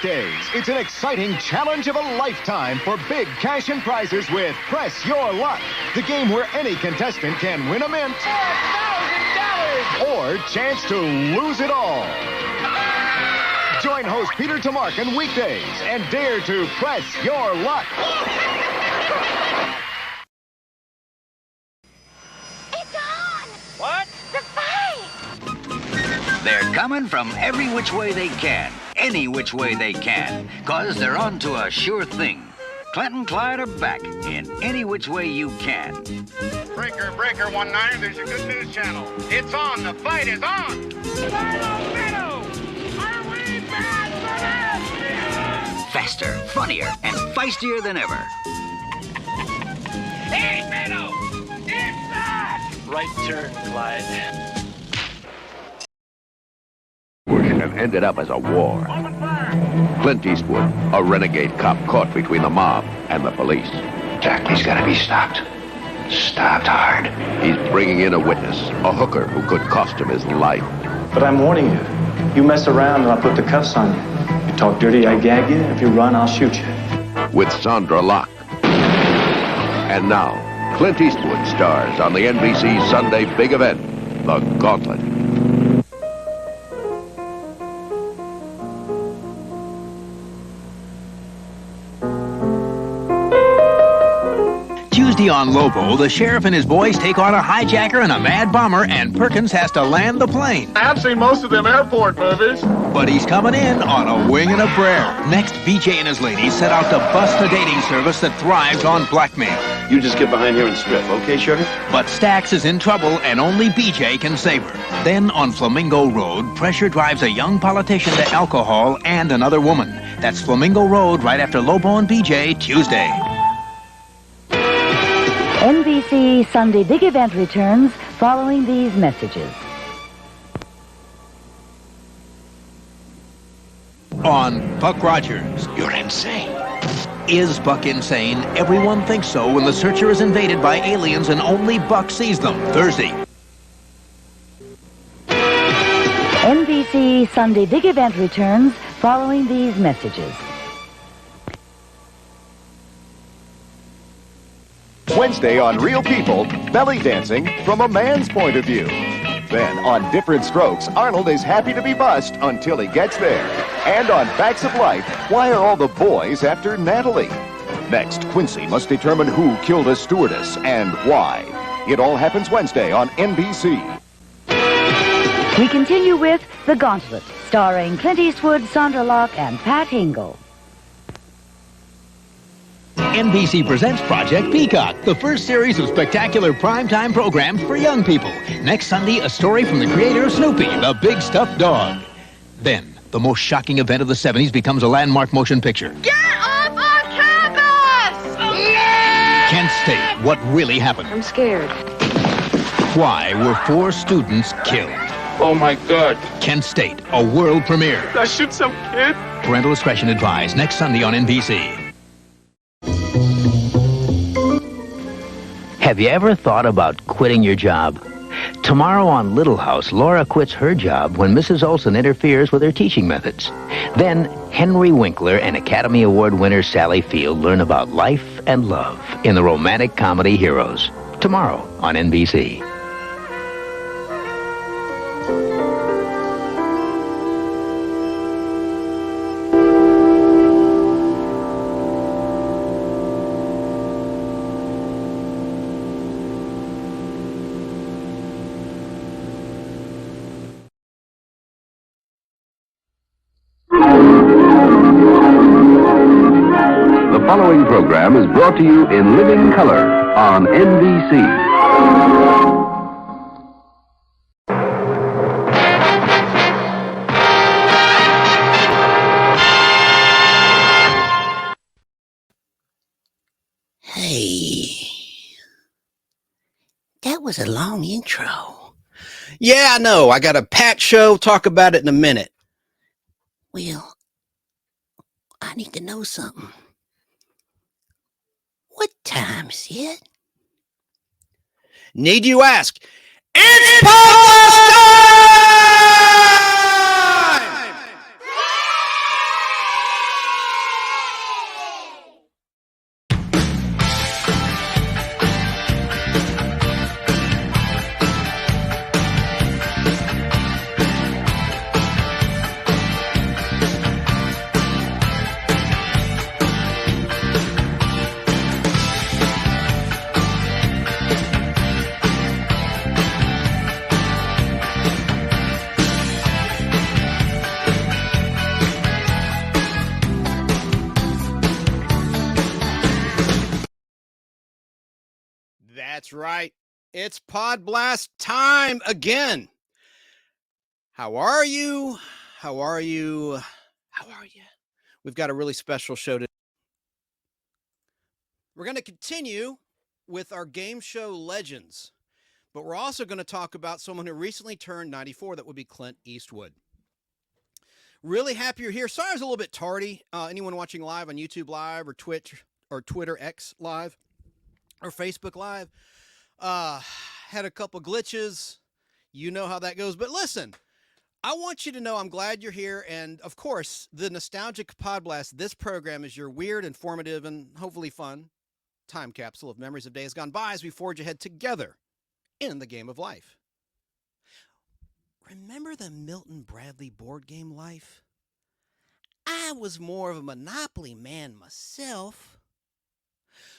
weekdays, it's an exciting challenge of a lifetime for big cash and prizes with Press Your Luck, the game where any contestant can win a mint $4,000 or chance to lose it all. Join host Peter Tomarken weekdays and dare to press your luck. It's on! What? The fight! They're coming from every which way they can, any which way they can, 'cause they're on to a sure thing. Clint and Clyde are back in Any Which Way You Can. Breaker, 1-9, there's your good news channel. It's on, the fight is on! Faster, funnier, and feistier than ever. Hey, Meadow! Inside! Right turn, Clyde. And ended up as a war. Clint Eastwood, a renegade cop caught between the mob and the police. Jack, he's got to be stopped. Stopped hard. He's bringing in a witness, a hooker who could cost him his life. But I'm warning you. You mess around and I'll put the cuffs on you. You talk dirty, I gag you. If you run, I'll shoot you. With Sandra Locke. And now, Clint Eastwood stars on the NBC Sunday big event, The Gauntlet. Tuesday on Lobo, the sheriff and his boys take on a hijacker and a mad bomber, and Perkins has to land the plane. I've seen most of them airport movies. But he's coming in on a wing and a prayer. Next, BJ and his ladies set out to bust a dating service that thrives on blackmail. You just get behind here and strip, okay, sugar? But Stax is in trouble, and only BJ can save her. Then, on Flamingo Road, pressure drives a young politician to alcohol and another woman. That's Flamingo Road right after Lobo and BJ, Tuesday. NBC Sunday Big Event returns following these messages. On Buck Rogers. You're insane. Is Buck insane? Everyone thinks so when the searcher is invaded by aliens and only Buck sees them. Thursday. NBC Sunday Big Event returns following these messages. Wednesday on Real People, belly dancing from a man's point of view. Then on Different Strokes, Arnold is happy to be bussed until he gets there. And on Facts of Life, why are all the boys after Natalie? Next, Quincy must determine who killed a stewardess and why. It all happens Wednesday on NBC. We continue with The Gauntlet, starring Clint Eastwood, Sandra Locke, and Pat Hingle. NBC presents Project Peacock, the first series of spectacular primetime programs for young people. Next Sunday, a story from the creator of Snoopy, the big stuffed dog. Then, the most shocking event of the 70s becomes a landmark motion picture. Get off our campus! Kent State, what really happened? I'm scared. Why were 4 students killed? Oh, my God. Kent State, a world premiere. Did I shoot some kid? Parental discretion advised, next Sunday on NBC. Have you ever thought about quitting your job? Tomorrow on Little House, Laura quits her job when Mrs. Olson interferes with her teaching methods. Then Henry Winkler and Academy Award winner Sally Field learn about life and love in the romantic comedy Heroes. Tomorrow on NBC. The following program is brought to you in living color on NBC. Hey, that was a long intro. Yeah, I know. I got a Pat show. Talk about it in a minute. Well, I need to know something. What time is it? Need you ask? It's Podblast time! That's right. It's Podblast time again. How are you? How are you? How are you? We've got a really special show today. We're going to continue with our game show legends, but we're also going to talk about someone who recently turned 94. That would be Clint Eastwood. Really happy you're here. Sorry I was a little bit tardy. Anyone watching live on YouTube Live or Twitch or Twitter X Live or Facebook Live, had a couple glitches. You know how that goes. But listen, I want you to know I'm glad you're here. And of course, the Nostalgic Podblast, this program is your weird, informative, and hopefully fun time capsule of memories of days gone by as we forge ahead together in the game of life. Remember the Milton Bradley board game Life? I was more of a Monopoly man myself.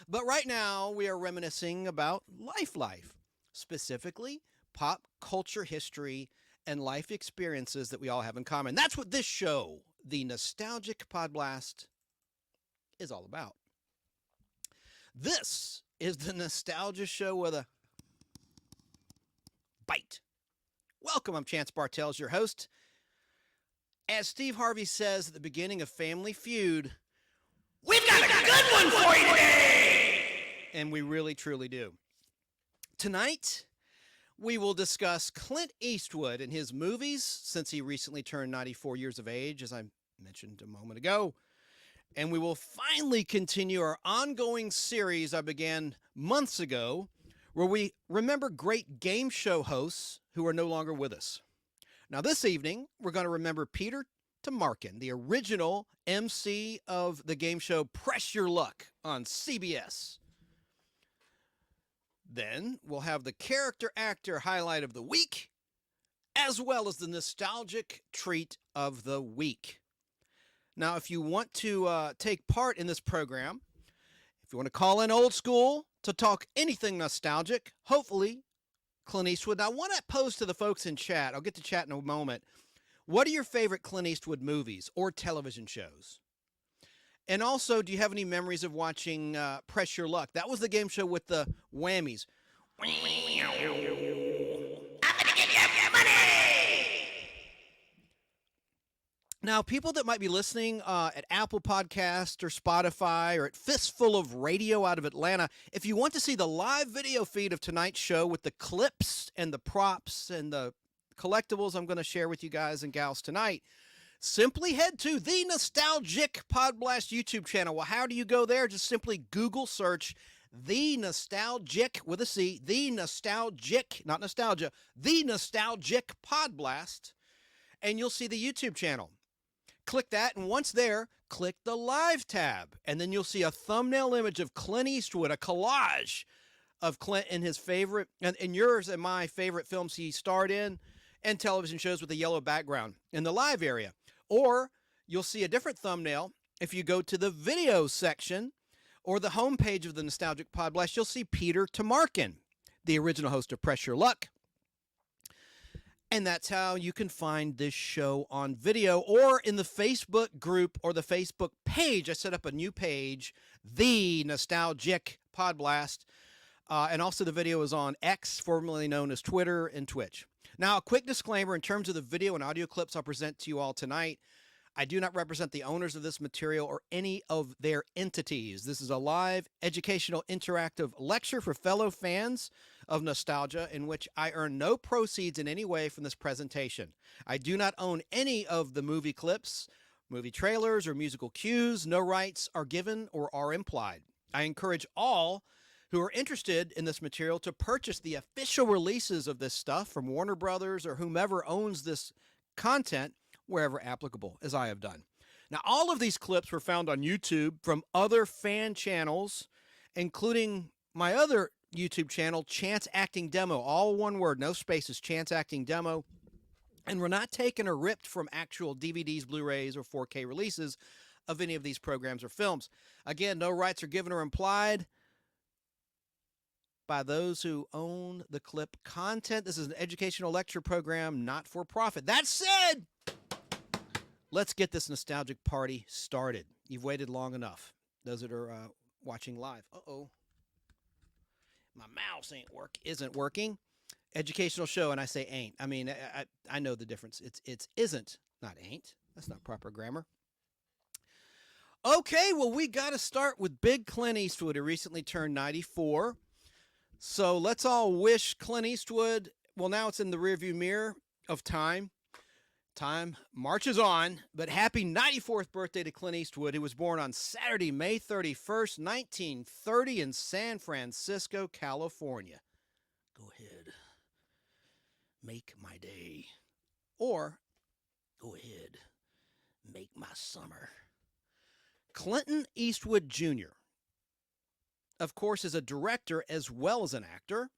But right now, we are reminiscing about life, specifically pop culture history and life experiences that we all have in common. That's what this show, the Nostalgic Podblast, is all about. This is the Nostalgia Show with a bite. Welcome, I'm Chance Bartels, your host. As Steve Harvey says at the beginning of Family Feud, we've got a good one for you today! And we really, truly do. Tonight, we will discuss Clint Eastwood and his movies since he recently turned 94 years of age, as I mentioned a moment ago. And we will finally continue our ongoing series I began months ago, where we remember great game show hosts who are no longer with us. Now, this evening, we're going to remember Peter Tomarken, the original MC of the game show Press Your Luck on CBS. Then we'll have the character actor highlight of the week, as well as the nostalgic treat of the week. Now, if you want to take part in this program, if you want to call in old school to talk anything nostalgic, hopefully Clint Eastwood. Now, I want to pose to the folks in chat, I'll get to chat in a moment, what are your favorite Clint Eastwood movies or television shows? And also, do you have any memories of watching Press Your Luck? That was the game show with the Whammys. I'm gonna give you money! Now, people that might be listening at Apple Podcast or Spotify or at Fistful of Radio out of Atlanta, if you want to see the live video feed of tonight's show with the clips and the props and the collectibles I'm going to share with you guys and gals tonight, simply head to the Nostalgic Podblast YouTube channel. Well, how do you go there? Just simply Google search The Nostalgic, with a C, The Nostalgic, not nostalgia, The Nostalgic Podblast, and you'll see the YouTube channel. Click that, and once there, click the Live tab, and then you'll see a thumbnail image of Clint Eastwood, a collage of Clint and his favorite, and yours and my favorite films he starred in, and television shows with a yellow background in the live area. Or you'll see a different thumbnail if you go to the video section or the homepage of the Nostalgic Podblast. You'll see Peter Tomarken, the original host of Press Your Luck. And that's how you can find this show on video or in the Facebook group or the Facebook page. I set up a new page, The Nostalgic Podblast. And also the video is on X, formerly known as Twitter and Twitch. Now, a quick disclaimer in terms of the video and audio clips I'll present to you all tonight. I do not represent the owners of this material or any of their entities. This is a live, educational, interactive lecture for fellow fans of nostalgia in which I earn no proceeds in any way from this presentation. I do not own any of the movie clips, movie trailers, or musical cues. No rights are given or are implied. I encourage all who are interested in this material to purchase the official releases of this stuff from Warner Brothers or whomever owns this content wherever applicable, as I have done. Now, all of these clips were found on YouTube from other fan channels, including my other YouTube channel, Chance Acting Demo, all one word, no spaces, Chance Acting Demo. And we're not taken or ripped from actual DVDs, Blu-rays, or 4K releases of any of these programs or films. Again, no rights are given or implied by those who own the clip content. This is an educational lecture program, not for profit. That said, let's get this nostalgic party started. You've waited long enough. Those that are watching live. Uh-oh. My mouse isn't working. Educational show, and I say ain't. I mean, I know the difference. It's isn't, not ain't. That's not proper grammar. Okay, well, we got to start with big Clint Eastwood, who recently turned 94. So let's all wish Clint Eastwood, well, now it's in the rearview mirror of time. Time marches on, but happy 94th birthday to Clint Eastwood, who was born on Saturday, May 31st, 1930 in San Francisco, California. Go ahead. Make my day. Or, go ahead. Make my summer. Clint Eastwood Jr., of course, is a director as well as an actor.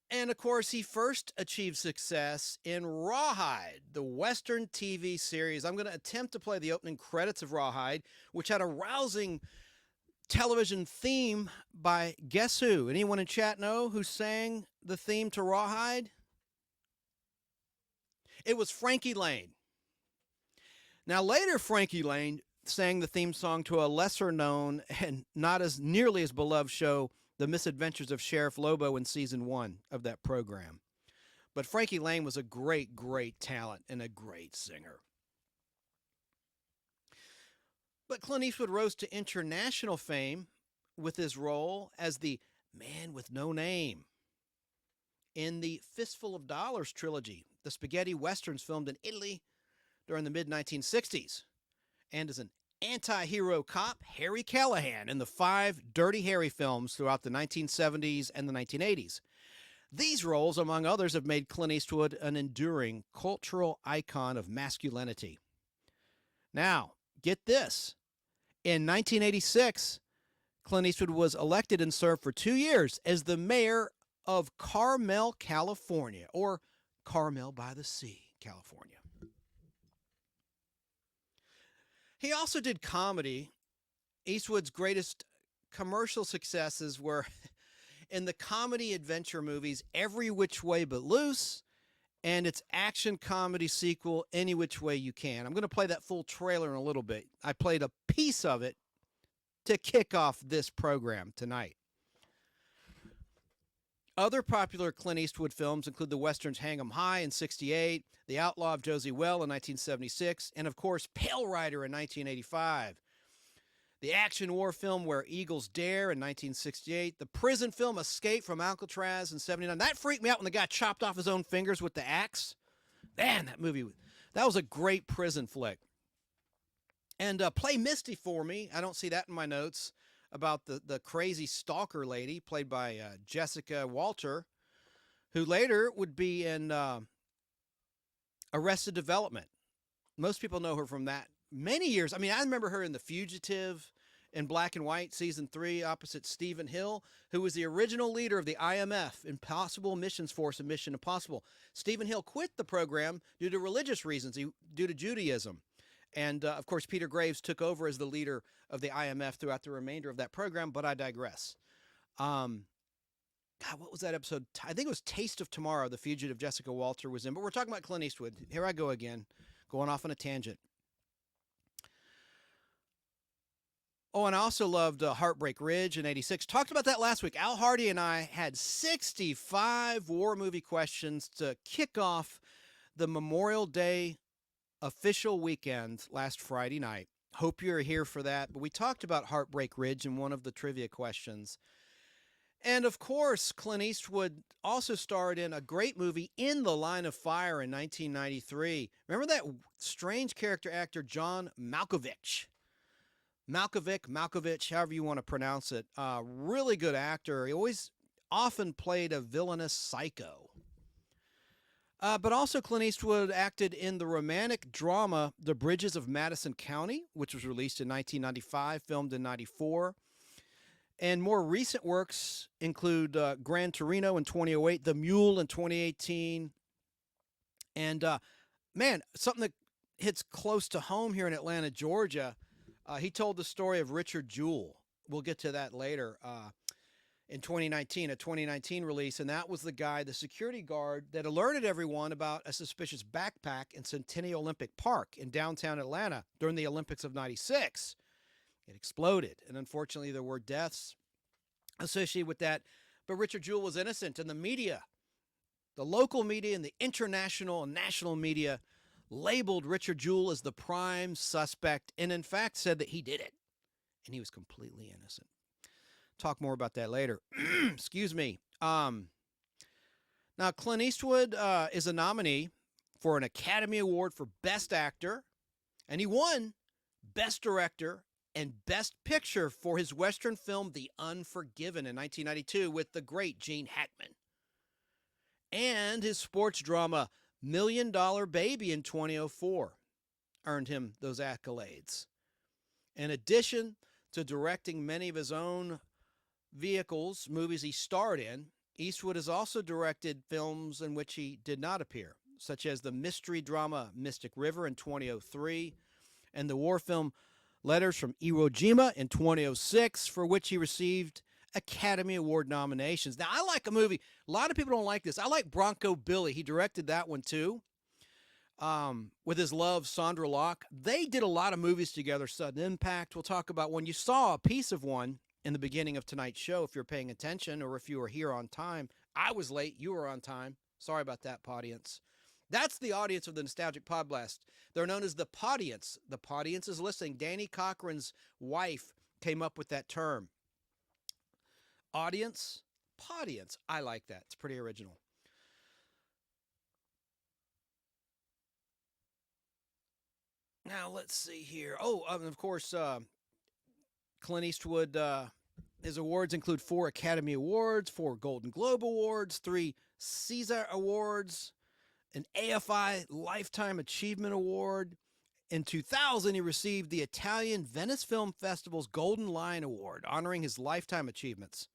And, of course, he first achieved success in Rawhide, the Western TV series. I'm going to attempt to play the opening credits of Rawhide, which had a rousing television theme by guess who? Anyone in chat know who sang the theme to Rawhide? It was Frankie Lane. Now, later, Frankie Lane sang the theme song to a lesser-known and not as nearly as beloved show, The Misadventures of Sheriff Lobo, in season 1 of that program. But Frankie Lane was a great, great talent and a great singer. But Clint Eastwood rose to international fame with his role as the Man with No Name in the Fistful of Dollars trilogy, the spaghetti westerns filmed in Italy during the mid-1960s, and as an anti-hero cop, Harry Callahan, in the 5 Dirty Harry films throughout the 1970s and the 1980s. These roles, among others, have made Clint Eastwood an enduring cultural icon of masculinity. Now, get this. In 1986, Clint Eastwood was elected and served for 2 years as the mayor of Carmel, California, or Carmel by the Sea, California. He also did comedy. Eastwood's greatest commercial successes were in the comedy adventure movies Every Which Way But Loose and its action comedy sequel Any Which Way You Can. I'm going to play that full trailer in a little bit. I played a piece of it to kick off this program tonight. Other popular Clint Eastwood films include the westerns Hang 'em High in '68, The Outlaw of Josie Well in 1976, and of course Pale Rider in 1985. The action war film Where Eagles Dare in 1968, the prison film Escape from Alcatraz in '79. That freaked me out when the guy chopped off his own fingers with the axe. Man, that was a great prison flick. And Play Misty for Me. I don't see that in my notes. About the crazy stalker lady played by Jessica Walter, who later would be in Arrested Development. Most people know her from that many years. I mean, I remember her in The Fugitive in Black and White, season 3, opposite Stephen Hill, who was the original leader of the IMF, Impossible Missions Force of Mission Impossible. Stephen Hill quit the program due to religious reasons, due to Judaism. And, of course, Peter Graves took over as the leader of the IMF throughout the remainder of that program, but I digress. God, what was that episode? I think it was Taste of Tomorrow, The Fugitive Jessica Walter was in. But we're talking about Clint Eastwood. Here I go again, going off on a tangent. Oh, and I also loved Heartbreak Ridge in '86. Talked about that last week. Al Hardy and I had 65 war movie questions to kick off the Memorial Day official weekend last Friday night. Hope you're here for that. But we talked about Heartbreak Ridge in one of the trivia questions. And of course, Clint Eastwood also starred in a great movie, In the Line of Fire, in 1993. Remember that strange character actor, John Malkovich? Malkovich, however you want to pronounce it. Really good actor. He often played a villainous psycho. But also Clint Eastwood acted in the romantic drama The Bridges of Madison County, which was released in 1995, filmed in '94. And more recent works include Gran Torino in 2008, The Mule in 2018. And, man, something that hits close to home here in Atlanta, Georgia, he told the story of Richard Jewell. We'll get to that later. In 2019, a 2019 release, and that was the guy, the security guard, that alerted everyone about a suspicious backpack in Centennial Olympic Park in downtown Atlanta during the Olympics of '96. It exploded, and unfortunately there were deaths. associated with that. But Richard Jewell was innocent, and the media, the local media and the international and national media, labeled Richard Jewell as the prime suspect and, in fact, said that he did it, and he was completely innocent. Talk more about that later. Excuse me. Now, Clint Eastwood is a nominee for an Academy Award for Best Actor, and he won Best Director and Best Picture for his Western film The Unforgiven in 1992 with the great Gene Hackman. And his sports drama $1 Million Baby in 2004 earned him those accolades. In addition to directing many of his own movies he starred in, Eastwood has also directed films in which he did not appear, such as the mystery drama Mystic River in 2003 and the war film Letters from Iwo Jima in 2006, for which he received Academy Award nominations. Now, I like a movie. A lot of people don't like this. I like Bronco Billy. He directed that one too, with his love, Sandra Locke. They did a lot of movies together, Sudden Impact. We'll talk about one. You saw a piece of one in the beginning of tonight's show, if you're paying attention, or if you were here on time. I was late. You were on time. Sorry about that, Podience. That's the audience of the Nostalgic Podblast. They're known as the Podience. The Podience is listening. Danny Cochran's wife came up with that term. Audience, Podience. I like that. It's pretty original. Now, let's see here. Of course, Clint Eastwood, his awards include 4 Academy Awards, 4 Golden Globe Awards, 3 Caesar Awards, an AFI Lifetime Achievement Award. In 2000, he received the Italian Venice Film Festival's Golden Lion Award, honoring his lifetime achievements.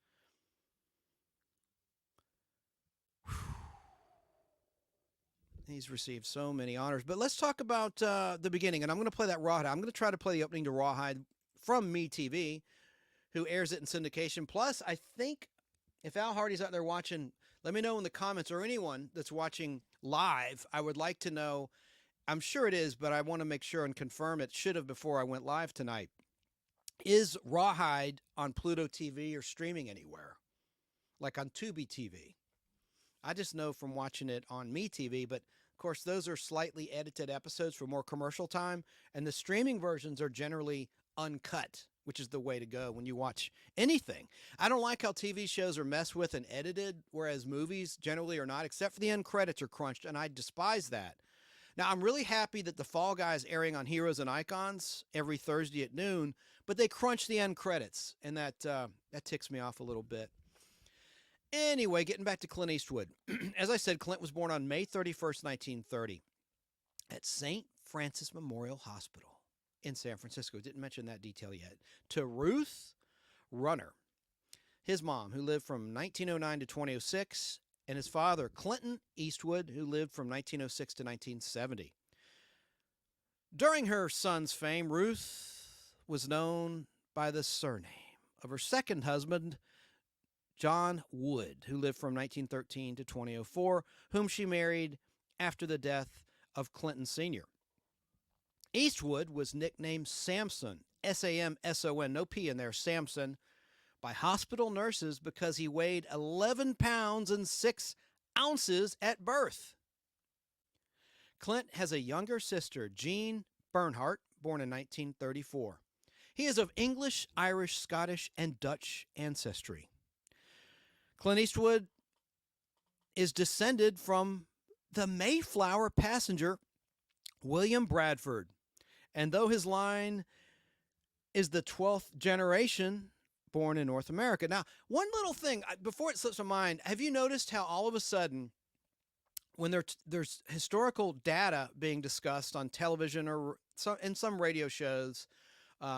He's received so many honors. But let's talk about the beginning, and I'm going to play that Rawhide. I'm going to try to play the opening to Rawhide from MeTV, who airs it in syndication. Plus, I think if Al Hardy's out there watching, let me know in the comments, or anyone that's watching live. I would like to know. I'm sure it is, but I want to make sure and confirm it. Should have before I went live tonight. Is Rawhide on Pluto TV or streaming anywhere? Like on Tubi TV? I just know from watching it on MeTV, but of course those are slightly edited episodes for more commercial time, and the streaming versions are generally uncut, which is the way to go when you watch anything. I don't like how TV shows are messed with and edited, whereas movies generally are not, except for the end credits are crunched, and I despise that. Now, I'm really happy that The Fall Guy is airing on Heroes and Icons every Thursday at noon, but they crunch the end credits, and that ticks me off a little bit. Anyway, getting back to Clint Eastwood. As I said, Clint was born on May 31st, 1930 at St. Francis Memorial Hospital in San Francisco. Didn't mention that detail yet. To Ruth Runner, his mom, who lived from 1909 to 2006, and his father, Clinton Eastwood, who lived from 1906 to 1970. During her son's fame, Ruth was known by the surname of her second husband, John Wood, who lived from 1913 to 2004, whom she married after the death of Clinton Sr. Eastwood was nicknamed Samson, S-A-M-S-O-N, no P in there, Samson, by hospital nurses because he weighed 11 pounds and 6 ounces at birth. Clint has a younger sister, Jean Bernhardt, born in 1934. He is of English, Irish, Scottish, and Dutch ancestry. Clint Eastwood is descended from the Mayflower passenger William Bradford, and though his line is the 12th generation born in North America. Now, one little thing, before it slips my mind, have you noticed how all of a sudden, when there's historical data being discussed on television or in some radio shows,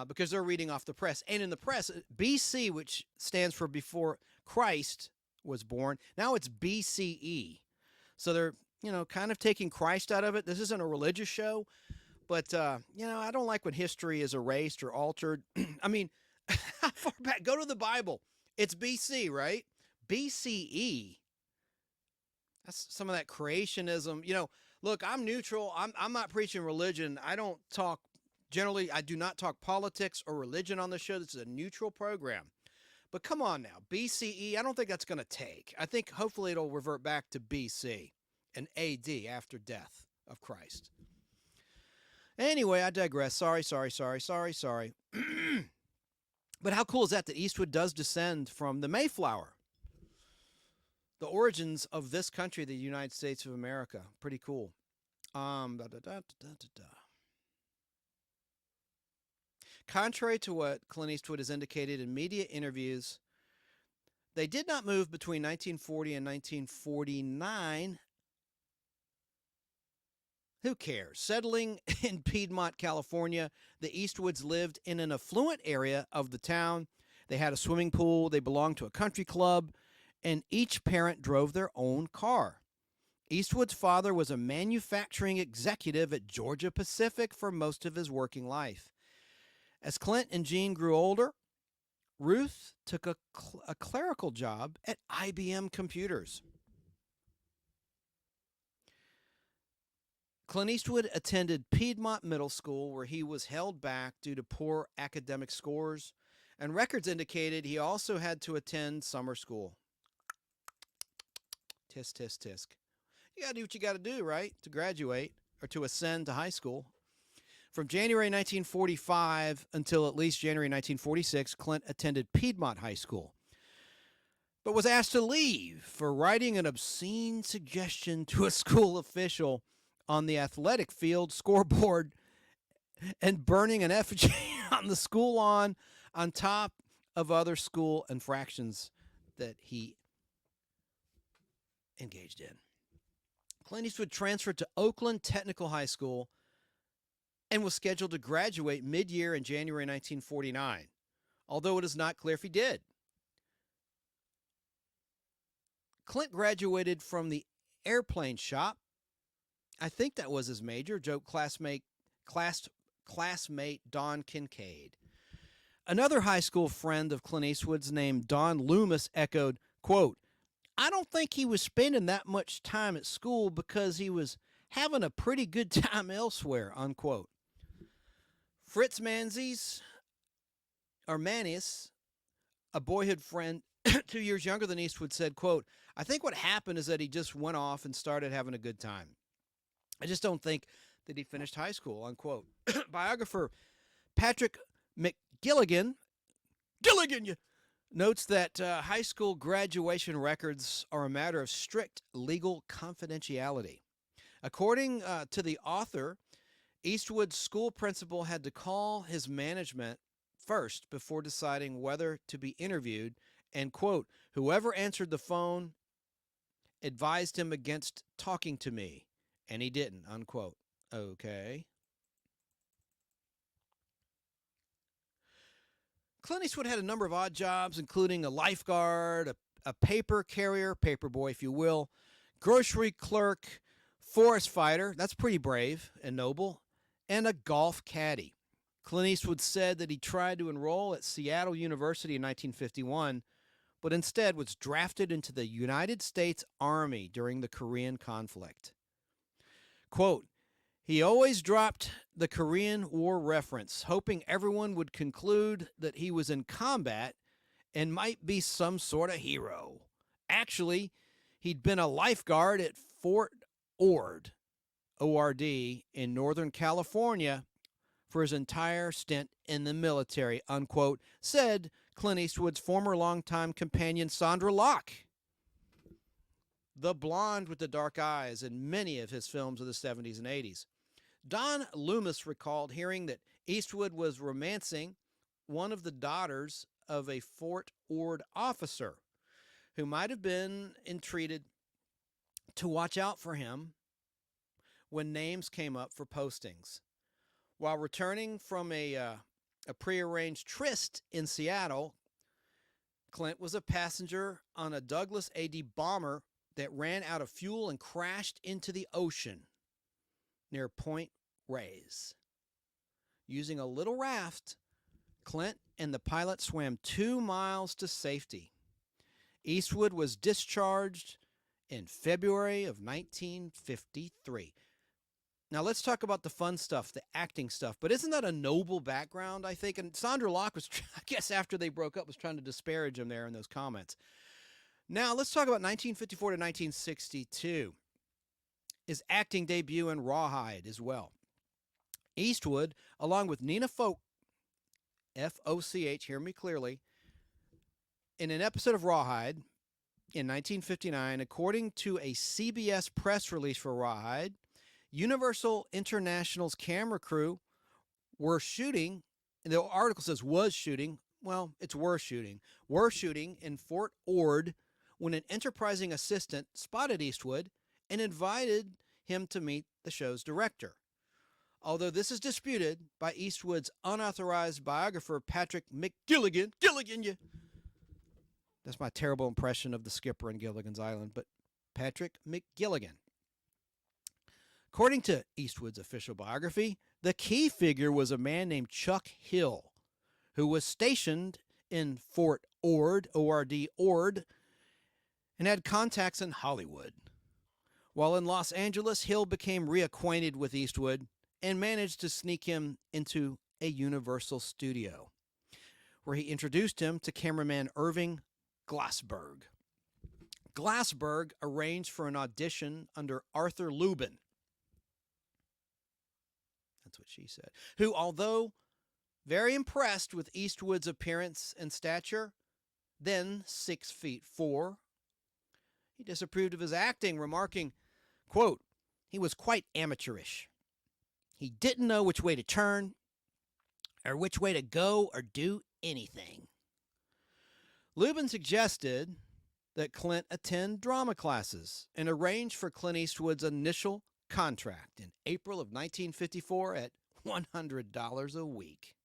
because they're reading off the press, and in the press, BC, which stands for before Christ was born, now it's BCE. So they're, kind of taking Christ out of it. This isn't a religious show, but, I don't like when history is erased or altered. I mean, how far back? Go to the Bible. It's BC, right? BCE. That's some of that creationism. Look, I'm neutral. I'm not preaching religion. I do not talk politics or religion on the show. This is a neutral program. But come on now, BCE, I don't think that's going to take. I think hopefully it'll revert back to BC and AD after death of Christ. Anyway, I digress. Sorry. But how cool is that Eastwood does descend from the Mayflower? The origins of this country, the United States of America. Pretty cool. Contrary to what Clint Eastwood has indicated in media interviews, they did not move between 1940 and 1949. Who cares? Settling in Piedmont, California, the Eastwoods lived in an affluent area of the town. They had a swimming pool. They belonged to a country club, and each parent drove their own car. Eastwood's father was a manufacturing executive at Georgia Pacific for most of his working life. As Clint and Jean grew older, Ruth took a clerical job at IBM Computers. Clint Eastwood attended Piedmont Middle School, where he was held back due to poor academic scores, and records indicated he also had to attend summer school. Tisk, tisk, tisk. You got to do what you got to do, right, to graduate or to ascend to high school. From January 1945 until at least January 1946, Clint attended Piedmont High School, but was asked to leave for writing an obscene suggestion to a school official on the athletic field scoreboard and burning an effigy on the school lawn on top of other school infractions that he engaged in. Clint Eastwood transferred to Oakland Technical High School and was scheduled to graduate mid-year in January 1949, although it is not clear if he did. Clint graduated from the airplane shop. I think that was his major, joked classmate Don Kincaid. Another high school friend of Clint Eastwood's named Don Loomis echoed, quote, "I don't think he was spending that much time at school because he was having a pretty good time elsewhere," unquote. Fritz Manzies, a boyhood friend 2 years younger than Eastwood, said, quote, "I think what happened is that he just went off and started having a good time. I just don't think that he finished high school," unquote. Biographer Patrick McGilligan notes that high school graduation records are a matter of strict legal confidentiality. According to the author, Eastwood's school principal had to call his management first before deciding whether to be interviewed, and, quote, "Whoever answered the phone advised him against talking to me, and he didn't," unquote. Okay. Clint Eastwood had a number of odd jobs, including a lifeguard, a paper carrier, paper boy, if you will, grocery clerk, forest fighter, that's pretty brave and noble, and a golf caddy. Clint Eastwood said that he tried to enroll at Seattle University in 1951, but instead was drafted into the United States Army during the Korean conflict. Quote, "He always dropped the Korean War reference, hoping everyone would conclude that he was in combat and might be some sort of hero. Actually, he'd been a lifeguard at Fort Ord, ORD, in Northern California for his entire stint in the military," unquote, said Clint Eastwood's former longtime companion Sandra Locke, the blonde with the dark eyes in many of his films of the 70s and 80s. Don Loomis recalled hearing that Eastwood was romancing one of the daughters of a Fort Ord officer who might have been entreated to watch out for him when names came up for postings. While returning from a prearranged tryst in Seattle, Clint was a passenger on a Douglas AD bomber that ran out of fuel and crashed into the ocean near Point Reyes. Using a little raft, Clint and the pilot swam 2 miles to safety. Eastwood was discharged in February of 1953. Now let's talk about the fun stuff, the acting stuff. But isn't that a noble background, I think? And Sandra Locke was, I guess after they broke up, was trying to disparage him there in those comments. Now let's talk about 1954 to 1962. His acting debut in Rawhide as well. Eastwood, along with Nina Foch, F-O-C-H, hear me clearly, in an episode of Rawhide in 1959, according to a CBS press release for Rawhide, Universal International's camera crew were shooting, and the article says was shooting, well, it's were shooting in Fort Ord when an enterprising assistant spotted Eastwood and invited him to meet the show's director. Although this is disputed by Eastwood's unauthorized biographer, Patrick McGilligan. That's my terrible impression of the skipper in Gilligan's Island, but Patrick McGilligan. According to Eastwood's official biography, the key figure was a man named Chuck Hill, who was stationed in Fort Ord, O-R-D, Ord, and had contacts in Hollywood. While in Los Angeles, Hill became reacquainted with Eastwood and managed to sneak him into a Universal studio, where he introduced him to cameraman Irving Glassberg. Glassberg arranged for an audition under Arthur Lubin. That's what she said. Who, although very impressed with Eastwood's appearance and stature, then 6'4", he disapproved of his acting, remarking, quote, "He was quite amateurish. He didn't know which way to turn or which way to go or do anything." Lubin suggested that Clint attend drama classes and arranged for Clint Eastwood's initial contract in April of 1954 at $100 a week.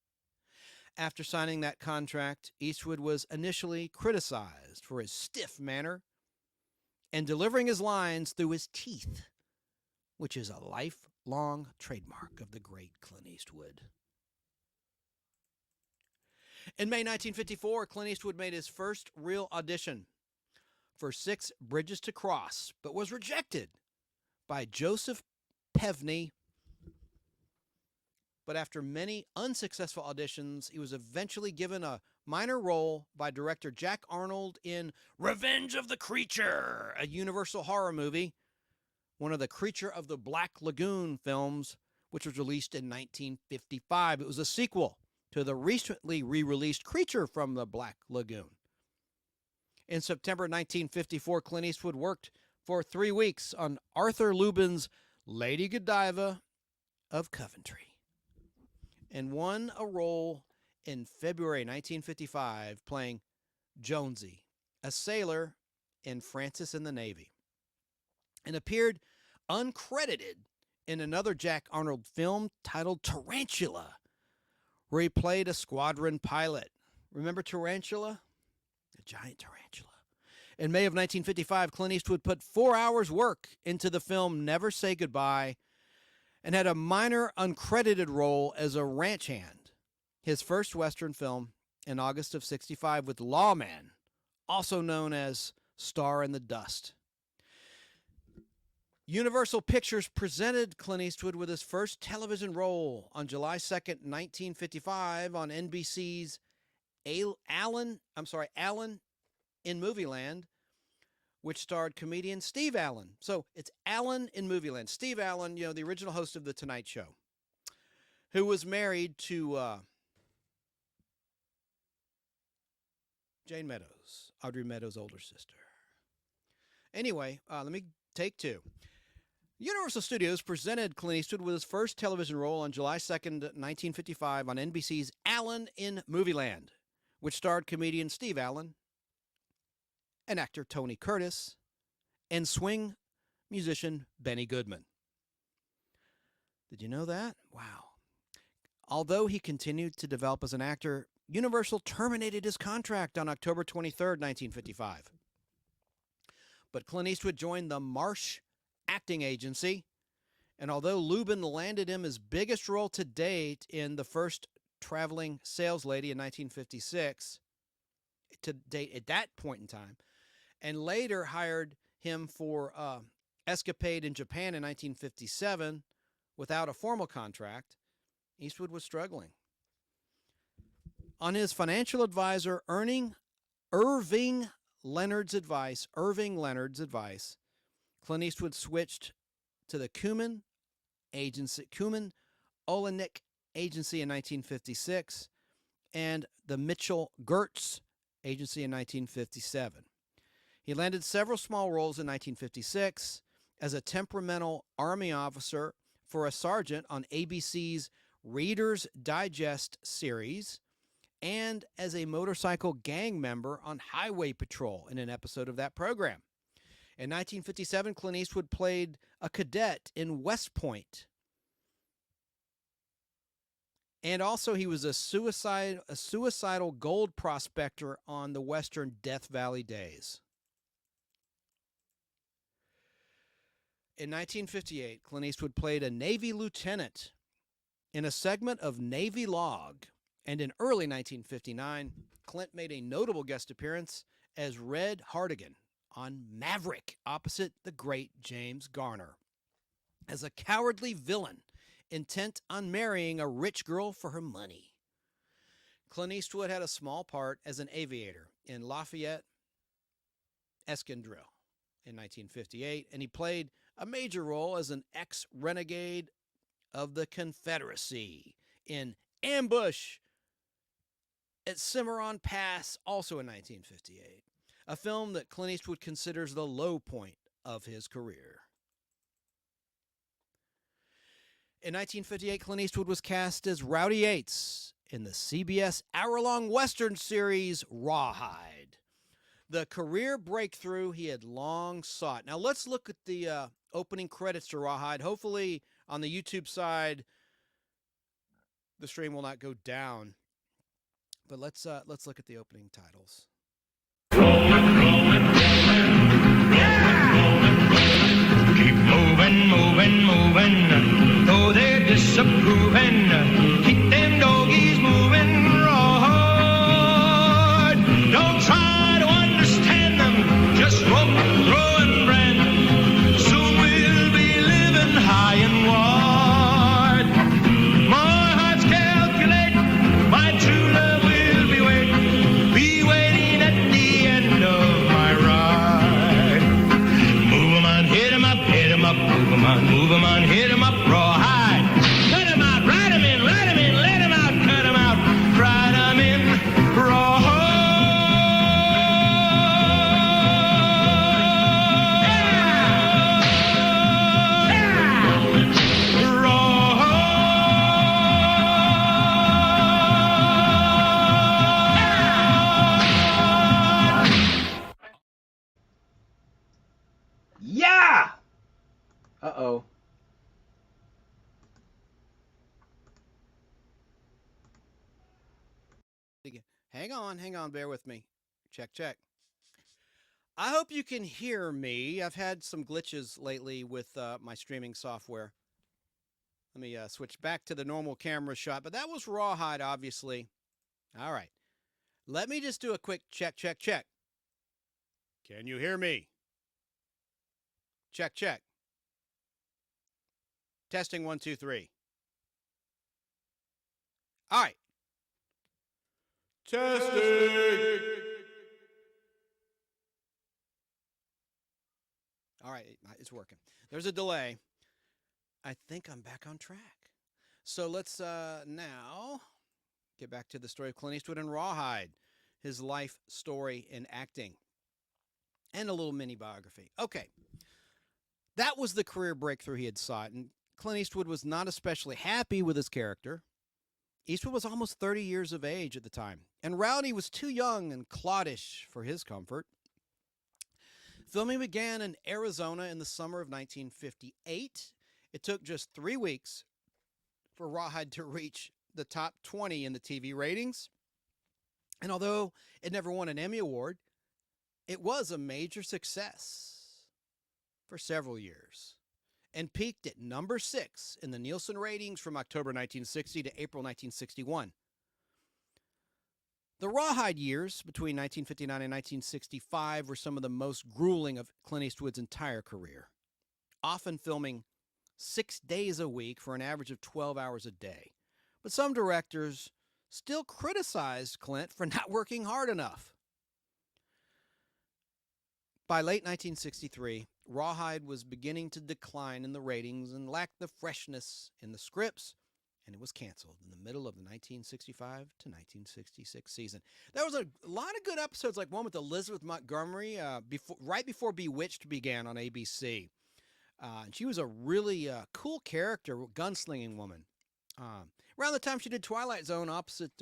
After signing that contract, Eastwood was initially criticized for his stiff manner and delivering his lines through his teeth, which is a lifelong trademark of the great Clint Eastwood. In May 1954, Clint Eastwood made his first real audition for Six Bridges to Cross, but was rejected by Joseph Pevney. But after many unsuccessful auditions, he was eventually given a minor role by director Jack Arnold in Revenge of the Creature, a Universal horror movie, one of the Creature of the Black Lagoon films, which was released in 1955. It was a sequel to the recently re-released Creature from the Black Lagoon. In September 1954, Clint Eastwood worked for 3 weeks on Arthur Lubin's Lady Godiva of Coventry and won a role in February 1955 playing Jonesy, a sailor in Francis in the Navy, and appeared uncredited in another Jack Arnold film titled Tarantula, where he played a squadron pilot. Remember Tarantula? A giant tarantula. In May of 1955, Clint Eastwood put 4 hours' work into the film Never Say Goodbye and had a minor uncredited role as a ranch hand, his first Western film, in August of 65 with Lawman, also known as Star in the Dust. Universal Pictures presented Clint Eastwood with his first television role on July 2nd, 1955 on NBC's Allen in Movieland, which starred comedian Steve Allen. So it's Allen in Movieland. Steve Allen, the original host of The Tonight Show, who was married to Jane Meadows, Audrey Meadows' older sister. Anyway, let me take two. Universal Studios presented Clint Eastwood with his first television role on July 2nd, 1955 on NBC's Allen in Movieland, which starred comedian Steve Allen and actor Tony Curtis and swing musician Benny Goodman. Did you know that? Wow. Although he continued to develop as an actor, Universal terminated his contract on October 23rd, 1955. But Clint Eastwood joined the Marsh acting agency, and although Lubin landed him his biggest role to date in The First Traveling Sales Lady in 1956, to date at that point in time, and later hired him for Escapade in Japan in 1957, Without a formal contract, Eastwood was struggling. On his financial advisor, Irving Leonard's advice, Clint Eastwood switched to the Kuman Olenek Agency in 1956 and the Mitchell Gertz Agency in 1957. He landed several small roles in 1956 as a temperamental Army officer for a sergeant on ABC's Reader's Digest series, and as a motorcycle gang member on Highway Patrol in an episode of that program. In 1957, Clint Eastwood played a cadet in West Point. And also he was a suicidal gold prospector on the Western Death Valley days. In 1958, Clint Eastwood played a Navy lieutenant in a segment of Navy Log. And in early 1959, Clint made a notable guest appearance as Red Hartigan on Maverick opposite the great James Garner, as a cowardly villain intent on marrying a rich girl for her money. Clint Eastwood had a small part as an aviator in Lafayette Escadrille in 1958, and he played a major role as an ex-renegade of the Confederacy in Ambush at Cimarron Pass, also in 1958, a film that Clint Eastwood considers the low point of his career. In 1958, Clint Eastwood was cast as Rowdy Yates in the CBS hour-long Western series Rawhide, the career breakthrough he had long sought. Now let's look at the opening credits to Rawhide. Hopefully on the YouTube side, the stream will not go down. But let's look at the opening titles. Keep moving, though they're disapproving. Keep them doggies moving hard. Don't try to understand them, just rope, throw, and brand. Soon we'll be living high and wide. My heart's calculating, my true love will be waiting at the end of my ride. Move 'em on, hit 'em up, move 'em on, hit 'em up, rawhide. Cut 'em out, ride 'em in, let 'em in, let 'em out, cut 'em out, ride 'em in, rawhide. Yeah! Uh-oh. Hang on, bear with me. Check. I hope you can hear me. I've had some glitches lately with my streaming software. Let me switch back to the normal camera shot, but that was Rawhide, obviously. All right. Let me just do a quick check. Can you hear me? Check. Testing 1, 2, 3. All right. Testing. All right, it's working. There's a delay. I think I'm back on track. So let's now get back to the story of Clint Eastwood and Rawhide, his life story in acting, and a little mini biography. Okay. That was the career breakthrough he had sought, and Clint Eastwood was not especially happy with his character. Eastwood was almost 30 years of age at the time, and Rowdy was too young and cloddish for his comfort. Filming began in Arizona in the summer of 1958. It took just 3 weeks for Rawhide to reach the top 20 in the TV ratings. And although it never won an Emmy Award, it was a major success for several years and peaked at number 6 in the Nielsen ratings from October 1960 to April 1961. The Rawhide years between 1959 and 1965 were some of the most grueling of Clint Eastwood's entire career, often filming 6 days a week for an average of 12 hours a day. But some directors still criticized Clint for not working hard enough. By late 1963, Rawhide was beginning to decline in the ratings and lacked the freshness in the scripts, and it was canceled in the middle of the 1965 to 1966 season. There was a lot of good episodes, like one with Elizabeth Montgomery right before Bewitched began on ABC. And she was a really cool character, gunslinging woman. Around the time she did Twilight Zone opposite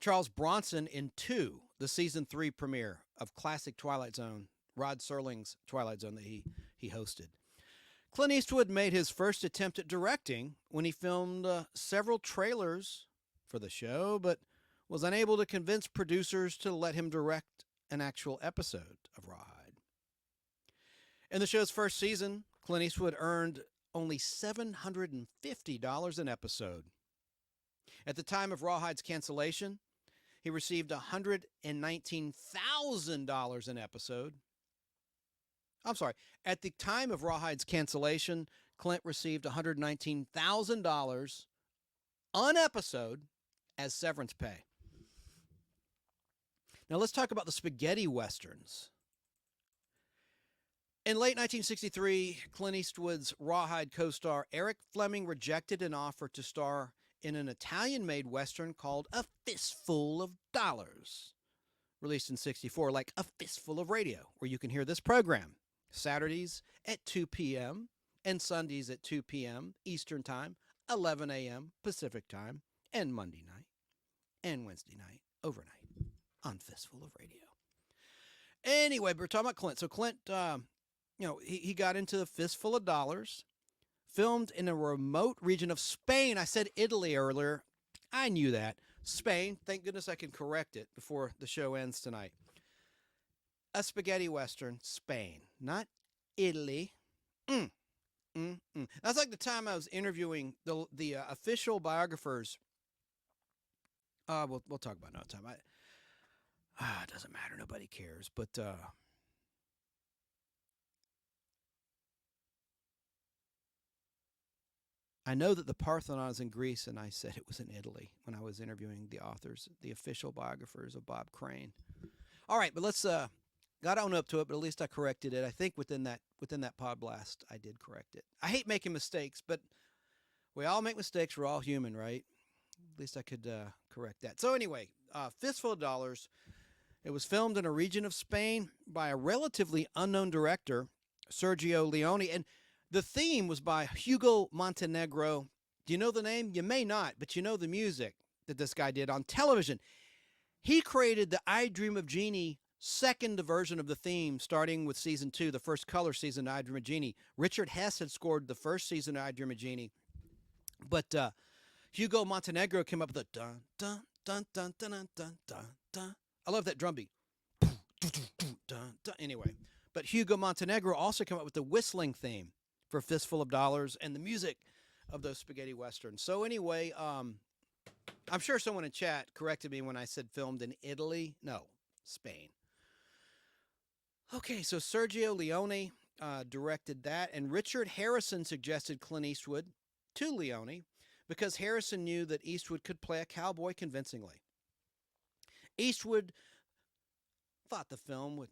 Charles Bronson in 2, the season 3 premiere of classic Twilight Zone, Rod Serling's Twilight Zone that he hosted. Clint Eastwood made his first attempt at directing when he filmed several trailers for the show, but was unable to convince producers to let him direct an actual episode of Rawhide. In the show's first season, Clint Eastwood earned only $750 an episode. At the time of Rawhide's cancellation, he received $119,000 an episode. I'm sorry. At the time of Rawhide's cancellation, Clint received $119,000 an episode as severance pay. Now let's talk about the spaghetti westerns. In late 1963, Clint Eastwood's Rawhide co-star Eric Fleming rejected an offer to star in an Italian-made Western called A Fistful of Dollars, released in '64, like A Fistful of Radio, where you can hear this program Saturdays at 2 p.m. and Sundays at 2 p.m. Eastern Time, 11 a.m. Pacific Time, and Monday night and Wednesday night overnight on Fistful of Radio. Anyway, we're talking about Clint. So Clint, he got into the Fistful of Dollars, filmed in a remote region of Spain. I said Italy earlier. I knew that. Spain. Thank goodness I can correct it before the show ends tonight. A spaghetti western, Spain, not Italy. That's like the time I was interviewing the official biographers. We'll talk about another time. It doesn't matter. Nobody cares. But I know that the Parthenon is in Greece, and I said it was in Italy when I was interviewing the authors, the official biographers of Bob Crane. All right, but let's got to own up to it, but at least I corrected it. I think within that Podblast, I did correct it. I hate making mistakes, but we all make mistakes. We're all human, right? At least I could correct that. So anyway, Fistful of Dollars. It was filmed in a region of Spain by a relatively unknown director, Sergio Leone, and the theme was by Hugo Montenegro. Do you know the name? You may not, but you know the music that this guy did on television. He created the I Dream of Jeannie second version of the theme, starting with season 2, the first color season of I Dream of Jeannie. Richard Hess had scored the first season of I Dream of Jeannie, but Hugo Montenegro came up with a dun dun dun dun dun dun dun dun dun. I love that drum beat. Anyway, but Hugo Montenegro also came up with the whistling theme for Fistful of Dollars and the music of those spaghetti westerns. So anyway, I'm sure someone in chat corrected me when I said filmed in Italy. No, Spain. Okay, so Sergio Leone directed that, and Richard Harrison suggested Clint Eastwood to Leone because Harrison knew that Eastwood could play a cowboy convincingly. Eastwood thought the film would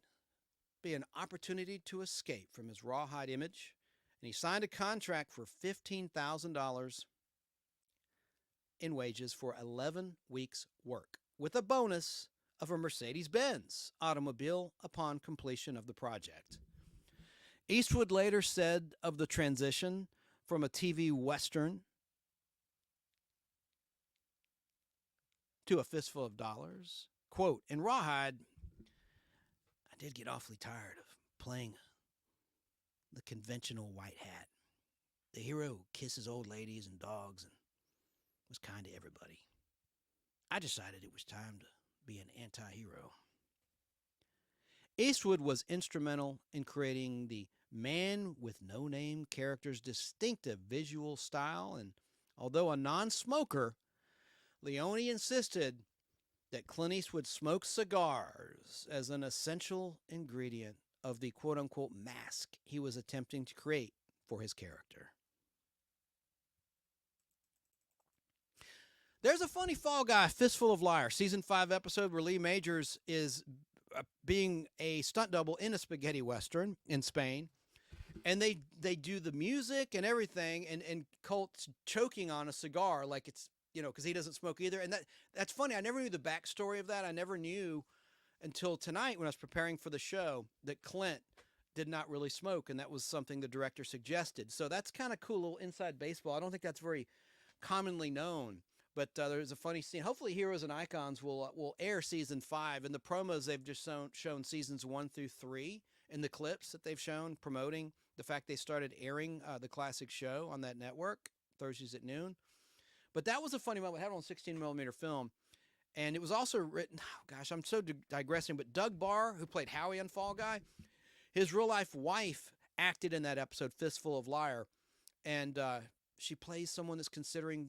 be an opportunity to escape from his rawhide image, and he signed a contract for $15,000 in wages for 11 weeks' work, with a bonus of a Mercedes-Benz automobile upon completion of the project. Eastwood later said of the transition from a TV Western to A Fistful of Dollars, quote, "In Rawhide, I did get awfully tired of playing the conventional white hat. The hero who kisses old ladies and dogs and was kind to everybody. I decided it was time to be an anti-hero." Eastwood was instrumental in creating the man with no name character's distinctive visual style, and although a non-smoker, Leone insisted that Clint Eastwood smoke cigars as an essential ingredient of the quote-unquote mask he was attempting to create for his character. There's a funny Fall Guy, Fistful of Liar, season 5 episode where Lee Majors is being a stunt double in a spaghetti western in Spain. And they do the music and everything, and Colt's choking on a cigar like it's, because he doesn't smoke either. And that's funny. I never knew the backstory of that. I never knew until tonight when I was preparing for the show that Clint did not really smoke, and that was something the director suggested. So that's kind of cool, little inside baseball. I don't think that's very commonly known. But there's a funny scene. Hopefully Heroes and Icons will air season 5. In the promos, they've just shown seasons 1 through 3 in the clips that they've shown promoting the fact they started airing the classic show on that network, Thursdays at noon. But that was a funny moment. I had it on 16mm film. And it was also written, I'm so digressing, but Doug Barr, who played Howie on Fall Guy, his real-life wife acted in that episode, Fistful of Liar. And she plays someone that's considering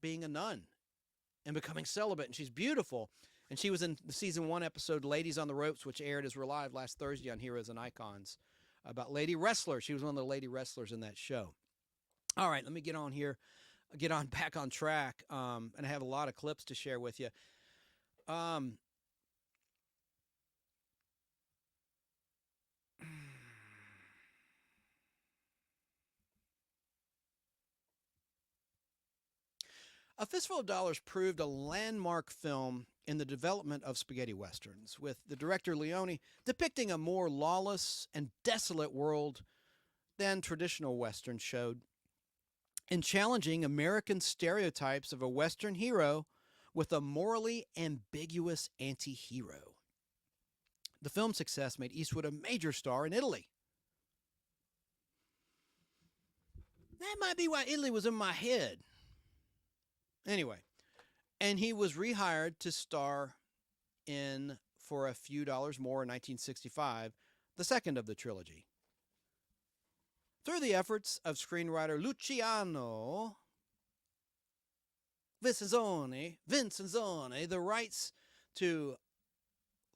being a nun and becoming celibate, and she's beautiful. And she was in the season 1 episode Ladies on the Ropes, which aired as live last Thursday on Heroes and Icons, about lady wrestlers. She was one of the lady wrestlers in that show. All right, let me get on back on track, and I have a lot of clips to share with you. A Fistful of Dollars proved a landmark film in the development of spaghetti westerns, with the director Leone depicting a more lawless and desolate world than traditional westerns showed, and challenging American stereotypes of a western hero with a morally ambiguous anti-hero. The film's success made Eastwood a major star in Italy. That might be why Italy was in my head. Anyway, and he was rehired to star in For a Few Dollars More in 1965, the second of the trilogy. Through the efforts of screenwriter Luciano Vincenzoni, the rights to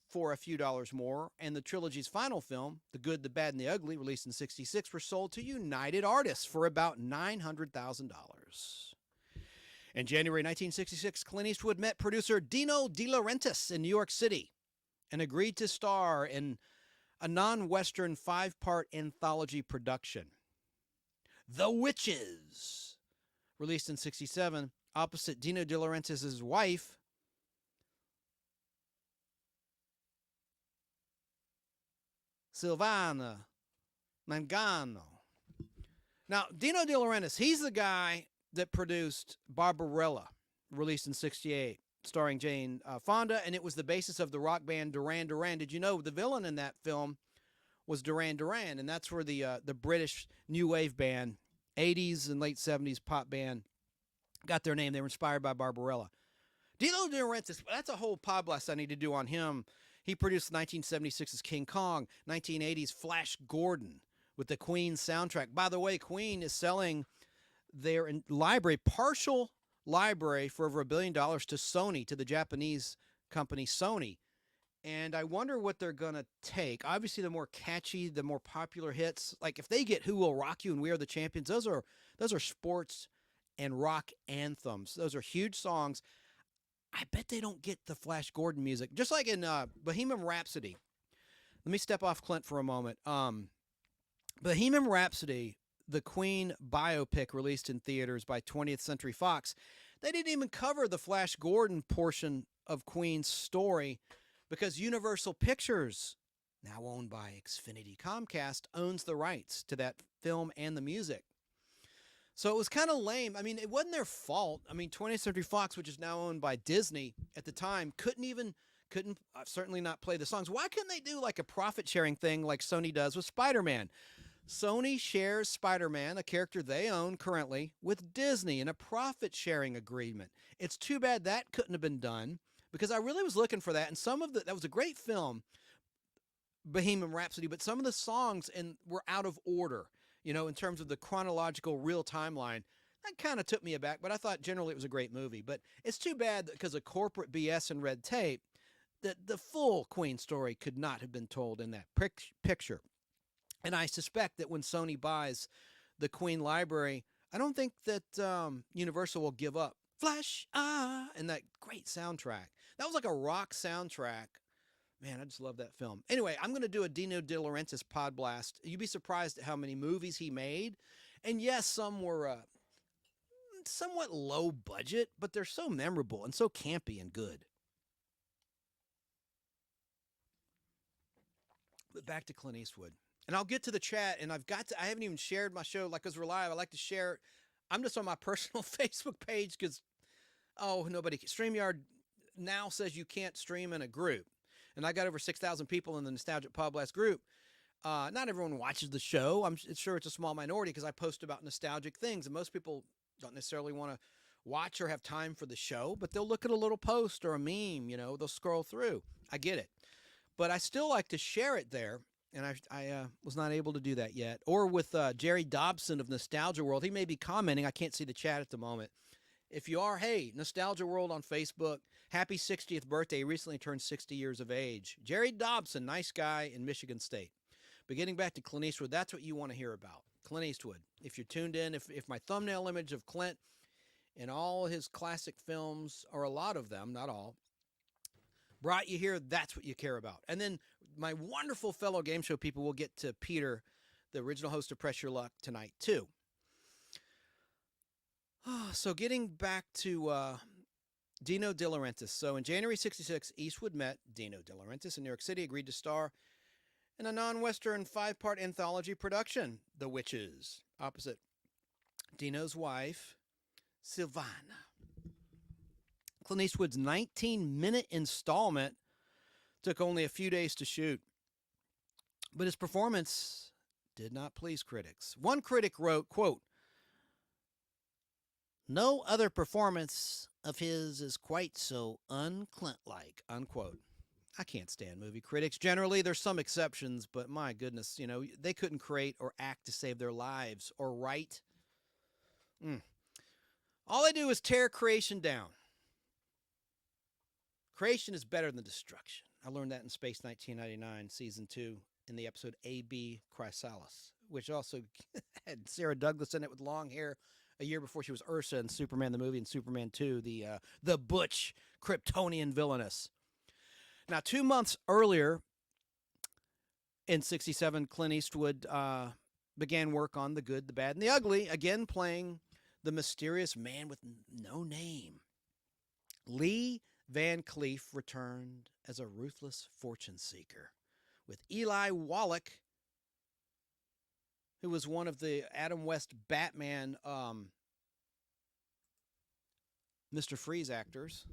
For a Few Dollars More and the trilogy's final film, The Good, the Bad, and the Ugly, released in 1966, were sold to United Artists for about $900,000. In January 1966, Clint Eastwood met producer Dino De Laurentiis in New York City and agreed to star in a non-Western 5-part anthology production. The Witches, released in 1967, opposite Dino De Laurentiis' wife, Silvana Mangano. Now, Dino De Laurentiis, he's the guy that produced Barbarella, released in 1968, starring Jane Fonda, and it was the basis of the rock band Duran Duran. Did you know the villain in that film was Duran Duran? And that's where the British new wave band, 80s and late 70s pop band, got their name. They were inspired by Barbarella. Dino De Laurentiis, that's a whole Podblast I need to do on him. He produced 1976's King Kong, 1980's Flash Gordon with the Queen soundtrack. By the way, Queen is selling their library, partial library, for over $1 billion to Sony, to the Japanese company Sony. And I wonder what they're going to take. Obviously, the more catchy, the more popular hits, like if they get Who Will Rock You and We Are the Champions, those are sports and rock anthems. Those are huge songs. I bet they don't get the Flash Gordon music, just like in Bohemian Rhapsody. Let me step off Clint for a moment. Bohemian Rhapsody, the Queen biopic released in theaters by 20th Century Fox, they didn't even cover the Flash Gordon portion of Queen's story because Universal Pictures, now owned by Xfinity Comcast, owns the rights to that film and the music. So it was kind of lame. I mean, it wasn't their fault. I mean, 20th Century Fox, which is now owned by Disney at the time, couldn't certainly not play the songs. Why couldn't they do like a profit-sharing thing like Sony does with Spider-Man? Sony shares Spider-Man, a character they own currently, with Disney in a profit-sharing agreement. It's too bad that couldn't have been done because I really was looking for that. And that was a great film, Bohemian Rhapsody, but some of the songs were out of order, in terms of the chronological real timeline. That kind of took me aback, but I thought generally it was a great movie. But it's too bad that because of corporate BS and red tape, that the full Queen story could not have been told in that picture. And I suspect that when Sony buys the Queen Library, I don't think that Universal will give up. Flash, and that great soundtrack. That was like a rock soundtrack. Man, I just love that film. Anyway, I'm going to do a Dino De Laurentiis Podblast. You'd be surprised at how many movies he made. And yes, some were somewhat low budget, but they're so memorable and so campy and good. But back to Clint Eastwood. And I'll get to the chat, and I haven't even shared my show, like, because we're live. I like to share it. I'm just on my personal Facebook page because, nobody can. StreamYard now says you can't stream in a group. And I got over 6,000 people in the Nostalgic Podblast group. Not everyone watches the show. I'm sure it's a small minority because I post about nostalgic things. And most people don't necessarily want to watch or have time for the show, but they'll look at a little post or a meme, they'll scroll through. I get it. But I still like to share it there. And I was not able to do that yet. Or with Jerry Dobson of Nostalgia World. He may be commenting. I can't see the chat at the moment. If you are, hey, Nostalgia World on Facebook, happy 60th birthday. He recently turned 60 years of age. Jerry Dobson, nice guy in Michigan State. But getting back to Clint Eastwood, that's what you want to hear about. Clint Eastwood. If you're tuned in, if my thumbnail image of Clint and all his classic films, or a lot of them, not all, brought you here, that's what you care about. And then my wonderful fellow game show people will get to Peter, the original host of Press Your Luck, tonight too. So getting back to Dino De Laurentiis. So in January 1966, Eastwood met Dino De Laurentiis in New York City, agreed to star in a non-Western 5-part anthology production, The Witches, opposite Dino's wife, Sylvana. Clint Eastwood's 19-minute installment took only a few days to shoot, but his performance did not please critics. One critic wrote, quote, "No other performance of his is quite so un-Clint-like," unquote. I can't stand movie critics. Generally, there's some exceptions, but my goodness, they couldn't create or act to save their lives or write. All they do is tear creation down. Creation is better than destruction. I learned that in Space 1999, Season 2, in the episode A.B. Chrysalis, which also had Sarah Douglas in it with long hair a year before she was Ursa in Superman the movie and Superman 2, the butch Kryptonian villainess. Now, 2 months earlier, in 1967, Clint Eastwood began work on The Good, the Bad, and the Ugly, again playing the mysterious man with no name. Lee Van Cleef returned as a ruthless fortune seeker, with Eli Wallach, who was one of the Adam West Batman Mr. Freeze actors,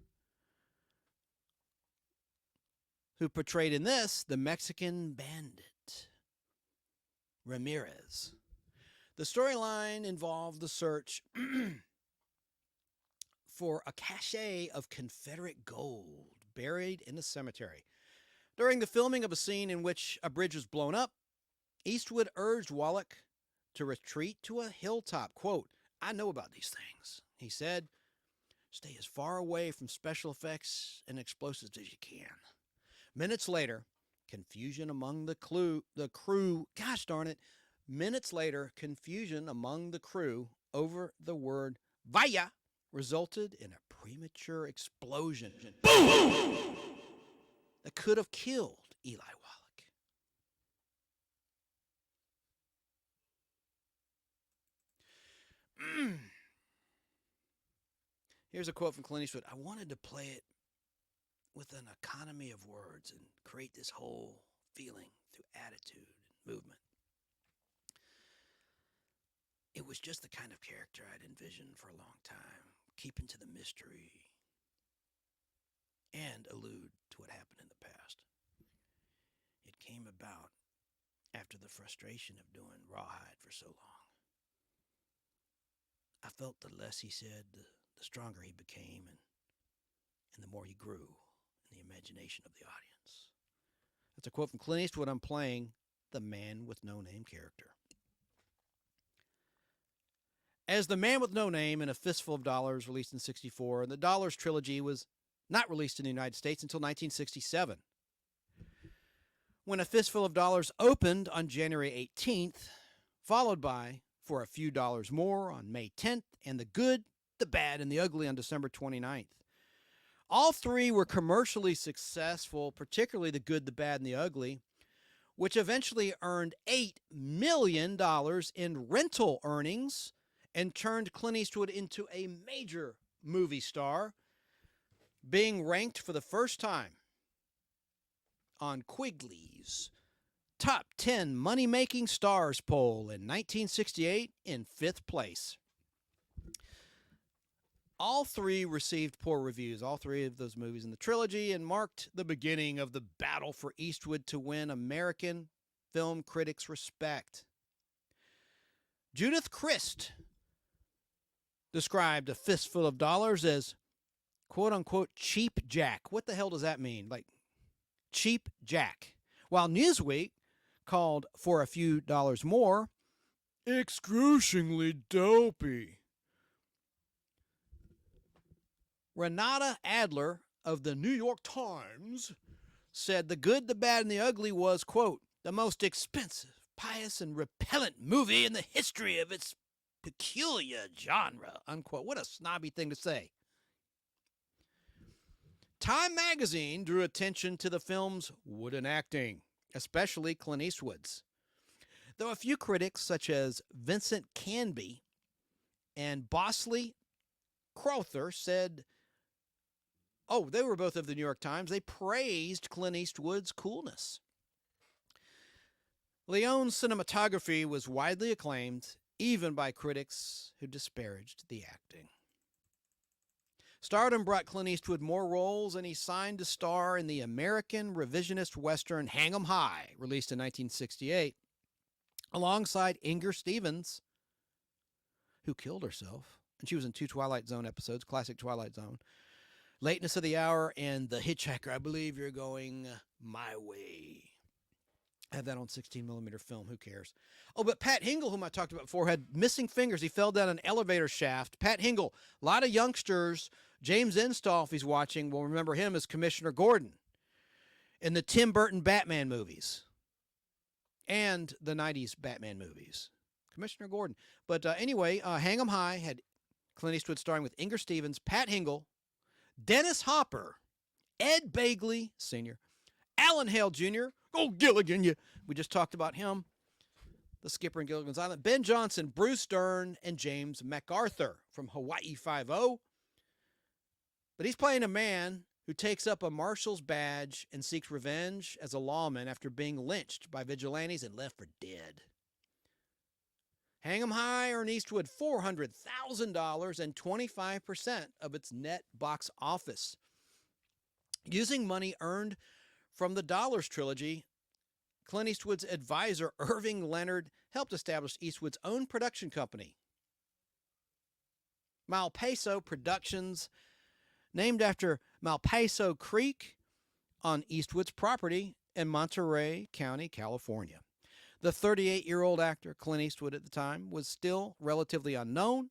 who portrayed in this the Mexican bandit, Ramirez. The storyline involved the search for a cache of Confederate gold buried in a cemetery. During the filming of a scene in which a bridge was blown up, Eastwood urged Wallach to retreat to a hilltop. Quote, "I know about these things," he said. "Stay as far away from special effects and explosives as you can." Minutes later, confusion among the crew, gosh darn it, minutes later, confusion among the crew over the word vaya resulted in a premature explosion. Boom! That could have killed Eli Wallach. Here's a quote from Clint Eastwood. "I wanted to play it with an economy of words and create this whole feeling through attitude and movement. It was just the kind of character I'd envisioned for a long time, keeping to the mystery and allude to what happened in the past. It came about after the frustration of doing Rawhide for so long. I felt the less he said, the stronger he became, and the more he grew in the imagination of the audience." That's a quote from Clint Eastwood. I'm playing the man with no name character. As the Man with No Name in A Fistful of Dollars, released in 1964, and the Dollars trilogy was not released in the United States until 1967. When A Fistful of Dollars opened on January 18th, followed by For a Few Dollars More on May 10th, and The Good, the Bad, and the Ugly on December 29th. All three were commercially successful, particularly The Good, the Bad, and the Ugly, which eventually earned $8 million in rental earnings and turned Clint Eastwood into a major movie star, being ranked for the first time on Quigley's Top 10 Money-Making Stars poll in 1968 in 5th place. All three received poor reviews, all three of those movies in the trilogy, and marked the beginning of the battle for Eastwood to win American film critics' respect. Judith Crist described A Fistful of Dollars as, quote-unquote, cheap jack. What the hell does that mean? Like, cheap jack. While Newsweek called For a Few Dollars More excruciatingly dopey. Renata Adler of the New York Times said The Good, the Bad, and the Ugly was, quote, the most expensive, pious, and repellent movie in the history of its peculiar genre, unquote. What a snobby thing to say. Time magazine drew attention to the film's wooden acting, especially Clint Eastwood's. Though a few critics, such as Vincent Canby and Bosley Crowther, said, they were both of the New York Times, they praised Clint Eastwood's coolness. Leone's cinematography was widely acclaimed, even by critics who disparaged the acting. Stardom brought Clint Eastwood more roles, and he signed to star in the American revisionist western Hang 'em High, released in 1968, alongside Inger Stevens, who killed herself. And she was in 2 Twilight Zone episodes, classic Twilight Zone. Lateness of the Hour and The Hitchhiker, I Believe You're Going My Way. I have that on 16mm film. Who cares? Oh, but Pat Hingle, whom I talked about before, had missing fingers. He fell down an elevator shaft. Pat Hingle, a lot of youngsters. James Install, if he's watching, will remember him as Commissioner Gordon in the Tim Burton Batman movies and the 90s Batman movies. Commissioner Gordon. But anyway, Hang 'em High had Clint Eastwood starring with Inger Stevens, Pat Hingle, Dennis Hopper, Ed Begley Sr., Alan Hale Jr., Gilligan, we just talked about him, the skipper in Gilligan's Island, Ben Johnson, Bruce Dern, and James MacArthur from Hawaii Five-0. But he's playing a man who takes up a marshal's badge and seeks revenge as a lawman after being lynched by vigilantes and left for dead. Hang 'em High earned Eastwood $400,000 and 25% of its net box office. Using money earned from the Dollars trilogy, Clint Eastwood's advisor, Irving Leonard, helped establish Eastwood's own production company, Malpaiso Productions, named after Malpaiso Creek on Eastwood's property in Monterey County, California. The 38-year-old actor, Clint Eastwood at the time, was still relatively unknown.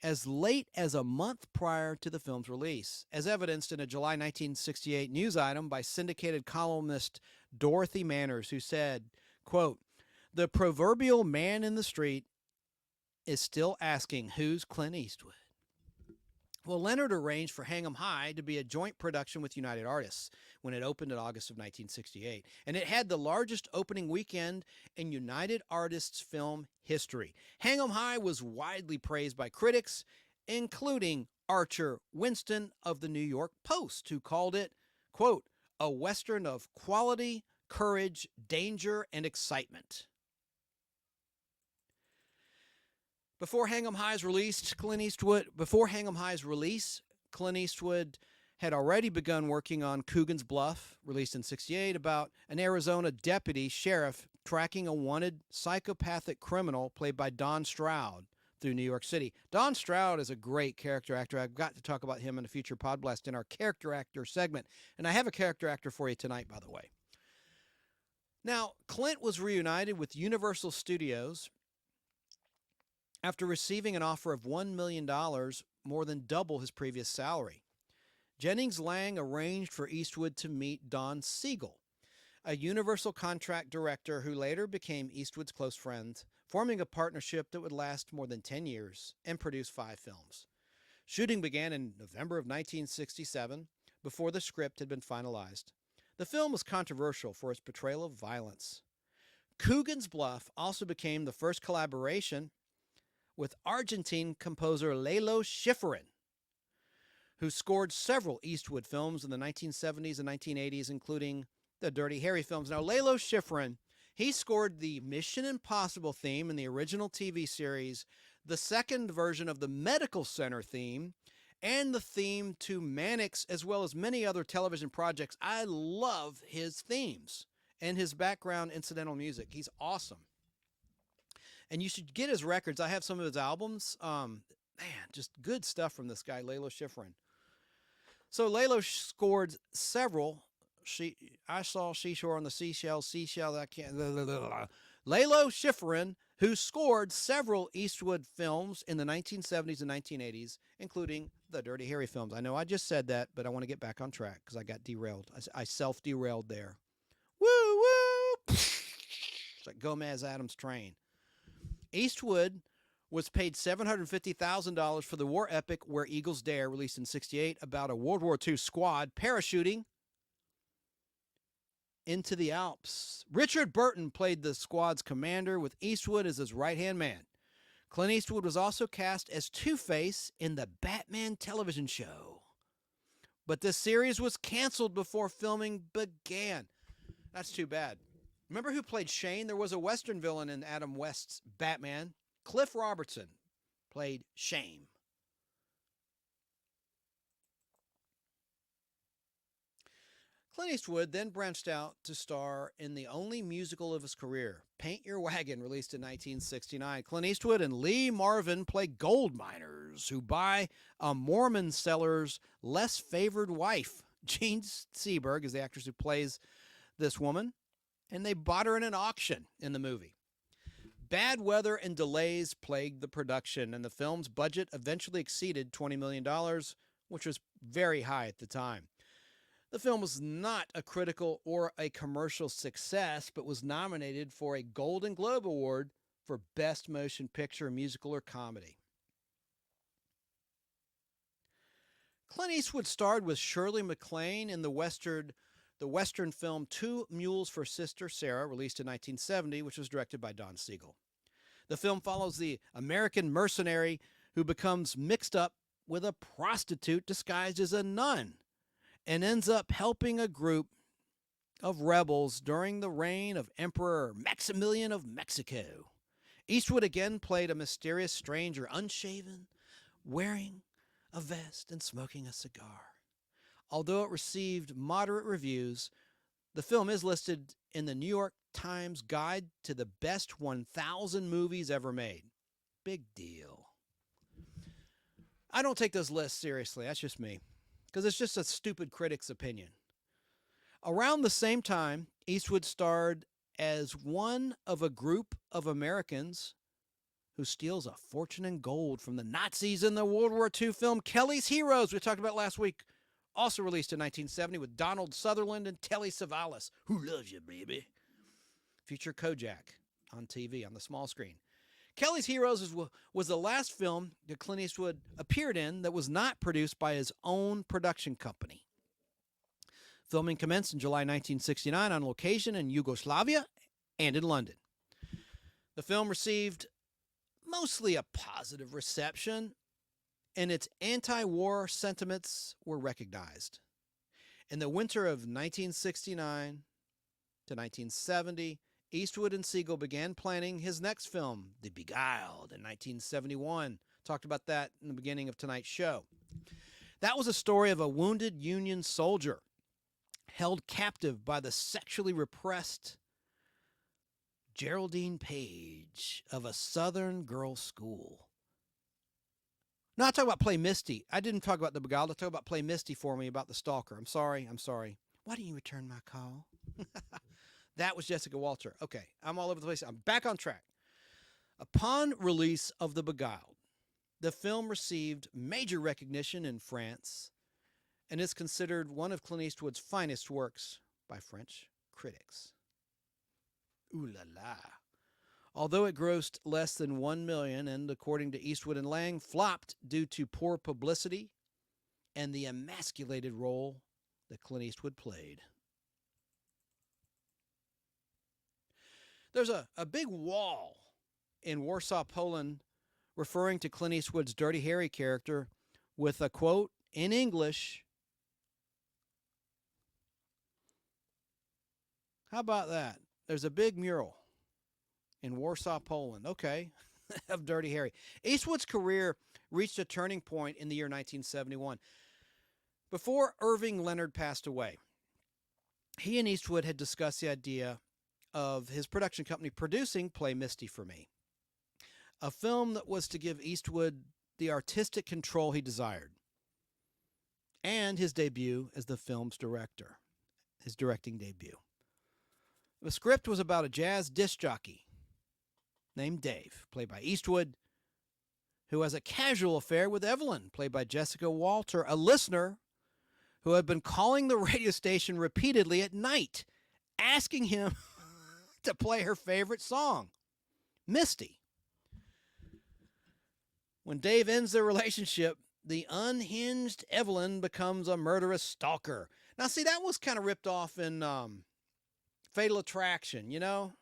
As late as a month prior to the film's release, as evidenced in a July 1968 news item by syndicated columnist Dorothy Manners, who said, quote, the proverbial man in the street is still asking who's Clint Eastwood. Well, Leonard arranged for Hang 'em High to be a joint production with United Artists when it opened in August of 1968, and it had the largest opening weekend in United Artists film history. Hang 'em High was widely praised by critics, including Archer Winston of the New York Post, who called it, quote, a Western of quality, courage, danger, and excitement. Before Hang 'em High's release, Clint Eastwood had already begun working on Coogan's Bluff, released in 1968, about an Arizona deputy sheriff tracking a wanted psychopathic criminal played by Don Stroud through New York City. Don Stroud is a great character actor. I've got to talk about him in a future Podblast in our character actor segment. And I have a character actor for you tonight, by the way. Now, Clint was reunited with Universal Studios after receiving an offer of $1 million, more than double his previous salary. Jennings Lang arranged for Eastwood to meet Don Siegel, a Universal contract director who later became Eastwood's close friend, forming a partnership that would last more than 10 years and produce 5 films. Shooting began in November of 1967, before the script had been finalized. The film was controversial for its portrayal of violence. Coogan's Bluff also became the first collaboration with Argentine composer Lalo Schifrin, who scored several Eastwood films in the 1970s and 1980s, including the Dirty Harry films. Now, Lalo Schifrin, he scored the Mission Impossible theme in the original TV series, the second version of the Medical Center theme, and the theme to Mannix, as well as many other television projects. I love his themes and his background incidental music. He's awesome. And you should get his records. I have some of his albums. Man, just good stuff from this guy, Lalo Schifrin. So Lalo scored several. I saw Seashore on the Seashell, I can't. Lalo Schifrin, who scored several Eastwood films in the 1970s and 1980s, including the Dirty Harry films. I know I just said that, but I want to get back on track because I got derailed. I self-derailed there. Woo, woo! It's like Gomez Adams' train. Eastwood was paid $750,000 for the war epic Where Eagles Dare, released in 1968, about a World War II squad parachuting into the Alps. Richard Burton played the squad's commander, with Eastwood as his right-hand man. Clint Eastwood was also cast as Two-Face in the Batman television show. But the series was canceled before filming began. That's too bad. Remember who played Shane? There was a Western villain in Adam West's Batman. Cliff Robertson played Shame. Clint Eastwood then branched out to star in the only musical of his career, Paint Your Wagon, released in 1969. Clint Eastwood and Lee Marvin play gold miners who buy a Mormon seller's less favored wife. Jean Seberg is the actress who plays this woman, and they bought her in an auction in the movie. Bad weather and delays plagued the production, and the film's budget eventually exceeded $20 million, which was very high at the time. The film was not a critical or a commercial success, but was nominated for a Golden Globe Award for Best Motion Picture, Musical, or Comedy. Clint Eastwood starred with Shirley MacLaine in the Western film Two Mules for Sister Sarah, released in 1970, which was directed by Don Siegel. The film follows the American mercenary who becomes mixed up with a prostitute disguised as a nun and ends up helping a group of rebels during the reign of Emperor Maximilian of Mexico. Eastwood again played a mysterious stranger, unshaven, wearing a vest and smoking a cigar. Although it received moderate reviews, the film is listed in the New York Times Guide to the Best 1,000 Movies Ever Made. Big deal. I don't take those lists seriously. That's just me, because it's just a stupid critic's opinion. Around the same time, Eastwood starred as one of a group of Americans who steals a fortune in gold from the Nazis in the World War II film Kelly's Heroes, we talked about last week, also released in 1970 with Donald Sutherland and Telly Savalas. Who loves you, baby? Feature Kojak on TV, on the small screen. Kelly's Heroes was the last film that Clint Eastwood appeared in that was not produced by his own production company. Filming commenced in July 1969 on location in Yugoslavia and in London. The film received mostly a positive reception, and its anti-war sentiments were recognized. In the winter of 1969 to 1970, Eastwood and Siegel began planning his next film, The Beguiled, in 1971. Talked about that in the beginning of tonight's show. That was a story of a wounded Union soldier held captive by the sexually repressed Geraldine Page of a Southern girls' school. No, I talk about Play Misty. I didn't talk about The Beguiled. I talk about Play Misty for me about the stalker. I'm sorry. Why didn't you return my call? That was Jessica Walter. Okay, I'm all over the place. I'm back on track. Upon release of The Beguiled, the film received major recognition in France and is considered one of Clint Eastwood's finest works by French critics. Ooh la la. Although it grossed less than $1 million and, according to Eastwood and Lang, flopped due to poor publicity and the emasculated role that Clint Eastwood played. There's a big wall in Warsaw, Poland, referring to Clint Eastwood's Dirty Harry character with a quote in English. How about that? There's a big mural in Warsaw, Poland, okay, of Dirty Harry. Eastwood's career reached a turning point in the year 1971. Before Irving Leonard passed away, he and Eastwood had discussed the idea of his production company producing Play Misty for Me, a film that was to give Eastwood the artistic control he desired, and his debut as the film's director, his directing debut. The script was about a jazz disc jockey named Dave, played by Eastwood, who has a casual affair with Evelyn, played by Jessica Walter, a listener who had been calling the radio station repeatedly at night, asking him to play her favorite song, Misty. When Dave ends their relationship, the unhinged Evelyn becomes a murderous stalker. Now, see, that was kind of ripped off in Fatal Attraction, you know?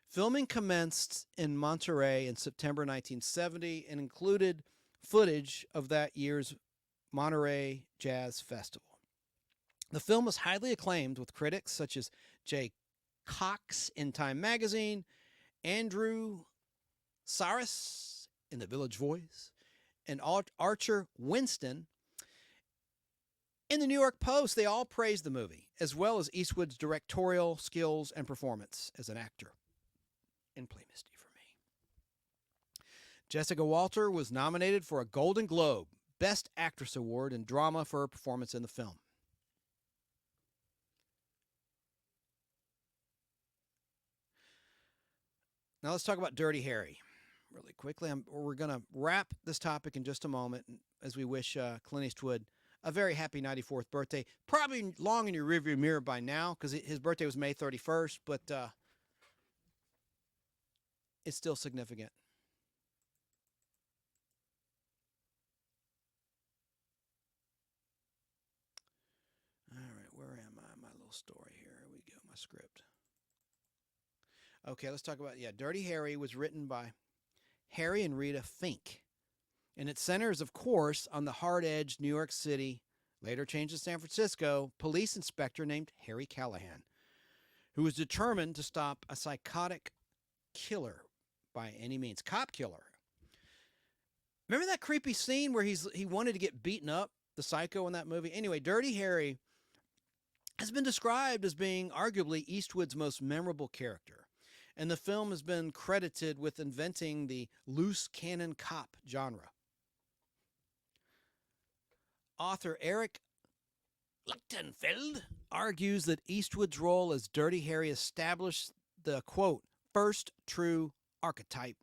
Filming commenced in Monterey in September 1970 and included footage of that year's Monterey Jazz Festival. The film was highly acclaimed with critics such as Jay Cox in Time magazine, Andrew Saris in The Village Voice, and Archer Winston in the New York Post. They all praised the movie, as well as Eastwood's directorial skills and performance as an actor in Play Misty for Me. Jessica Walter was nominated for a Golden Globe Best Actress Award in Drama for her performance in the film. Now let's talk about Dirty Harry really quickly. We're going to wrap this topic in just a moment as we wish Clint Eastwood a very happy 94th birthday. Probably long in your rearview mirror by now because his birthday was May 31st, but it's still significant. All right, where am I? My little story here. Here we go, my script. Okay, let's talk about, Dirty Harry was written by Harry and Rita Fink. And it centers, of course, on the hard-edged New York City, later changed to San Francisco, police inspector named Harry Callahan, who was determined to stop a psychotic killer by any means. Cop killer. Remember that creepy scene where he wanted to get beaten up, the psycho in that movie? Anyway, Dirty Harry has been described as being arguably Eastwood's most memorable character. And the film has been credited with inventing the loose cannon cop genre. Author Eric Lichtenfeld argues that Eastwood's role as Dirty Harry established the, quote, first true archetype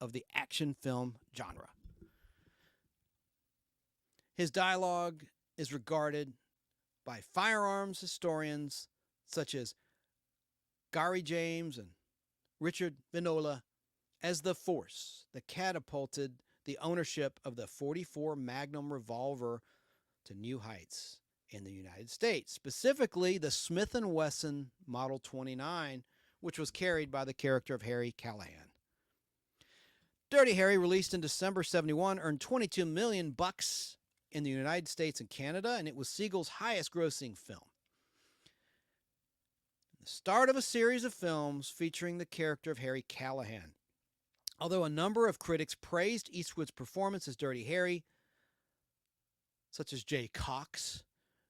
of the action film genre. His dialogue is regarded by firearms historians such as Gary James and Richard Vinola as the force that catapulted the ownership of the .44 Magnum revolver to new heights in the United States, specifically the Smith & Wesson Model 29, which was carried by the character of Harry Callahan. Dirty Harry, released in December 71, earned $22 million in the United States and Canada, and it was Siegel's highest-grossing film. The start of a series of films featuring the character of Harry Callahan. Although a number of critics praised Eastwood's performance as Dirty Harry, such as Jay Cox,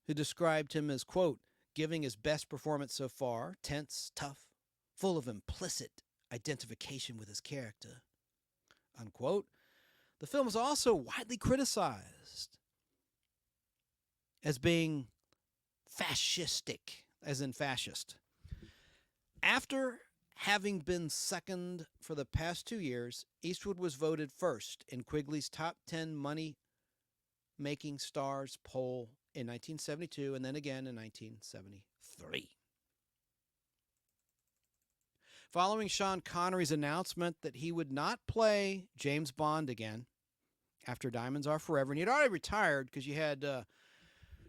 who described him as, quote, giving his best performance so far, tense, tough, full of implicit identification with his character, unquote. The film was also widely criticized as being fascistic, as in fascist. After having been second for the past 2 years, Eastwood was voted first in Quigley's Top 10 Money-Making Stars poll in 1972 and then again in 1973. Following Sean Connery's announcement that he would not play James Bond again after Diamonds Are Forever, and he'd already retired because you had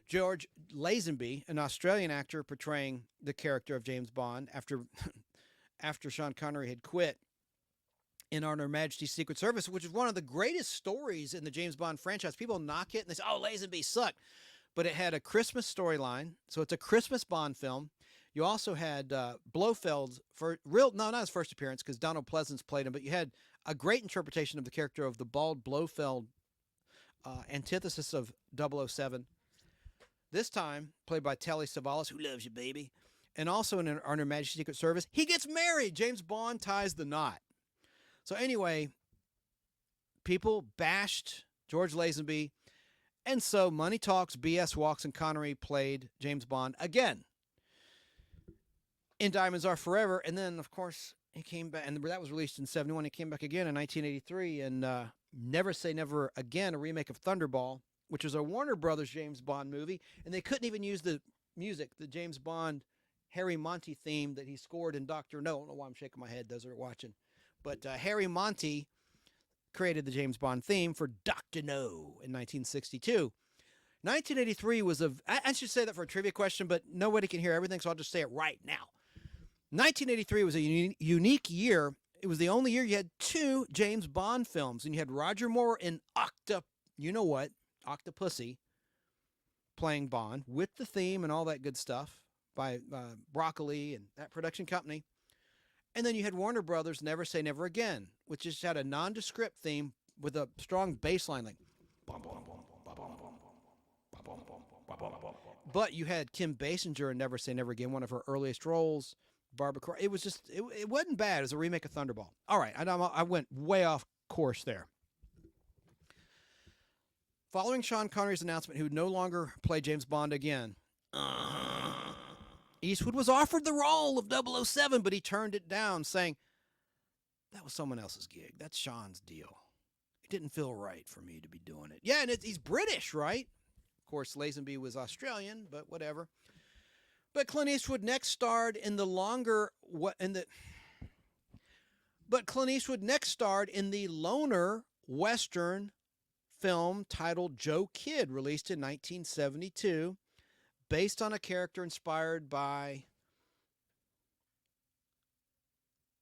George Lazenby, an Australian actor, portraying the character of James Bond after Sean Connery had quit in On Her Majesty's Secret Service, which is one of the greatest stories in the James Bond franchise. People knock it and they say, oh, Lazenby sucked. But it had a Christmas storyline, so it's a Christmas Bond film. You also had Blofeld, not his first appearance, because Donald Pleasance played him, but you had a great interpretation of the character of the bald Blofeld, antithesis of 007. This time, played by Telly Savalas, who loves you, baby. And also in On Her Majesty's Secret Service, he gets married. James Bond ties the knot. So anyway, people bashed George Lazenby, and so money talks, BS walks, and Connery played James Bond again in Diamonds Are Forever. And then, of course, he came back, and that was released in 1971. He came back again in 1983 and Never Say Never Again, a remake of Thunderball, which was a Warner Brothers James Bond movie. And they couldn't even use the music, the James Bond Harry Monty theme that he scored in Dr. No. I don't know why I'm shaking my head. Those are watching. But Harry Monty created the James Bond theme for Dr. No in 1962. 1983 was I should say that for a trivia question, but nobody can hear everything, so I'll just say it right now. 1983 was a unique year. It was the only year you had 2 James Bond films, and you had Roger Moore in Octopussy, playing Bond with the theme and all that good stuff by Broccoli and that production company. And then you had Warner Brothers' Never Say Never Again, which just had a nondescript theme with a strong bass line. Like, but you had Kim Basinger in Never Say Never Again, one of her earliest roles. Barbara Craig. It was just, it wasn't bad. It was a remake of Thunderball. All right, I went way off course there. Following Sean Connery's announcement he would no longer play James Bond again, Eastwood was offered the role of 007, but he turned it down, saying, that was someone else's gig. That's Sean's deal. It didn't feel right for me to be doing it. Yeah, and he's British, right? Of course, Lazenby was Australian, but whatever. But Clint Eastwood next starred in the loner Western film titled Joe Kidd, released in 1972. Based on a character inspired by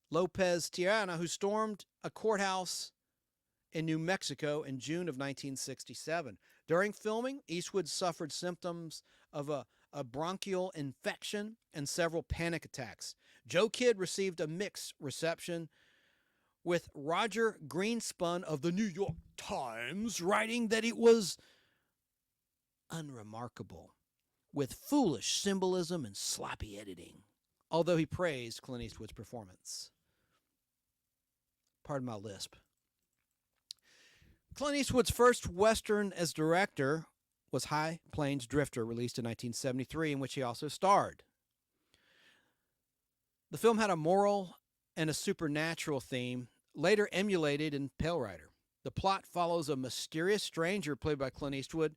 Lopez Tiana, who stormed a courthouse in New Mexico in June of 1967. During filming, Eastwood suffered symptoms of a bronchial infection and several panic attacks. Joe Kidd received a mixed reception, with Roger Greenspun of the New York Times writing that it was unremarkable, with foolish symbolism and sloppy editing, although he praised Clint Eastwood's performance. Pardon my lisp. Clint Eastwood's first Western as director was High Plains Drifter, released in 1973, in which he also starred. The film had a moral and a supernatural theme, later emulated in Pale Rider. The plot follows a mysterious stranger, played by Clint Eastwood,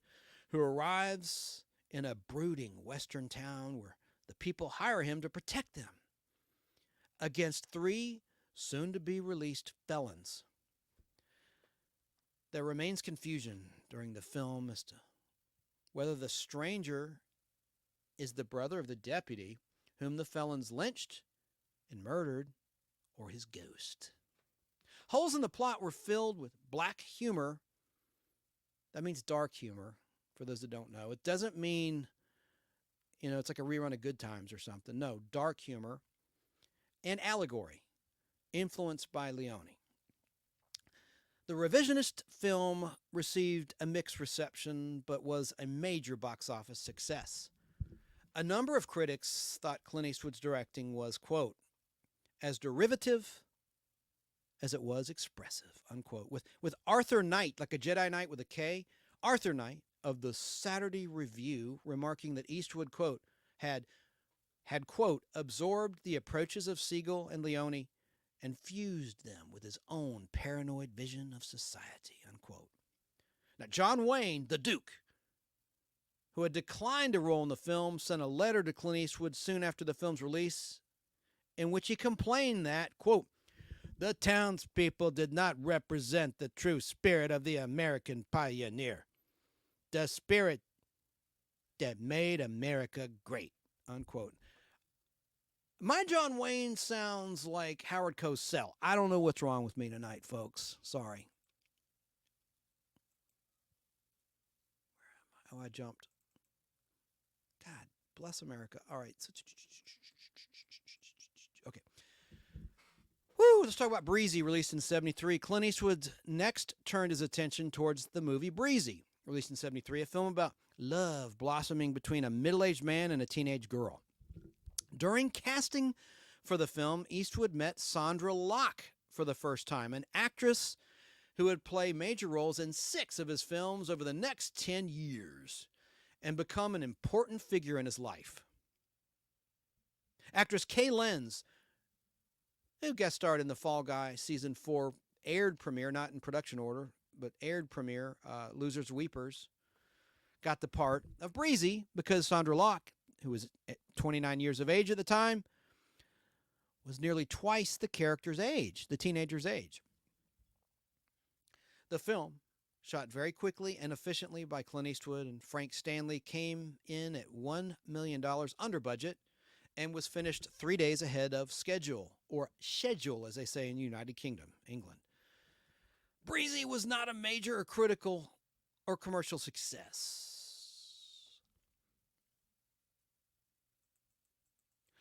who arrives in a brooding Western town where the people hire him to protect them against 3 soon-to-be-released felons. There remains confusion during the film as to whether the stranger is the brother of the deputy whom the felons lynched and murdered, or his ghost. Holes in the plot were filled with black humor. That means dark humor, for those that don't know. It doesn't mean, it's like a rerun of Good Times or something. No, dark humor and allegory, influenced by Leone. The revisionist film received a mixed reception, but was a major box office success. A number of critics thought Clint Eastwood's directing was, quote, as derivative as it was expressive, unquote. With Arthur Knight, like a Jedi Knight with a K, Arthur Knight of the Saturday Review, remarking that Eastwood, quote, had quote, absorbed the approaches of Siegel and Leone and fused them with his own paranoid vision of society, unquote. Now, John Wayne, the Duke, who had declined a role in the film, sent a letter to Clint Eastwood soon after the film's release in which he complained that, quote, the townspeople did not represent the true spirit of the American pioneer, the spirit that made America great, unquote. My John Wayne sounds like Howard Cosell. I don't know what's wrong with me tonight, folks. Sorry. Where am I? Oh, I jumped. God bless America. All right. Okay. Woo, let's talk about Breezy, released in 73. Clint Eastwood next turned his attention towards the movie Breezy, released in 73, a film about love blossoming between a middle-aged man and a teenage girl. During casting for the film, Eastwood met Sandra Locke for the first time, an actress who would play major roles in 6 of his films over the next 10 years and become an important figure in his life. Actress Kay Lenz, who guest starred in The Fall Guy Season 4 aired premiere, not in production order, but aired premiere, Losers Weepers, got the part of Breezy because Sandra Locke, who was 29 years of age at the time, was nearly twice the character's age, the teenager's age. The film, shot very quickly and efficiently by Clint Eastwood and Frank Stanley, came in at $1 million under budget and was finished 3 days ahead of schedule, or schedule, as they say in United Kingdom, England. Breezy was not a major or critical or commercial success.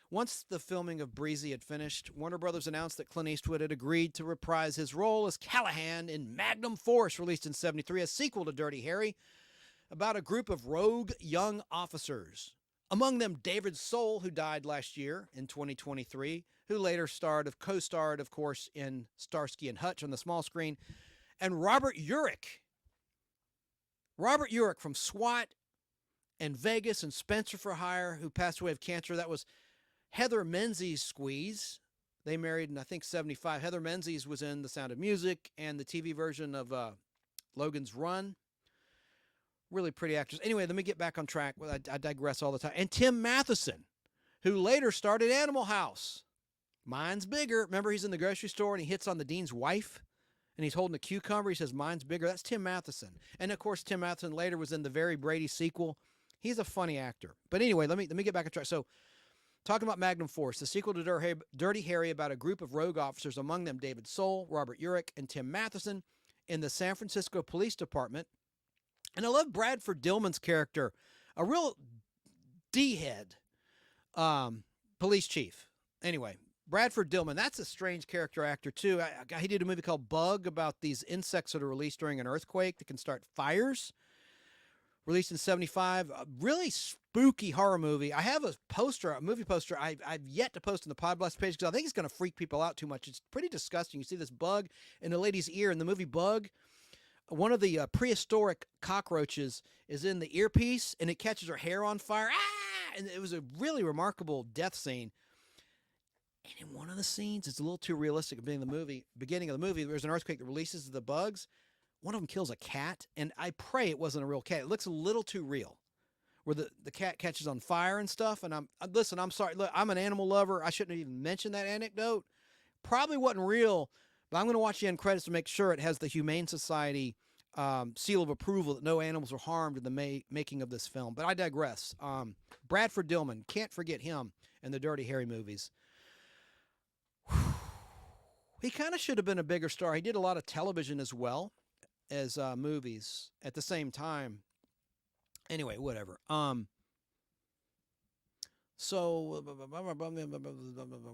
Once the filming of Breezy had finished, Warner Brothers announced that Clint Eastwood had agreed to reprise his role as Callahan in Magnum Force, released in 73, a sequel to Dirty Harry, about a group of rogue young officers. Among them, David Soul, who died last year in 2023, who later co-starred, of course, in Starsky and Hutch on the small screen, and Robert Urich. Robert Urich from SWAT and Vegas and Spencer for Hire, who passed away of cancer. That was Heather Menzies' squeeze. They married in, I think, 75. Heather Menzies was in The Sound of Music and the TV version of Logan's Run. Really pretty actress. Anyway, let me get back on track. I digress all the time. And Tim Matheson, who later started Animal House. Mine's bigger. Remember, he's in the grocery store and he hits on the dean's wife and he's holding a cucumber. He says, mine's bigger. That's Tim Matheson. And, of course, Tim Matheson later was in the Very Brady sequel. He's a funny actor. But anyway, let me get back on track. So, talking about Magnum Force, the sequel to Dirty Harry, about a group of rogue officers, among them David Soul, Robert Urich, and Tim Matheson, in the San Francisco Police Department. And I love Bradford Dillman's character, a real D-head police chief. Anyway, Bradford Dillman, that's a strange character actor, too. He did a movie called Bug about these insects that are released during an earthquake that can start fires. Released in 75, a really spooky horror movie. I have a movie poster I've yet to post on the Podblast page because I think it's going to freak people out too much. It's pretty disgusting. You see this bug in a lady's ear in the movie Bug. One of the prehistoric cockroaches is in the earpiece and it catches her hair on fire. Ah! And it was a really remarkable death scene. And in one of the scenes, it's a little too realistic. Beginning of the movie, there's an earthquake that releases the bugs. One of them kills a cat, and I pray it wasn't a real cat. It looks a little too real, where the cat catches on fire and stuff. And I'm sorry. Look, I'm an animal lover. I shouldn't have even mentioned that anecdote. Probably wasn't real, but I'm going to watch the end credits to make sure it has the Humane Society seal of approval that no animals were harmed in the making of this film. But I digress. Bradford Dillman, can't forget him in the Dirty Harry movies. He kind of should have been a bigger star. He did a lot of television as well as movies at the same time. Anyway, whatever. So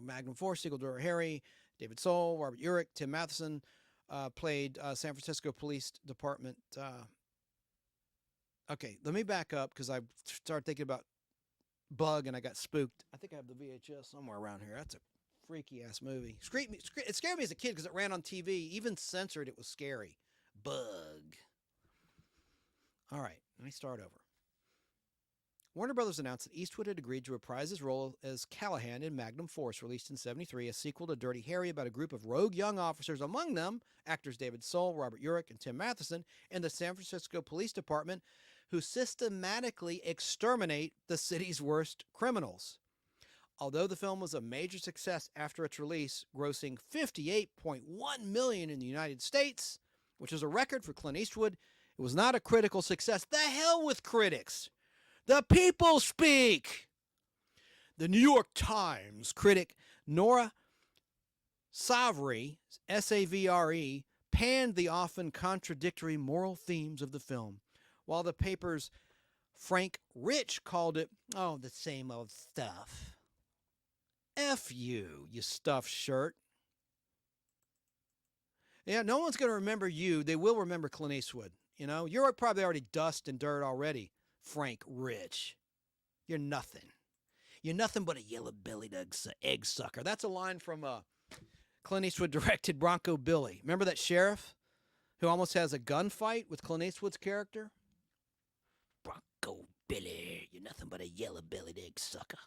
Magnum Force, sequel to Harry, David Soul, Robert Urich, Tim Matheson played San Francisco Police Department. Okay, let me back up because I started thinking about Bug and I got spooked. I think I have the VHS somewhere around here. That's a freaky ass movie. It scared me as a kid because it ran on TV. Even censored, it was scary. Bug. All right, let me start over. Warner Brothers announced that Eastwood had agreed to reprise his role as Callahan in Magnum Force, released in 73, a sequel to Dirty Harry about a group of rogue young officers, among them actors David Soul, Robert Urich, and Tim Matheson, in the San Francisco Police Department, who systematically exterminate the city's worst criminals. Although the film was a major success after its release, grossing $58.1 million in the United States, which is a record for Clint Eastwood, it was not a critical success. The hell with critics. The people speak. The New York Times critic Nora Savre, S-A-V-R-E, panned the often contradictory moral themes of the film, while the paper's Frank Rich called it, oh, the same old stuff. F you, you stuffed shirt. Yeah, no one's going to remember you. They will remember Clint Eastwood. You know, you're probably already dust and dirt already, Frank Rich. You're nothing. You're nothing but a yellow-bellied egg sucker. That's a line from Clint Eastwood directed Bronco Billy. Remember that sheriff who almost has a gunfight with Clint Eastwood's character? Bronco Billy, you're nothing but a yellow-bellied egg sucker.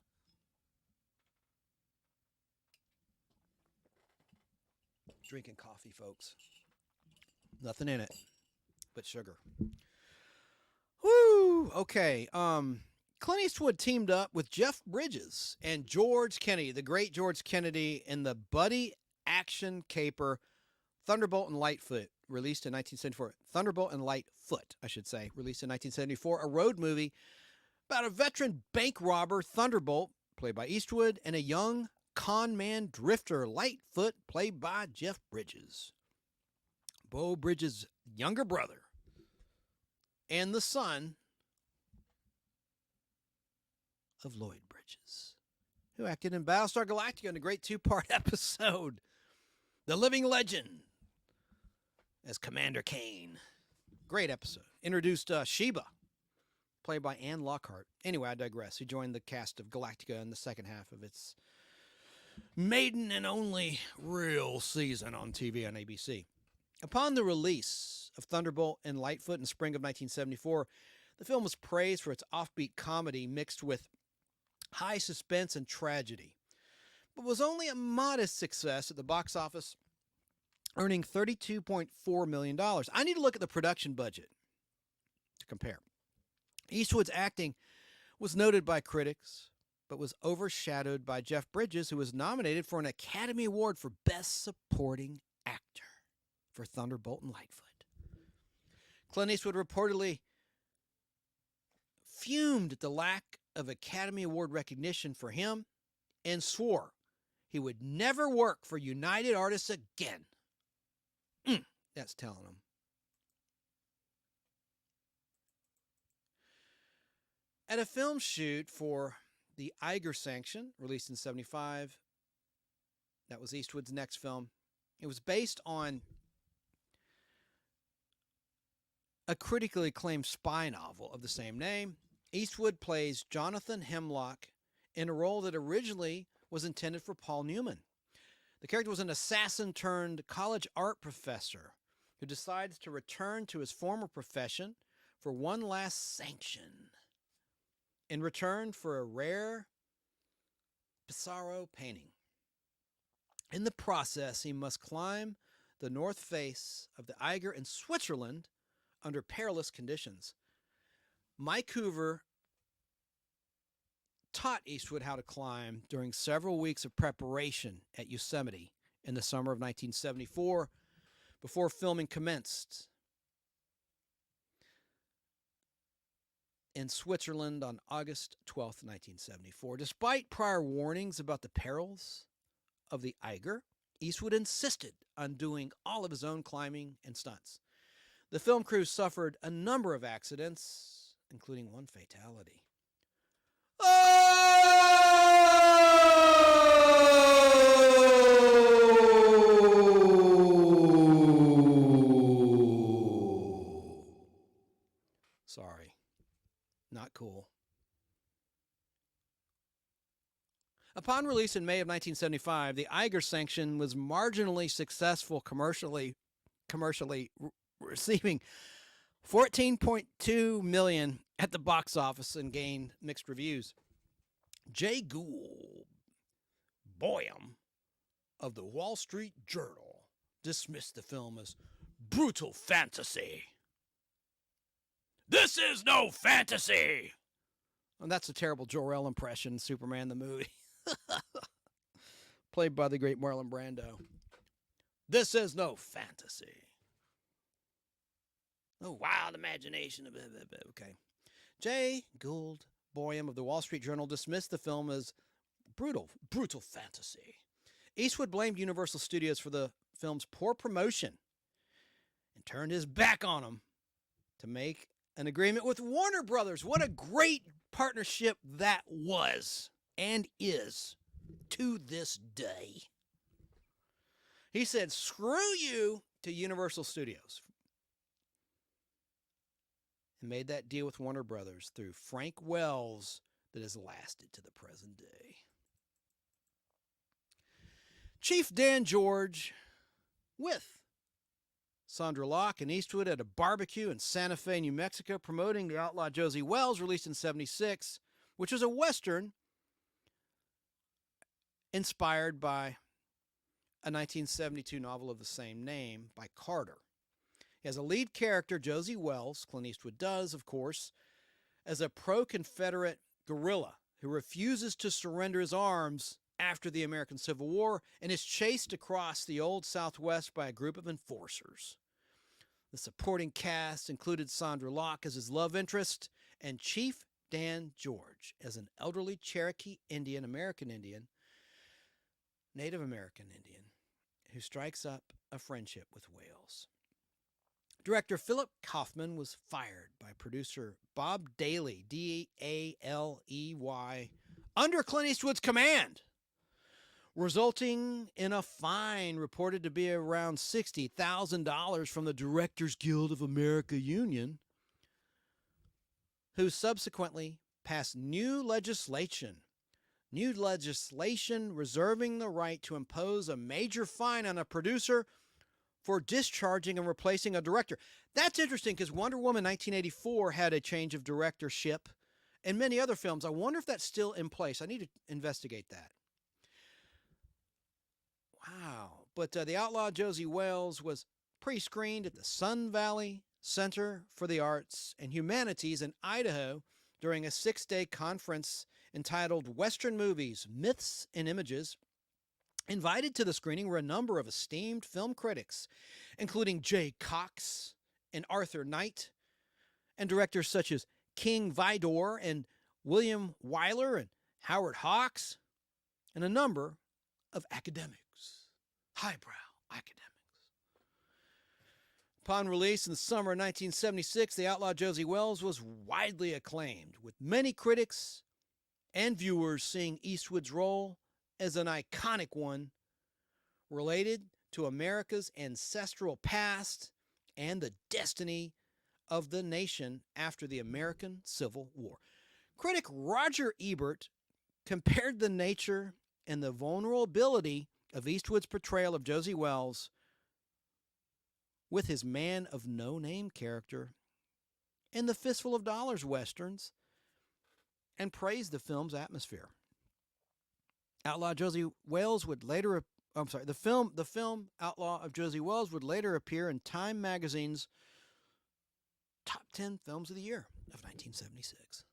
Drinking coffee, folks. Nothing in it but sugar. Woo! Okay. Clint Eastwood teamed up with Jeff Bridges and George Kennedy, the great George Kennedy, in the buddy action caper Thunderbolt and Lightfoot, released in 1974. Thunderbolt and Lightfoot, I should say, released in 1974, a road movie about a veteran bank robber, Thunderbolt, played by Eastwood, and a young con man drifter, Lightfoot, played by Jeff Bridges. Bo Bridges' younger brother and the son of Lloyd Bridges, who acted in Battlestar Galactica in a great two-part episode. The Living Legend as Commander Kane. Great episode. Introduced Sheba, played by Anne Lockhart. Anyway, I digress. He joined the cast of Galactica in the second half of its maiden and only real season on TV on ABC. Upon the release of Thunderbolt and Lightfoot in spring of 1974, the film was praised for its offbeat comedy mixed with high suspense and tragedy, but was only a modest success at the box office, earning $32.4 million. I need to look at the production budget to compare. Eastwood's acting was noted by critics, but was overshadowed by Jeff Bridges, who was nominated for an Academy Award for Best Supporting Actor for Thunderbolt and Lightfoot. Clint Eastwood reportedly fumed at the lack of Academy Award recognition for him and swore he would never work for United Artists again. That's telling him. At a film shoot for The Eiger Sanction, released in 1975, that was Eastwood's next film. It was based on a critically acclaimed spy novel of the same name. Eastwood plays Jonathan Hemlock in a role that originally was intended for Paul Newman. The character was an assassin turned college art professor who decides to return to his former profession for one last sanction in return for a rare Pissarro painting. In the process, he must climb the north face of the Eiger in Switzerland under perilous conditions. Mike Hoover taught Eastwood how to climb during several weeks of preparation at Yosemite in the summer of 1974 before filming commenced in Switzerland on August 12, 1974. Despite prior warnings about the perils of the Eiger, Eastwood insisted on doing all of his own climbing and stunts. The film crew suffered a number of accidents, including one fatality. Sorry. Not cool. Upon release in May of 1975, the Eiger Sanction was marginally successful commercially receiving $14.2 million at the box office and gained mixed reviews. Jay Gould Boyum of the Wall Street Journal dismissed the film as brutal fantasy. This is no fantasy! And that's a terrible Jor-El impression, Superman the movie. Played by the great Marlon Brando. This is no fantasy. No wild imagination. Okay. J. Gould Boyum of the Wall Street Journal dismissed the film as brutal fantasy. Eastwood blamed Universal Studios for the film's poor promotion and turned his back on them to make an agreement with Warner Brothers. What a great partnership that was and is to this day. He said, screw you to Universal Studios. And made that deal with Warner Brothers through Frank Wells that has lasted to the present day. Chief Dan George with Sandra Locke and Eastwood at a barbecue in Santa Fe, New Mexico, promoting The Outlaw Josie Wells, released in 1976, which was a Western inspired by a 1972 novel of the same name by Carter. He has a lead character, Josie Wells, Clint Eastwood does, of course, as a pro-Confederate guerrilla who refuses to surrender his arms after the American Civil War and is chased across the Old Southwest by a group of enforcers. The supporting cast included Sandra Locke as his love interest and Chief Dan George as an elderly Cherokee Indian, American Indian, Native American Indian, who strikes up a friendship with Wales. Director Philip Kaufman was fired by producer Bob Daly, D-A-L-E-Y, under Clint Eastwood's command, resulting in a fine reported to be around $60,000 from the Directors Guild of America Union, who subsequently passed new legislation reserving the right to impose a major fine on a producer for discharging and replacing a director. That's interesting because Wonder Woman 1984 had a change of directorship and many other films. I wonder if that's still in place. I need to investigate that. Wow. But The Outlaw Josie Wells was pre-screened at the Sun Valley Center for the Arts and Humanities in Idaho during a 6-day conference entitled Western Movies, Myths and Images. Invited to the screening were a number of esteemed film critics, including Jay Cox and Arthur Knight, and directors such as King Vidor and William Wyler and Howard Hawks, and a number of academics, highbrow academics. Upon release in the summer of 1976, The Outlaw Josie Wells was widely acclaimed, with many critics and viewers seeing Eastwood's role as an iconic one related to America's ancestral past and the destiny of the nation after the American Civil War. Critic Roger Ebert compared the nature and the vulnerability of Eastwood's portrayal of Josie Wells with his Man of No Name character in the Fistful of Dollars westerns and praised the film's atmosphere. Outlaw Josie Wells would later, the film Outlaw of Josie Wells would later appear in Time magazine's top 10 films of the year of 1976.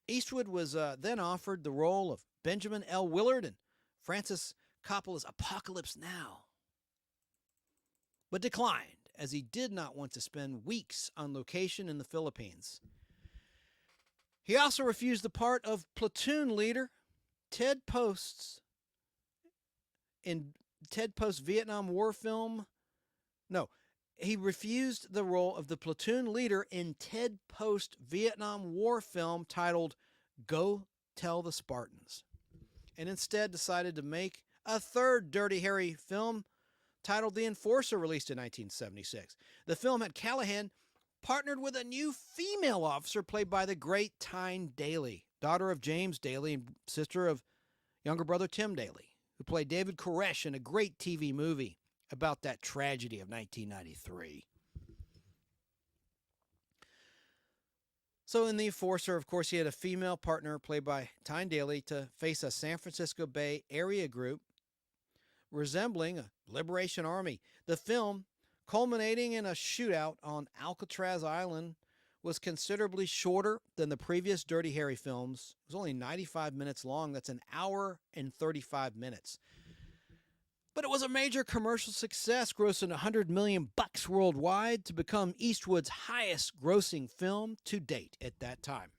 Eastwood was then offered the role of Benjamin L. Willard in Francis Coppola's Apocalypse Now, but declined as he did not want to spend weeks on location in the Philippines. He also refused the part of platoon leader Ted Post's Vietnam War film. No, he refused the role of the platoon leader in Ted Post's Vietnam War film titled Go Tell the Spartans, and instead decided to make a third Dirty Harry film titled The Enforcer, released in 1976. The film had Callahan partnered with a new female officer played by the great Tyne Daly, daughter of James Daly and sister of younger brother Tim Daly, who played David Koresh in a great TV movie about that tragedy of 1993. So in The Enforcer, of course, he had a female partner played by Tyne Daly to face a San Francisco Bay Area group resembling a Liberation Army. The film, culminating in a shootout on Alcatraz Island, was considerably shorter than the previous Dirty Harry films. It was only 95 minutes long. That's an hour and 35 minutes. But it was a major commercial success, grossing $100 million worldwide to become Eastwood's highest grossing film to date at that time.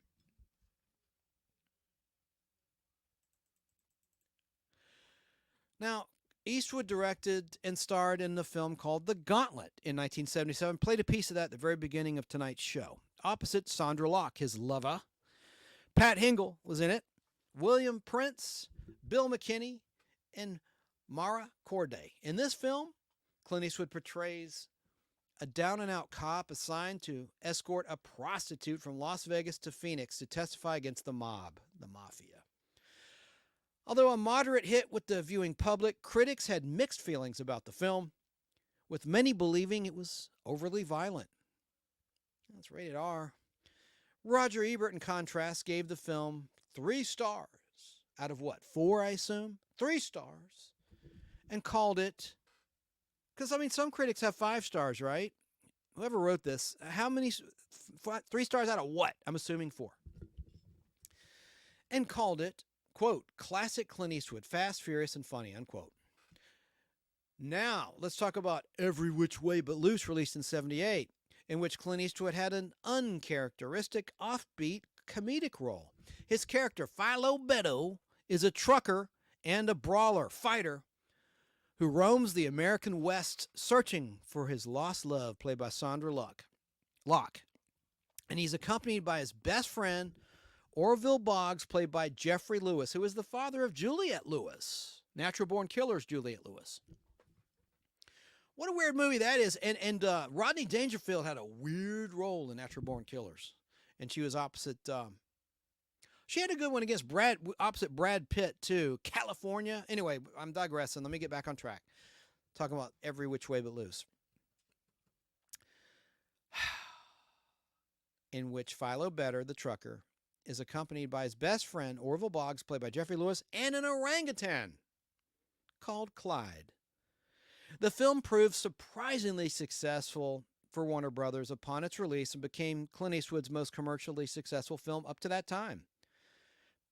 Now, Eastwood directed and starred in the film called The Gauntlet in 1977, played a piece of that at the very beginning of tonight's show, opposite Sandra Locke, his lover. Pat Hingle was in it, William Prince, Bill McKinney, and Mara Corday. In this film, Clint Eastwood portrays a down-and-out cop assigned to escort a prostitute from Las Vegas to Phoenix to testify against the mob, the mafia. Although a moderate hit with the viewing public, critics had mixed feelings about the film, with many believing it was overly violent. It's rated R. Roger Ebert, in contrast, gave the film 3 stars out of what? 4, I assume? 3 stars. And called it, because, I mean, some critics have 5 stars, right? Whoever wrote this, how many, 3 stars out of what? I'm assuming 4. And called it, quote, classic Clint Eastwood, fast, furious, and funny, unquote. Now, let's talk about Every Which Way But Loose, released in 1978, in which Clint Eastwood had an uncharacteristic, offbeat comedic role. His character, Philo Beddoe, is a trucker and a brawler fighter who roams the American West searching for his lost love, played by Sandra Locke. And he's accompanied by his best friend, Orville Boggs, played by Jeffrey Lewis, who is the father of Juliette Lewis, Natural Born Killers Juliette Lewis. What a weird movie that is. And Rodney Dangerfield had a weird role in Natural Born Killers. And she was opposite... she had a good one against opposite Brad Pitt, too. California. Anyway, I'm digressing. Let me get back on track. Talking about Every Which Way But Loose. In which Philo Beddoe, the trucker, is accompanied by his best friend, Orville Boggs, played by Jeffrey Lewis, and an orangutan called Clyde. The film proved surprisingly successful for Warner Brothers upon its release and became Clint Eastwood's most commercially successful film up to that time.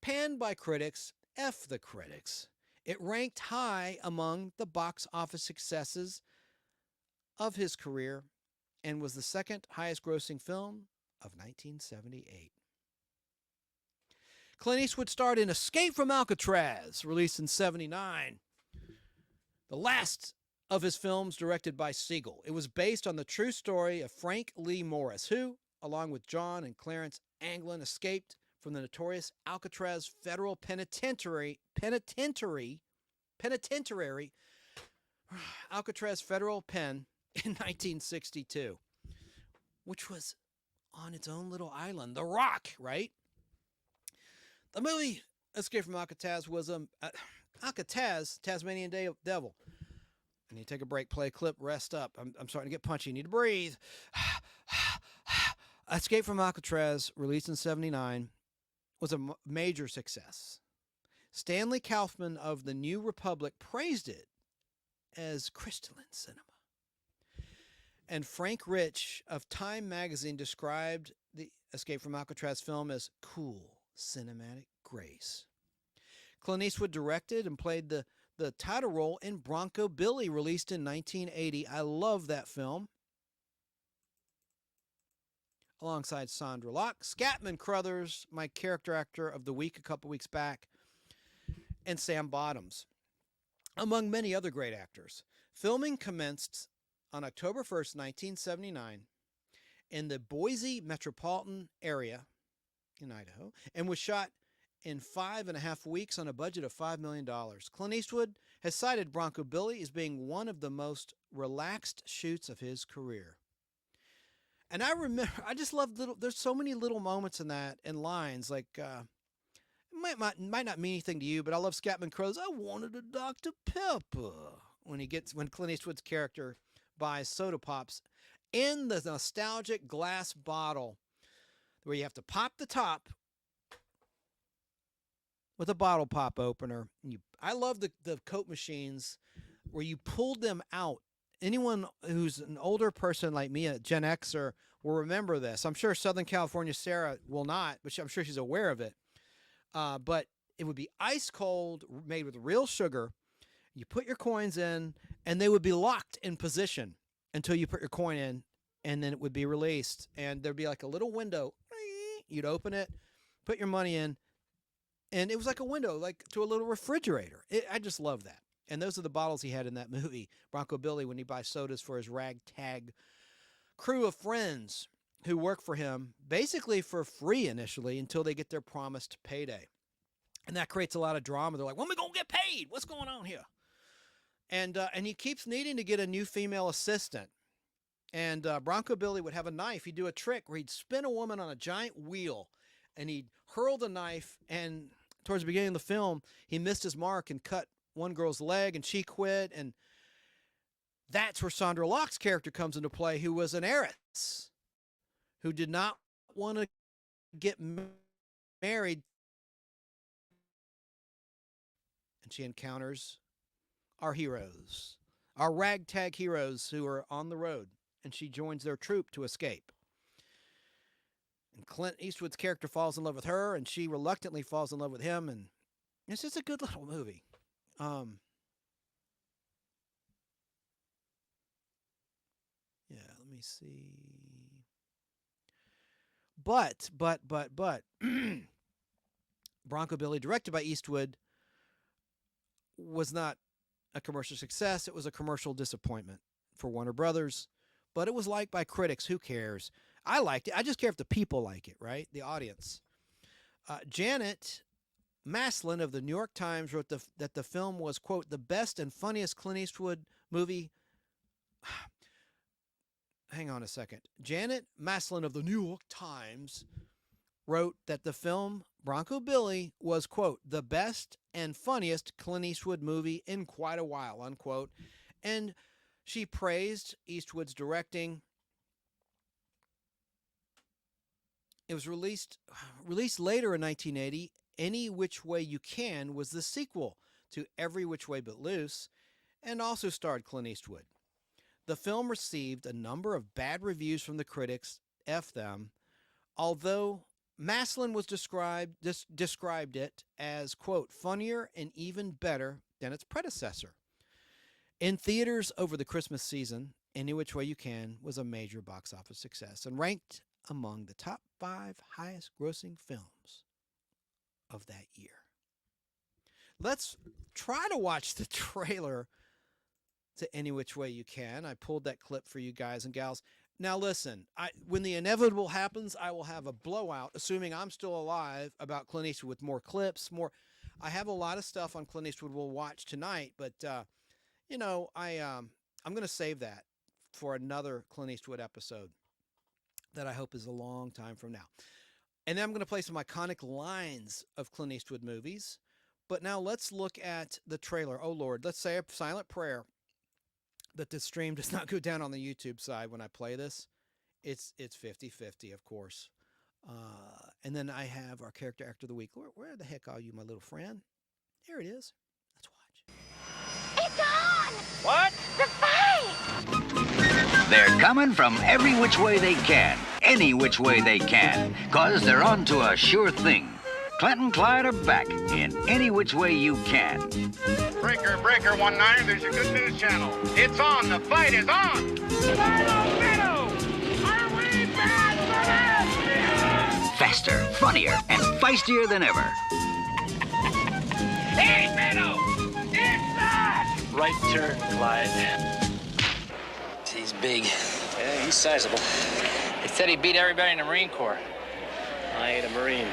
Panned by critics, F the critics, it ranked high among the box office successes of his career and was the second highest grossing film of 1978. Clint Eastwood starred in Escape from Alcatraz, released in 1979. The last of his films directed by Siegel. It was based on the true story of Frank Lee Morris, who, along with John and Clarence Anglin, escaped from the notorious Alcatraz Federal Penitentiary, Alcatraz Federal Pen in 1962, which was on its own little island, The Rock, right? The movie Escape from Alcatraz was Alcatraz, Tasmanian Devil. I need to take a break, play a clip, rest up. I'm starting to get punchy. Need to breathe. Escape from Alcatraz, released in 1979, was a major success. Stanley Kaufman of the New Republic praised it as crystalline cinema. And Frank Rich of Time magazine described the Escape from Alcatraz film as cool cinematic grace. Clint Eastwood directed and played the title role in Bronco Billy, released in 1980. I love that film. Alongside Sandra Locke, Scatman Crothers, my character actor of the week a couple weeks back, and Sam Bottoms, among many other great actors. Filming commenced on October 1st, 1979, in the Boise metropolitan area in Idaho, and was shot in 5.5 weeks on a budget of $5 million. Clint Eastwood has cited Bronco Billy as being one of the most relaxed shoots of his career. And I remember, I just love there's so many little moments in that and lines like, it might not mean anything to you, but I love Scatman Crothers. I wanted a Dr. Pepper when Clint Eastwood's character buys soda pops in the nostalgic glass bottle where you have to pop the top with a bottle pop opener. I love the Coke machines where you pulled them out. Anyone who's an older person like me, a Gen Xer, will remember this. I'm sure Southern California Sarah will not, but I'm sure she's aware of it. But it would be ice cold, made with real sugar. You put your coins in, and they would be locked in position until you put your coin in, and then it would be released. And there'd be like a little window. You'd open it, put your money in, and it was like a window, like to a little refrigerator. I just love that. And those are the bottles he had in that movie, Bronco Billy, when he buys sodas for his ragtag crew of friends who work for him, basically for free initially until they get their promised payday. And that creates a lot of drama. They're like, when are we going to get paid? What's going on here? And he keeps needing to get a new female assistant. And Bronco Billy would have a knife. He'd do a trick where he'd spin a woman on a giant wheel, and he'd hurl the knife, and towards the beginning of the film, he missed his mark and cut one girl's leg, and she quit. And that's where Sandra Locke's character comes into play, who was an heiress who did not want to get married. And she encounters our heroes, our ragtag heroes who are on the road, and she joins their troop to escape. And Clint Eastwood's character falls in love with her, and she reluctantly falls in love with him, and it's just a good little movie. Yeah, let me see. But Bronco Billy, directed by Eastwood, was not a commercial success. It was a commercial disappointment for Warner Brothers, but it was liked by critics. Who cares? I liked it. I just care if the people like it, right? The audience. Janet Maslin of the New York Times wrote that the film was, quote, the best and funniest Clint Eastwood movie. Hang on a second. Janet Maslin of the New York Times wrote that the film Bronco Billy was, quote, the best and funniest Clint Eastwood movie in quite a while, unquote. And she praised Eastwood's directing. It was released later in 1980. Any Which Way You Can was the sequel to Every Which Way But Loose, and also starred Clint Eastwood. The film received a number of bad reviews from the critics, F them, although Maslin was described it as, quote, funnier and even better than its predecessor. In theaters over the Christmas season, Any Which Way You Can was a major box office success and ranked among the top 5 highest grossing films of that year. Let's try to watch the trailer to Any Which Way You Can. I pulled that clip for you guys and gals. Now listen, when the inevitable happens, I will have a blowout, assuming I'm still alive, about Clint Eastwood with more clips, more. I have a lot of stuff on Clint Eastwood we'll watch tonight, but I'm going to save that for another Clint Eastwood episode that I hope is a long time from now. And then I'm going to play some iconic lines of Clint Eastwood movies. But now let's look at the trailer. Oh, Lord, let's say a silent prayer that the stream does not go down on the YouTube side when I play this. It's 50-50, of course. And then I have our character actor of the week. Where the heck are you, my little friend? Here it is. Let's watch. It's on! What? The fight! They're coming from every which way they can, any which way they can, 'cause they're on to a sure thing. Clint and Clyde are back in Any Which Way You Can. Breaker 1-9, there's your good news channel. It's on, the fight is on! Faster, funnier, and feistier than ever. Hey, Meadow! Inside! Right turn, Clyde. He's big. Yeah, he's sizable. They said he beat everybody in the Marine Corps. I ain't a Marine.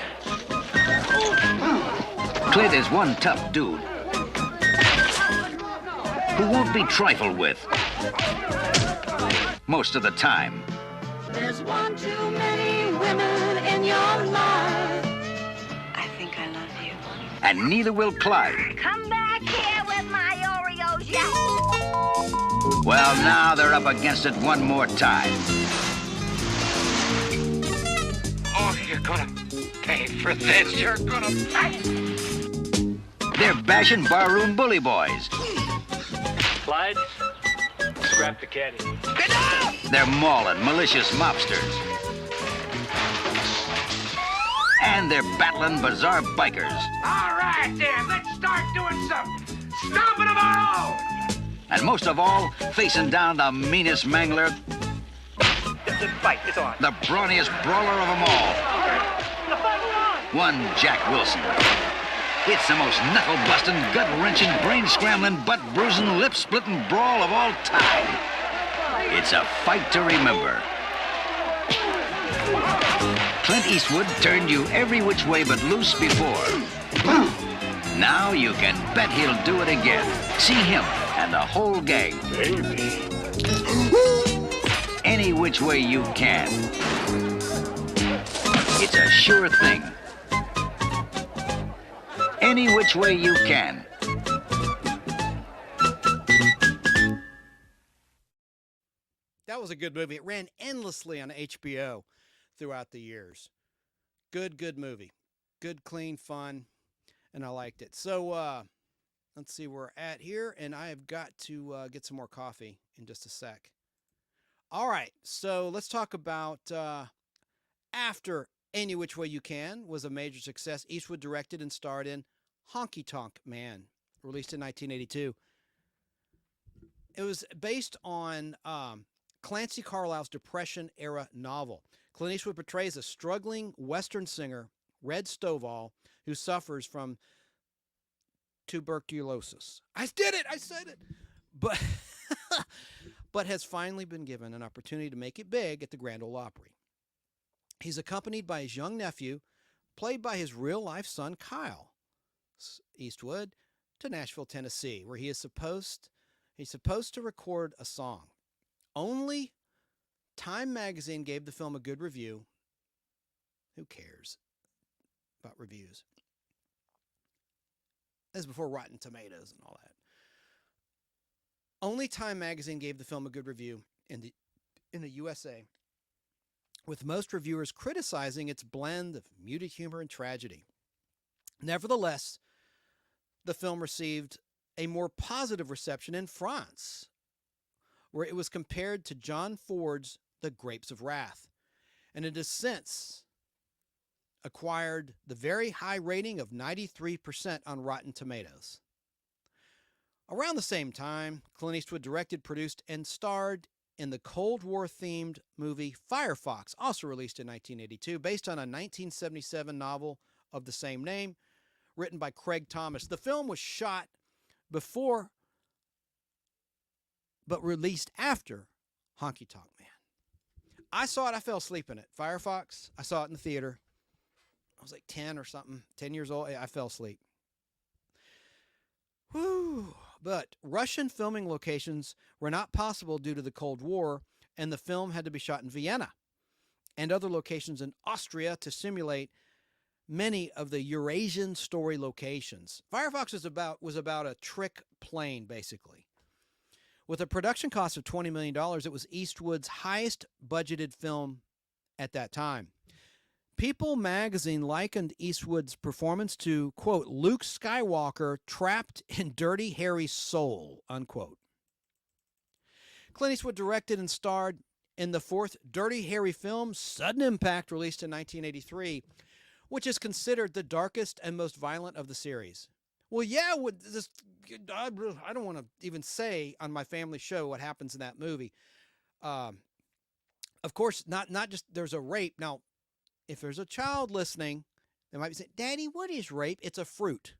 Clint is one tough dude who won't be trifled with most of the time. There's one too many women in your life. I think I love you. And neither will Clyde. Come back here with my Oreos, yeah. Well, now they're up against it one more time. Oh, you're gonna pay for this. You're gonna pay. They're bashing barroom bully boys. Clyde, Scrap the caddy. They're mauling malicious mobsters. And they're battling bizarre bikers. All right, then, let's start doing some stomping of our own. And most of all, facing down the meanest mangler, The fight is on. the brawniest brawler of them all, The fight's on. one Jack Wilson. It's the most knuckle-busting, gut-wrenching, brain-scrambling, butt-bruising, lip-splitting brawl of all time. It's a fight to remember. Clint Eastwood turned you every which way but loose before. Now you can bet he'll do it again. See him and the whole gang. Baby. Any which way you can. It's a sure thing. Any which way you can. That was a good movie. It ran endlessly on HBO throughout the years. Good movie. Good, clean, fun, and I liked it. So let's see where we're at here, and I have got to get some more coffee in just a sec. All right, so let's talk about after Any Which Way You Can was a major success. Eastwood directed and starred in Honky Tonk Man, released in 1982. It was based on Clancy Carlisle's Depression-era novel. Clint Eastwood portrays a struggling Western singer, Red Stovall, who suffers from tuberculosis. I did it! I said it! But has finally been given an opportunity to make it big at the Grand Ole Opry. He's accompanied by his young nephew, played by his real-life son, Kyle Eastwood, to Nashville, Tennessee, where he's supposed to record a song. Only Time magazine gave the film a good review. Who cares about reviews? This is before Rotten Tomatoes and all that. Only Time magazine gave the film a good review in the USA, with most reviewers criticizing its blend of muted humor and tragedy. Nevertheless, the film received a more positive reception in France, where it was compared to John Ford's The Grapes of Wrath, and it has since acquired the very high rating of 93% on Rotten Tomatoes. Around the same time, Clint Eastwood directed, produced, and starred in the Cold War-themed movie Firefox, also released in 1982, based on a 1977 novel of the same name, written by Craig Thomas. The film was shot before, but released after Honky Tonk Man. I saw it. I fell asleep in it. Firefox. I saw it in the theater. I was like 10 or something, 10 years old. I fell asleep. Whew. But Russian filming locations were not possible due to the Cold War, and the film had to be shot in Vienna and other locations in Austria to simulate many of the Eurasian story locations. Firefox was about a trick plane, basically. With a production cost of $20 million, it was Eastwood's highest budgeted film at that time. People magazine likened Eastwood's performance to, quote, Luke Skywalker trapped in Dirty Harry's soul, unquote. Clint Eastwood directed and starred in the fourth Dirty Harry film, Sudden Impact, released in 1983, which is considered the darkest and most violent of the series. Well, yeah, I don't want to even say on my family show what happens in that movie. Of course, not just there's a rape. Now, if there's a child listening, they might be saying, Daddy, what is rape? It's a fruit.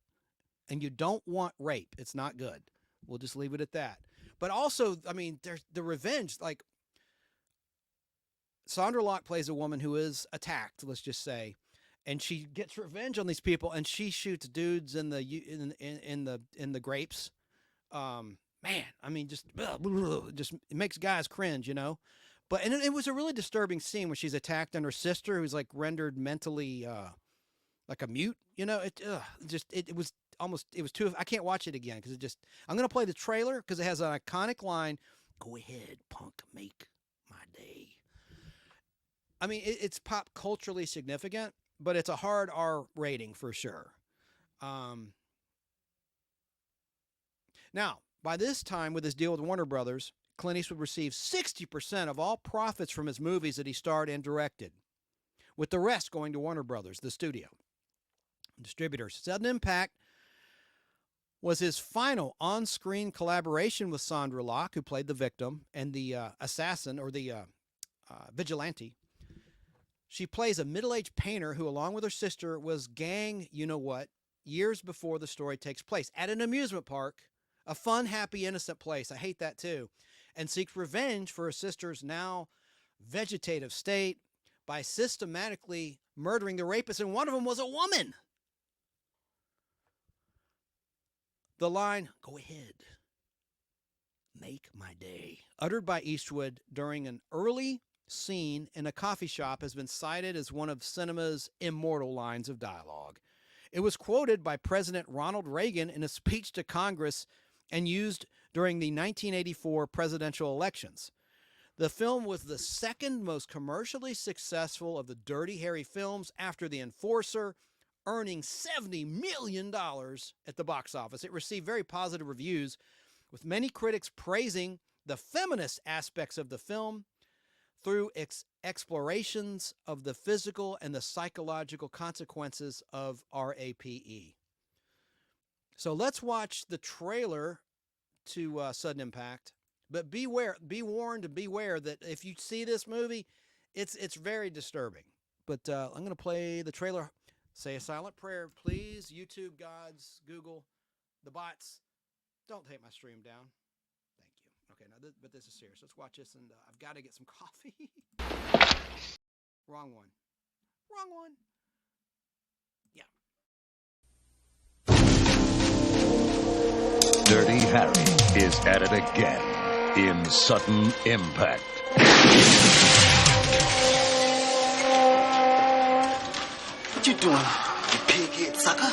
And you don't want rape. It's not good. We'll just leave it at that. But also, I mean, there's the revenge. Like, Sandra Locke plays a woman who is attacked, let's just say, and she gets revenge on these people, and she shoots dudes in the grapes. Man, I mean, just it makes guys cringe, you know. But and it was a really disturbing scene when she's attacked and her sister, who's like rendered mentally like a mute. You know, it was too. I can't watch it again because I'm gonna play the trailer because it has an iconic line. Go ahead, punk, make my day. I mean, it's pop culturally significant, but it's a hard R rating for sure. Now, by this time, with his deal with Warner Brothers, Clint Eastwood received 60% of all profits from his movies that he starred and directed, with the rest going to Warner Brothers, the studio. Distributors. Sudden Impact was his final on-screen collaboration with Sandra Locke, who played the victim and the assassin, or the vigilante. She plays a middle-aged painter who, along with her sister, was gang you-know-what years before the story takes place at an amusement park, a fun, happy, innocent place. I hate that too. And seeks revenge for her sister's now vegetative state by systematically murdering the rapist, and one of them was a woman. The line, "Go ahead, make my day," uttered by Eastwood during an early scene in a coffee shop, has been cited as one of cinema's immortal lines of dialogue. It was quoted by President Ronald Reagan in a speech to Congress and used during the 1984 presidential elections. The film was the second most commercially successful of the Dirty Harry films after The Enforcer, earning $70 million at the box office. It received very positive reviews, with many critics praising the feminist aspects of the film through explorations of the physical and the psychological consequences of RAPE. So let's watch the trailer to Sudden Impact. But be warned and beware that if you see this movie, it's very disturbing. But I'm going to play the trailer. Say a silent prayer, please. YouTube gods, Google, the bots. Don't take my stream down. Thank you. Okay, now but this is serious. Let's watch this, and I've got to get some coffee. Wrong one. Wrong one. Yeah. Dirty Harry is at it again in Sudden Impact. What you doing, you pig-head sucker?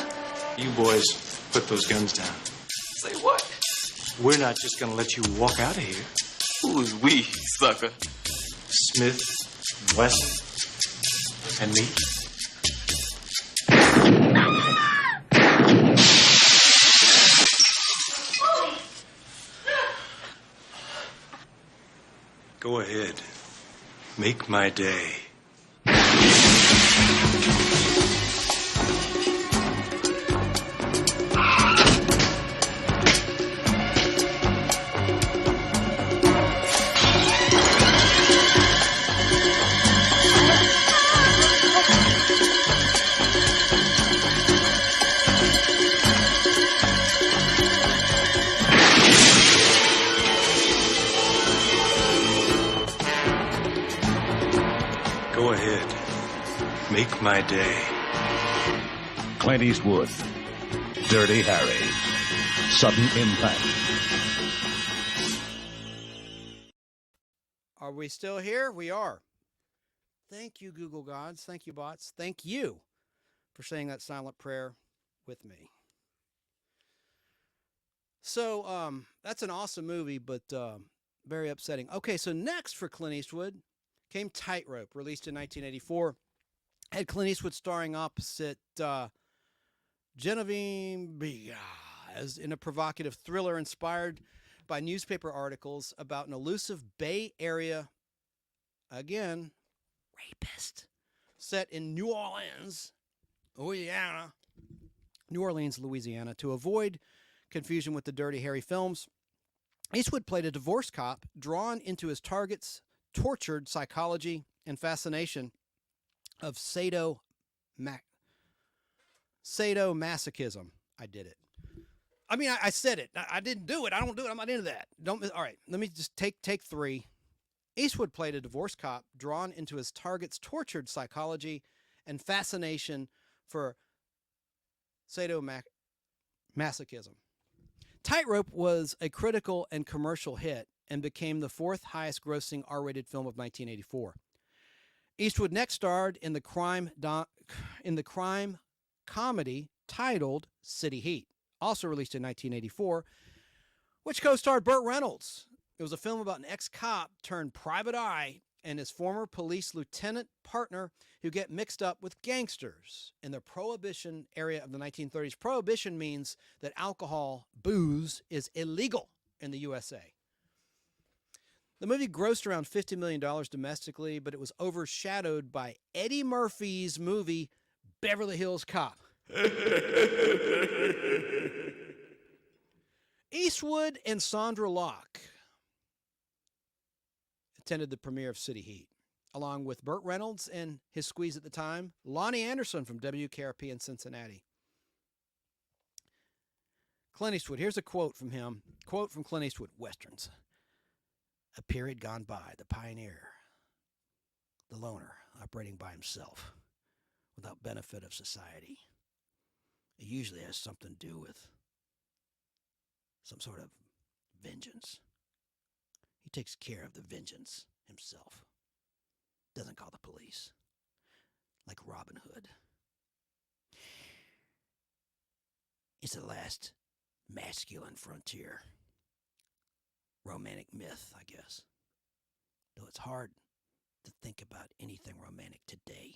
You boys, put those guns down. Say what? We're not just gonna let you walk out of here. Who's we, sucker? Smith, Wesson, and me. Go ahead. Make my day. Go ahead. Make my day. Clint Eastwood, Dirty Harry, Sudden Impact. Are we still here? We are. Thank you, Google gods. Thank you, bots. Thank you for saying that silent prayer with me. So, that's an awesome movie, but very upsetting. Okay, so next for Clint Eastwood came Tightrope, released in 1984. Had Clint Eastwood starring opposite Genevieve as in a provocative thriller inspired by newspaper articles about an elusive Bay Area, again, rapist, set in New Orleans, Louisiana. To avoid confusion with the Dirty Harry films, Eastwood played a divorce cop drawn into his target's tortured psychology and fascination of sadomasochism. I did it. I mean, I said it. I didn't do it. I don't do it. I'm not into that. All right, let me just take three. Eastwood played a divorce cop drawn into his target's tortured psychology and fascination for sadomasochism. Tightrope was a critical and commercial hit and became the fourth highest grossing R-rated film of 1984. Eastwood next starred in the crime comedy titled City Heat, also released in 1984, which co-starred Burt Reynolds. It was a film about an ex-cop turned private eye and his former police lieutenant partner who get mixed up with gangsters in the Prohibition area of the 1930s. Prohibition means that alcohol, booze, is illegal in the USA. The movie grossed around $50 million domestically, but it was overshadowed by Eddie Murphy's movie Beverly Hills Cop. Eastwood and Sandra Locke attended the premiere of City Heat, along with Burt Reynolds and his squeeze at the time, Lonnie Anderson from WKRP in Cincinnati. Clint Eastwood, here's a quote from him. Quote from Clint Eastwood, Westerns. A period gone by, the pioneer, the loner, operating by himself, without benefit of society. It usually has something to do with some sort of vengeance. He takes care of the vengeance himself. Doesn't call the police. Like Robin Hood. It's the last masculine frontier. Romantic myth, I guess. Though it's hard to think about anything romantic today.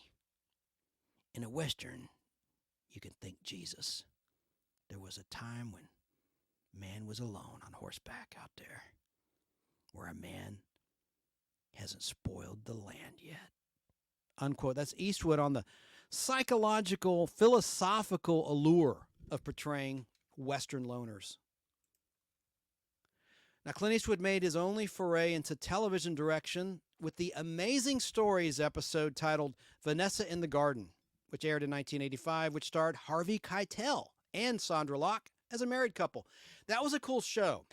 In a Western, you can think Jesus. There was a time when man was alone on horseback out there, where a man hasn't spoiled the land yet. Unquote. That's Eastwood on the psychological, philosophical allure of portraying Western loners. Now, Clint Eastwood made his only foray into television direction with the Amazing Stories episode titled Vanessa in the Garden, which aired in 1985, which starred Harvey Keitel and Sandra Locke as a married couple. That was a cool show.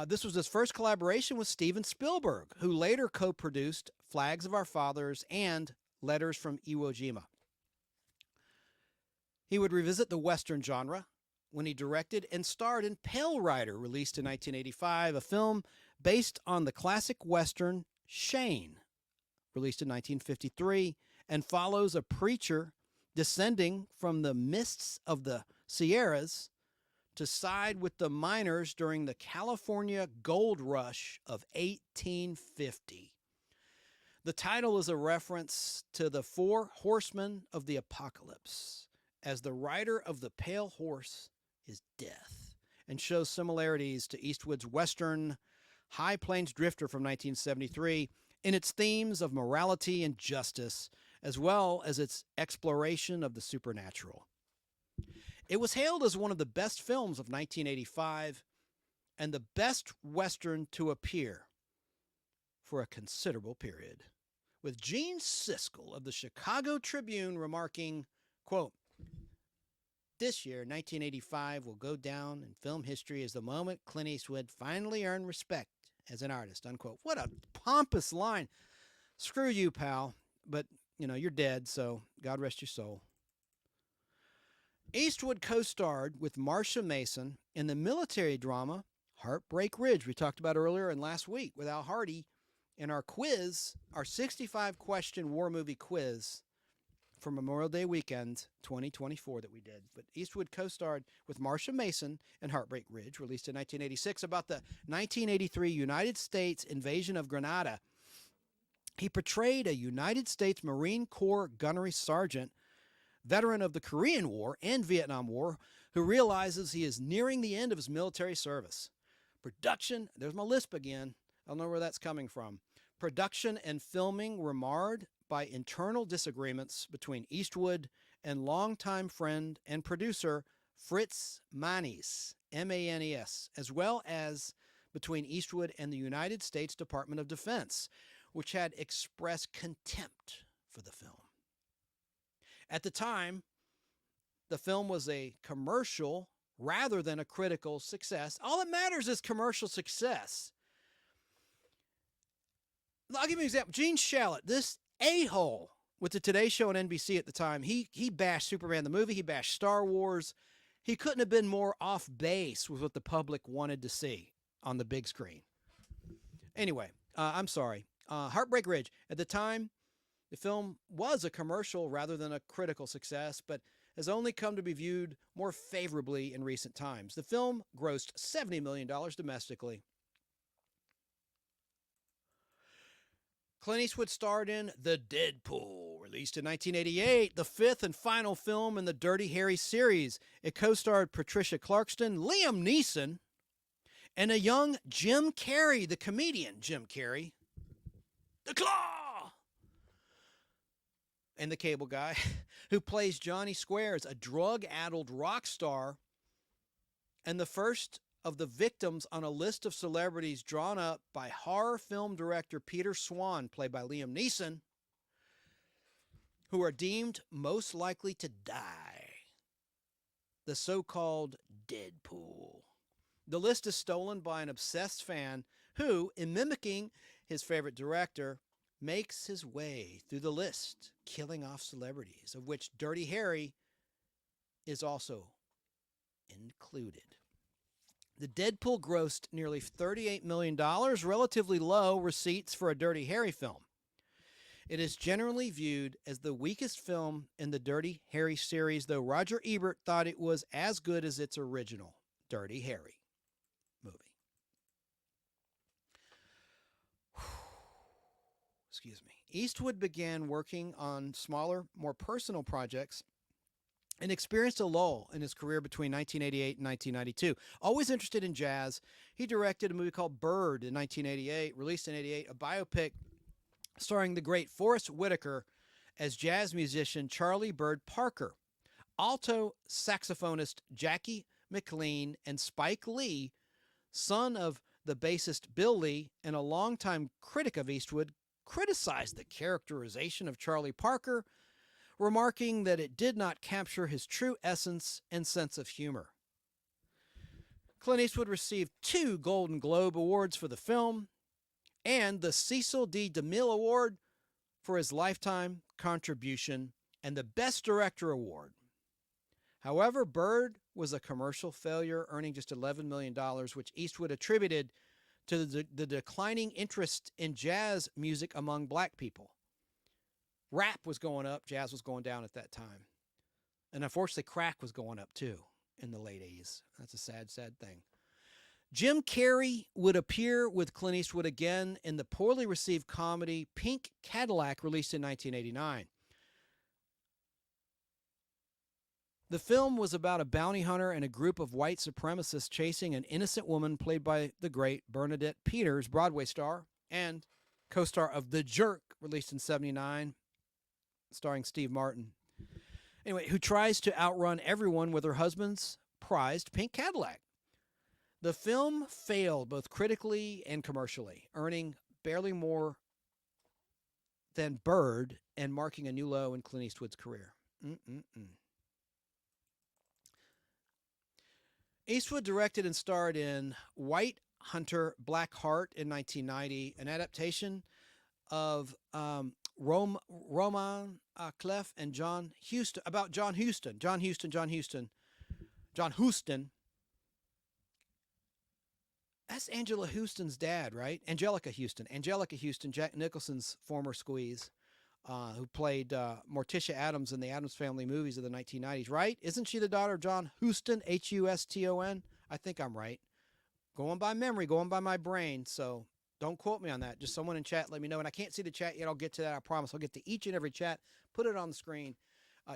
This was his first collaboration with Steven Spielberg, who later co-produced Flags of Our Fathers and Letters from Iwo Jima. He would revisit the Western genre when he directed and starred in Pale Rider, released in 1985, a film based on the classic Western Shane, released in 1953, and follows a preacher descending from the mists of the Sierras to side with the miners during the California gold rush of 1850. The title is a reference to the 4 horsemen of the apocalypse, as the rider of the pale horse is death, and shows similarities to Eastwood's Western High Plains Drifter from 1973 in its themes of morality and justice, as well as its exploration of the supernatural. It was hailed as one of the best films of 1985 and the best Western to appear for a considerable period, with Gene Siskel of the Chicago Tribune remarking, quote, "This year, 1985, will go down in film history as the moment Clint Eastwood finally earned respect as an artist," unquote. What a pompous line. Screw you, pal. But, you're dead, so God rest your soul. Eastwood co-starred with Marsha Mason in the military drama Heartbreak Ridge, we talked about earlier and last week with Al Hardy in our quiz, our 65-question war movie quiz for Memorial Day weekend 2024 that we did. But Eastwood co-starred with Marsha Mason in Heartbreak Ridge, released in 1986, about the 1983 United States invasion of Grenada. He portrayed a United States Marine Corps gunnery sergeant, veteran of the Korean War and Vietnam War, who realizes he is nearing the end of his military service. Production, there's my lisp again. I don't know where that's coming from. Production and filming were marred by internal disagreements between Eastwood and longtime friend and producer Fritz Manes, M-A-N-E-S, as well as between Eastwood and the United States Department of Defense, which had expressed contempt for the film. At the time, the film was a commercial rather than a critical success. All that matters is commercial success. I'll give you an example. Gene Shalit, this a-hole with the Today Show on NBC at the time, he bashed Superman the movie, he bashed Star Wars. He couldn't have been more off base with what the public wanted to see on the big screen. Anyway, I'm sorry. Heartbreak Ridge. At the time, the film was a commercial rather than a critical success, but has only come to be viewed more favorably in recent times. The film grossed $70 million domestically. Clint Eastwood starred in The Deadpool, released in 1988, the 5th and final film in the Dirty Harry series. It co-starred Patricia Clarkston, Liam Neeson, and a young Jim Carrey, the comedian Jim Carrey, the Claw, and the cable guy, who plays Johnny Squares, a drug-addled rock star, and the first of the victims on a list of celebrities drawn up by horror film director Peter Swan, played by Liam Neeson, who are deemed most likely to die. The so-called Deadpool. The list is stolen by an obsessed fan who, in mimicking his favorite director, makes his way through the list, killing off celebrities, of which Dirty Harry is also included. The Deadpool grossed nearly $38 million, relatively low receipts for a Dirty Harry film. It is generally viewed as the weakest film in the Dirty Harry series, though Roger Ebert thought it was as good as its original Dirty Harry movie. Excuse me. Eastwood began working on smaller, more personal projects and experienced a lull in his career between 1988 and 1992. Always interested in jazz, he directed a movie called Bird in 1988, released in 88, a biopic starring the great Forrest Whitaker as jazz musician Charlie Bird Parker, alto saxophonist Jackie McLean, and Spike Lee, son of the bassist Bill Lee and a longtime critic of Eastwood, criticized the characterization of Charlie Parker, remarking that it did not capture his true essence and sense of humor. Clint Eastwood received 2 Golden Globe Awards for the film and the Cecil D. DeMille Award for his lifetime contribution and the Best Director Award. However, Bird was a commercial failure, earning just $11 million, which Eastwood attributed to the declining interest in jazz music among black people. Rap was going up, jazz was going down at that time. And unfortunately, crack was going up too in the late 80s. That's a sad, sad thing. Jim Carrey would appear with Clint Eastwood again in the poorly received comedy Pink Cadillac, released in 1989. The film was about a bounty hunter and a group of white supremacists chasing an innocent woman played by the great Bernadette Peters, Broadway star, and co-star of The Jerk, released in 79, starring Steve Martin. Anyway, who tries to outrun everyone with her husband's prized pink Cadillac. The film failed both critically and commercially, earning barely more than Bird and marking a new low in Clint Eastwood's career. Eastwood directed and starred in White Hunter Black Heart in 1990, an adaptation of Roman Clef and John Huston, about John Huston. John Huston. That's Angela Houston's dad, right? Angelica Houston, Jack Nicholson's former squeeze, who played Morticia Addams in the Addams Family movies of the 1990s, right? Isn't she the daughter of John Huston, Huston? I think I'm right. Going by memory, going by my brain, so don't quote me on that. Just someone in chat let me know. And I can't see the chat yet. I'll get to that, I promise. I'll get to each and every chat, put it on the screen.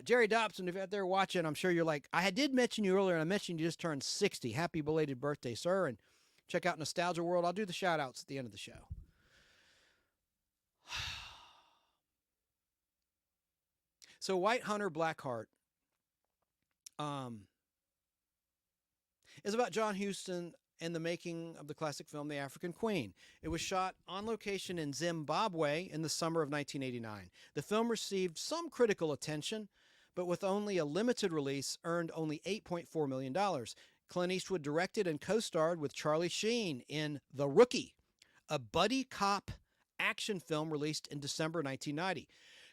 Jerry Dobson, if you're out there watching, I'm sure you're like, I did mention you earlier, and I mentioned you just turned 60. Happy belated birthday, sir. And check out Nostalgia World. I'll do the shout-outs at the end of the show. So White Hunter Black Heart is about John Huston and the making of the classic film The African Queen. It was shot on location in Zimbabwe in the summer of 1989. The film received some critical attention, but with only a limited release, earned only $8.4 million. Clint Eastwood directed and co-starred with Charlie Sheen in The Rookie, a buddy cop action film released in December 1990.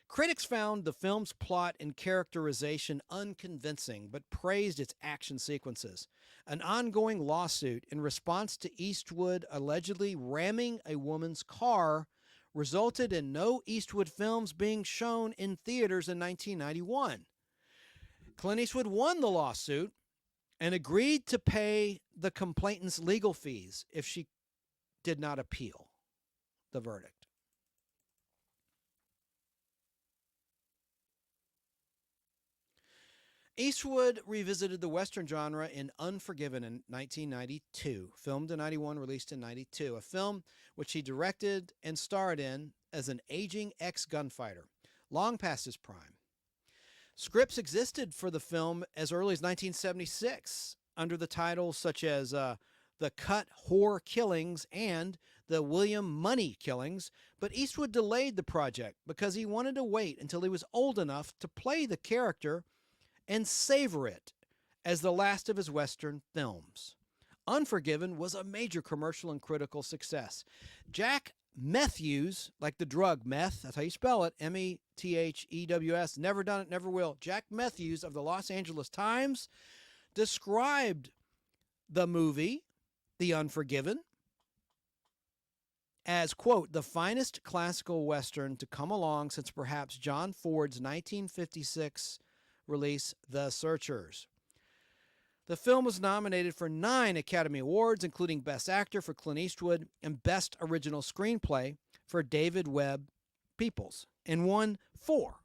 Critics found the film's plot and characterization unconvincing, but praised its action sequences. An ongoing lawsuit in response to Eastwood allegedly ramming a woman's car resulted in no Eastwood films being shown in theaters in 1991. Clint Eastwood won the lawsuit and agreed to pay the complainant's legal fees if she did not appeal the verdict. Eastwood revisited the Western genre in Unforgiven in 1992, filmed in 91, released in 92, a film which he directed and starred in as an aging ex-gunfighter, long past his prime. Scripts existed for the film as early as 1976 under the titles such as The Cut Whore Killings and The William Money Killings, but Eastwood delayed the project because he wanted to wait until he was old enough to play the character and savor it as the last of his Western films. Unforgiven was a major commercial and critical success. Jack Matthews, like the drug meth, that's how you spell it, Methews, never done it, never will. Jack Matthews of the Los Angeles Times described the movie, The Unforgiven, as, quote, the finest classical Western to come along since perhaps John Ford's 1956 release, The Searchers. The film was nominated for 9 Academy Awards, including Best Actor for Clint Eastwood and Best Original Screenplay for David Webb Peoples, and won 4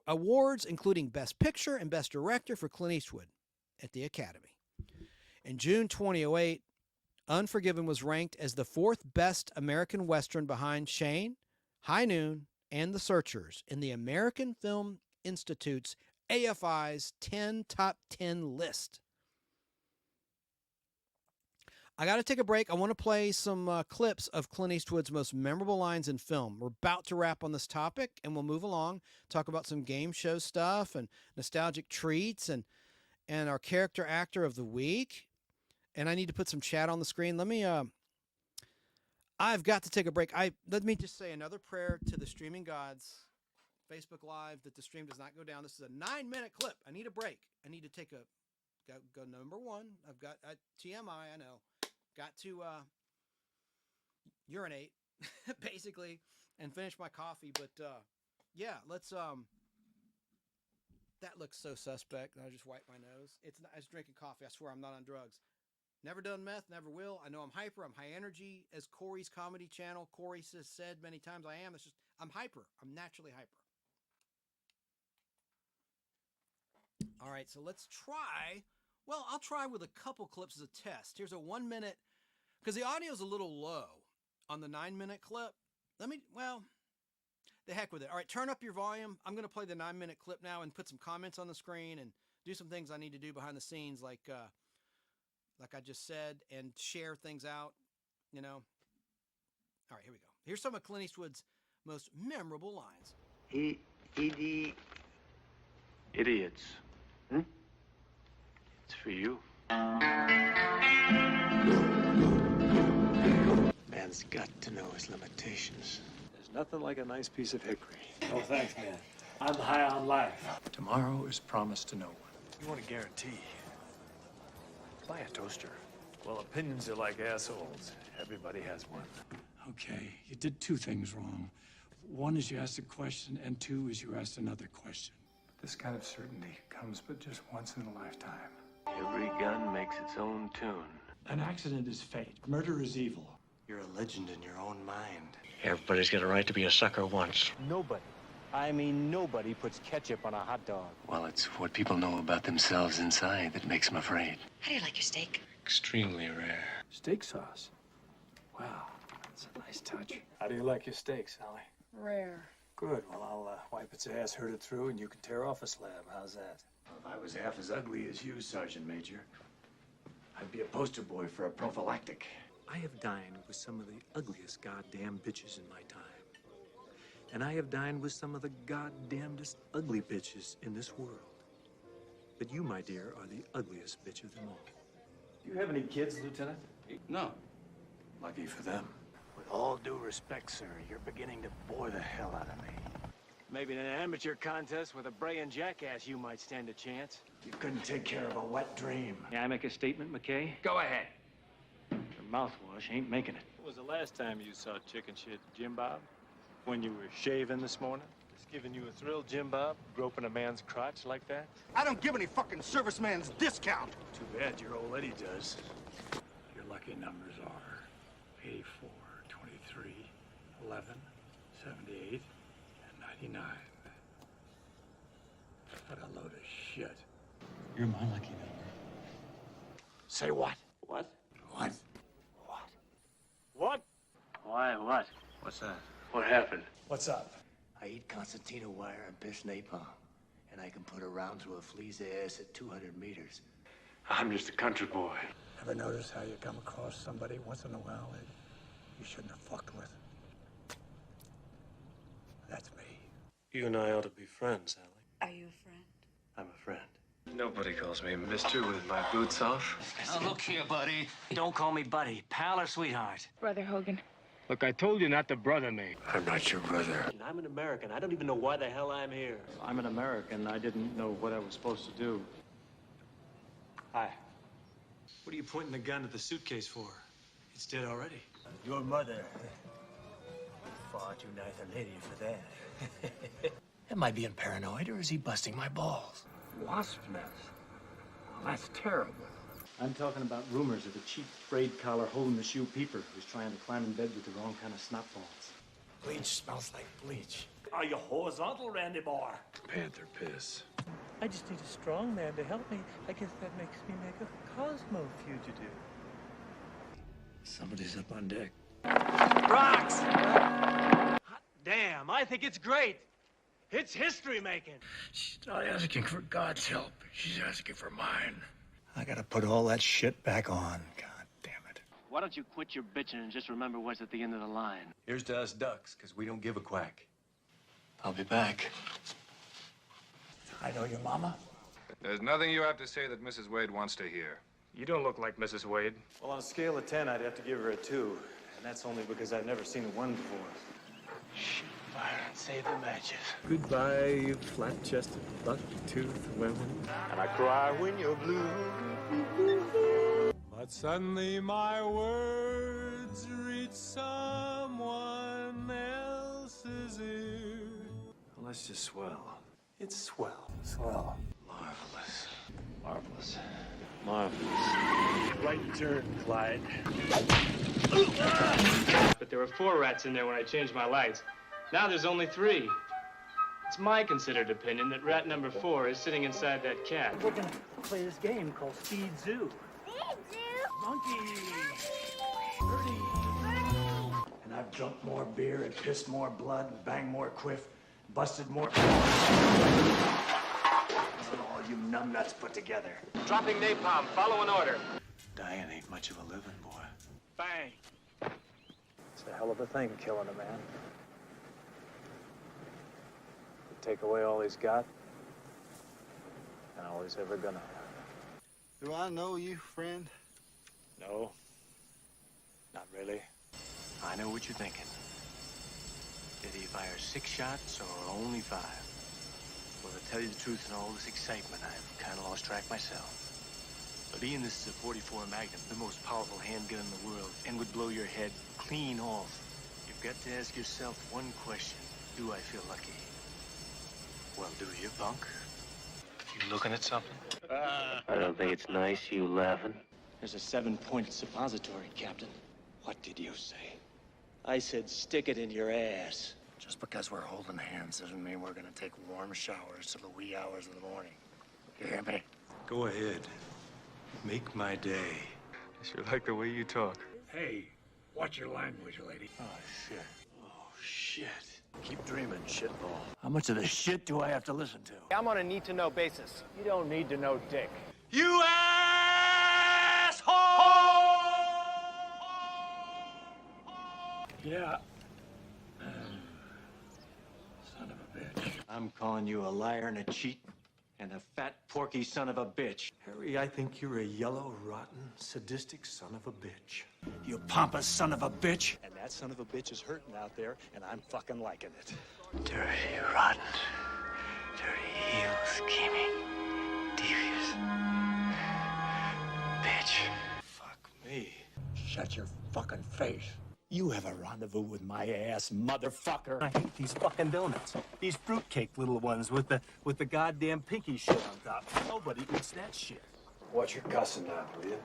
awards, including Best Picture and Best Director for Clint Eastwood at the Academy. In June 2008, Unforgiven was ranked as the 4th best American Western behind Shane, High Noon, and The Searchers in the American Film Institute's AFI's 10 Top 10 list. I got to take a break. I want to play some clips of Clint Eastwood's most memorable lines in film. We're about to wrap on this topic, and we'll move along, talk about some game show stuff and nostalgic treats and our character actor of the week. And I need to put some chat on the screen. Let me, I've got to take a break. Let me just say another prayer to the streaming gods, Facebook Live, that the stream does not go down. This is a 9-minute clip. I need a break. I need to take go number 1. I've got TMI, I know. Got to urinate, basically, and finish my coffee. But, yeah, let's, that looks so suspect. I just wiped my nose. I was drinking coffee. I swear I'm not on drugs. Never done meth, never will. I know I'm hyper. I'm high energy. As Corey's comedy channel, Corey has said many times, I am. It's just, I'm hyper. I'm naturally hyper. All right, so let's try. Well, I'll try with a couple clips as a test. Here's a 1 minute, because the audio is a little low on the 9-minute clip. The heck with it. All right, turn up your volume. I'm going to play the 9-minute clip now and put some comments on the screen and do some things I need to do behind the scenes, like I just said, and share things out, you know. All right, here we go. Here's some of Clint Eastwood's most memorable lines. Idiots. It's for you. Man's got to know his limitations. There's nothing like a nice piece of hickory. Oh, thanks, man. I'm high on life. Tomorrow is promised to no one. You want a guarantee? Buy a toaster. Well, opinions are like assholes. Everybody has one. Okay, you did 2 things wrong. 1 is you asked a question, and 2 is you asked another question. This kind of certainty comes but just once in a lifetime. Every gun makes its own tune. An accident is fate. Murder is evil. You're a legend in your own mind. Everybody's got a right to be a sucker once. Nobody, I mean nobody, puts ketchup on a hot dog. Well, it's what people know about themselves inside that makes them afraid. How do you like your steak? Extremely rare. Steak sauce. Wow, that's a nice touch. How do you like your steak, Sally? Rare. Good. Well, I'll wipe its ass, herd it through, and you can tear off a slab. How's that? If I was half as ugly as you, Sergeant Major, I'd be a poster boy for a prophylactic. I have dined with some of the ugliest goddamn bitches in my time. And I have dined with some of the goddamnedest ugly bitches in this world. But you, my dear, are the ugliest bitch of them all. Do you have any kids, Lieutenant? No. Lucky for them. With all due respect, sir, you're beginning to bore the hell out of me. Maybe in an amateur contest with a braying jackass, you might stand a chance. You couldn't take care of a wet dream. May I make a statement, McKay? Go ahead. Your mouthwash ain't making it. When was the last time you saw chicken shit, Jim Bob? When you were shaving this morning? It's giving you a thrill, Jim Bob, groping a man's crotch like that? I don't give any fucking serviceman's discount. Too bad your old lady does. Your lucky numbers are 84, 23, 11, 78, and 99. What a load of shit. You're my lucky number. Say what? What? What? What? Why, what? What's that? What happened? What's up? I eat concertina wire and piss napalm, and I can put a round through a flea's ass at 200 meters. I'm just a country boy. Ever notice how you come across somebody once in a while that you shouldn't have fucked with? That's me. You and I ought to be friends, Allie. Are you a friend? I'm a friend. Nobody calls me mister with my boots off. Now look here, buddy. Don't call me buddy. Pal or sweetheart? Brother Hogan. Look, I told you not to brother me. I'm not your brother. I'm an American. I don't even know why the hell I'm here. I'm an American. I didn't know what I was supposed to do. Hi. What are you pointing the gun at the suitcase for? It's dead already. Your mother. Far too nice a lady for that. Am I being paranoid, or is he busting my balls? Wasp nest. Well, that's terrible. I'm talking about rumors of a cheap braid collar hole in the shoe peeper who's trying to climb in bed with the wrong kind of snot balls. Bleach smells like bleach. Are you horizontal, Randy boy? Panther piss. I just need a strong man to help me. I guess that makes me make a Cosmo fugitive. Somebody's up on deck. Rocks! Hot damn, I think it's great. It's history making. She's not asking for God's help. She's asking for mine. I gotta put all that shit back on. God damn it. Why don't you quit your bitching and just remember what's at the end of the line? Here's to us ducks, because we don't give a quack. I'll be back. I know your mama. There's nothing you have to say that Mrs. Wade wants to hear. You don't look like Mrs. Wade. Well, on a scale of 10, I'd have to give her a 2. And that's only because I've never seen a 1 before. Shoot fire and save the matches. Goodbye, you flat-chested, buck-toothed women. And I cry when you're blue. But suddenly my words reach someone else's ear. Well, that's just swell. It's swell. Swell. Marvelous. Marvelous. Marvelous. Right turn, Clyde. But there were 4 rats in there when I changed my lights. Now there's only 3. It's my considered opinion that rat number 4 is sitting inside that cat. We're gonna play this game called Speed Zoo. Speed Zoo? Monkey! And I've drunk more beer and pissed more blood and banged more quiff, busted more than all you numbnuts put together. Dropping napalm. Follow an order. Dying ain't much of a living, boy. Bang. It's a hell of a thing, killing a man. You take away all he's got, and all he's ever gonna have. Do I know you, friend? No. Not really. I know what you're thinking. Did he fire 6 shots or only 5? Well, to tell you the truth, in all this excitement, I've kind of lost track myself. But Ian, this is a .44 Magnum, the most powerful handgun in the world, and would blow your head clean off. You've got to ask yourself one question. Do I feel lucky? Well, do you, punk? You looking at something? I don't think it's nice, you laughing. There's a 7-point suppository, Captain. What did you say? I said stick it in your ass. Just because we're holding hands doesn't mean we're gonna take warm showers till the wee hours of the morning. You hear me? Go ahead. Make my day. I sure like the way you talk. Hey, watch your language, lady. Oh, shit. Oh, shit. Keep dreaming, shitball. How much of the shit do I have to listen to? I'm on a need-to-know basis. You don't need to know dick. You asshole! Yeah. Son of a bitch. I'm calling you a liar and a cheat and a fat, porky son of a bitch. Harry, I think you're a yellow, rotten, sadistic son of a bitch. You pompous son of a bitch. And that son of a bitch is hurting out there, and I'm fucking liking it. Dirty, rotten, dirty, heel, scheming, devious bitch. Fuck me. Shut your fucking face. You have a rendezvous with my ass, motherfucker. I hate these fucking donuts. These fruitcake little ones with the goddamn pinky shit on top. Nobody eats that shit. Watch your cussing now, will you?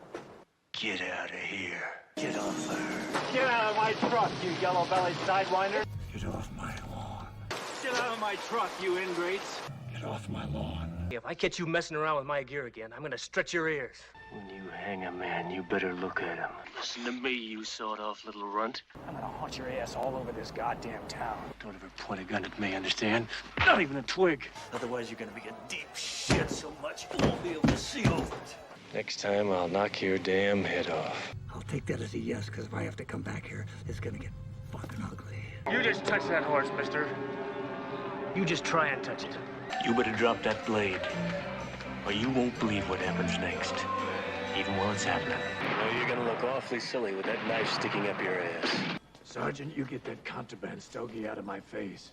Get out of here. Get off her. Get out of my truck, you yellow-bellied sidewinder! Get off my lawn. Get out of my truck, you ingrates! Get off my lawn. If I catch you messing around with my gear again, I'm gonna stretch your ears. When you hang a man, you better look at him. Listen to me, you sawed-off little runt. I'm gonna haunt your ass all over this goddamn town. Don't ever point a gun at me, understand? Not even a twig. Otherwise, you're gonna be a deep shit so much you won't be able to see over it. Next time, I'll knock your damn head off. I'll take that as a yes, because if I have to come back here, it's gonna get fucking ugly. You just touch that horse, mister. You just try and touch it. You better drop that blade, or you won't believe what happens next, even while it's happening. Oh, you're gonna look awfully silly with that knife sticking up your ass. Sergeant, you get that contraband stogie out of my face.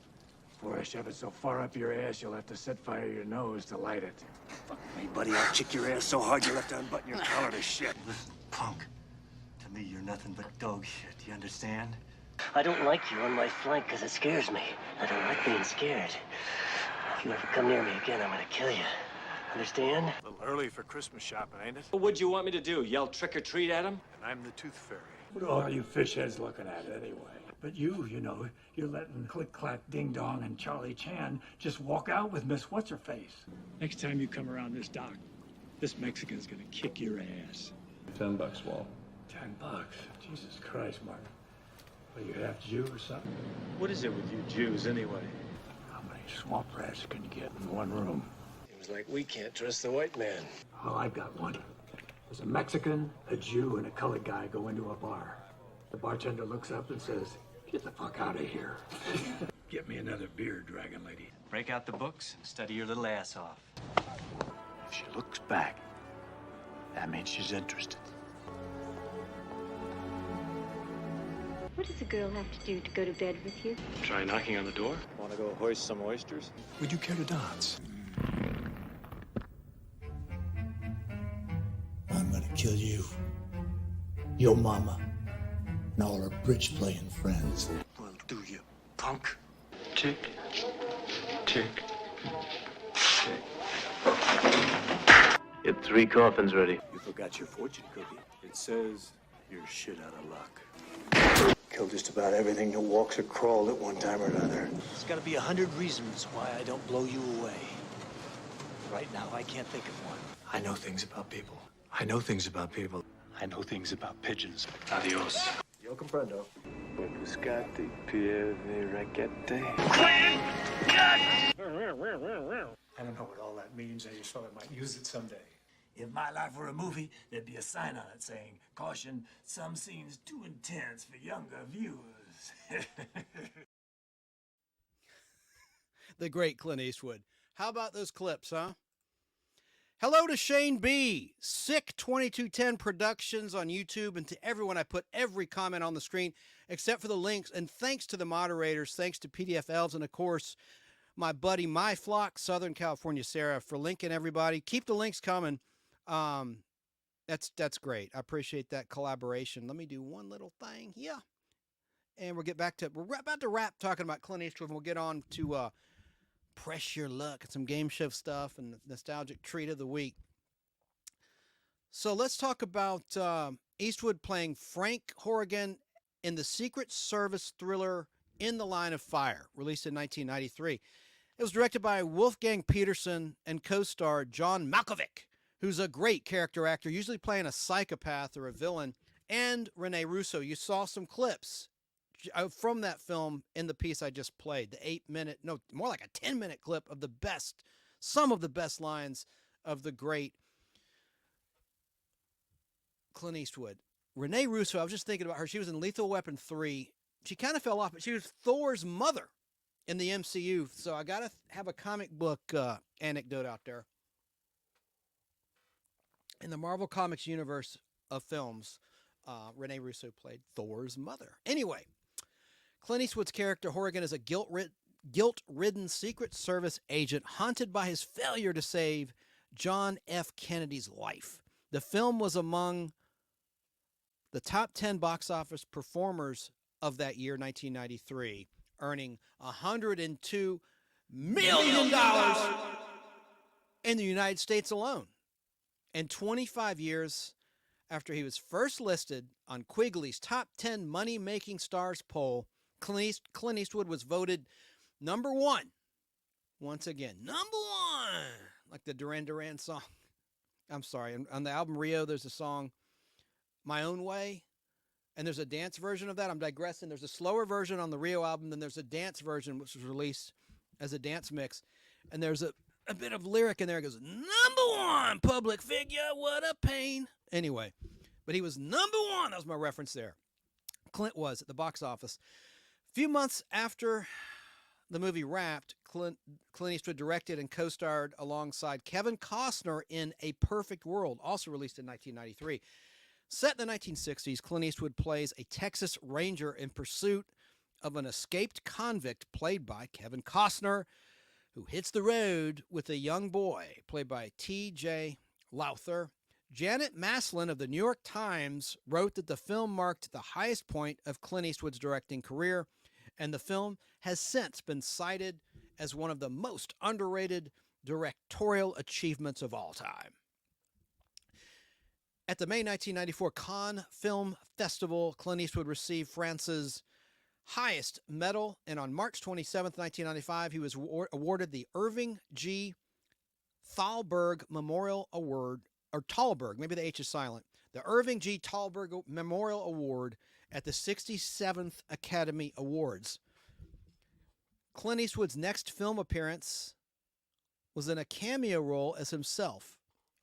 Before I shove it so far up your ass, you'll have to set fire to your nose to light it. Fuck me, buddy. I'll kick your ass so hard you'll have to unbutton your collar to shit. Listen, punk. To me, you're nothing but dog shit. You understand? I don't like you on my flank because it scares me. I don't like being scared. If you ever come near me again, I'm gonna kill you. Understand? A little early for Christmas shopping, ain't it? What'd you want me to do? Yell trick or treat at him? And I'm the Tooth Fairy. What are you fish heads looking at anyway? But you know, you're letting Click Clack Ding Dong and Charlie Chan just walk out with Miss What's-Her-Face. Next time you come around this dock, this Mexican's gonna kick your ass. $10, Wall. $10? Jesus Christ, Mark. Are you half Jew or something? What is it with you Jews, anyway? How many swamp rats can you get in one room? Seems like we can't trust the white man. Oh, I've got one. There's a Mexican, a Jew, and a colored guy go into a bar. The bartender looks up and says, "Get the fuck out of here." Get me another beer, Dragon Lady. Break out the books and study your little ass off. If she looks back, that means she's interested. What does a girl have to do to go to bed with you? Try knocking on the door? Want to go hoist some oysters? Would you care to dance? I'm gonna kill you, your mama, and all her bridge-playing friends. Well, do you, punk? Tick, tick, tick. Get 3 coffins ready. You forgot your fortune cookie. It says you're shit out of luck. Killed just about everything that walks or crawled at one time or another. There's gotta be 100 reasons why I don't blow you away. Right now, I can't think of one. I know things about people. I know things about people. I know things about pigeons. Adios. Yo comprendo. Buscate, piede, raquete. I don't know what all that means. I just thought I might use it someday. If my life were a movie, there'd be a sign on it saying, "Caution, some scenes too intense for younger viewers." The great Clint Eastwood. How about those clips, huh? Hello to Shane B. Sick 2210 Productions on YouTube, and to everyone. I put every comment on the screen except for the links, and thanks to the moderators, thanks to PDF Elves, and of course, my buddy My Flock, Southern California Sarah, for linking everybody. Keep the links coming. That's great. I appreciate that collaboration. Let me do one little thing here, and we're about to wrap talking about Clint Eastwood, and we'll get on to Press Your Luck and some game show stuff and the nostalgic treat of the week. So let's talk about Eastwood playing Frank Horrigan in the Secret Service thriller In the Line of Fire, released in 1993. It was directed by Wolfgang Peterson and co-star John Malkovich, who's a great character actor, usually playing a psychopath or a villain, and Rene Russo. You saw some clips from that film in the piece I just played, the 8-minute, no, more like a 10-minute clip of some of the best lines of the great Clint Eastwood. Rene Russo, I was just thinking about her. She was in Lethal Weapon 3. She kind of fell off, but she was Thor's mother in the MCU. So I got to have a comic book anecdote out there. In the Marvel Comics universe of films, Rene Russo played Thor's mother. Anyway, Clint Eastwood's character Horrigan is a guilt-ridden Secret Service agent haunted by his failure to save John F. Kennedy's life. The film was among the top 10 box office performers of that year, 1993, earning $102 million in the United States alone. And 25 years after he was first listed on Quigley's Top 10 Money-Making Stars poll, Clint Eastwood was voted number one. Once again, number one. like the Duran Duran song. I'm sorry. On the album Rio, there's a song, My Own Way, and there's a dance version of that. I'm digressing. There's a slower version on the Rio album, then there's a dance version, which was released as a dance mix. And there's a bit of lyric in there. It goes, #1 public figure, what a pain. Anyway, but he was #1. That was my reference there. Clint was at the box office. A few months after the movie wrapped, Clint Eastwood directed and co-starred alongside Kevin Costner in A Perfect World, also released in 1993. Set in the 1960s, Clint Eastwood plays a Texas Ranger in pursuit of an escaped convict played by Kevin Costner, who hits the road with a young boy played by T.J. Lowther. Janet Maslin of the New York Times wrote that the film marked the highest point of Clint Eastwood's directing career, and the film has since been cited as one of the most underrated directorial achievements of all time. At the May 1994 Cannes Film Festival, Clint Eastwood received France's highest medal, and on March 27, 1995, he was awarded the Irving G. Thalberg Memorial Award, or Thalberg, maybe the H is silent, the Irving G. Thalberg Memorial Award at the 67th Academy Awards. Clint Eastwood's next film appearance was in a cameo role as himself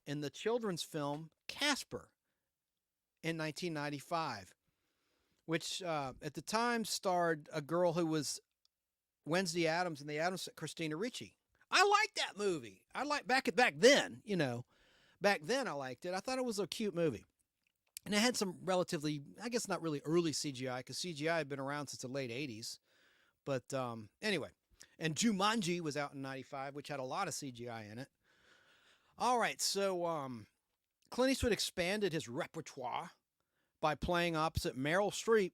in the children's film Casper in 1995, which at the time starred a girl who was Wednesday Addams in the Addams, Christina Ricci. I liked that movie. Back then, back then I liked it. I thought it was a cute movie. And it had some relatively, I guess not really early CGI, because CGI had been around since the late 80s. But anyway, and Jumanji was out in 95, which had a lot of CGI in it. All right, so Clint Eastwood expanded his repertoire by playing opposite Meryl Streep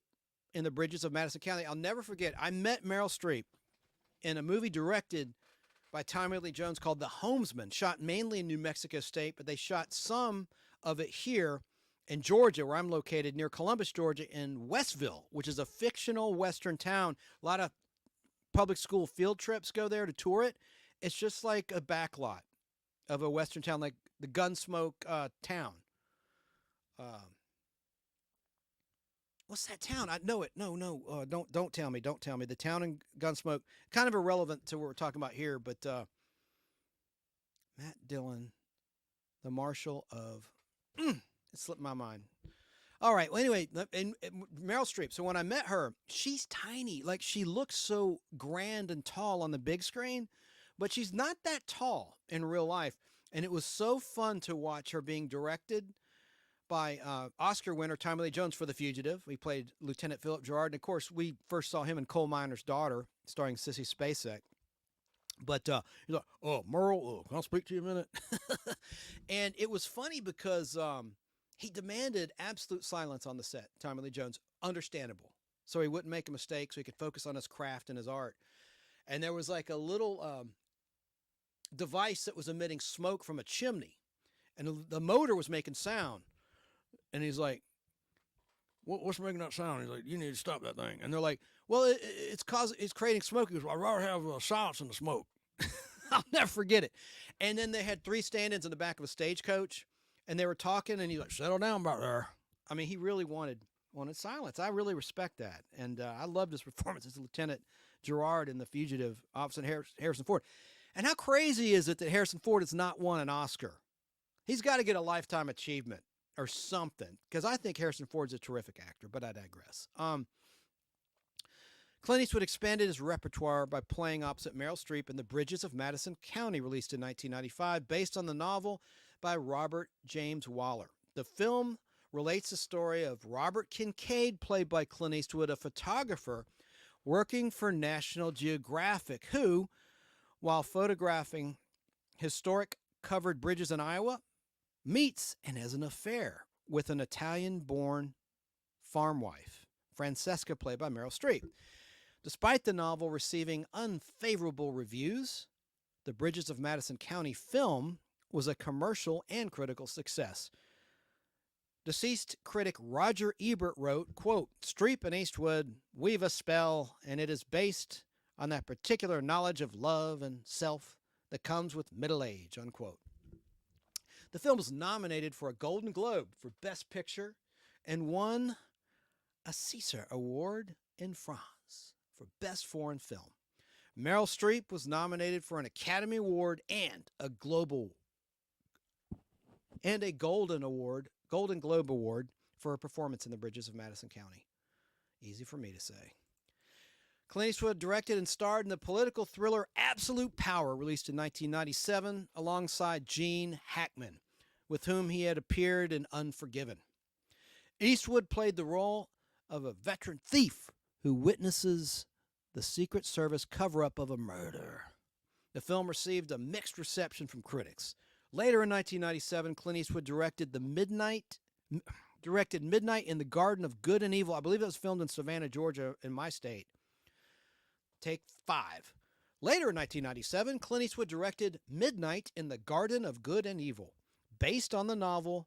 in The Bridges of Madison County. I'll never forget, I met Meryl Streep in a movie directed by Tommy Lee Jones called The Homesman, shot mainly in New Mexico State, but they shot some of it here in Georgia, where I'm located, near Columbus, Georgia, in Westville, which is a fictional Western town. A lot of public school field trips go there to tour it. It's just like a backlot of a Western town, like the Gunsmoke town. What's that town? I know it. No. Don't tell me. Don't tell me. The town in Gunsmoke, kind of irrelevant to what we're talking about here, but Matt Dillon, the marshal of... it slipped my mind. All right. Well, anyway, and Meryl Streep. So when I met her, she's tiny. Like, she looks so grand and tall on the big screen, but she's not that tall in real life. And it was so fun to watch her being directed by Oscar winner Tommy Lee Jones for The Fugitive. He played Lieutenant Philip Gerard. And, of course, we first saw him in Coal Miner's Daughter, starring Sissy Spacek. But he's like, "Oh, Merle, can I speak to you a minute?" And it was funny because he demanded absolute silence on the set, Tommy Lee Jones. Understandable. So he wouldn't make a mistake, so he could focus on his craft and his art. And there was like a little device that was emitting smoke from a chimney. And the motor was making sound. And he's like, "What's making that sound?" He's like, "You need to stop that thing." And they're like, "Well, it's creating smoke." He goes, "I'd rather have silence in the smoke." I'll never forget it. And then they had 3 stand-ins in the back of a stagecoach, and they were talking, and he's like, "Settle down back there." I mean, he really wanted silence. I really respect that. And I loved his performance as Lieutenant Gerard in The Fugitive, opposite Harrison Ford. And how crazy is it that Harrison Ford has not won an Oscar? He's got to get a Lifetime Achievement or something, because I think Harrison Ford's a terrific actor, but I digress. Clint Eastwood expanded his repertoire by playing opposite Meryl Streep in The Bridges of Madison County, released in 1995, based on the novel by Robert James Waller. The film relates the story of Robert Kincaid, played by Clint Eastwood, a photographer working for National Geographic, who, while photographing historic covered bridges in Iowa, meets and has an affair with an Italian-born farm wife, Francesca, played by Meryl Streep. Despite the novel receiving unfavorable reviews, the Bridges of Madison County film was a commercial and critical success. Deceased critic Roger Ebert wrote, quote, "Streep and Eastwood weave a spell, and it is based on that particular knowledge of love and self that comes with middle age, unquote. The film was nominated for a Golden Globe for Best Picture and won a César Award in France for Best Foreign Film. Meryl Streep was nominated for an Academy Award and a Golden Globe Award for her performance in The Bridges of Madison County. Easy for me to say. Clint Eastwood directed and starred in the political thriller Absolute Power, released in 1997, alongside Gene Hackman, with whom he had appeared in Unforgiven. Eastwood played the role of a veteran thief who witnesses the Secret Service cover-up of a murder. The film received a mixed reception from critics. Later in 1997, Clint Eastwood directed Midnight in the Garden of Good and Evil. I believe it was filmed in Savannah, Georgia, in my state. Take 5. Later in 1997, Clint Eastwood directed Midnight in the Garden of Good and Evil, based on the novel,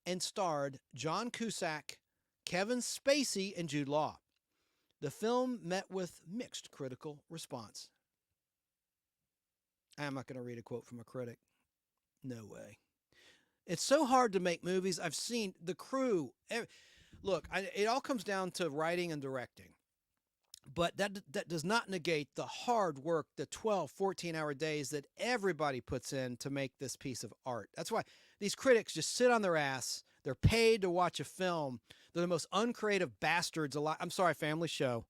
and starred John Cusack, Kevin Spacey, and Jude Law. The film met with mixed critical response. I'm not going to read a quote from a critic. No way. It's so hard to make movies. I've seen the crew. Look, it all comes down to writing and directing. But that does not negate the hard work, the 12, 14-hour days that everybody puts in to make this piece of art. That's why these critics just sit on their ass. They're paid to watch a film. They're the most uncreative bastards alive. I'm sorry, family show.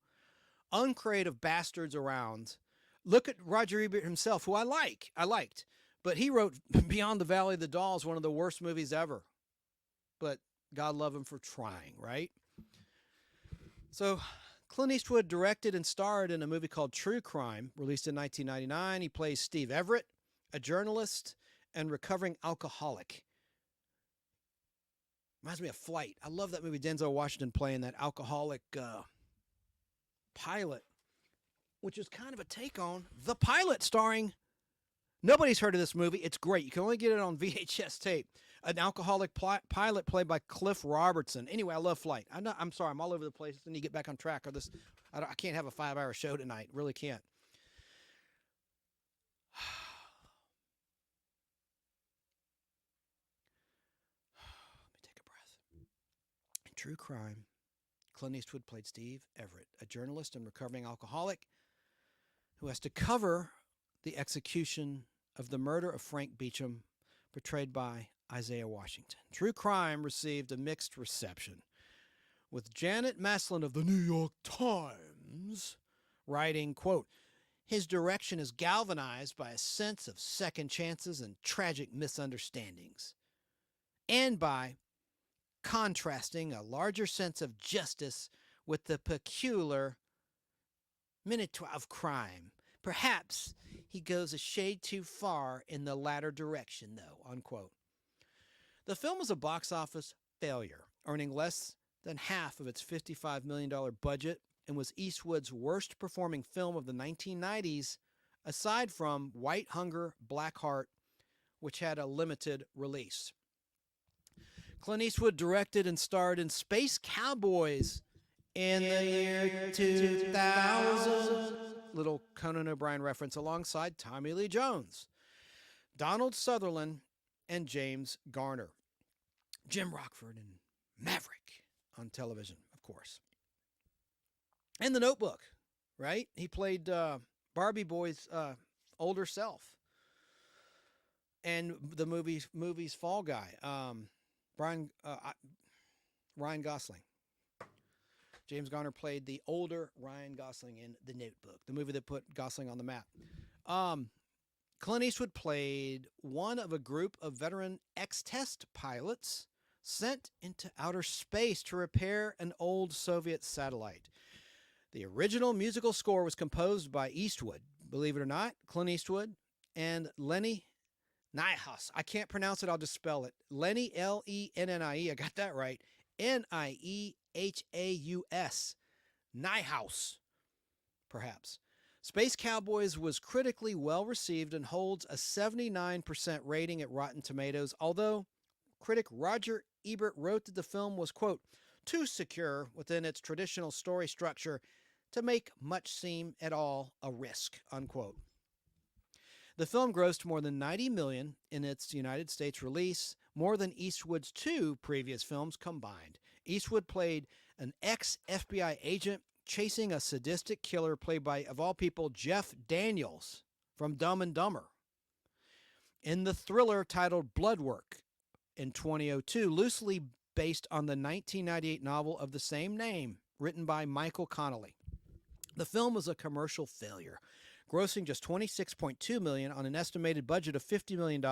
Uncreative bastards around. Look at Roger Ebert himself, who I liked. But he wrote Beyond the Valley of the Dolls, one of the worst movies ever. But God love him for trying, right? So Clint Eastwood directed and starred in a movie called True Crime, released in 1999. He plays Steve Everett, a journalist and recovering alcoholic. Reminds me of Flight. I love that movie. Denzel Washington playing that alcoholic pilot, which is kind of a take on The Pilot, starring... Nobody's heard of this movie. It's great. You can only get it on VHS tape. An alcoholic pilot played by Cliff Robertson. Anyway, I love Flight. I'm sorry. I'm all over the place. I need to get back on track. I can't have a 5-hour show tonight. Really can't. Let me take a breath. In True Crime, Clint Eastwood played Steve Everett, a journalist and recovering alcoholic who has to cover the execution of the murder of Frank Beecham, portrayed by Isaiah Washington. True Crime received a mixed reception, with Janet Maslin of the New York Times writing, quote, "His direction is galvanized by a sense of second chances and tragic misunderstandings, and by contrasting a larger sense of justice with the peculiar minutia of crime. Perhaps he goes a shade too far in the latter direction, though," unquote. The film was a box office failure, earning less than half of its $55 million budget, and was Eastwood's worst performing film of the 1990s, aside from White Hunger, Black Heart, which had a limited release. Clint Eastwood directed and starred in Space Cowboys in the year 2000. Little Conan O'Brien reference, alongside Tommy Lee Jones, Donald Sutherland, and James Garner. Jim Rockford and Maverick on television, of course. And The Notebook, right? He played Barbie Boy's older self. And the movie's Fall Guy, Ryan Gosling. James Garner played the older Ryan Gosling in The Notebook, the movie that put Gosling on the map. Clint Eastwood played one of a group of veteran X-Test pilots sent into outer space to repair an old Soviet satellite. The original musical score was composed by Eastwood, believe it or not, Clint Eastwood, and Lenny Niehaus. I can't pronounce it, I'll just spell it. Lenny, Lennie, I got that right. Niehaus. Niehaus, perhaps. Space Cowboys was critically well received and holds a 79% rating at Rotten Tomatoes, although critic Roger Ebert wrote that the film was, quote, too secure within its traditional story structure to make much seem at all a risk, unquote. The film grossed more than $90 million in its United States release, more than Eastwood's 2 previous films combined. Eastwood played an ex-FBI agent chasing a sadistic killer played by, of all people, Jeff Daniels from Dumb and Dumber. In the thriller titled Bloodwork in 2002, loosely based on the 1998 novel of the same name, written by Michael Connelly. The film was a commercial failure, grossing just $26.2 million on an estimated budget of $50 million,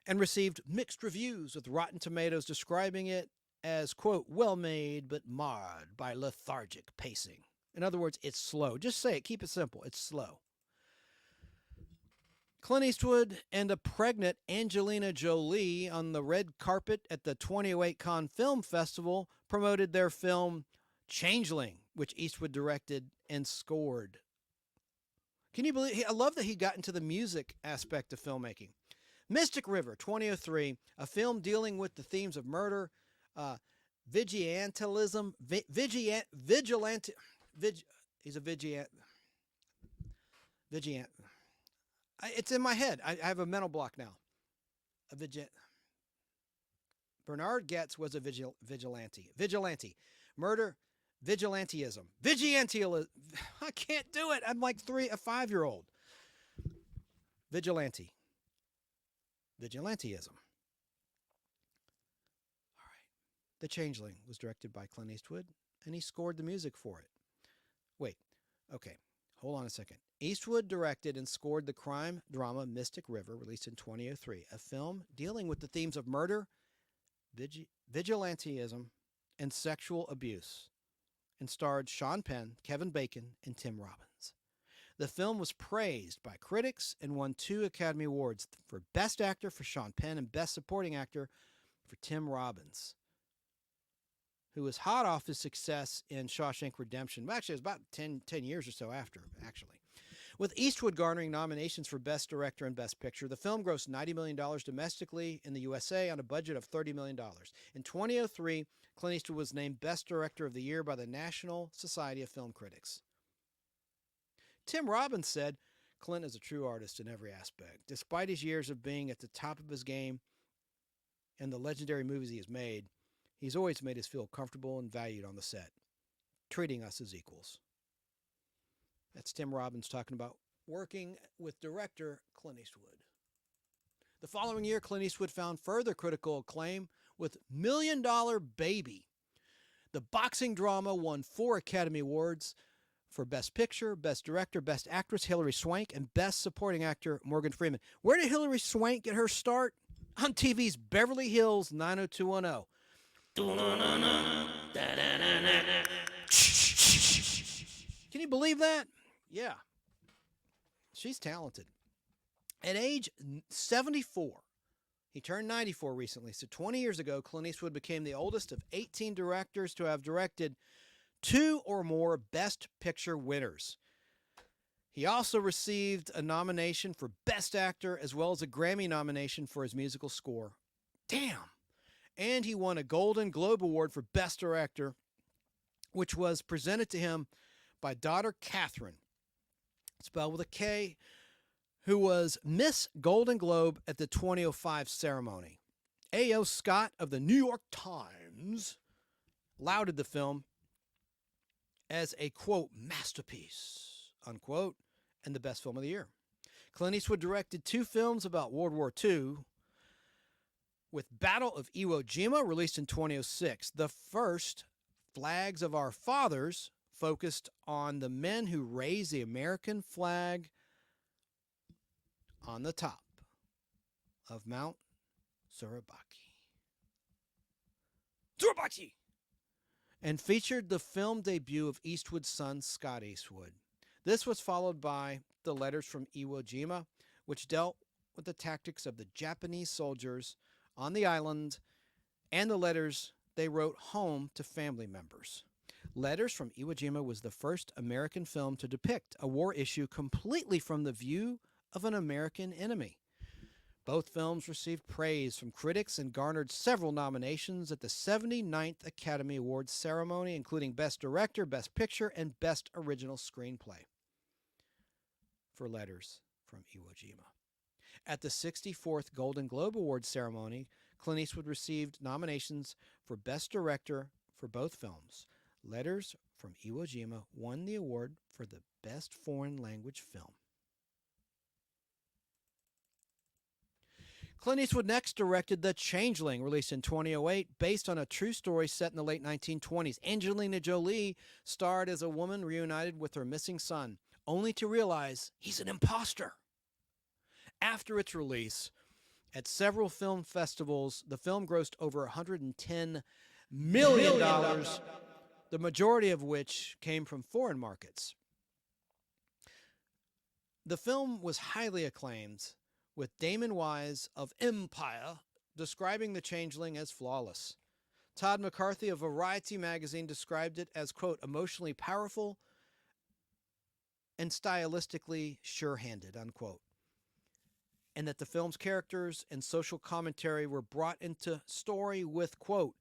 and received mixed reviews, with Rotten Tomatoes describing it as, quote, well made but marred by lethargic pacing. In other words, it's slow. Just say it. Keep it simple. It's slow. Clint Eastwood and a pregnant Angelina Jolie on the red carpet at the 2008 Cannes Film Festival promoted their film Changeling, which Eastwood directed and scored. Can you believe? I love that he got into the music aspect of filmmaking. Mystic River, 2003, a film dealing with the themes of murder, vigilantism, he's a vigilant. It's in my head. I have a mental block now. Bernard Getz was a vigilante. Murder, vigilantism. I can't do it. I'm like a 5-year-old. Vigilantism. All right. The Changeling was directed by Clint Eastwood, and he scored the music for it. Wait. Okay. Hold on a second. Eastwood directed and scored the crime drama Mystic River, released in 2003, a film dealing with the themes of murder, vigilantism, and sexual abuse, and starred Sean Penn, Kevin Bacon, and Tim Robbins. The film was praised by critics and won 2 Academy Awards for Best Actor for Sean Penn and Best Supporting Actor for Tim Robbins, who was hot off his success in Shawshank Redemption. Actually, it was about 10 years or so after, actually. With Eastwood garnering nominations for Best Director and Best Picture, the film grossed $90 million domestically in the USA on a budget of $30 million. In 2003, Clint Eastwood was named Best Director of the Year by the National Society of Film Critics. Tim Robbins said, Clint is a true artist in every aspect. Despite his years of being at the top of his game and the legendary movies he has made, he's always made us feel comfortable and valued on the set, treating us as equals. That's Tim Robbins talking about working with director Clint Eastwood. The following year, Clint Eastwood found further critical acclaim with $1 Million Baby. The boxing drama won 4 Academy Awards for Best Picture, Best Director, Best Actress Hilary Swank, and Best Supporting Actor Morgan Freeman. Where did Hilary Swank get her start? On TV's Beverly Hills 90210. Can you believe that? Yeah. She's talented. At age 74, he turned 94 recently, so 20 years ago, Clint Eastwood became the oldest of 18 directors to have directed 2 or more Best Picture winners. He also received a nomination for Best Actor as well as a Grammy nomination for his musical score. Damn! And he won a Golden Globe Award for Best Director, which was presented to him by daughter Catherine, spelled with a K, who was Miss Golden Globe at the 2005 ceremony. A.O. Scott of the New York Times lauded the film as a, quote, masterpiece, unquote, and the best film of the year. Clint Eastwood directed 2 films about World War II, with Battle of Iwo Jima, released in 2006. The first, Flags of Our Fathers, focused on the men who raised the American flag on the top of Mount Surabaki. And featured the film debut of Eastwood's son, Scott Eastwood. This was followed by The Letters from Iwo Jima, which dealt with the tactics of the Japanese soldiers on the island and the letters they wrote home to family members. Letters from Iwo Jima was the first American film to depict a war issue completely from the view of an American enemy. Both films received praise from critics and garnered several nominations at the 79th Academy Awards ceremony, including Best Director, Best Picture, and Best Original Screenplay. For Letters from Iwo Jima. At the 64th Golden Globe Awards ceremony, Clint Eastwood received nominations for Best Director for both films. Letters from Iwo Jima won the award for the Best Foreign Language Film. Clint Eastwood next directed The Changeling, released in 2008, based on a true story set in the late 1920s. Angelina Jolie starred as a woman reunited with her missing son, only to realize he's an imposter. After its release, at several film festivals, the film grossed over $110 million, the majority of which came from foreign markets. The film was highly acclaimed, with Damon Wise of Empire describing The Changeling as flawless. Todd McCarthy of Variety magazine described it as, quote, emotionally powerful and stylistically sure-handed, unquote. And that the film's characters and social commentary were brought into story with, quote,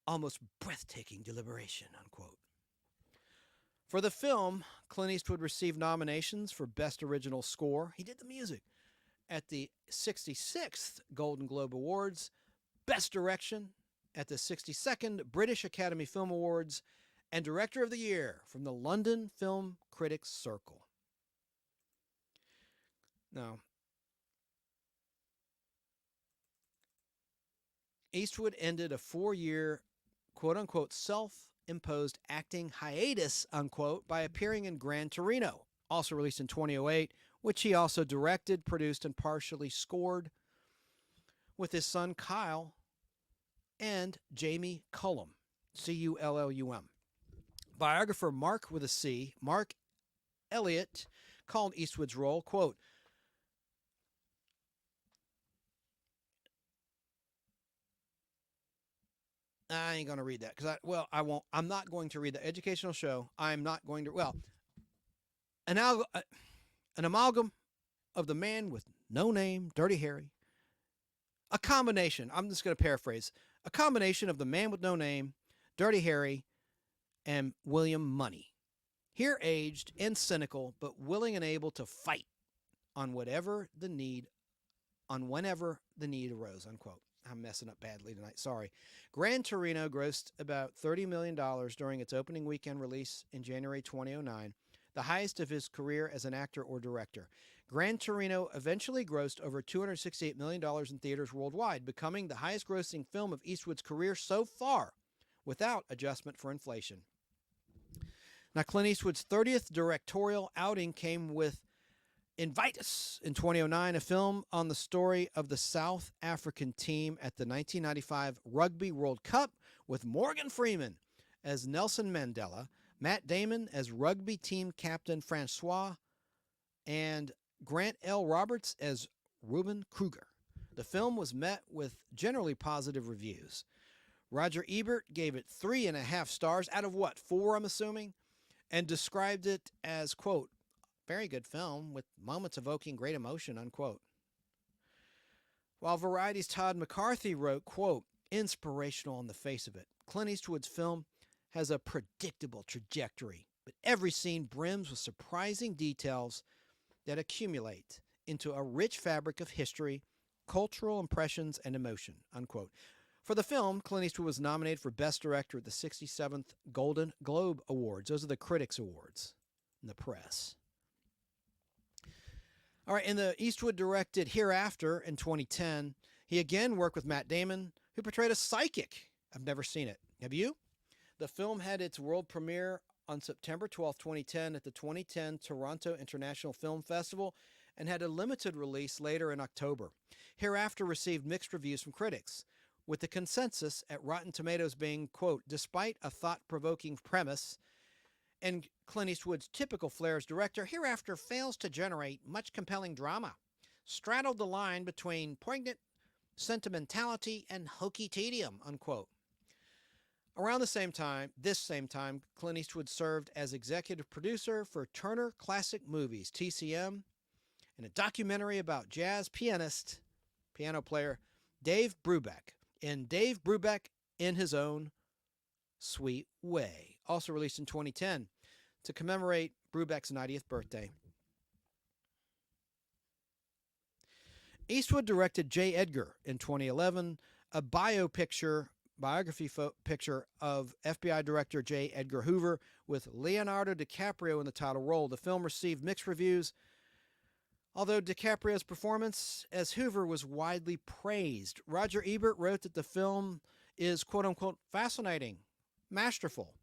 almost breathtaking deliberation, unquote. For the film, Clint Eastwood received nominations for Best Original Score. He did the music. At the 66th Golden Globe Awards, Best Direction at the 62nd British Academy Film Awards, and Director of the Year from the London Film Critics Circle. Now, Eastwood ended a 4-year, quote-unquote, self-imposed acting hiatus, unquote, by appearing in Gran Torino, also released in 2008, which he also directed, produced, and partially scored with his son Kyle and Jamie Cullum, Cullum. Biographer Mark with a C, Mark Elliott, called Eastwood's role, quote, I ain't going to read that because I won't. I'm not going to read the educational show. I'm not going to. An amalgam of the man with no name, Dirty Harry. A combination. I'm just going to paraphrase. A combination of the man with no name, Dirty Harry, and William Money. Here aged and cynical, but willing and able to fight on whenever the need arose, unquote. I'm messing up badly tonight. Sorry. Gran Torino grossed about $30 million during its opening weekend release in January 2009, the highest of his career as an actor or director. Gran Torino eventually grossed over $268 million in theaters worldwide, becoming the highest grossing film of Eastwood's career so far, without adjustment for inflation. Now, Clint Eastwood's 30th directorial outing came with Invictus in 2009, a film on the story of the South African team at the 1995 Rugby World Cup, with Morgan Freeman as Nelson Mandela, Matt Damon as rugby team captain Francois, and Grant L. Roberts as Ruben Kruger. The film was met with generally positive reviews. Roger Ebert gave it 3.5 stars out of 4, I'm assuming, and described it as, quote, very good film with moments evoking great emotion, unquote. While Variety's Todd McCarthy wrote, quote, inspirational on the face of it, Clint Eastwood's film has a predictable trajectory, but every scene brims with surprising details that accumulate into a rich fabric of history, cultural impressions, and emotion, unquote. For the film, Clint Eastwood was nominated for Best Director at the 67th Golden Globe Awards. Those are the Critics Awards in the press. All right, in the Eastwood directed Hereafter in 2010, he again worked with Matt Damon, who portrayed a psychic. I've never seen it. Have you? The film had its world premiere on September 12, 2010 at the 2010 Toronto International Film Festival and had a limited release later in October. Hereafter received mixed reviews from critics, with the consensus at Rotten Tomatoes being, quote, despite a thought-provoking premise and Clint Eastwood's typical flair as director, Hereafter fails to generate much compelling drama, straddled the line between poignant sentimentality and hokey tedium, unquote. Around this same time, Clint Eastwood served as executive producer for Turner Classic Movies, TCM, and a documentary about jazz piano player Dave Brubeck, and Dave Brubeck in His Own Sweet Way, also released in 2010. to commemorate Brubeck's 90th birthday. Eastwood directed J. Edgar in 2011, a biography picture of FBI Director J. Edgar Hoover with Leonardo DiCaprio in the title role. The film received mixed reviews, although DiCaprio's performance as Hoover was widely praised. Roger Ebert wrote that the film is, quote-unquote, fascinating, masterful,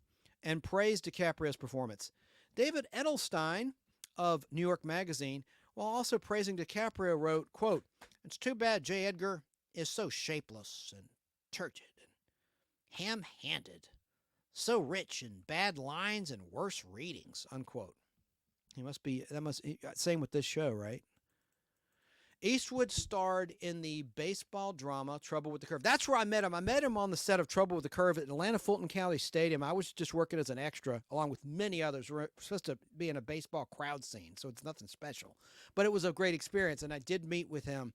and praised DiCaprio's performance. David Edelstein of New York Magazine, while also praising DiCaprio, wrote, quote, "It's too bad J. Edgar is so shapeless and turgid and ham-handed, so rich in bad lines and worse readings," unquote. Same with this show, right? Eastwood starred in the baseball drama Trouble with the Curve. That's where I met him. I met him on the set of Trouble with the Curve at Atlanta Fulton County Stadium. I was just working as an extra, along with many others. We're supposed to be in a baseball crowd scene, so it's nothing special. But it was a great experience, and I did meet with him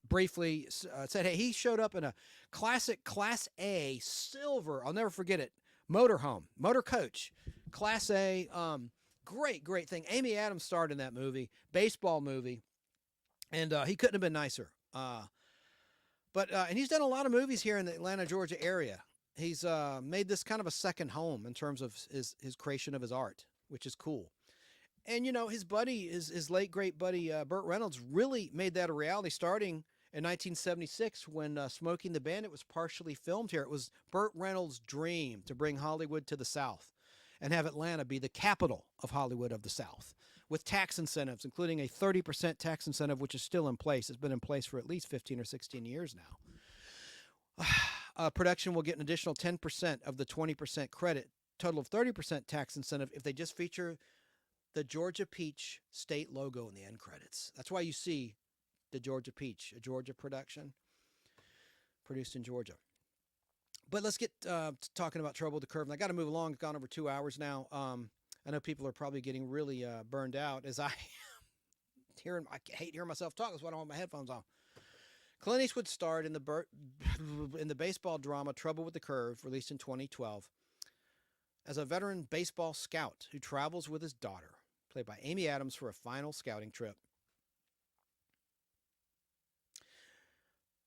briefly. Said, hey, he showed up in a classic Class A silver, I'll never forget it, motor coach, Class A. Great thing. Amy Adams starred in that movie, baseball movie. And he couldn't have been nicer. And he's done a lot of movies here in the Atlanta, Georgia area. He's made this kind of a second home in terms of his creation of his art, which is cool. And, his buddy, his late great buddy, Burt Reynolds, really made that a reality starting in 1976 when Smokey and the Bandit was partially filmed here. It was Burt Reynolds' dream to bring Hollywood to the South and have Atlanta be the capital of Hollywood of the South, with tax incentives, including a 30% tax incentive, which is still in place. It's been in place for at least 15 or 16 years now. Production will get an additional 10% of the 20% credit, total of 30% tax incentive if they just feature the Georgia Peach state logo in the end credits. That's why you see the Georgia Peach, a Georgia production produced in Georgia. But let's get talking about Trouble with the Curve. And I got to move along. It's gone over 2 hours now. I know people are probably getting really burned out as I hate hearing myself talk. That's why I don't have my headphones on. Clint Eastwood starred in the baseball drama Trouble with the Curve, released in 2012, as a veteran baseball scout who travels with his daughter, played by Amy Adams, for a final scouting trip.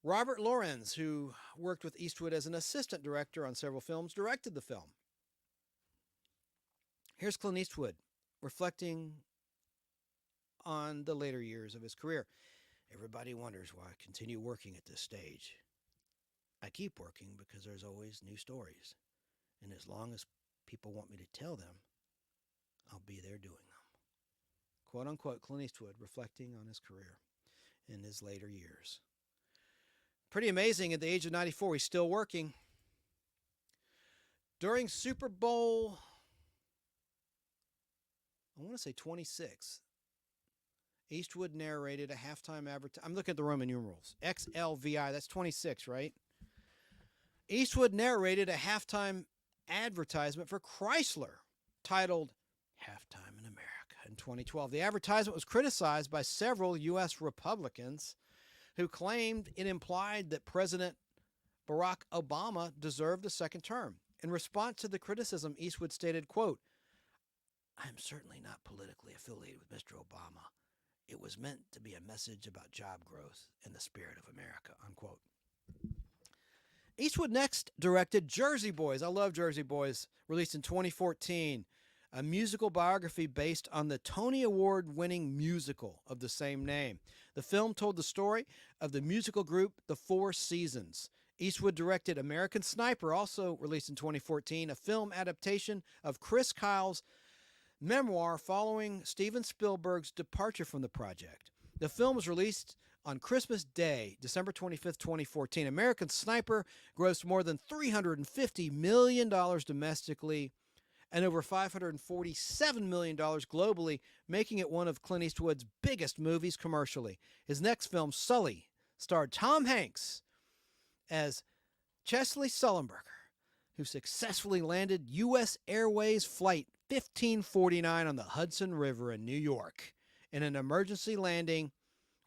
Robert Lorenz, who worked with Eastwood as an assistant director on several films, directed the film. Here's Clint Eastwood reflecting on the later years of his career. Everybody wonders why I continue working at this stage. I keep working because there's always new stories. And as long as people want me to tell them, I'll be there doing them. Quote unquote, Clint Eastwood reflecting on his career in his later years. Pretty amazing. At the age of 94, he's still working. During Super Bowl, I want to say 26, Eastwood narrated a halftime advertisement. I'm looking at the Roman numerals. XLVI, that's 26, right? Eastwood narrated a halftime advertisement for Chrysler titled Halftime in America in 2012. The advertisement was criticized by several U.S. Republicans who claimed it implied that President Barack Obama deserved a second term. In response to the criticism, Eastwood stated, quote, "I am certainly not politically affiliated with Mr. Obama. It was meant to be a message about job growth and the spirit of America," unquote. Eastwood next directed Jersey Boys. I love Jersey Boys, released in 2014, a musical biography based on the Tony Award-winning musical of the same name. The film told the story of the musical group The Four Seasons. Eastwood directed American Sniper, also released in 2014, a film adaptation of Chris Kyle's memoir following Steven Spielberg's departure from the project. The film was released on Christmas Day, December 25th, 2014. American Sniper grossed more than $350 million domestically and over $547 million globally, making it one of Clint Eastwood's biggest movies commercially. His next film, Sully, starred Tom Hanks as Chesley Sullenberger, who successfully landed U.S. Airways Flight 1549 on the Hudson River in New York in an emergency landing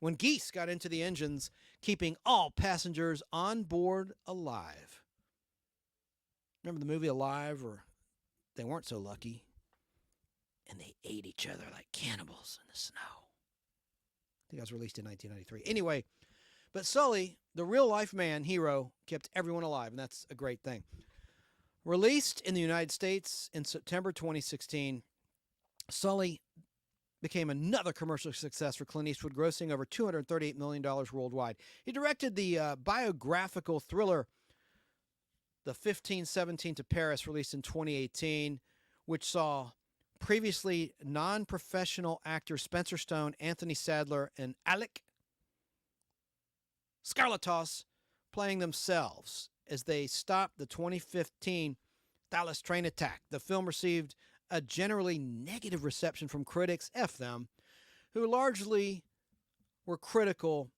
when geese got into the engines, keeping all passengers on board alive. Remember the movie Alive, or They Weren't So Lucky? and they ate each other like cannibals in the snow. I think it was released in 1993. Anyway, but Sully, the real-life man, hero, kept everyone alive, and that's a great thing. Released in the United States in September 2016, Sully became another commercial success for Clint Eastwood, grossing over $238 million worldwide. He directed the biographical thriller The 1517 to Paris, released in 2018, which saw previously non-professional actors Spencer Stone, Anthony Sadler, and Alec Skarlatos playing themselves as they stopped the 2015 Dallas train attack. The film received a generally negative reception from critics, F them, who largely were critical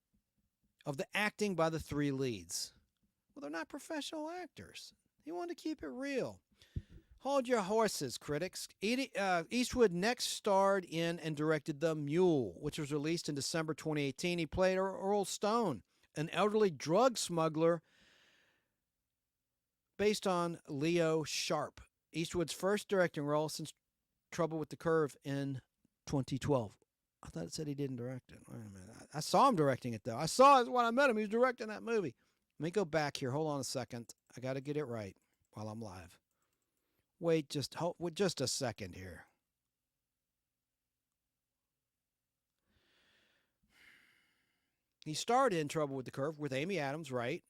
of the acting by the three leads. Well, they're not professional actors. He wanted to keep it real. Hold your horses, critics. Eastwood next starred in and directed The Mule, which was released in December 2018. He played Earl Stone, an elderly drug smuggler based on Leo Sharp, Eastwood's first directing role since Trouble with the Curve in 2012. I thought it said he didn't direct it. Wait a minute. I saw him directing it, though. I saw it when I met him. He was directing that movie. Let me go back here. Hold on a second. I got to get it right while I'm live. Wait just a second here. He starred in Trouble with the Curve with Amy Adams, right?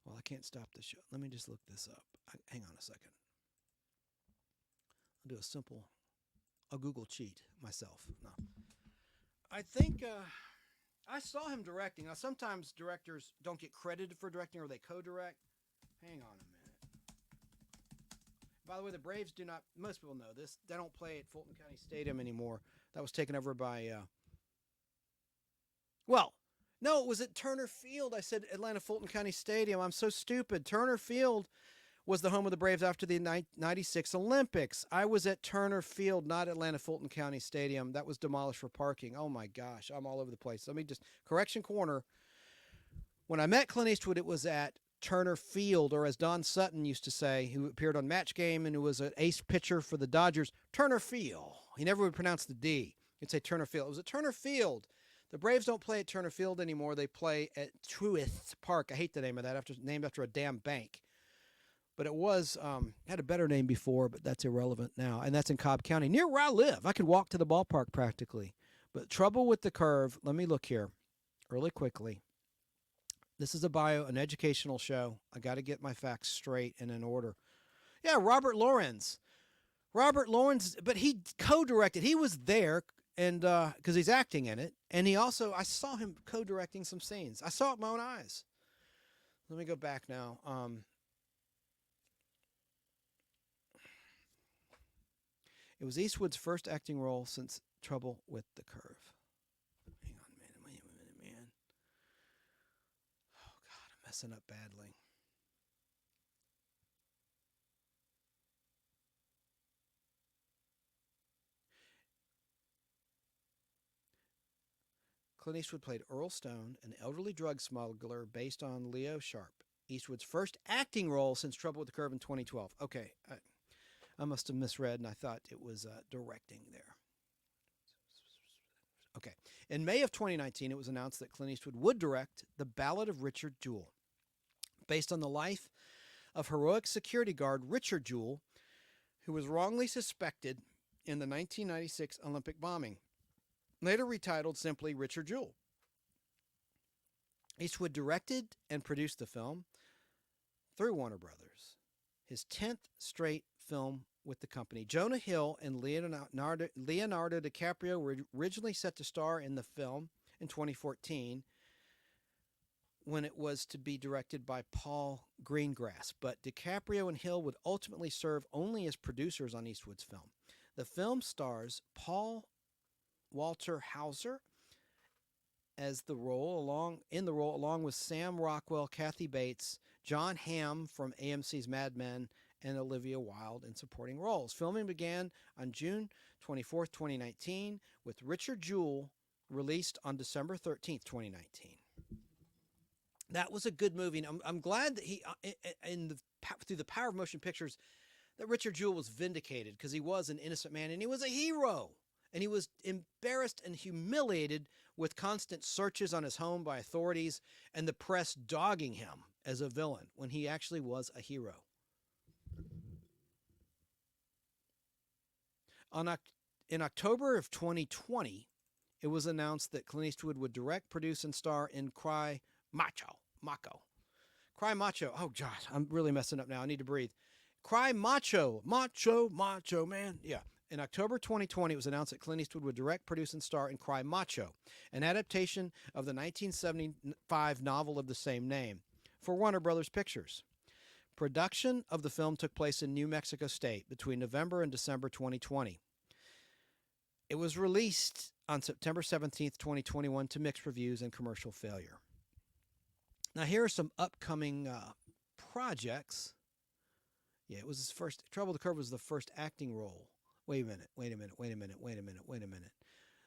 Well, I can't stop the show. Let me just look this up. Hang on a second. I'll do a Google cheat myself. No. I think I saw him directing. Now, sometimes directors don't get credited for directing or they co-direct. Hang on a minute. By the way, the Braves do not, most people know this, they don't play at Fulton County Stadium anymore. That was taken over by, no, it was at Turner Field. I said Atlanta Fulton County Stadium. I'm so stupid. Turner Field was the home of the Braves after the 96 Olympics. I was at Turner Field, not Atlanta Fulton County Stadium. That was demolished for parking. Oh, my gosh. I'm all over the place. Let me just, correction corner. When I met Clint Eastwood, it was at Turner Field, or as Don Sutton used to say, who appeared on Match Game and who was an ace pitcher for the Dodgers, Turner Field. He never would pronounce the D. He'd say Turner Field. It was at Turner Field. The Braves don't play at Turner Field anymore. They play at Truist Park. I hate the name of that, named after a damn bank. But it was, had a better name before, but that's irrelevant now. And that's in Cobb County, near where I live. I could walk to the ballpark practically. But Trouble with the Curve, let me look here really quickly. This is an educational show. I got to get my facts straight and in order. Yeah, Robert Lawrence. But he co-directed. He was there and because he's acting in it. And he also, I saw him co-directing some scenes. I saw it with my own eyes. Let me go back now. It was Eastwood's first acting role since Trouble with the Curve. Hang on a minute, man. Oh, God, I'm messing up badly. Clint Eastwood played Earl Stone, an elderly drug smuggler based on Leo Sharp. Eastwood's first acting role since Trouble with the Curve in 2012. Okay, I must have misread, and I thought it was directing there. Okay. In May of 2019, it was announced that Clint Eastwood would direct The Ballad of Richard Jewell, based on the life of heroic security guard Richard Jewell, who was wrongly suspected in the 1996 Olympic bombing, later retitled simply Richard Jewell. Eastwood directed and produced the film through Warner Brothers, his 10th straight film with the company. Jonah Hill and Leonardo DiCaprio were originally set to star in the film in 2014 when it was to be directed by Paul Greengrass, but DiCaprio and Hill would ultimately serve only as producers on Eastwood's film. The film stars Paul Walter Hauser as along with Sam Rockwell, Kathy Bates, John Hamm from AMC's Mad Men, and Olivia Wilde in supporting roles. Filming began on June 24th, 2019, with Richard Jewell released on December 13th, 2019. That was a good movie. And I'm glad that through the power of motion pictures, that Richard Jewell was vindicated, because he was an innocent man and he was a hero. And he was embarrassed and humiliated with constant searches on his home by authorities and the press dogging him as a villain when he actually was a hero. In October of 2020, it was announced that Clint Eastwood would direct, produce, and star in Cry Macho. Cry Macho. Oh, God, I'm really messing up now. I need to breathe. Cry Macho. Macho, man. Yeah. In October 2020, it was announced that Clint Eastwood would direct, produce, and star in Cry Macho, an adaptation of the 1975 novel of the same name, for Warner Brothers Pictures. Production of the film took place in New Mexico State between November and December 2020. It was released on September 17th, 2021 to mixed reviews and commercial failure. Now, here are some upcoming projects. Yeah, it was his first. Trouble with the Curve was the first acting role. Wait a minute.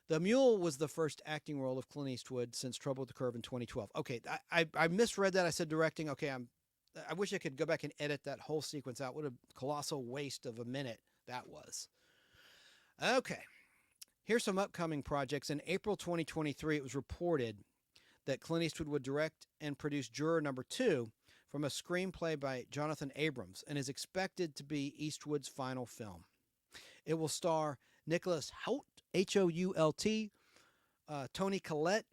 The Mule was the first acting role of Clint Eastwood since Trouble with the Curve in 2012. Okay, I misread that. I said directing. Okay, I wish I could go back and edit that whole sequence out. What a colossal waste of a minute that was. Okay, here's some upcoming projects. In April 2023, it was reported that Clint Eastwood would direct and produce Juror Number 2 from a screenplay by Jonathan Abrams and is expected to be Eastwood's final film. It will star Nicholas Hoult, H-O-U-L-T, Toni Collette,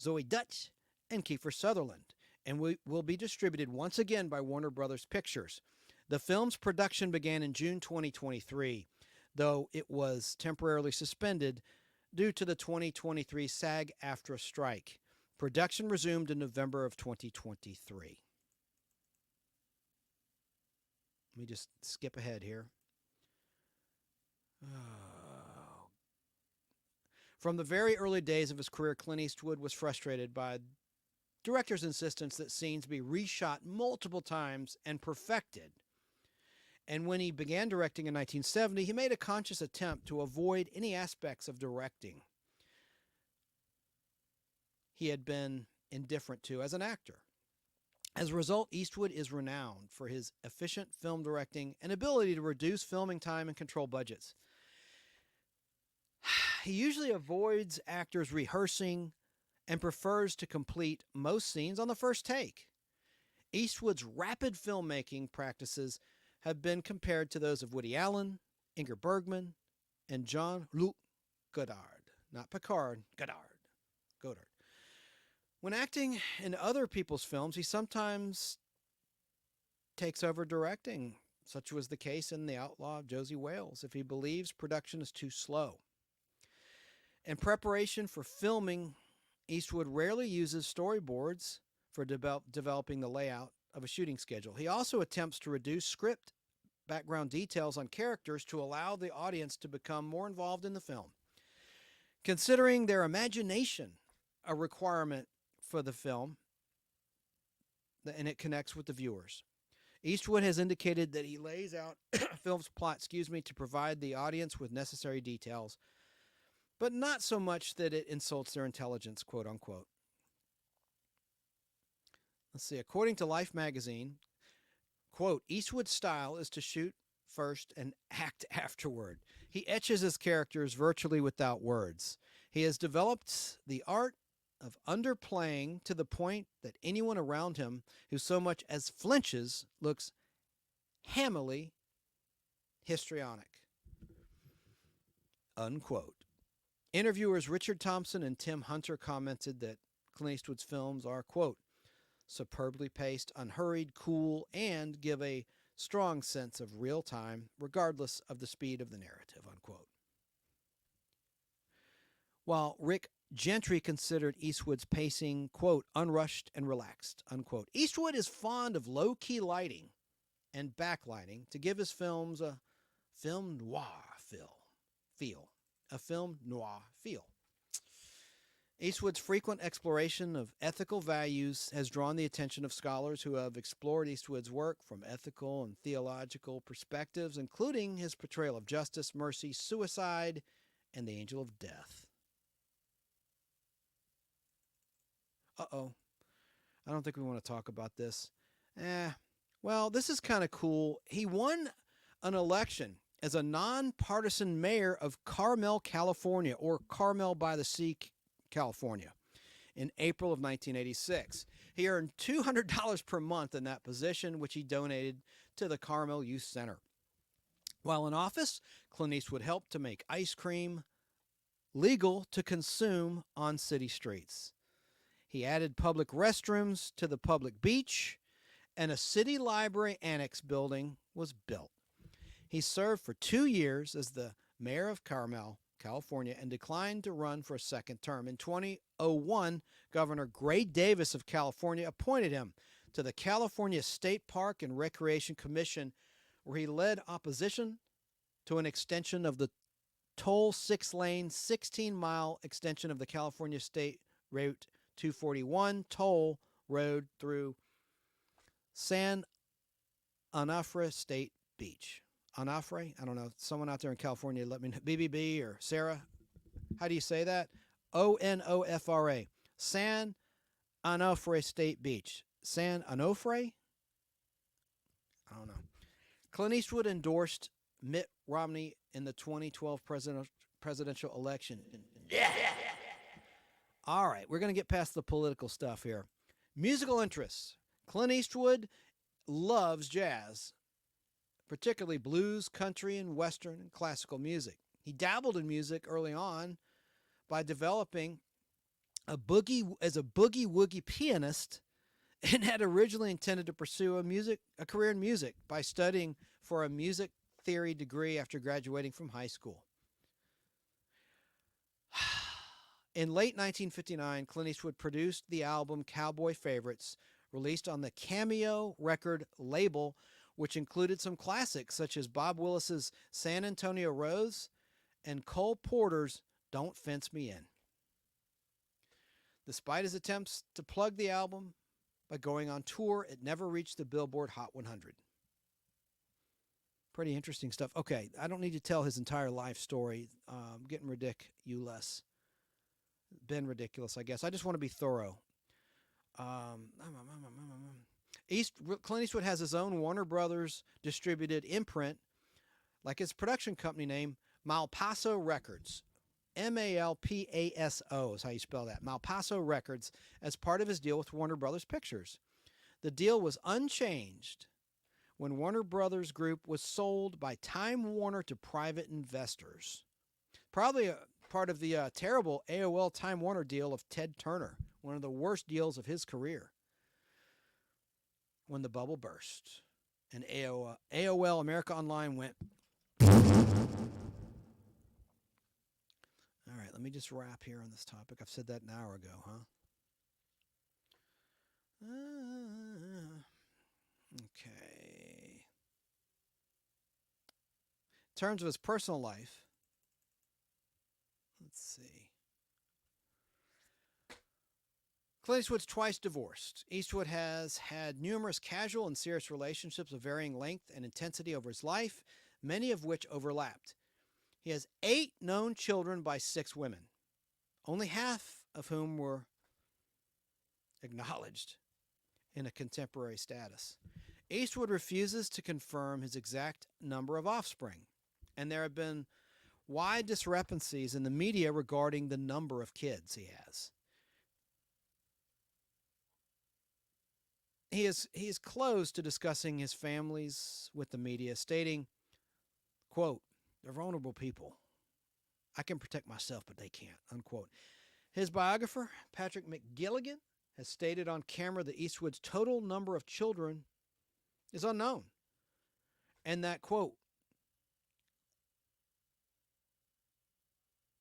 Zoe Dutch, and Kiefer Sutherland, and will be distributed once again by Warner Brothers Pictures. The film's production began in June 2023, though it was temporarily suspended due to the 2023 SAG-AFTRA strike. Production resumed in November of 2023. Let me just skip ahead here. From the very early days of his career, Clint Eastwood was frustrated by directors' insistence that scenes be reshot multiple times and perfected. And when he began directing in 1970, he made a conscious attempt to avoid any aspects of directing he had been indifferent to as an actor. As a result, Eastwood is renowned for his efficient film directing and ability to reduce filming time and control budgets. He usually avoids actors rehearsing and prefers to complete most scenes on the first take. Eastwood's rapid filmmaking practices have been compared to those of Woody Allen, Ingrid Bergman, and Jean-Luc Godard. Not Picard, Godard. When acting in other people's films, he sometimes takes over directing. Such was the case in The Outlaw of Josie Wales, if he believes production is too slow. In preparation for filming, Eastwood rarely uses storyboards for developing the layout of a shooting schedule. He also attempts to reduce script background details on characters to allow the audience to become more involved in the film. Considering their imagination a requirement for the film, and it connects with the viewers. Eastwood has indicated that he lays out film's plot, to provide the audience with necessary details, but not so much that it insults their intelligence, quote unquote. Let's see. According to Life magazine, quote, Eastwood's style is to shoot first and act afterward. He etches his characters virtually without words. He has developed the art of underplaying to the point that anyone around him who so much as flinches looks hammily histrionic. Unquote. Interviewers Richard Thompson and Tim Hunter commented that Clint Eastwood's films are, quote, superbly paced, unhurried, cool, and give a strong sense of real time, regardless of the speed of the narrative, unquote. While Rick Gentry considered Eastwood's pacing, quote, unrushed and relaxed, unquote. Eastwood is fond of low-key lighting and backlighting to give his films a film noir feel. A film noir feel. Eastwood's frequent exploration of ethical values has drawn the attention of scholars who have explored Eastwood's work from ethical and theological perspectives, including his portrayal of justice, mercy, suicide, and the angel of death. I don't think we want to talk about this. Well, this is kind of cool. He won an election as a nonpartisan mayor of Carmel, California, or Carmel by the Sea, California, in April of 1986. He earned $200 per month in that position, which he donated to the Carmel Youth Center. While in office, Clint Eastwood helped to make ice cream legal to consume on city streets. He added public restrooms to the public beach, and a city library annex building was built. He served for 2 years as the mayor of Carmel, California, and declined to run for a second term. In 2001, Governor Gray Davis of California appointed him to the California State Park and Recreation Commission, where he led opposition to an extension of the toll 6-lane, 16-mile extension of the California State Route 241 toll road through San Onofre State Beach. Onofre? I don't know. Someone out there in California, let me know. BBB or Sarah? How do you say that? Onofra. San Onofre State Beach. San Onofre? I don't know. Clint Eastwood endorsed Mitt Romney in the 2012 presidential election. Yeah. All right, we're going to get past the political stuff here. Musical interests. Clint Eastwood loves jazz, particularly blues, country, and western and classical music. He dabbled in music early on by developing as a boogie-woogie pianist, and had originally intended to pursue a career in music by studying for a music theory degree after graduating from high school. In late 1959, Clint Eastwood produced the album Cowboy Favorites, released on the Cameo record label, which included some classics such as Bob Willis's San Antonio Rose and Cole Porter's Don't Fence Me In. Despite his attempts to plug the album by going on tour, it never reached the Billboard Hot 100. Pretty interesting stuff. Okay, I don't need to tell his entire life story. Getting ridiculous. Been ridiculous, I guess. I just want to be thorough. Clint Eastwood has his own Warner Brothers distributed imprint, like his production company name, Malpaso Records. Malpaso is how you spell that. Malpaso Records, as part of his deal with Warner Brothers Pictures. The deal was unchanged when Warner Brothers Group was sold by Time Warner to private investors. Probably a part of the terrible AOL Time Warner deal of Ted Turner, one of the worst deals of his career. When the bubble burst and AOL America Online went. All right, let me just wrap here on this topic. I've said that an hour ago, huh? Okay. In terms of his personal life, let's see. Clint Eastwood's twice divorced. Eastwood has had numerous casual and serious relationships of varying length and intensity over his life, many of which overlapped. He has 8 known children by 6 women, only half of whom were acknowledged in a contemporary status. Eastwood refuses to confirm his exact number of offspring, and there have been wide discrepancies in the media regarding the number of kids he has. He is close to discussing his families with the media, stating, quote, "They're vulnerable people. I can protect myself, but they can't," unquote. His biographer, Patrick McGilligan, has stated on camera that Eastwood's total number of children is unknown, and that, quote,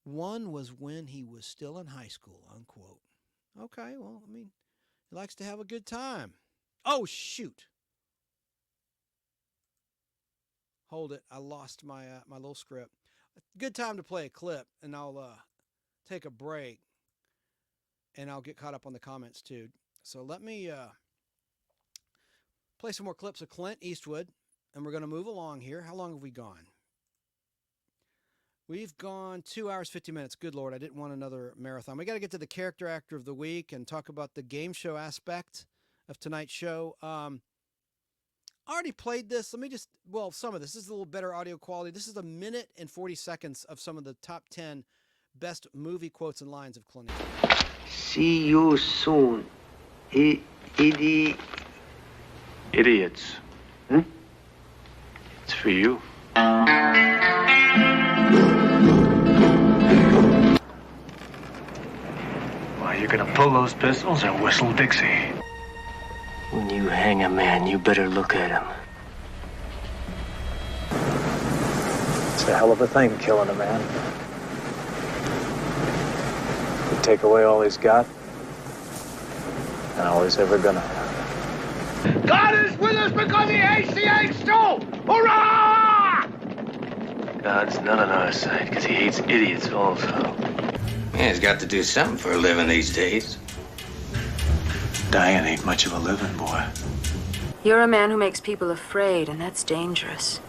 "One was when he was still in high school," unquote. Okay, well, I mean, he likes to have a good time. Oh, shoot. Hold it. I lost my my little script. Good time to play a clip, and I'll take a break, and I'll get caught up on the comments, too. So let me play some more clips of Clint Eastwood, and we're going to move along here. How long have we gone? We've gone 2 hours, 50 minutes. Good Lord, I didn't want another marathon. We got to get to the character actor of the week and talk about the game show aspect of tonight's show. I already played this. Let me just, well, some of this. This is a little better audio quality. This is a minute and 40 seconds of some of the top 10 best movie quotes and lines of Clint Eastwood. See you soon. Idiots. It's for you. Well, you're gonna pull those pistols and whistle Dixie. When you hang a man, you better look at him. It's a hell of a thing, killing a man. You take away all he's got, and all he's ever gonna have. God is with us because he hates the age too! Hurrah! God's not on our side because he hates idiots also. Yeah, he's got to do something for a living these days. Dying ain't much of a living, boy. You're a man who makes people afraid, and that's dangerous.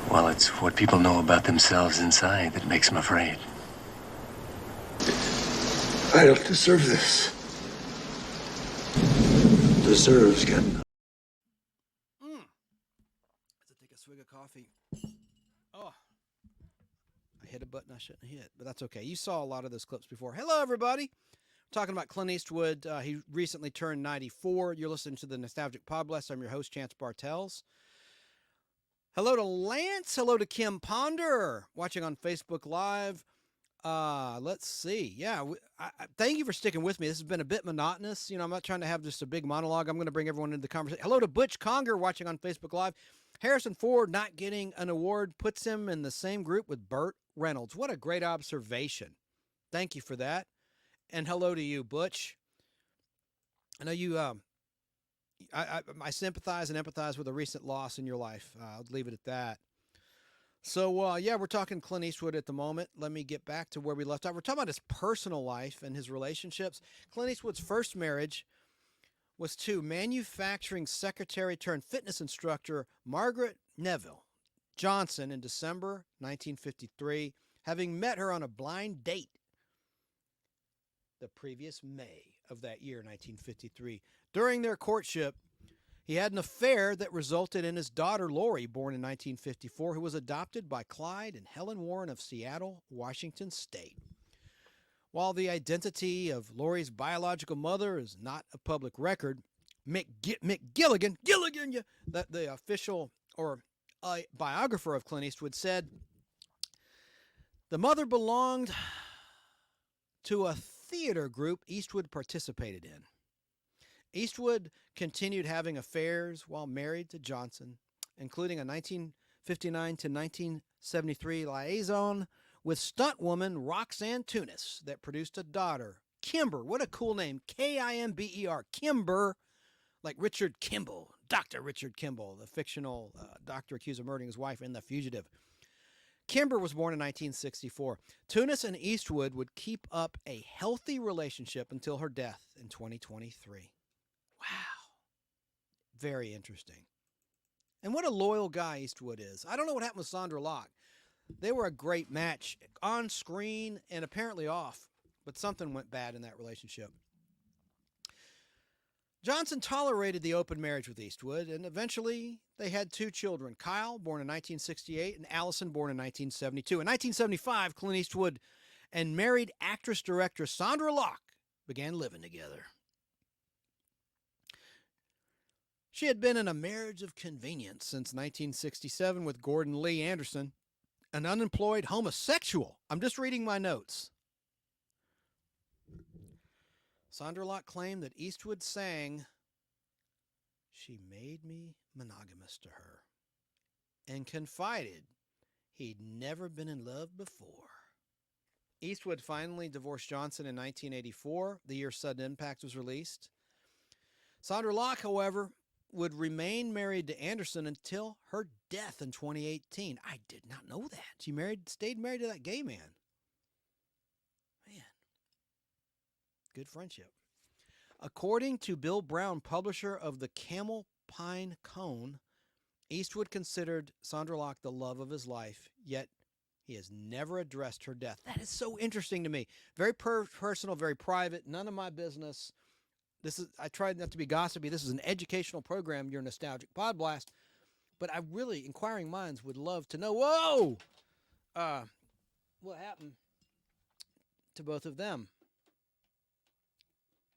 Well, it's what people know about themselves inside that makes them afraid. I don't deserve this. Deserves getting. Let's take a swig of coffee. Oh, I hit a button I shouldn't have hit, but that's okay. You saw a lot of those clips before. Hello, everybody. Talking about Clint Eastwood. He recently turned 94. You're listening to the Nostalgic Podblast. I'm your host, Chance Bartels. Hello to Lance. Hello to Kim Ponder, watching on Facebook Live. Let's see. Yeah, I thank you for sticking with me. This has been a bit monotonous. I'm not trying to have just a big monologue. I'm going to bring everyone into the conversation. Hello to Butch Conger, watching on Facebook Live. Harrison Ford not getting an award puts him in the same group with Burt Reynolds. What a great observation. Thank you for that. And hello to you, Butch. I know you, I sympathize and empathize with a recent loss in your life. I'll leave it at that. So, yeah, we're talking Clint Eastwood at the moment. Let me get back to where we left off. We're talking about his personal life and his relationships. Clint Eastwood's first marriage was to manufacturing secretary turned fitness instructor Margaret Neville Johnson in December 1953, having met her on a blind date the previous May of that year, 1953. During their courtship, he had an affair that resulted in his daughter, Lori, born in 1954, who was adopted by Clyde and Helen Warren of Seattle, Washington State. While the identity of Lori's biological mother is not a public record, Gilligan, the official or biographer of Clint Eastwood, said the mother belonged to a theater group Eastwood participated in. Eastwood continued having affairs while married to Johnson, including a 1959 to 1973 liaison with stuntwoman Roxanne Tunis that produced a daughter, Kimber. What a cool name, Kimber, Kimber, like Richard Kimball, Dr. Richard Kimball, the fictional doctor accused of murdering his wife in The Fugitive. Kimber was born in 1964. Tunis and Eastwood would keep up a healthy relationship until her death in 2023. Wow. Very interesting. And what a loyal guy Eastwood is. I don't know what happened with Sandra Locke. They were a great match on screen and apparently off, but something went bad in that relationship. Johnson tolerated the open marriage with Eastwood, and eventually they had 2 children, Kyle, born in 1968, and Allison, born in 1972. In 1975, Clint Eastwood and married actress-director Sandra Locke began living together. She had been in a marriage of convenience since 1967 with Gordon Lee Anderson, an unemployed homosexual. I'm just reading my notes. Sandra Locke claimed that Eastwood sang, "She made me monogamous to her," and confided he'd never been in love before. Eastwood finally divorced Johnson in 1984, the year Sudden Impact was released. Sandra Locke, however, would remain married to Anderson until her death in 2018. I did not know that. She stayed married to that gay man. Man. Good friendship. According to Bill Brown, publisher of the Camel Pine Cone Eastwood considered Sandra Locke the love of his life, yet he has never addressed her death. That is so interesting to me. Very personal, very private, none of my business. I tried not to be gossipy. This is an educational program, your nostalgic Podblast. But I really, inquiring minds would love to know, what happened to both of them?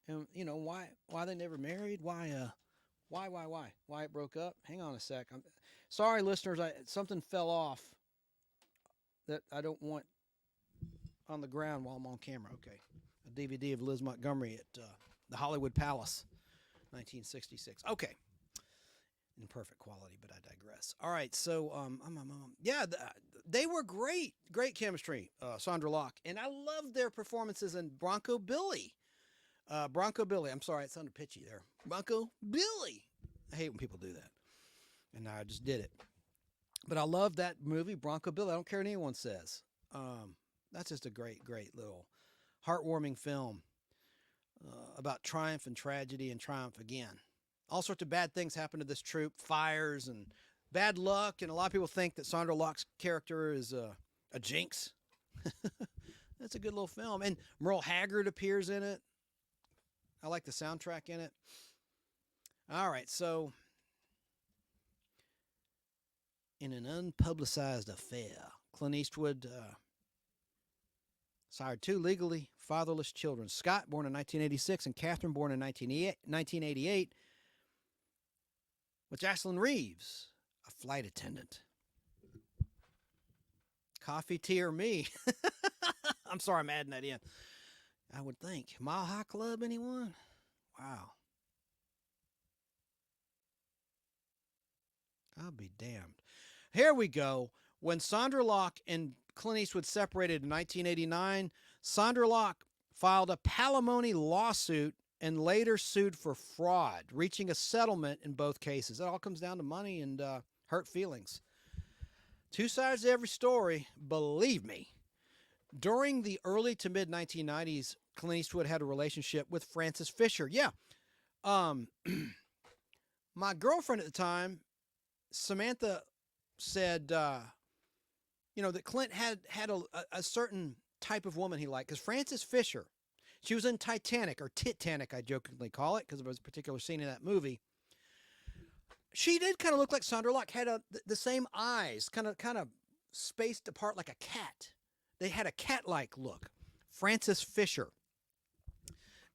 And, why they never married? Why it broke up? Hang on a sec. I'm sorry, listeners. Something fell off that I don't want on the ground while I'm on camera. Okay. A DVD of Liz Montgomery at the Hollywood Palace, 1966. Okay. In perfect quality, but I digress. All right, so they were great chemistry, Sandra Locke, and I loved their performances in Bronco Billy. I'm sorry, it sounded pitchy there. Bronco Billy. I hate when people do that, and I just did it. But I love that movie, Bronco Billy. I don't care what anyone says. That's just a great little heartwarming film about triumph and tragedy and triumph again. All sorts of bad things happen to this troupe, fires and bad luck, and a lot of people think that Sandra Locke's character is a jinx. That's a good little film. And Merle Haggard appears in it. I like the soundtrack in it. All right, so in an unpublicized affair, Clint Eastwood sired 2 legally fatherless children, Scott, born in 1986, and Catherine, born in 1988, with Jocelyn Reeves, a flight attendant. Coffee, tea, or me? I'm sorry, I'm adding that in. I would think. Mile High Club, anyone? Wow. I'll be damned. Here we go. When Sandra Locke and Clint Eastwood separated in 1989, Sandra Locke filed a palimony lawsuit and later sued for fraud, reaching a settlement in both cases. It all comes down to money and hurt feelings. 2 sides to every story, believe me. During the early to mid 1990s, Clint Eastwood had a relationship with Frances Fisher. Yeah. My girlfriend at the time, Samantha, said, that Clint had a certain type of woman he liked. Because Frances Fisher, she was in Titanic, or Titanic, I jokingly call it, because there was a particular scene in that movie. She did kind of look like Sandra Locke, had the same eyes, kind of spaced apart like a cat. They had a cat-like look. Frances Fisher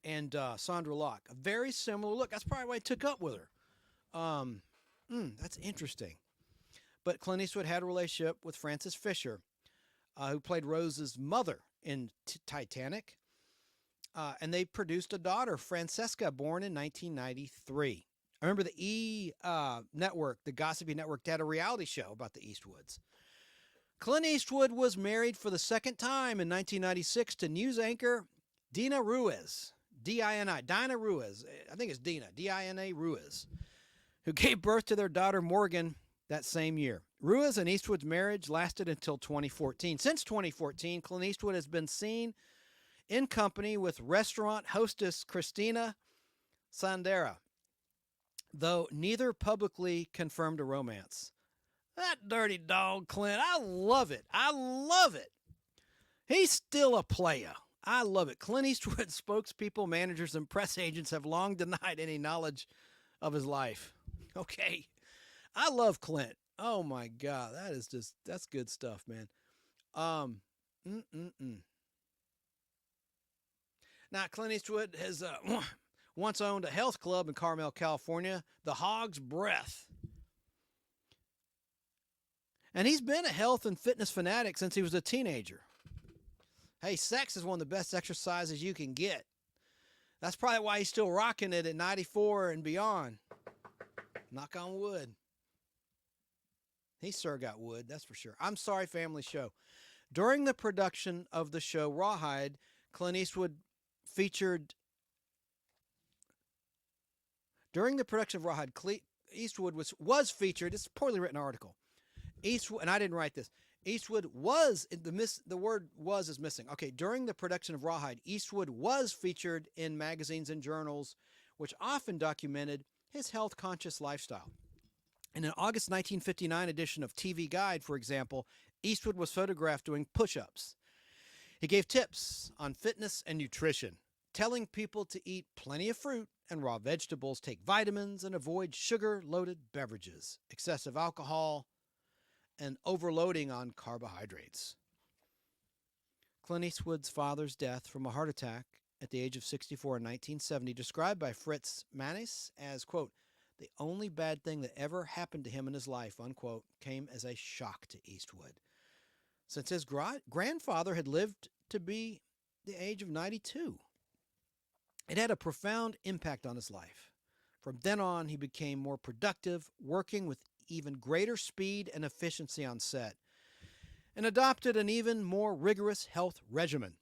and Sandra Locke, a very similar look. That's probably why he took up with her. That's interesting. But Clint Eastwood had a relationship with Frances Fisher, who played Rose's mother in Titanic. And they produced a daughter, Francesca, born in 1993. I remember the network, the Gossipy Network, had a reality show about the Eastwoods. Clint Eastwood was married for the second time in 1996 to news anchor Dina Ruiz, D-I-N-I, Dina Ruiz. I think it's Dina, D-I-N-A Ruiz, who gave birth to their daughter Morgan that same year. Ruiz and Eastwood's marriage lasted until 2014. Since 2014, Clint Eastwood has been seen in company with restaurant hostess Christina Sandera, though neither publicly confirmed a romance. That dirty dog, Clint. I love it. I love it. He's still a player. I love it. Clint Eastwood's spokespeople, managers, and press agents have long denied any knowledge of his life. Okay. I love Clint. Oh my God. That's good stuff, man. Now, Clint Eastwood has once owned a health club in Carmel, California, the Hog's Breath. And he's been a health and fitness fanatic since he was a teenager. Hey, sex is one of the best exercises you can get. That's probably why he's still rocking it at 94 and beyond. Knock on wood. He sure got wood, that's for sure. I'm Sorry Family Show. During the production of the show Rawhide, Clint Eastwood featured... During the production of Rawhide, Eastwood was featured... It's a poorly written article. Eastwood, and I didn't write this. Eastwood was... The word was is missing. Okay, during the production of Rawhide, Eastwood was featured in magazines and journals, which often documented his health-conscious lifestyle. In an August 1959 edition of TV Guide, for example, Eastwood was photographed doing push-ups. He gave tips on fitness and nutrition, telling people to eat plenty of fruit and raw vegetables, take vitamins, and avoid sugar-loaded beverages, excessive alcohol, and overloading on carbohydrates. Clint Eastwood's father's death from a heart attack at the age of 64 in 1970, described by Fritz Mannis as, quote, the only bad thing that ever happened to him in his life, unquote, came as a shock to Eastwood. Since his grandfather had lived to be the age of 92. It had a profound impact on his life. From then on, he became more productive, working with even greater speed and efficiency on set, and adopted an even more rigorous health regimen.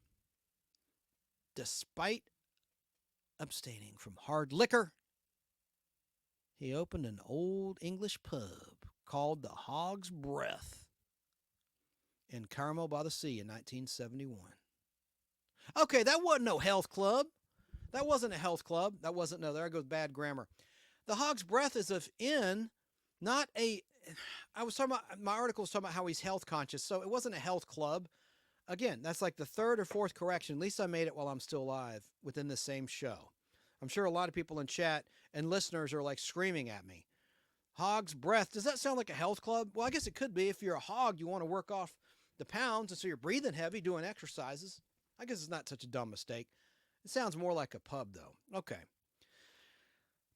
Despite abstaining from hard liquor, he opened an old English pub called the Hog's Breath in Carmel by the Sea in 1971. Okay, that wasn't no health club. That wasn't a health club. That wasn't, no, there goes bad grammar. The Hog's Breath is an inn, not a, I was talking about, my article was talking about how he's health conscious, so it wasn't a health club. Again, that's like the third or fourth correction. At least I made it while I'm still alive within the same show. I'm sure a lot of people in chat and listeners are like screaming at me. Hog's Breath, does that sound like a health club? Well, I guess it could be. If you're a hog, you want to work off the pounds, and so you're breathing heavy, doing exercises. I guess it's not such a dumb mistake. It sounds more like a pub, though. Okay.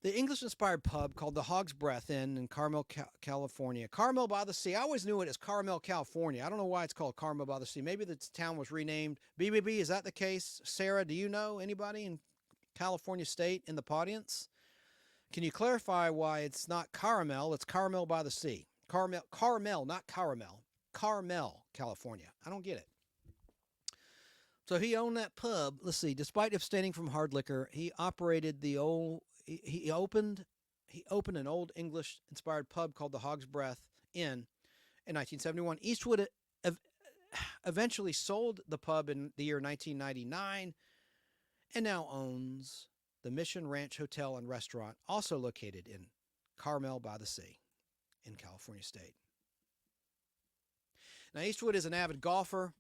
The English-inspired pub called the Hog's Breath Inn in Carmel, California. Carmel by the Sea. I always knew it as Carmel, California. I don't know why it's called Carmel by the Sea. Maybe the town was renamed. BBB, is that the case? Sarah, do you know anybody in California State in the audience? Can you clarify why it's not Caramel, it's Carmel by the Sea? Carmel, not Caramel. Carmel, California. I don't get it. So he owned that pub. Let's see. Despite abstaining from hard liquor, he operated the old. He opened an old English-inspired pub called the Hog's Breath Inn in 1971. Eastwood eventually sold the pub in the year 1999, and now owns the Mission Ranch Hotel and Restaurant, also located in Carmel by the Sea in California State. Now, Eastwood is an avid golfer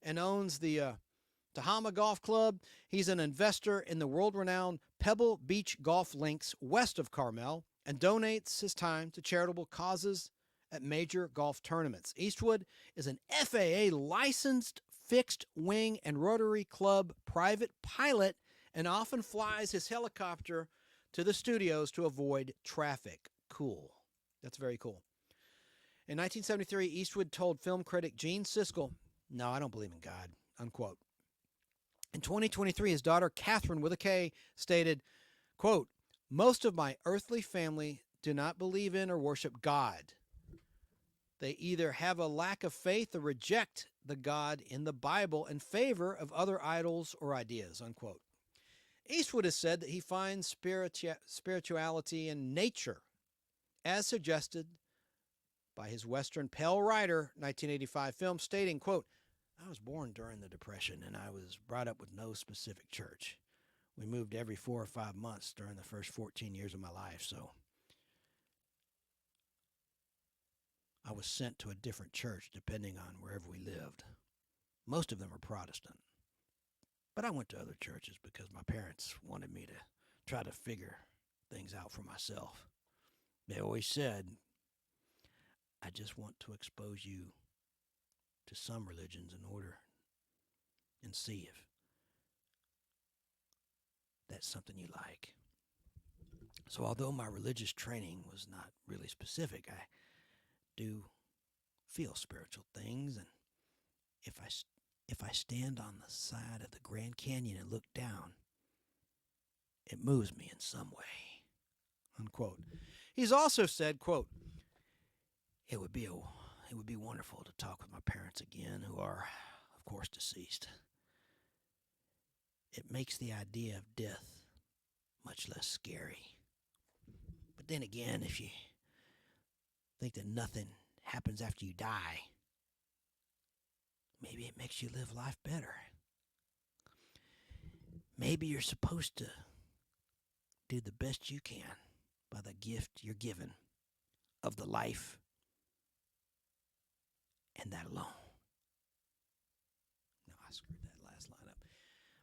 and owns the Tahama Golf Club. He's an investor in the world-renowned Pebble Beach Golf Links west of Carmel and donates his time to charitable causes at major golf tournaments. Eastwood is an FAA-licensed fixed-wing and Rotary Club private pilot and often flies his helicopter to the studios to avoid traffic. Cool. That's very cool. In 1973, Eastwood told film critic Gene Siskel, "No, I don't believe in God," unquote. In 2023, his daughter, Catherine, with a K, stated, quote, "Most of my earthly family do not believe in or worship God. They either have a lack of faith or reject the God in the Bible in favor of other idols or ideas," unquote. Eastwood has said that he finds spirituality in nature, as suggested by his Western Pale Rider 1985 film, stating, quote, "I was born during the Depression, and I was brought up with no specific church. We moved every 4 or 5 months during the first 14 years of my life, so I was sent to a different church depending on wherever we lived. Most of them were Protestant. But I went to other churches because my parents wanted me to try to figure things out for myself. They always said, I just want to expose you to some religions in order and see if that's something you like." So although my religious training was not really specific, I do feel spiritual things, and if I stand on the side of the Grand Canyon and look down, it moves me in some way, unquote. He's also said, quote, it would be wonderful to talk with my parents again, who are, of course, deceased. It makes the idea of death much less scary. But then again, if you think that nothing happens after you die, maybe it makes you live life better. Maybe you're supposed to do the best you can by the gift you're given of the life, and that alone. No, I screwed that last line up.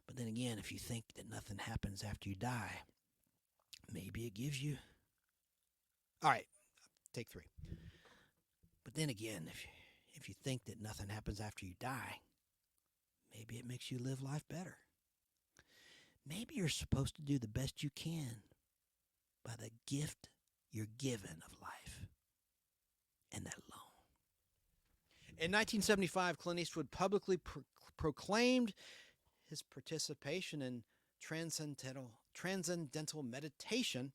But then again, if you think that nothing happens after you die, maybe it gives you... All right, take 3. But then again, if you think that nothing happens after you die, maybe it makes you live life better. Maybe you're supposed to do the best you can by the gift you're given of life, and that alone. In 1975, Clint Eastwood publicly proclaimed his participation in transcendental meditation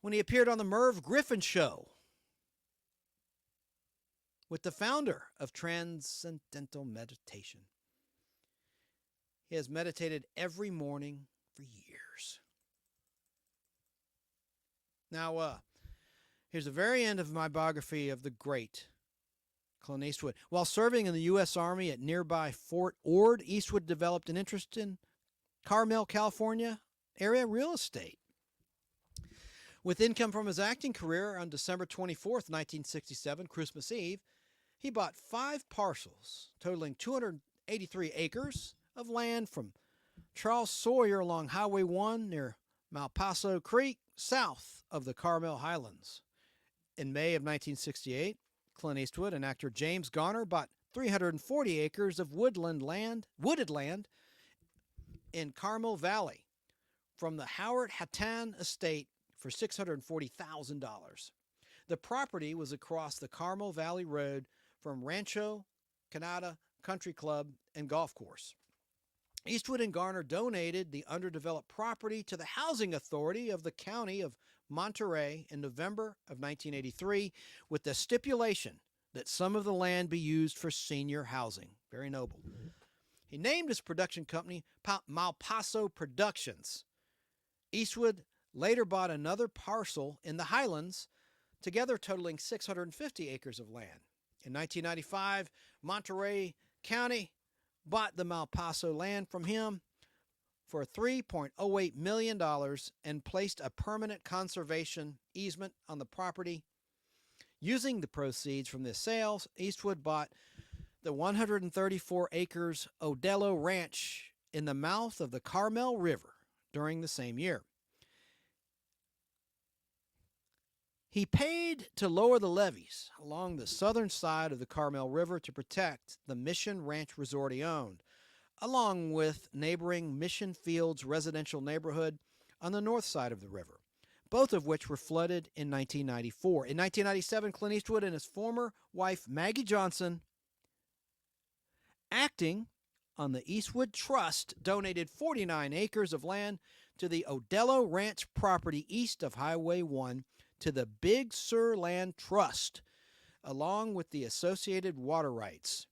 when he appeared on the Merv Griffin Show with the founder of Transcendental Meditation. He has meditated every morning for years. Now, here's the very end of my biography of the great Clint Eastwood. While serving in the U.S. Army at nearby Fort Ord, Eastwood developed an interest in Carmel, California area real estate. With income from his acting career, on December 24th, 1967, Christmas Eve, he bought 5 parcels totaling 283 acres of land from Charles Sawyer along Highway 1 near Malpaso Creek, south of the Carmel Highlands. In May of 1968, Clint Eastwood and actor James Garner bought 340 acres of wooded land in Carmel Valley from the Howard Hattan estate for $640,000. The property was across the Carmel Valley Road from Rancho Canada Country Club and Golf Course. Eastwood and Garner donated the underdeveloped property to the Housing Authority of the County of Monterey in November of 1983 with the stipulation that some of the land be used for senior housing. Very noble. He named his production company Malpaso Productions. Eastwood later bought another parcel in the Highlands, together totaling 650 acres of land. In 1995, Monterey County bought the Malpaso land from him for $3.08 million and placed a permanent conservation easement on the property. Using the proceeds from this sale, Eastwood bought the 134 acres Odello Ranch in the mouth of the Carmel River during the same year. He paid to lower the levees along the southern side of the Carmel River to protect the Mission Ranch resort he owned, along with neighboring Mission Fields residential neighborhood on the north side of the river, both of which were flooded in 1994. In 1997, Clint Eastwood and his former wife, Maggie Johnson, acting on the Eastwood Trust, donated 49 acres of land to the Odello Ranch property east of Highway 1 to the Big Sur Land Trust, along with the associated water rights.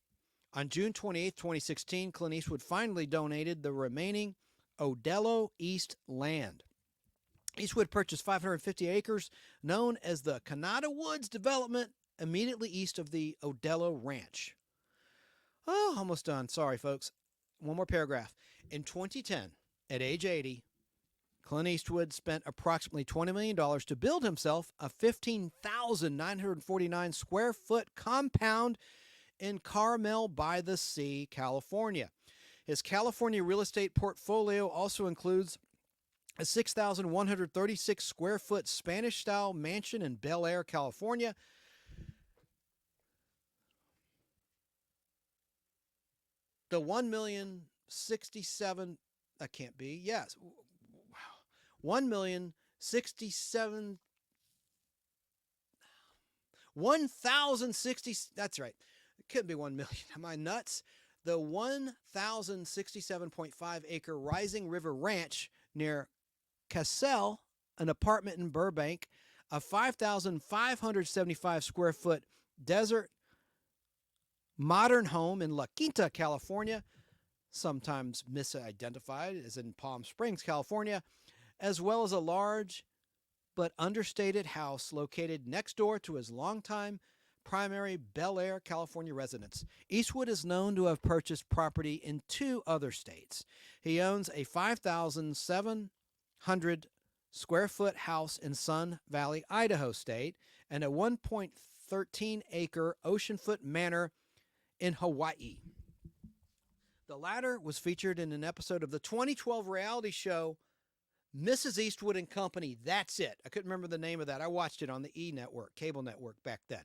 On June 28, 2016, Clint Eastwood finally donated the remaining Odello East land. Eastwood purchased 550 acres, known as the Canada Woods development, immediately east of the Odello Ranch. Oh, almost done. Sorry, folks. One more paragraph. In 2010, at age 80, Clint Eastwood spent approximately $20 million to build himself a 15,949 square foot compound in Carmel by the Sea, California. His California real estate portfolio also includes a 6,136 square foot Spanish-style mansion in Bel Air, California. The 1,067,000, that can't be, yes. 1,067,000, 1,060, that's right. It couldn't be 1 million. Am I nuts? The 1,067.5 acre Rising River Ranch near Cassell, an apartment in Burbank, a 5,575 square foot desert modern home in La Quinta, California, sometimes misidentified as in Palm Springs, California, as well as a large but understated house located next door to his longtime primary Bel Air, California residence. Eastwood is known to have purchased property in 2 other states. He owns a 5,700 square foot house in Sun Valley, Idaho State, and a 1.13-acre oceanfoot manor in Hawaii. The latter was featured in an episode of the 2012 reality show Mrs. Eastwood and Company. That's it. I couldn't remember the name of that. I watched it on the E network, cable network back then.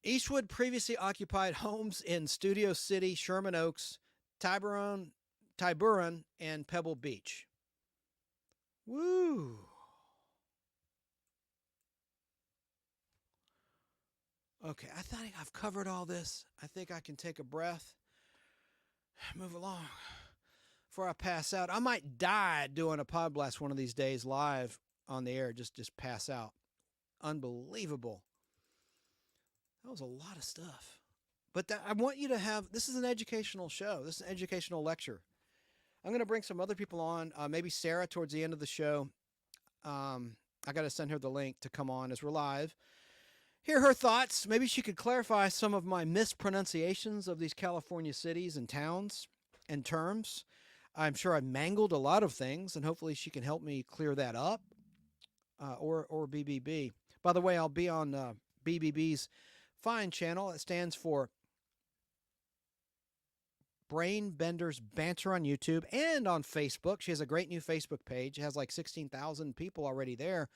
Eastwood previously occupied homes in Studio City, Sherman Oaks, Tiburon, and Pebble Beach. Woo. Okay, I think I've covered all this. I think I can take a breath, move along before I pass out. I might die doing a Podblast one of these days live on the air, just pass out. Unbelievable. That was a lot of stuff. But I want you to have, this is an educational show. This is an educational lecture. I'm going to bring some other people on, maybe Sarah towards the end of the show. I got to send her the link to come on as we're live. Hear her thoughts. Maybe she could clarify some of my mispronunciations of these California cities and towns and terms. I'm sure I mangled a lot of things, and hopefully she can help me clear that up. Or BBB. By the way, I'll be on BBB's fine channel. It stands for Brain Benders Banter on YouTube and on Facebook. She has a great new Facebook page. It has like 16,000 people already there.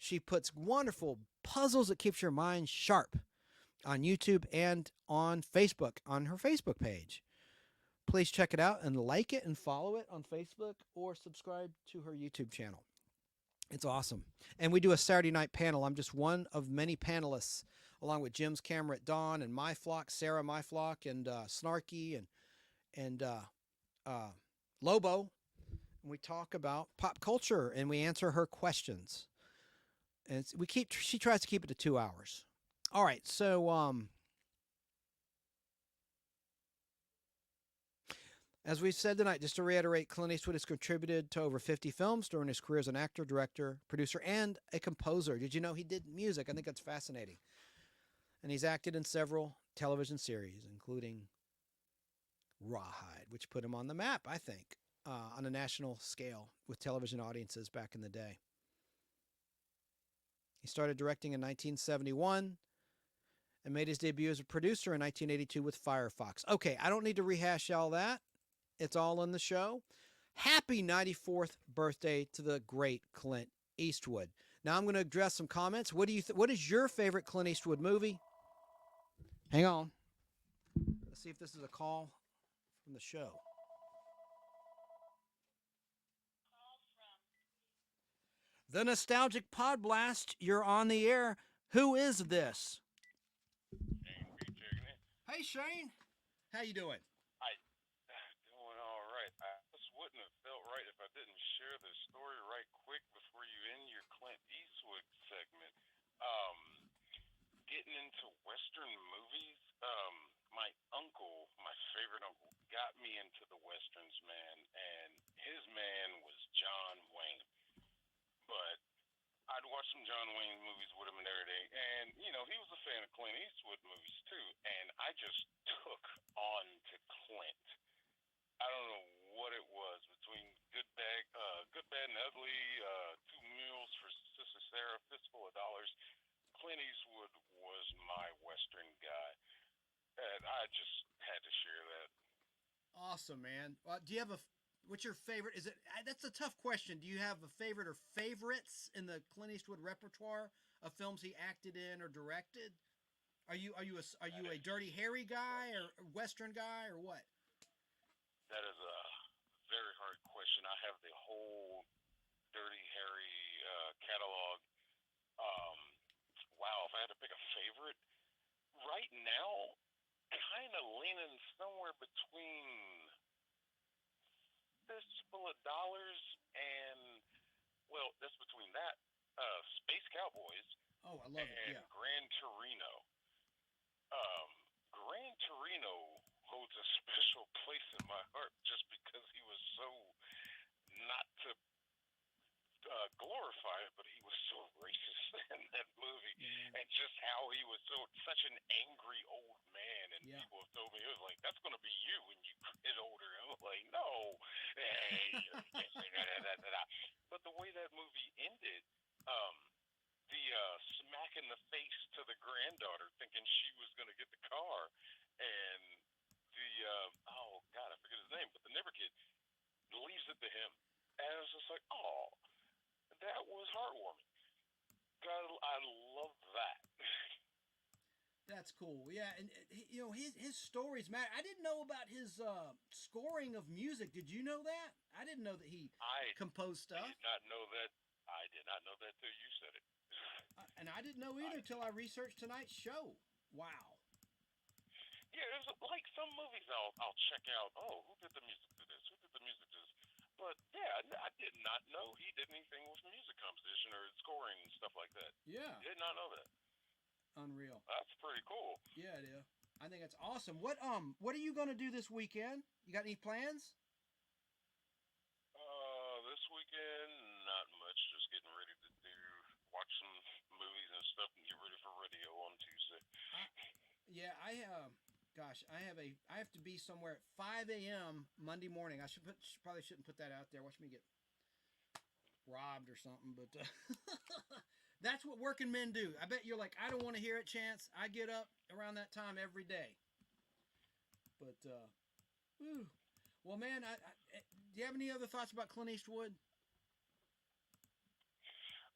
She puts wonderful puzzles that keeps your mind sharp on YouTube and on Facebook, on her Facebook page. Please check it out and like it and follow it on Facebook or subscribe to her YouTube channel. It's awesome. And we do a Saturday night panel. I'm just one of many panelists, along with Jim's camera at dawn and My Flock, Sarah My Flock, and Snarky and Lobo. And we talk about pop culture and we answer her questions. And she tries to keep it to 2 hours. All right, so as we said tonight, just to reiterate, Clint Eastwood has contributed to over 50 films during his career as an actor, director, producer, and a composer. Did you know he did music? I think that's fascinating. And he's acted in several television series, including Rawhide, which put him on the map, I think, on a national scale with television audiences back in the day. He started directing in 1971 and made his debut as a producer in 1982 with Firefox. Okay, I don't need to rehash all that. It's all in the show. Happy 94th birthday to the great Clint Eastwood. Now I'm going to address some comments. What is your favorite Clint Eastwood movie? Hang on. Let's see if this is a call from the show. The Nostalgic Podblast, you're on the air. Who is this? Hey, Shane. How you doing? Doing all right. I just wouldn't have felt right if I didn't share this story right quick before you end your Clint Eastwood segment. Getting into Western movies, my uncle, my favorite uncle, got me into the Westerns, man, and his man was John Wayne. But I'd watch some John Wayne movies with him and everything, and, you know, he was a fan of Clint Eastwood movies, too, and I just took on to Clint. I don't know what it was between Good, Bad, and Ugly, Two Mules for Sister Sarah, Fistful of Dollars. Clint Eastwood was my Western guy, and I just had to share that. Awesome, man. Do you have what's your favorite? That's a tough question. Do you have a favorite or favorites in the Clint Eastwood repertoire of films he acted in or directed? Are you a Dirty Harry guy or a Western guy or what? That is a very hard question. I have the whole Dirty Harry catalog. Wow, if I had to pick a favorite, right now, kind of leaning somewhere between Fistful of Dollars and, well, that's between that, Space Cowboys. Oh, I love it, yeah. Gran Torino. Gran Torino holds a special place in my heart just because he was so, not to glorify it, but he was so racist in that movie, and just how he was such an angry old man, and people have told me, it was like, that's going to be you when you get older, and I'm like, no, but the way way that movie ended, the smack in the face to the granddaughter, thinking she was going to get the car, and the oh god, I forget his name, but the neighbor kid leaves it to him, and it's just like, oh, that was heartwarming. God, I love that. That's cool. Yeah, and you know his stories matter. I didn't know about his scoring of music. Did you know that? I didn't know that he composed stuff. I did not know that. I did not know that till you said it. And I didn't know either till I researched tonight's show. Wow. Yeah, there's like some movies I'll check out. Oh, who did the music to this? Who did the music to this? But yeah, I did not know he did anything with music composition or scoring and stuff like that. Yeah. Did not know that. Unreal. That's pretty cool. Yeah, it is. I think that's awesome. What are you gonna do this weekend? You got any plans? This weekend, not much. Just getting ready to watch some movies and stuff and get ready for radio on Tuesday. Yeah, I have to be somewhere at 5 a.m. Monday morning. I probably shouldn't put that out there. Watch me get robbed or something, but that's what working men do. I bet you're like, I don't want to hear it, Chance. I get up around that time every day. But, well, man, do you have any other thoughts about Clint Eastwood?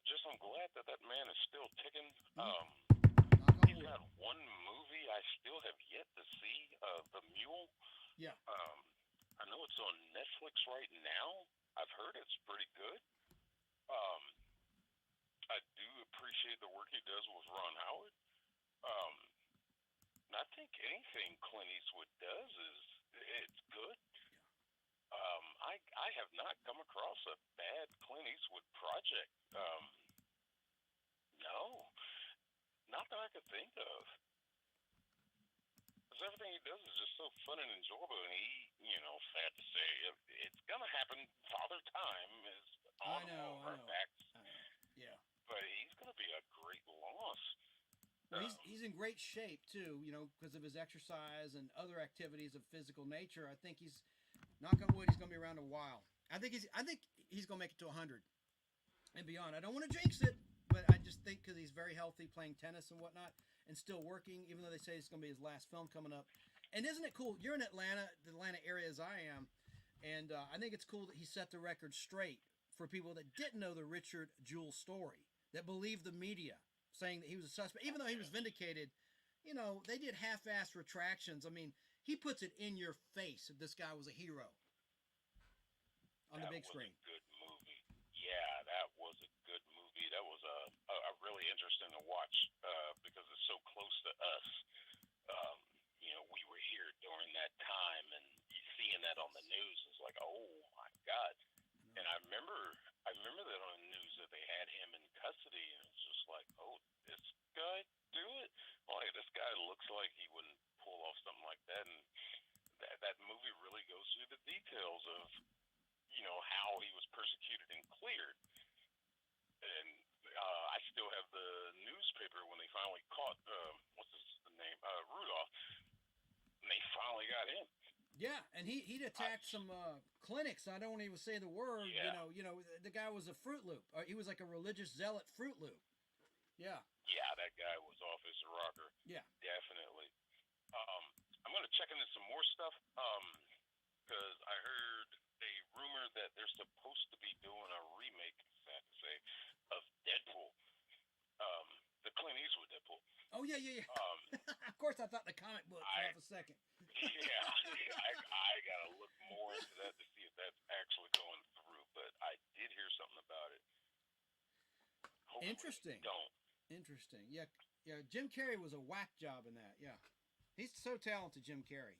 Just, I'm glad that man is still ticking. He's got one movie I still have yet to see, The Mule. Yeah. I know it's on Netflix right now. I've heard it's pretty good. I do appreciate the work he does with Ron Howard. And I think anything Clint Eastwood does it's good. I have not come across a bad Clint Eastwood project. No, not that I could think of. Because everything he does is just so fun and enjoyable, and sad to say, it's gonna happen. Father Time is on our backs. Yeah. But he's gonna be a great loss. Well, he's in great shape too, because of his exercise and other activities of physical nature. I think he's, knock on wood, he's going to be around a while. I think he's going to make it to 100 and beyond. I don't want to jinx it, but I just think because he's very healthy, playing tennis and whatnot, and still working, even though they say it's going to be his last film coming up. And isn't it cool? You're in Atlanta, the Atlanta area as I am, and I think it's cool that he set the record straight for people that didn't know the Richard Jewell story, that believed the media saying that he was a suspect, even though he was vindicated. They did half-assed retractions. I mean, he puts it in your face that this guy was a hero on the big screen. That was a good movie. Yeah, that was a good movie. That was a really interesting to watch because it's so close to us. We were here during that time, and seeing that on the news is like, oh my God. And I remember that on the news that they had him in custody, and it's just like, oh, this guy do it? Like, this guy looks like he wouldn't pull off something like that. And that movie really goes through the details of, how he was persecuted and cleared. And I still have the newspaper when they finally caught, what's his name, Rudolph, and they finally got him. Yeah, and he'd attacked some clinics. I don't even say the word. Yeah. The guy was a Fruit Loop. He was like a religious zealot Fruit Loop. Yeah. Yeah, that guy was off his rocker. Yeah. Definitely. I'm going to check into some more stuff because I heard a rumor that they're supposed to be doing a remake, sad to say, of Deadpool. The Clint Eastwood Deadpool. Oh, yeah. Of course, I thought the comic book for half a second. Yeah, I got to look more into that to see if that's actually going through, but I did hear something about it. Hopefully Interesting. Don't. Interesting. Yeah. Jim Carrey was a whack job in that. Yeah. He's so talented, Jim Carrey.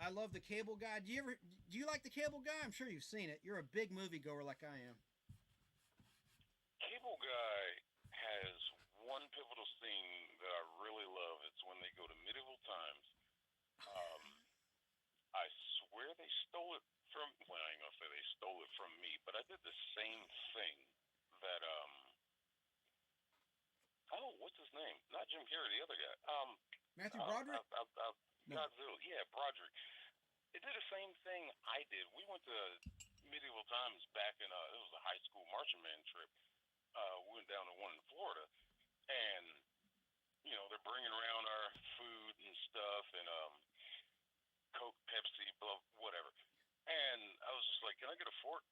I love The Cable Guy. Do you like The Cable Guy? I'm sure you've seen it. You're a big moviegoer like I am. Cable Guy has one pivotal scene that I really love. It's when they go to medieval times. I swear they stole it from, well, I ain't gonna say they stole it from me, but I did the same thing that, what's his name? Not Jim Carrey, the other guy. Matthew Broderick? No. Godzilla. Yeah, Broderick. It did the same thing I did. We went to medieval times back in, it was a high school marching band trip. We went down to one in Florida, and, you know, they're bringing around our food and stuff, and Coke, Pepsi, blah, whatever. And I was just like, can I get a fork?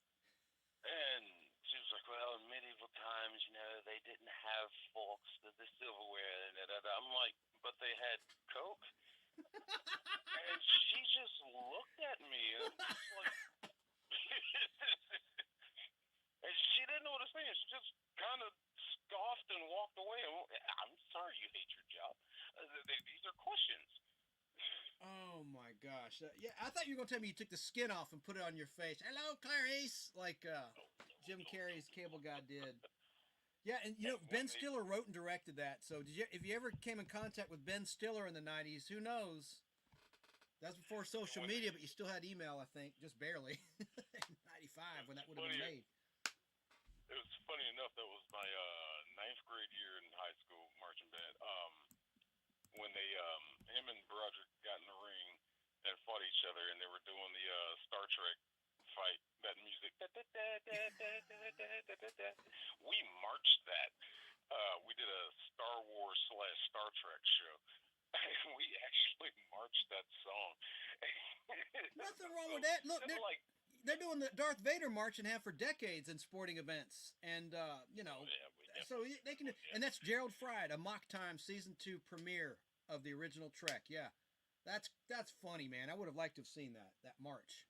And she was like, well, in medieval times, you know, they didn't have forks, the silverware, and I'm like, but they had Coke? And she just looked at me, and just like, and she didn't know what to say. She just kind of scoffed and walked away. I'm sorry you hate your job. These are questions. Oh my gosh! Yeah, I thought you were gonna tell me you took the skin off and put it on your face. Hello, Clarice, like Jim Carrey's Cable Guy did. Yeah, and you know Ben Stiller wrote and directed that. So if you ever came in contact with Ben Stiller in the '90s, who knows? That's before social media, but you still had email, I think, just barely. In '95 when that would have been made. It was funny enough. That was my 9th grade year in high school marching band. When they, him and Broderick got in the ring and fought each other, and they were doing the Star Trek fight, that music. We marched that. We did a Star Wars / Star Trek show. We actually marched that song. Nothing wrong with that. Look, they're doing the Darth Vader march and have for decades in sporting events, and you know, so they can. And that's Gerald Fried, a Mock Time Season 2 premiere of the original Trek. Yeah, that's funny, man. I would have liked to have seen that march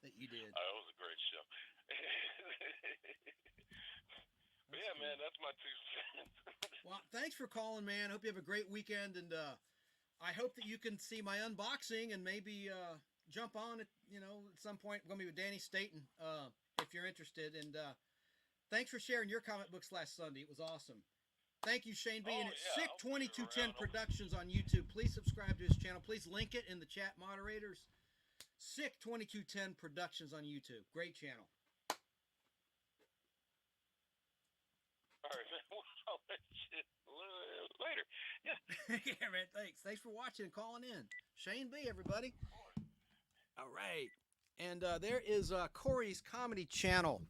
that you did. It was a great show. But yeah, cool. Man, that's my 2 cents. Well, thanks for calling, man. Hope you have a great weekend, and I hope that you can see my unboxing and maybe jump on it, you know, at some point. We're going to be with Danny Staton if you're interested. And thanks for sharing your comic books last Sunday. It was awesome. Thank you, Shane B. And it's Sick 2210 Productions on YouTube. Please subscribe to his channel. Please link it in the chat, moderators. Sick 2210 Productions on YouTube. Great channel. All right, man. I'll let you later. Yeah. Yeah, man. Thanks for watching and calling in. Shane B, everybody. All right. And there is Corey's Comedy Channel.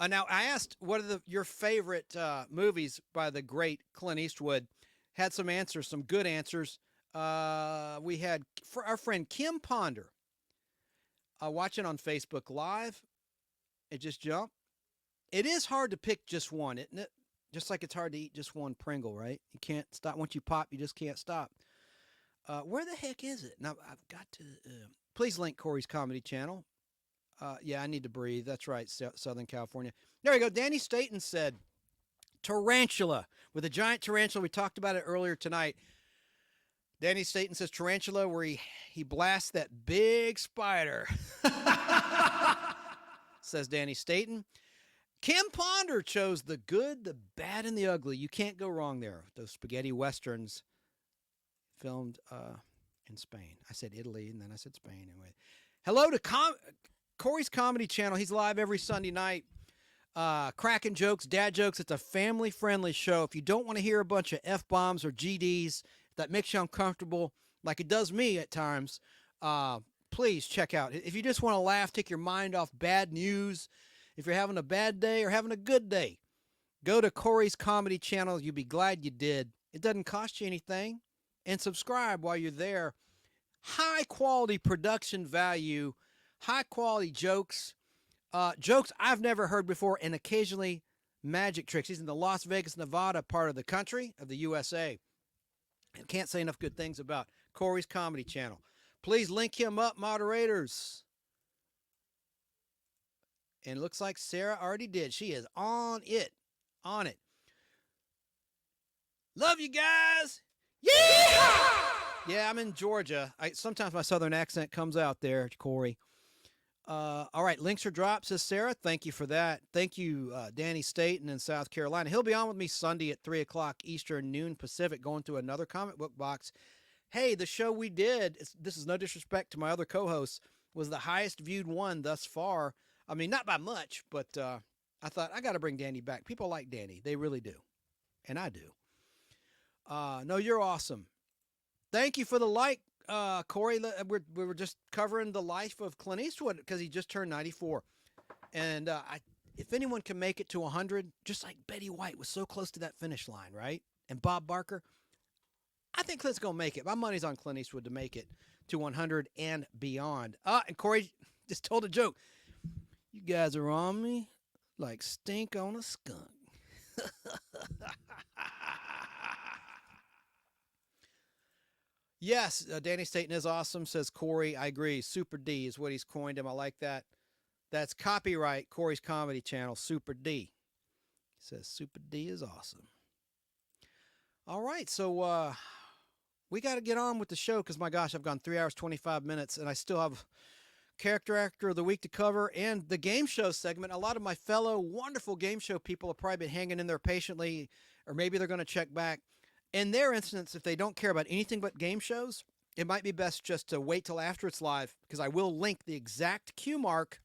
Now, I asked what are your favorite movies by the great Clint Eastwood. Had some answers, some good answers. We had for our friend Kim Ponder watching on Facebook Live. It just jumped. It is hard to pick just one, isn't it? Just like it's hard to eat just one Pringle, right? You can't stop. Once you pop, you just can't stop. Where the heck is it? Now, I've got to... please link Corey's Comedy Channel. Yeah, I need to breathe. That's right, Southern California. There we go. Danny Staton said, tarantula. With a giant tarantula. We talked about it earlier tonight. Danny Staton says tarantula where he blasts that big spider. Says Danny Staton. Kim Ponder chose the good, the bad, and the ugly. You can't go wrong there. Those spaghetti westerns filmed in Spain. I said Italy, and then I said Spain. Anyway, hello to Corey's Comedy Channel. He's live every Sunday night. Cracking jokes, dad jokes. It's a family-friendly show. If you don't want to hear a bunch of F-bombs or GDs that makes you uncomfortable, like it does me at times, please check out. If you just want to laugh, take your mind off bad news, if you're having a bad day or having a good day, go to Corey's Comedy Channel. You'll be glad you did. It doesn't cost you anything. And subscribe while you're there. High-quality production value, high-quality jokes, jokes I've never heard before, and occasionally magic tricks. He's in the Las Vegas, Nevada part of the country, of the USA. And can't say enough good things about Corey's Comedy Channel. Please link him up, moderators. And it looks like Sarah already did. She is on it. On it. Love you guys. Yeah! Yeah, I'm in Georgia. Sometimes my southern accent comes out there, Corey. All right, links are dropped, says Sarah. Thank you for that. Thank you, Danny Staton in South Carolina. He'll be on with me Sunday at 3 o'clock Eastern, noon Pacific, going through another comic book box. Hey, the show we did, this is no disrespect to my other co-hosts, was the highest viewed one thus far. I mean, not by much, but I thought, I got to bring Danny back. People like Danny. They really do. And I do. No, you're awesome. Thank you for the like, Corey, we were just covering the life of Clint Eastwood because he just turned 94. And if anyone can make it to 100, just like Betty White was so close to that finish line, right? And Bob Barker, I think Clint's going to make it. My money's on Clint Eastwood to make it to 100 and beyond. And Corey just told a joke. You guys are on me like stink on a skunk. Yes, Danny Staten is awesome, says Corey. I agree. Super D is what he's coined him. I like that. That's copyright Corey's comedy channel, Super D. He says Super D is awesome. All right, so we got to get on with the show because, my gosh, I've gone 3 hours, 25 minutes, and I still have Character Actor of the Week to cover and the game show segment. A lot of my fellow wonderful game show people have probably been hanging in there patiently, or maybe they're going to check back. In their instance, if they don't care about anything but game shows, it might be best just to wait till after it's live because I will link the exact cue mark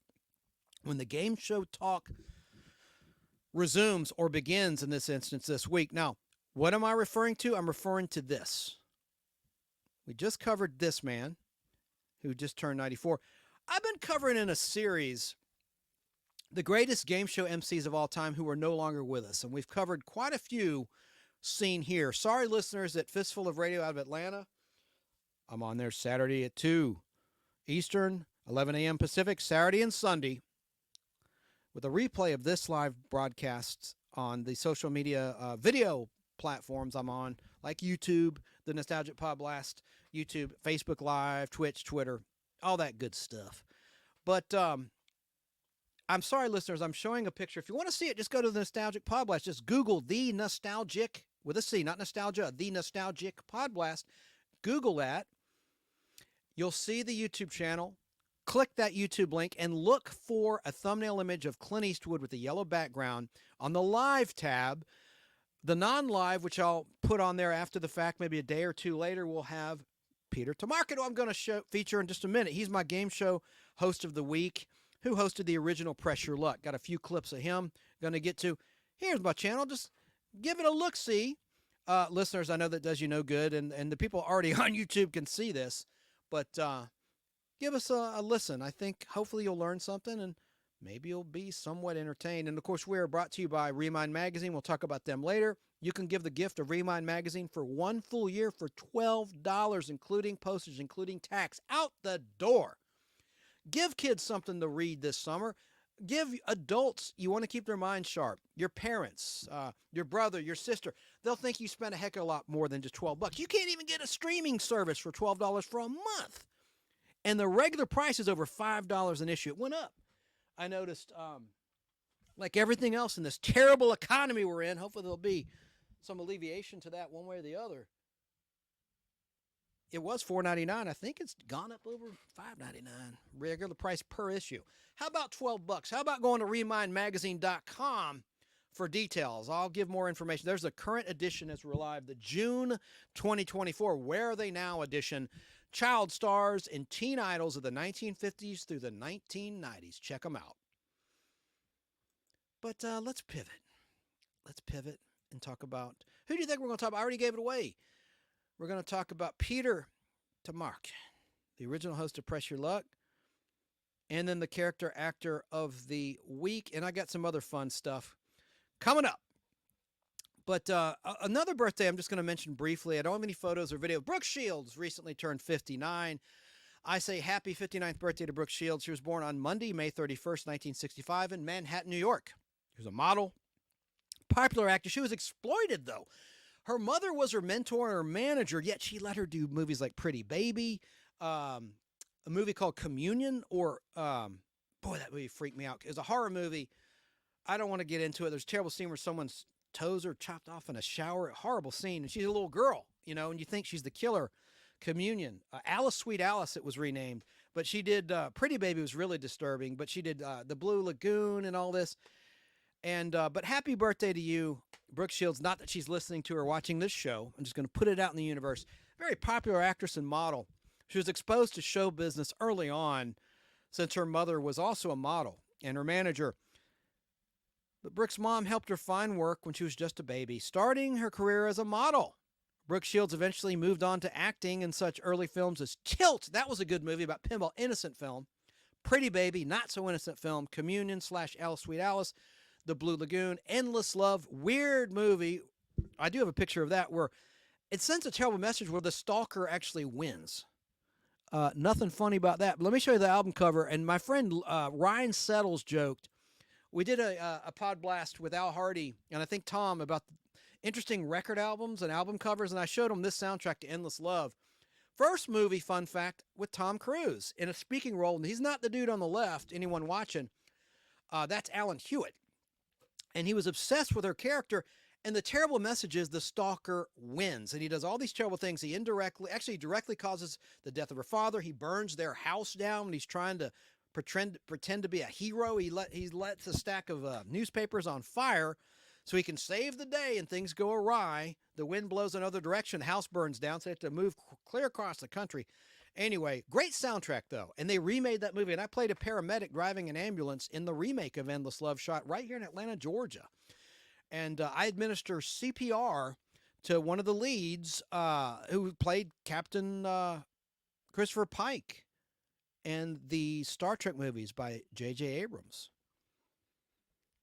when the game show talk resumes or begins in this instance this week. Now, what am I referring to? I'm referring to this. We just covered this man who just turned 94. I've been covering in a series the greatest game show MCs of all time who are no longer with us, and we've covered quite a few seen here. Sorry, listeners at Fistful of Radio out of Atlanta. I'm on there Saturday at 2 Eastern, 11 a.m. Pacific, Saturday and Sunday, with a replay of this live broadcast on the social media video platforms I'm on, like YouTube, the Nostalgic Podblast, YouTube, Facebook Live, Twitch, Twitter, all that good stuff. But I'm sorry, listeners, I'm showing a picture. If you want to see it, just go to the Nostalgic Podblast. Just Google The Nostalgic, with a C, not nostalgia, The Nostalgic Podblast. Google that. You'll see the YouTube channel. Click that YouTube link and look for a thumbnail image of Clint Eastwood with the yellow background on the live tab. The non-live, which I'll put on there after the fact, maybe a day or two later, will have Peter Tomarken, who I'm going to feature in just a minute. He's my game show host of the week, who hosted the original Press Your Luck. Got a few clips of him going to get to. Here's my channel. Just give it a look-see. Listeners, I know that does you no good, and the people already on YouTube can see this, but give us a listen. I think hopefully you'll learn something, and maybe you'll be somewhat entertained. And, of course, we are brought to you by Remind Magazine. We'll talk about them later. You can give the gift of Remind Magazine for 1 full year for $12, including postage, including tax, out the door. Give kids something to read this summer. Give adults, you want to keep their minds sharp, your parents, your brother, your sister. They'll think you spent a heck of a lot more than just $12. You can't even get a streaming service for $12 for a month. And the regular price is over $5 an issue. It went up. I noticed, like everything else in this terrible economy we're in, hopefully there'll be some alleviation to that one way or the other. It was $4.99. I think it's gone up over $5.99. Regular price per issue. How about $12? How about going to remindmagazine.com for details? I'll give more information. There's a current edition as we're live, the June 2024 Where Are They Now edition. Child stars and teen idols of the 1950s through the 1990s. Check them out. But let's pivot. Let's pivot and talk about, who do you think we're going to talk about? I already gave it away. We're going to talk about Peter Tomarken, the original host of Press Your Luck, and then the Character Actor of the Week. And I got some other fun stuff coming up. But another birthday I'm just going to mention briefly. I don't have any photos or video. Brooke Shields recently turned 59. I say happy 59th birthday to Brooke Shields. She was born on Monday, May 31st, 1965 in Manhattan, New York. She was a model, popular actor. She was exploited, though. Her mother was her mentor and her manager, yet she let her do movies like Pretty Baby, a movie called Communion, or, boy, that movie freaked me out. It was a horror movie. I don't want to get into it. There's a terrible scene where someone's toes are chopped off in a shower. Horrible scene. And she's a little girl, you know, and you think she's the killer. Communion. Alice, Sweet Alice, it was renamed. But she did, Pretty Baby was really disturbing, but she did The Blue Lagoon and all this. And but happy birthday to you, Brooke Shields. Not that she's listening to or watching this show. I'm just going to put it out in the universe. Very popular actress and model. She was exposed to show business early on since her mother was also a model and her manager. But Brooke's mom helped her find work when she was just a baby, starting her career as a model. Brooke Shields eventually moved on to acting in such early films as Tilt. That was a good movie about pinball, innocent film. Pretty Baby, not so innocent film. Communion / Alice Sweet Alice. The Blue Lagoon. Endless Love, weird movie. I do have a picture of that where it sends a terrible message where the stalker actually wins. Nothing funny about that. But let me show you the album cover. And my friend Ryan Settles joked, we did a Podblast with Al Hardy and I think Tom about interesting record albums and album covers, and I showed him this soundtrack to Endless Love. First movie, fun fact, with Tom Cruise in a speaking role, and he's not the dude on the left, anyone watching. That's Alan Hewitt. And he was obsessed with her character, and the terrible message is the stalker wins, and he does all these terrible things. He directly causes the death of her father. He burns their house down when he's trying to pretend to be a hero. He lets a stack of newspapers on fire so he can save the day, and things go awry. The wind blows another direction. The house burns down, so they have to move clear across the country. Anyway, great soundtrack, though. And they remade that movie, and I played a paramedic driving an ambulance in the remake of Endless Love, shot right here in Atlanta, Georgia. And I administer CPR to one of the leads who played Captain Christopher Pike in the Star Trek movies by J.J. Abrams.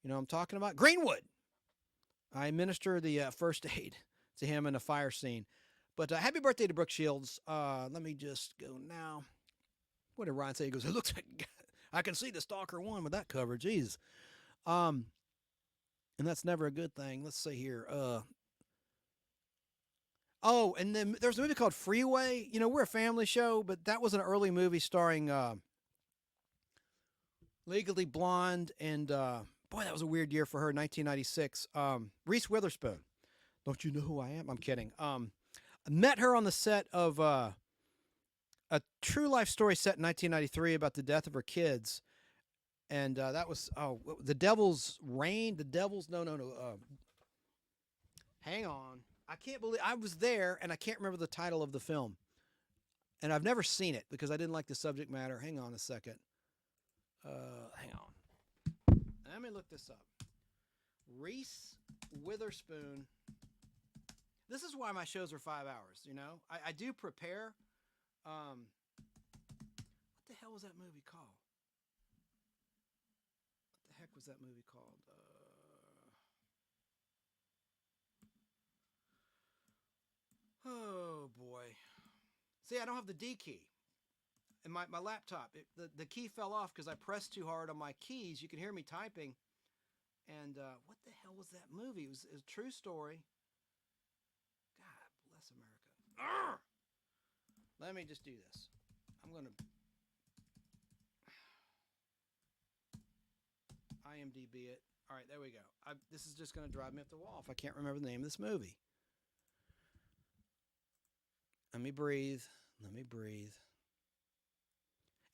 You know what I'm talking about? Greenwood. I administer the first aid to him in a fire scene. But happy birthday to Brooke Shields. Let me just go now. What did Ryan say? He goes, it looks like I can see the stalker won with that cover. Jeez. And that's never a good thing. Let's see here. Oh, and then there's a movie called Freeway. You know, we're a family show, but that was an early movie starring Legally Blonde and boy, that was a weird year for her, 1996. Reese Witherspoon. Don't you know who I am? I'm kidding. I met her on the set of a true life story set in 1993 about the death of her kids. And that was, The Devil's Rain. No. Hang on. I can't believe, I was there and I can't remember the title of the film. And I've never seen it because I didn't like the subject matter. Hang on a second. Hang on. Let me look this up. Reese Witherspoon. This is why my shows are 5 hours, you know? I do prepare. What the hell was that movie called? What the heck was that movie called? Oh, boy. See, I don't have the D key. And my laptop, the key fell off because I pressed too hard on my keys. You can hear me typing. And what the hell was that movie? It was a true story. God bless America. Arrgh! Let me just do this. I'm going to IMDb it. All right, there we go. This is just going to drive me up the wall if I can't remember the name of this movie. Let me breathe.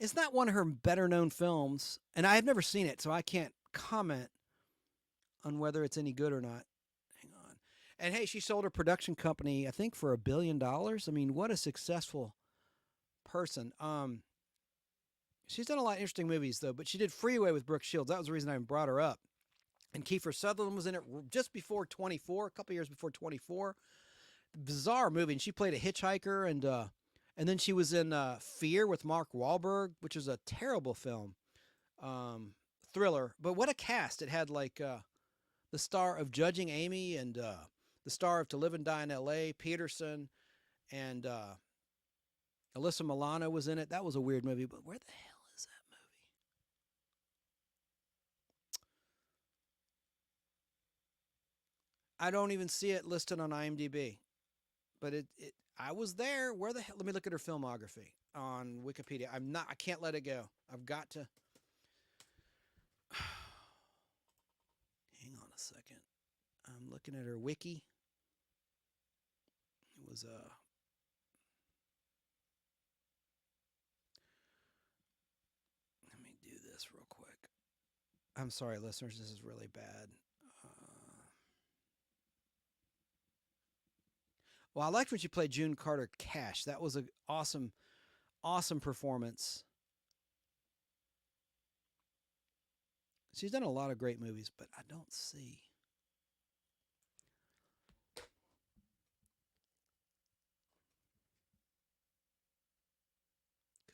It's not one of her better known films, and I have never seen it, so I can't comment on whether it's any good or not. Hang on. And hey, she sold her production company, I think, for $1 billion. I mean, what a successful person. She's done a lot of interesting movies, though, but she did Freeway with Brooke Shields. That was the reason I brought her up. And Kiefer Sutherland was in it just before 24, a couple years before 24. Bizarre movie, and she played a hitchhiker, and then she was in Fear with Mark Wahlberg, which is a terrible film, thriller. But what a cast! It had like the star of Judging Amy and the star of To Live and Die in L.A., Peterson, and Alyssa Milano was in it. That was a weird movie, but where the hell is that movie? I don't even see it listed on IMDb. But I was there. Where the hell? Let me look at her filmography on Wikipedia. I can't let it go. I've got to. Hang on a second. I'm looking at her wiki. It was let me do this real quick. I'm sorry, listeners. This is really bad. Well, I liked when she played June Carter Cash. That was an awesome, awesome performance. She's done a lot of great movies, but I don't see.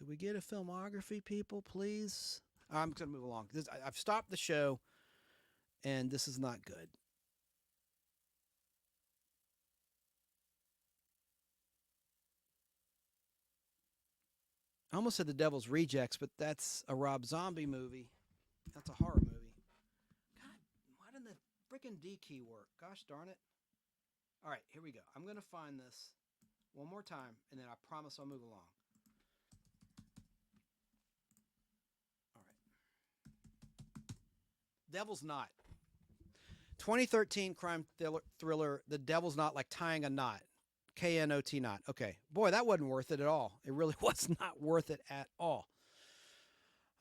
Could we get a filmography, people, please? I'm going to move along. I've stopped the show, and this is not good. I almost said The Devil's Rejects, but that's a Rob Zombie movie. That's a horror movie. God, why didn't the freaking D key work? Gosh darn it. All right, here we go. I'm going to find this one more time, and then I promise I'll move along. All right. Devil's Knot. 2013 crime thriller, The Devil's Knot, like tying a knot. K-N-O-T knot. Okay. Boy, that wasn't worth it at all. It really was not worth it at all.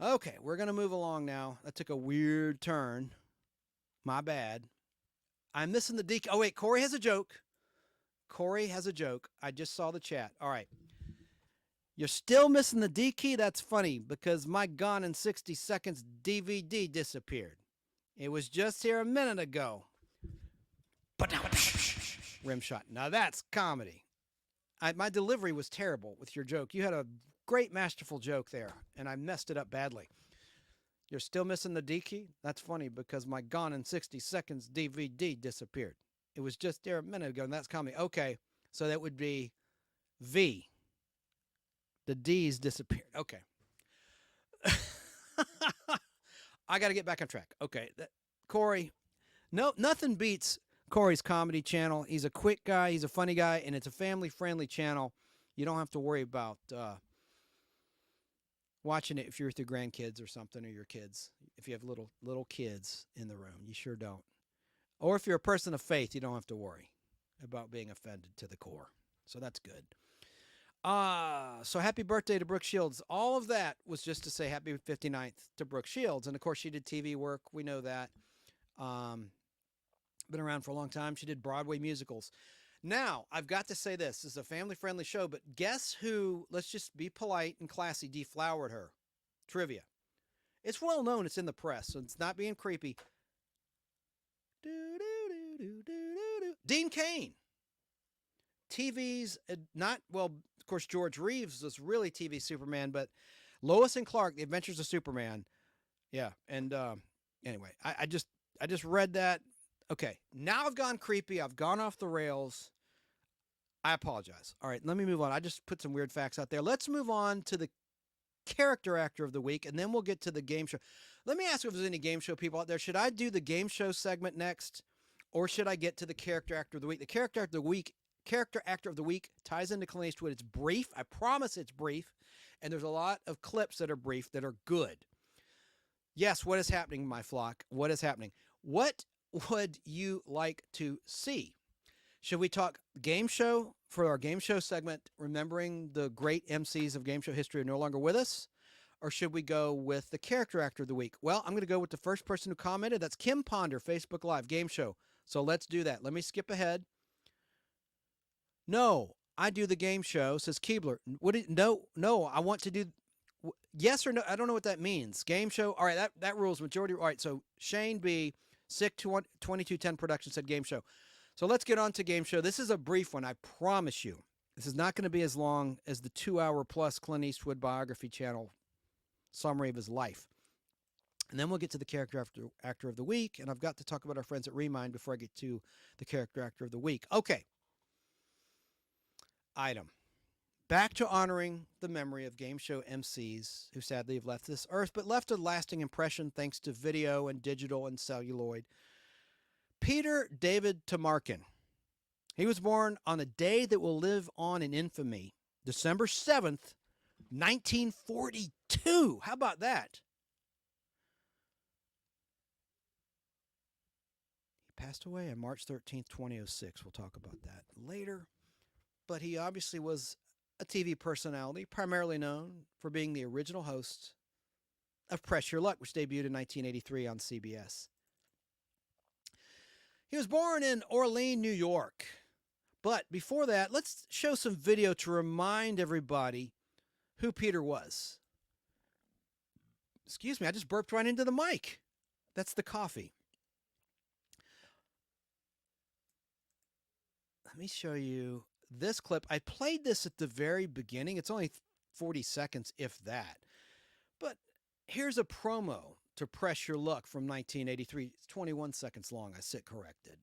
Okay, we're going to move along now. That took a weird turn. My bad. I'm missing the D. Oh, wait, Corey has a joke. Corey has a joke. I just saw the chat. All right. You're still missing the D key? That's funny because my Gone in 60 Seconds DVD disappeared. It was just here a minute ago. Rim shot. Now that's comedy. My delivery was terrible with your joke. You had a great masterful joke there, and I messed it up badly. You're still missing the D key? That's funny because my Gone in 60 Seconds DVD disappeared. It was just there a minute ago, and that's comedy. Okay, so that would be V. The D's disappeared. Okay. I got to get back on track. Okay, Corey, no, nothing beats Corey's comedy channel. He's a quick guy. He's a funny guy, and it's a family-friendly channel. You don't have to worry about watching it if you're with your grandkids or something, or your kids. If you have little kids in the room, you sure don't. Or if you're a person of faith, you don't have to worry about being offended to the core. So that's good. So happy birthday to Brooke Shields. All of that was just to say happy 59th to Brooke Shields. And of course, she did TV work. We know that. Been around for a long time. She did Broadway musicals. Now, I've got to say this. This is a family-friendly show, but guess who, let's just be polite and classy, deflowered her? Trivia. It's well known. It's in the press, so it's not being creepy. Dean Cain. TV's not, well, of course, George Reeves was really TV Superman, but Lois and Clark, The Adventures of Superman. Yeah. And anyway, I just read that. Okay. Now I've gone creepy. I've gone off the rails. I apologize. All right. Let me move on. I just put some weird facts out there. Let's move on to the character actor of the week, and then we'll get to the game show. Let me ask you if there's any game show people out there. Should I do the game show segment next, or should I get to the character actor of the week? The character actor of the week ties into Clint Eastwood. It's brief. I promise it's brief. And there's a lot of clips that are brief that are good. Yes, what is happening, my flock? What is happening? What would you like to see? Should we talk game show for our game show segment, remembering the great MCs of game show history are no longer with us? Or should we go with the character actor of the week? Well, I'm going to go with the first person who commented. That's Kim Ponder, Facebook Live, game show. So let's do that. Let me skip ahead. No, I do the game show, says Keebler. No, I want to do yes or no. I don't know what that means. Game show. All right, that rules majority. All right, so Shane B, Sick 2210 Production said game show. So let's get on to game show. This is a brief one, I promise you. This is not going to be as long as the 2-hour plus Clint Eastwood biography channel summary of his life. And then we'll get to the character actor of the week, and I've got to talk about our friends at Remind before I get to the character actor of the week. Okay. Item. Back to honoring the memory of game show MCs who sadly have left this earth, but left a lasting impression thanks to video and digital and celluloid. Peter David Tomarken. He was born on a day that will live on in infamy, December 7th, 1942. How about that? He passed away on March 13th, 2006. We'll talk about that later. But he obviously was a TV personality, primarily known for being the original host of Press Your Luck, which debuted in 1983 on CBS. He was born in Orleans, New York. But before that, let's show some video to remind everybody who Peter was. Excuse me, I just burped right into the mic. That's the coffee. Let me show you this clip. I played this at the very beginning. It's only 40 seconds, if that. But here's a promo to Press Your Luck from 1983. It's 21 seconds long. I sit corrected.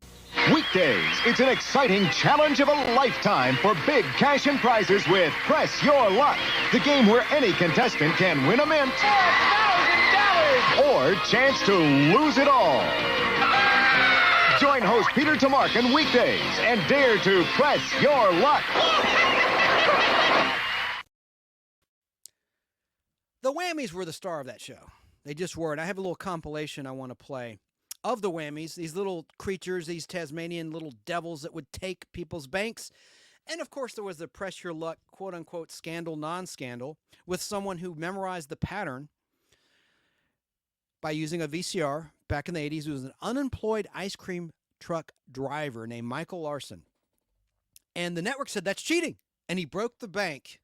Weekdays, it's an exciting challenge of a lifetime for big cash and prizes with Press Your Luck, the game where any contestant can win a mint $1,000 or chance to lose it all. Join host Peter Tomarken weekdays and dare to press your luck. The Whammys were the star of that show. They just were. And I have a little compilation I want to play of the Whammys, these little creatures, these Tasmanian little devils that would take people's banks. And, of course, there was the Press Your Luck, quote-unquote, scandal, non-scandal, with someone who memorized the pattern by using a VCR back in the 80s. It was an unemployed ice cream truck driver named Michael Larson. And the network said, that's cheating. And he broke the bank.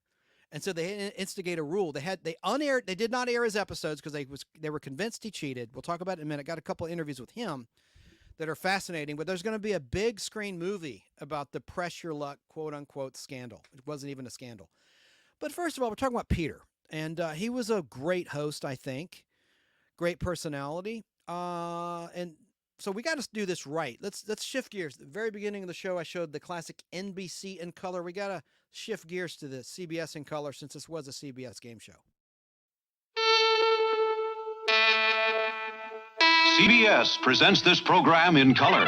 And so they instigate a rule. They did not air his episodes because they were convinced he cheated. We'll talk about it in a minute. Got a couple of interviews with him that are fascinating. But there's going to be a big screen movie about the Press Your Luck, quote-unquote, scandal. It wasn't even a scandal. But first of all, we're talking about Peter. And he was a great host, I think. Great personality. And so we got to do this right. Let's shift gears. At the very beginning of the show, I showed the classic NBC in color. We got to shift gears to the CBS in color since this was a CBS game show. CBS presents this program in color.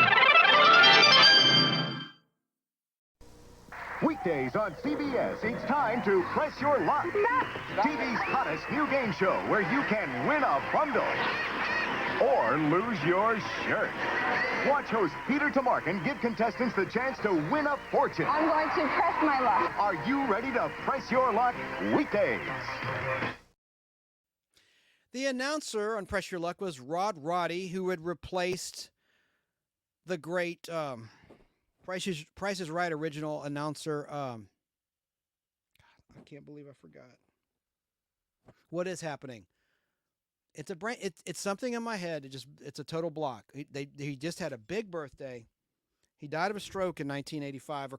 Weekdays on CBS, it's time to Press Your Luck. TV's hottest new game show where you can win a bundle or lose your shirt. Watch host Peter Tomarken give contestants the chance to win a fortune. I'm going to press my luck. Are you ready to press your luck? Weekdays. The announcer on Press Your Luck was Rod Roddy, who had replaced the great Price is Right original announcer. God, I can't believe I forgot. What is happening? It's something in my head. It's a total block. He just had a big birthday. He died of a stroke in 1985 or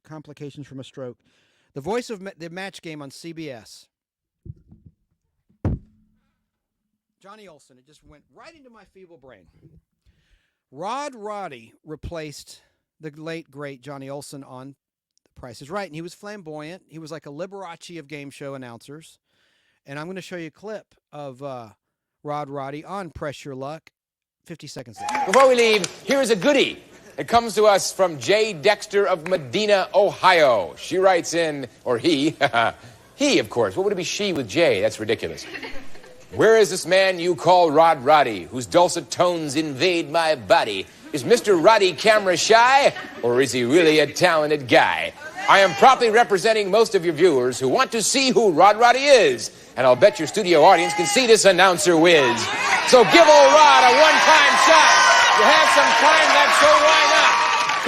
complications from a stroke. The voice of the match game on CBS. Johnny Olson. It just went right into my feeble brain. Rod Roddy replaced the late, great Johnny Olson on The Price is Right. And he was flamboyant. He was like a Liberace of game show announcers. And I'm going to show you a clip of Rod Roddy on Press Your Luck. 50 seconds later. Before we leave, here is a goodie. It comes to us from Jay Dexter of Medina, Ohio. She writes in, or he, he, of course. What would it be she with Jay? That's ridiculous. Where is this man you call Rod Roddy, whose dulcet tones invade my body? Is Mr. Roddy camera shy, or is he really a talented guy? I am proudly representing most of your viewers who want to see who Rod Roddy is, and I'll bet your studio audience can see this announcer whiz. So give old Rod a one-time shot. You have some time left, so why not?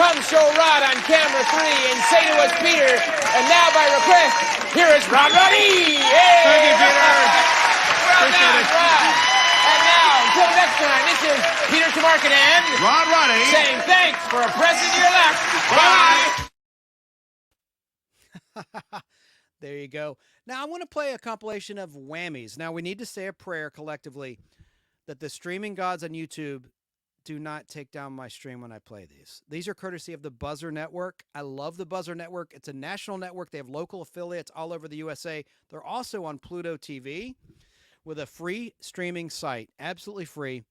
Come show Rod on camera 3 and say to us, Peter, and now by request, here is Rod Roddy! Yay! Thank you, Peter. Well done, Rod. And now, until next time, this is Peter Tomarken and Rod Roddy saying thanks for pressing your luck. Bye. There you go. Now, I want to play a compilation of Whammys. Now, we need to say a prayer collectively that the streaming gods on YouTube do not take down my stream when I play these. These are courtesy of the Buzzer Network. I love the Buzzer Network. It's a national network. They have local affiliates all over the USA. They're also on Pluto TV with a free streaming site, absolutely free.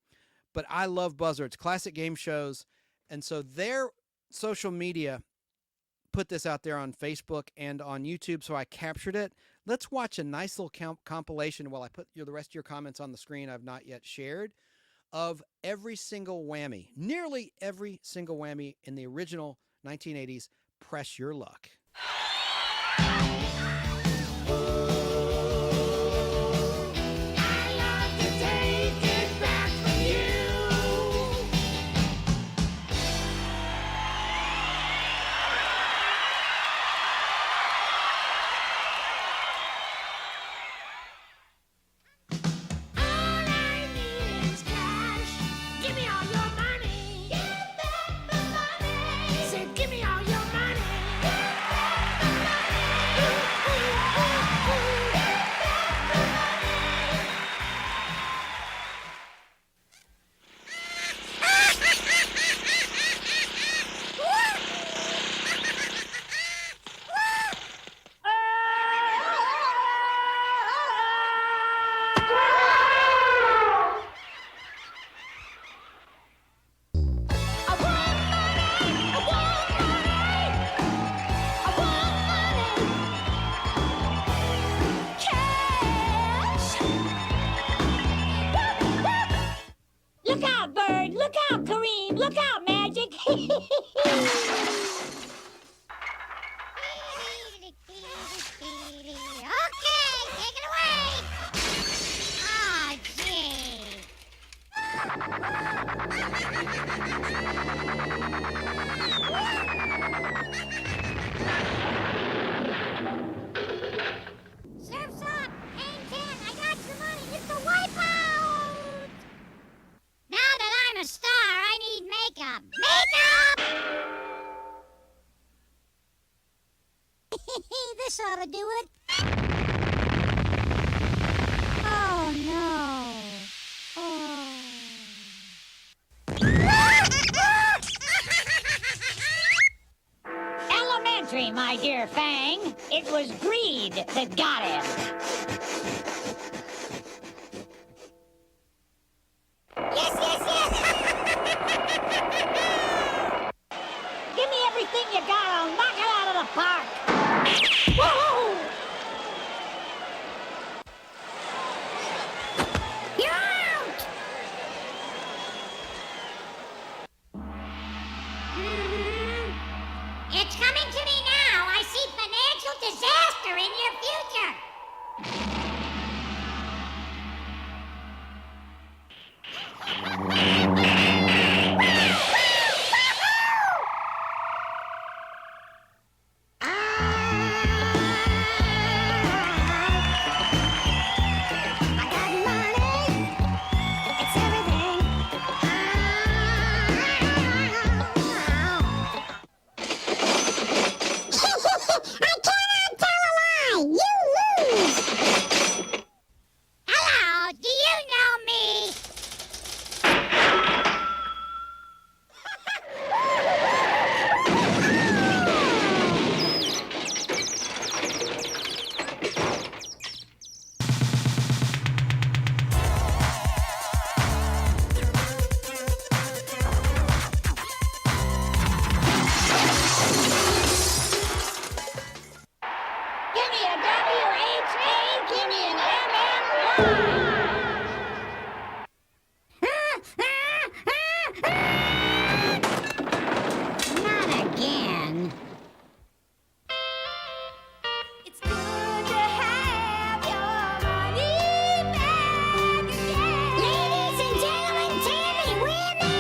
But I love Buzzer. It's classic game shows. And so their social media put this out there on Facebook and on YouTube, so I captured it. Let's watch a nice little compilation while I put the rest of your comments on the screen I've not yet shared of every single Whammy, nearly every single Whammy in the original 1980s Press Your Luck. out, Bird. Look out, Kareem. Look out, Magic. Okay, take it away. Oh, gee. Surf's up. Hang 10. I got your money. It's a wipeout. Now that I'm a star, I need makeup. Makeup! This ought to do it. Oh, no. Oh. Elementary, my dear Fang. It was greed that got him. Yes, yes, yes! Give me everything you got. I'll knock it out of the park. Whoa! You're out! It's coming to me now. I see financial disaster in your future. Hello, do you know me? Give me a W-H-A. Give me an M-M-Y. Not again. It's good to have your money back again. Ladies and gentlemen, Tammy Whammy!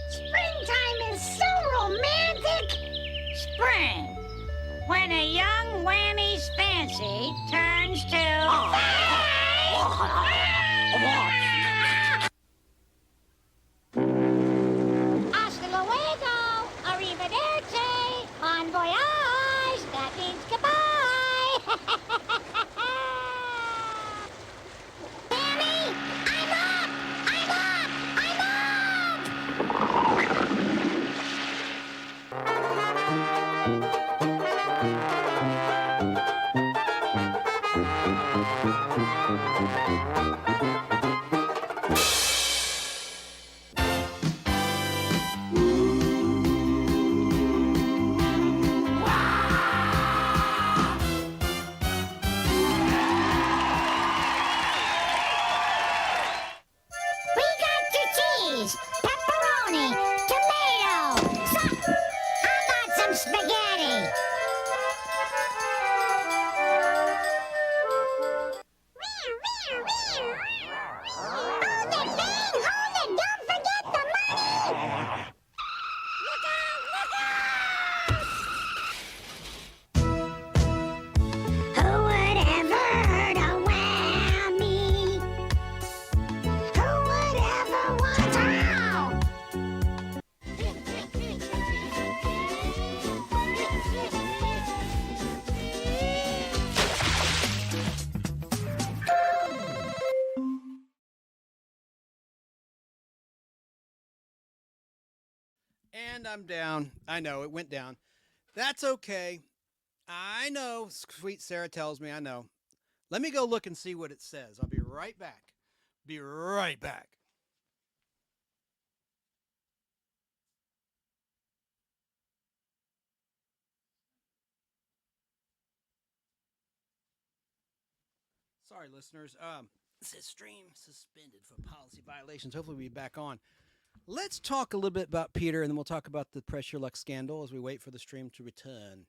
Springtime is so romantic! Spring. When a young Whammy's fancy turns to... Hasta luego! Arrivederci! Bon voyage! That means goodbye! Tammy! I'm up! I'm up! I'm up! We got your cheese, pepperoni, tomato, how about some spaghetti? Hold it, Bang! Hold it! Don't forget the money! Look out! Look out! Who would ever hurt a whammy? Who would ever want out? And I'm down. I know, it went down. That's okay. I know, sweet Sarah tells me, I know. Let me go look and see what it says. I'll be right back. Be right back. Sorry, listeners. It says stream suspended for policy violations. Hopefully, we'll be back on. Let's talk a little bit about Peter, and then we'll talk about the Pressure Luck scandal as we wait for the stream to return.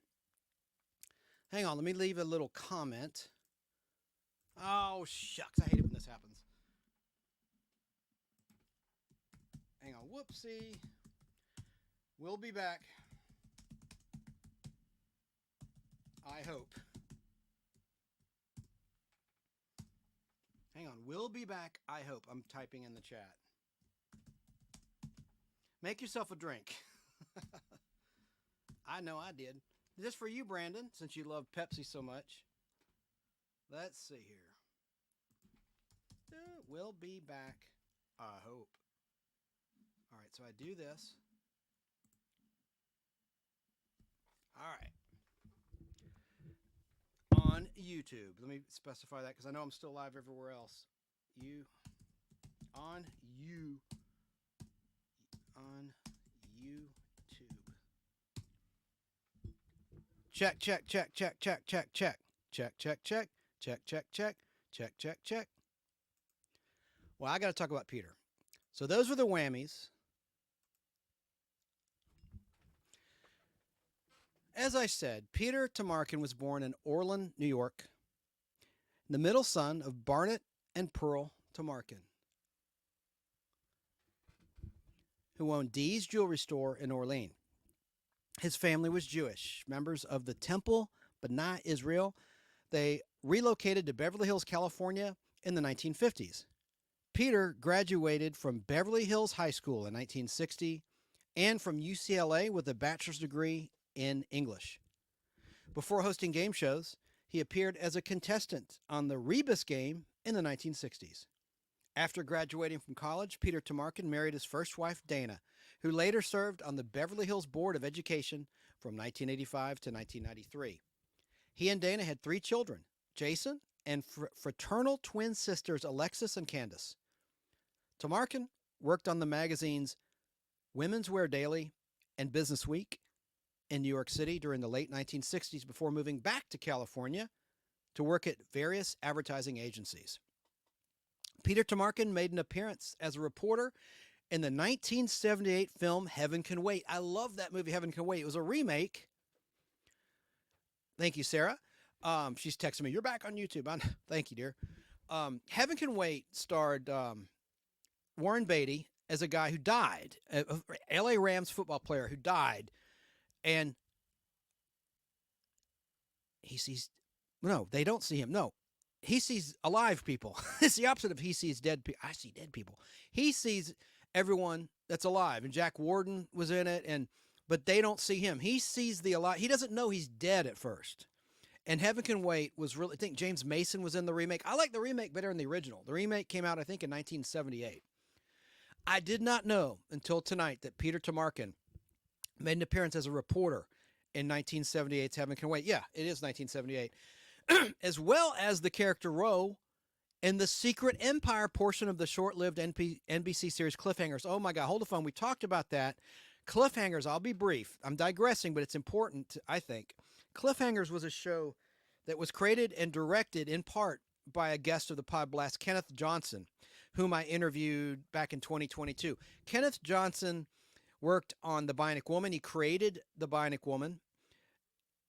Hang on, let me leave a little comment. Oh, shucks. I hate it when this happens. Hang on. Whoopsie. We'll be back. I hope. Hang on. We'll be back. I hope. I'm typing in the chat. Make yourself a drink. I know I did. Just for you, Brandon, since you love Pepsi so much. Let's see here. We'll be back. I hope. All right, so I do this. All right. On YouTube. Let me specify that because I know I'm still live everywhere else. On YouTube. Check, check, check, check, check, check, check. Check, check, check, check, check, check, check, check, check. Well, I got to talk about Peter. So those were the Whammys. As I said, Peter Tomarken was born in Orland, New York, the middle son of Barnett and Pearl Tomarken, who owned Dee's Jewelry Store in Orleans. His family was Jewish, members of the Temple B'nai Israel. They relocated to Beverly Hills, California in the 1950s. Peter graduated from Beverly Hills High School in 1960 and from UCLA with a bachelor's degree in English. Before hosting game shows, he appeared as a contestant on the Rebus game in the 1960s. After graduating from college, Peter Tomarken married his first wife, Dana, who later served on the Beverly Hills Board of Education from 1985 to 1993. He and Dana had 3 children, Jason and fraternal twin sisters Alexis and Candace. Tomarken worked on the magazines Women's Wear Daily and Business Week in New York City during the late 1960s before moving back to California to work at various advertising agencies. Peter Tomarken made an appearance as a reporter in the 1978 film Heaven Can Wait. I love that movie, Heaven Can Wait. It was a remake. Thank you, Sarah. She's texting me, you're back on YouTube. Thank you, dear. Heaven Can Wait starred Warren Beatty as a guy who died, a LA Rams football player who died. And he sees, no, they don't see him. No, he sees alive people. It's the opposite of he sees dead people. I see dead people. He sees everyone that's alive. And Jack Warden was in it, but they don't see him. He sees the alive. He doesn't know he's dead at first. And Heaven Can Wait was really, I think James Mason was in the remake. I like the remake better than the original. The remake came out, I think, in 1978. I did not know until tonight that Peter Tomarken made an appearance as a reporter in 1978's Heaven Can Wait. Yeah, it is 1978. As well as the character Ro in the Secret Empire portion of the short-lived NBC series Cliffhangers. Oh my God, hold the phone. We talked about that. Cliffhangers, I'll be brief. I'm digressing, but it's important, I think. Cliffhangers was a show that was created and directed in part by a guest of the Podblast, Kenneth Johnson, whom I interviewed back in 2022. Kenneth Johnson worked on The Bionic Woman. He created The Bionic Woman.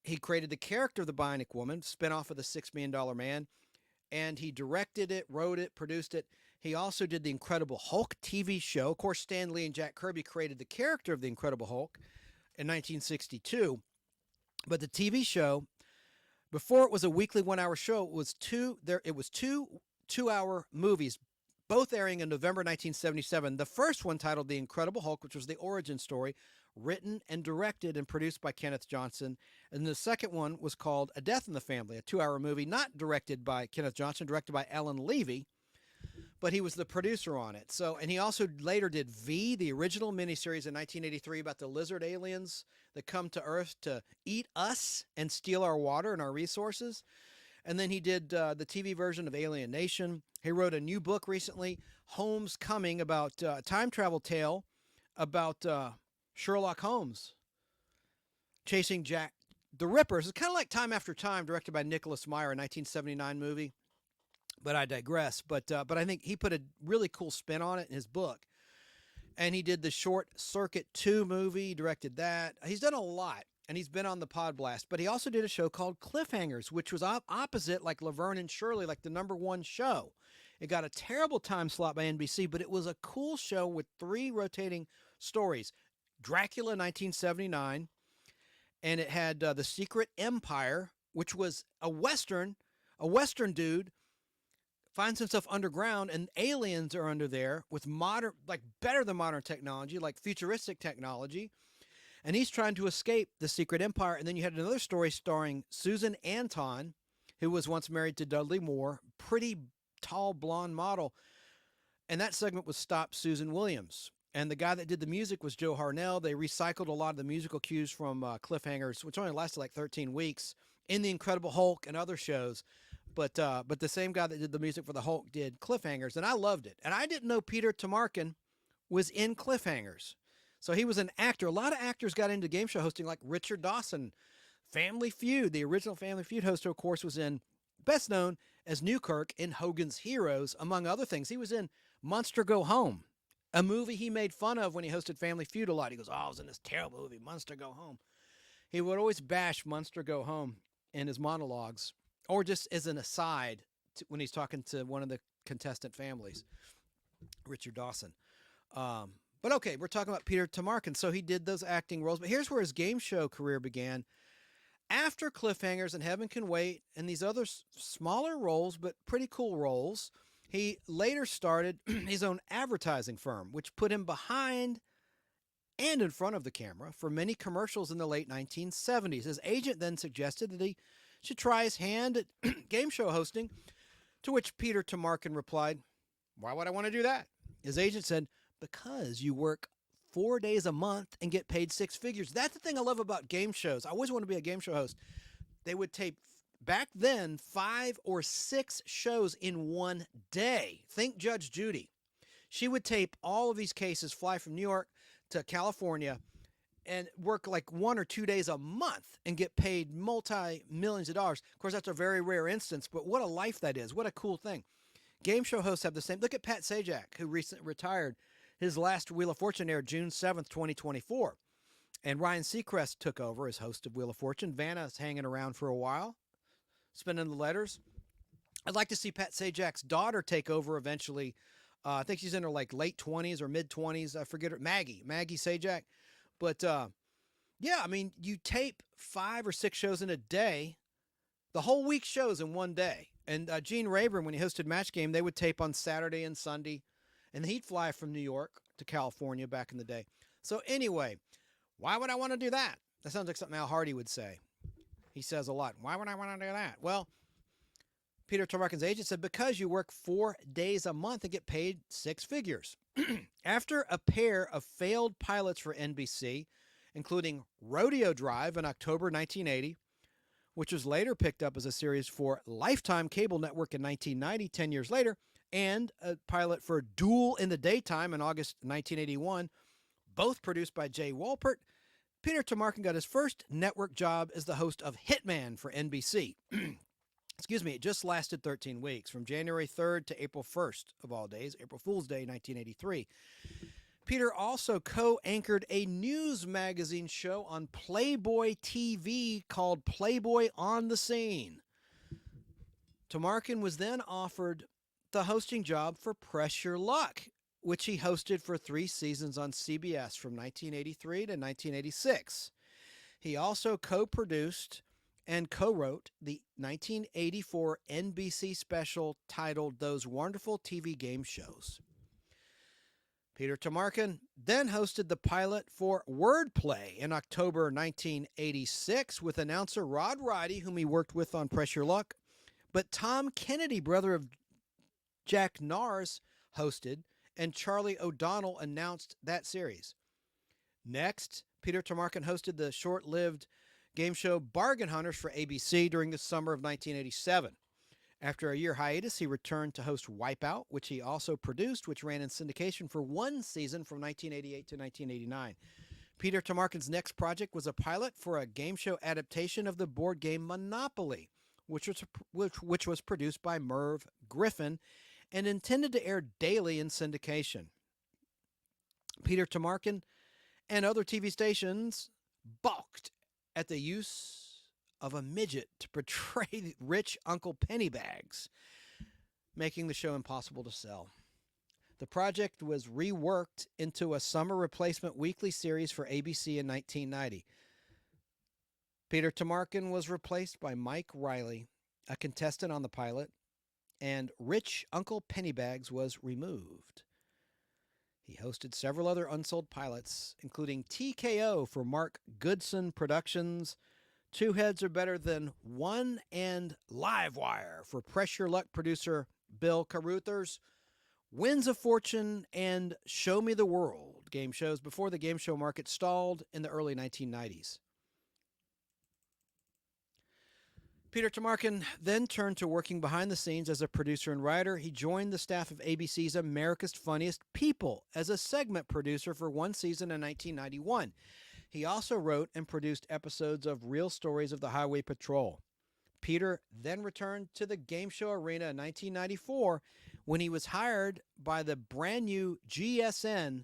He created the character of the Bionic Woman, spinoff of the $6 Million Man, and he directed it, wrote it, produced it. He also did the Incredible Hulk TV show. Of course, Stan Lee and Jack Kirby created the character of the Incredible Hulk in 1962. But the TV show, before it was a weekly 1-hour show, it was two 2-hour movies, both airing in November 1977. The first one, titled The Incredible Hulk, which was the origin story, written and directed and produced by Kenneth Johnson. And the second one was called A Death in the Family, a 2-hour movie, not directed by Kenneth Johnson, directed by Alan Levy, but he was the producer on it. So, and he also later did V, the original miniseries in 1983 about the lizard aliens that come to Earth to eat us and steal our water and our resources. And then he did the TV version of Alien Nation. He wrote a new book recently, Holmes Coming, about a time travel tale about Sherlock Holmes chasing Jack the Ripper. It's kind of like Time After Time, directed by Nicholas Meyer, a 1979 movie. But I digress. But I think he put a really cool spin on it in his book. And he did the Short Circuit 2 movie, he directed that. He's done a lot, and he's been on the Podblast. But he also did a show called Cliffhangers, which was opposite like Laverne and Shirley, like the #1 show. It got a terrible time slot by NBC, but it was a cool show with 3 rotating stories. Dracula, 1979, and it had The Secret Empire, which was a Western dude finds himself underground, and aliens are under there with modern, like better than modern technology, like futuristic technology. And he's trying to escape the secret empire. And then you had another story starring Susan Anton, who was once married to Dudley Moore, pretty tall blonde model. And that segment was Stop Susan Williams. And the guy that did the music was Joe Harnell. They recycled a lot of the musical cues from Cliffhangers, which only lasted like 13 weeks, in The Incredible Hulk and other shows. But the same guy that did the music for the Hulk did Cliffhangers, and I loved it. And I didn't know Peter Tomarken was in Cliffhangers. So he was an actor. A lot of actors got into game show hosting, like Richard Dawson. Family Feud, the original Family Feud host, of course, was in, best known as Newkirk in Hogan's Heroes, among other things. He was in Monster Go Home, a movie he made fun of when he hosted Family Feud a lot. He goes, oh, I was in this terrible movie, Monster Go Home. He would always bash Monster Go Home in his monologues, or just as an aside when he's talking to one of the contestant families, Richard Dawson. But okay, we're talking about Peter Tomarken. So he did those acting roles. But here's where his game show career began. After Cliffhangers and Heaven Can Wait and these other smaller roles, but pretty cool roles, he later started his own advertising firm, which put him behind and in front of the camera for many commercials in the late 1970s. His agent then suggested that he should try his hand at game show hosting, to which Peter Tomarken replied, why would I want to do that? His agent said, because you work 4 days a month and get paid 6 figures. That's the thing I love about game shows. I always want to be a game show host. They would tape, back then, 5 or 6 shows in one day. Think Judge Judy. She would tape all of these cases, fly from New York to California, and work like 1 or 2 days a month and get paid multi-millions of dollars. Of course, that's a very rare instance, but what a life that is. What a cool thing. Game show hosts have the same. Look at Pat Sajak, who recently retired. His last Wheel of Fortune aired June 7th, 2024. And Ryan Seacrest took over as host of Wheel of Fortune. Vanna's hanging around for a while, spinning the letters. I'd like to see Pat Sajak's daughter take over eventually. I think she's in her like late 20s or mid 20s. I forget her. Maggie Sajak. But yeah, I mean, you tape 5 or 6 shows in a day, the whole week shows in one day. And Gene Rayburn, when he hosted Match Game, they would tape on Saturday and Sunday, and he'd fly from New York to California back in the day. So anyway, why would I want to do that? That sounds like something Al Hardy would say. He says a lot. Why would I want to do that? Well, Peter Tomarken's agent said, because you work 4 days a month and get paid 6 figures. After a pair of failed pilots for NBC, including Rodeo Drive in October 1980, which was later picked up as a series for Lifetime Cable Network in 1990, 10 years later, and a pilot for Duel in the Daytime in August 1981, both produced by Jay Walpert, Peter Tomarken got his first network job as the host of Hitman for NBC. Excuse me, it just lasted 13 weeks, from January 3rd to April 1st of all days, April Fool's Day, 1983. Peter also co-anchored a news magazine show on Playboy TV called Playboy on the Scene. Tomarken was then offered the hosting job for Press Your Luck, which he hosted for 3 seasons on CBS from 1983 to 1986. He also co-produced and co-wrote the 1984 NBC special titled Those Wonderful TV Game Shows. Peter Tomarken then hosted the pilot for Wordplay in October 1986 with announcer Rod Roddy, whom he worked with on Press Your Luck. But Tom Kennedy, brother of Jack Nars, hosted, and Charlie O'Donnell announced that series. Next, Peter Tomarken hosted the short-lived game show Bargain Hunters for ABC during the summer of 1987. After a year hiatus, he returned to host Wipeout, which he also produced, which ran in syndication for one season from 1988 to 1989. Peter Tomarken's next project was a pilot for a game show adaptation of the board game Monopoly, which was produced by Merv Griffin and intended to air daily in syndication. Peter Tomarken and other TV stations balked at the use of a midget to portray rich Uncle Pennybags, making the show impossible to sell. The project was reworked into a summer replacement weekly series for ABC in 1990. Peter Tomarken was replaced by Mike Riley, a contestant on the pilot, and Rich Uncle Pennybags was removed. He hosted several other unsold pilots, including TKO for Mark Goodson Productions, Two Heads Are Better Than One, and Livewire for Press Your Luck producer Bill Caruthers, Winds of Fortune, and Show Me the World game shows before the game show market stalled in the early 1990s. Peter Tomarken then turned to working behind the scenes as a producer and writer. He joined the staff of ABC's America's Funniest People as a segment producer for one season in 1991. He also wrote and produced episodes of Real Stories of the Highway Patrol. Peter then returned to the game show arena in 1994 when he was hired by the brand new GSN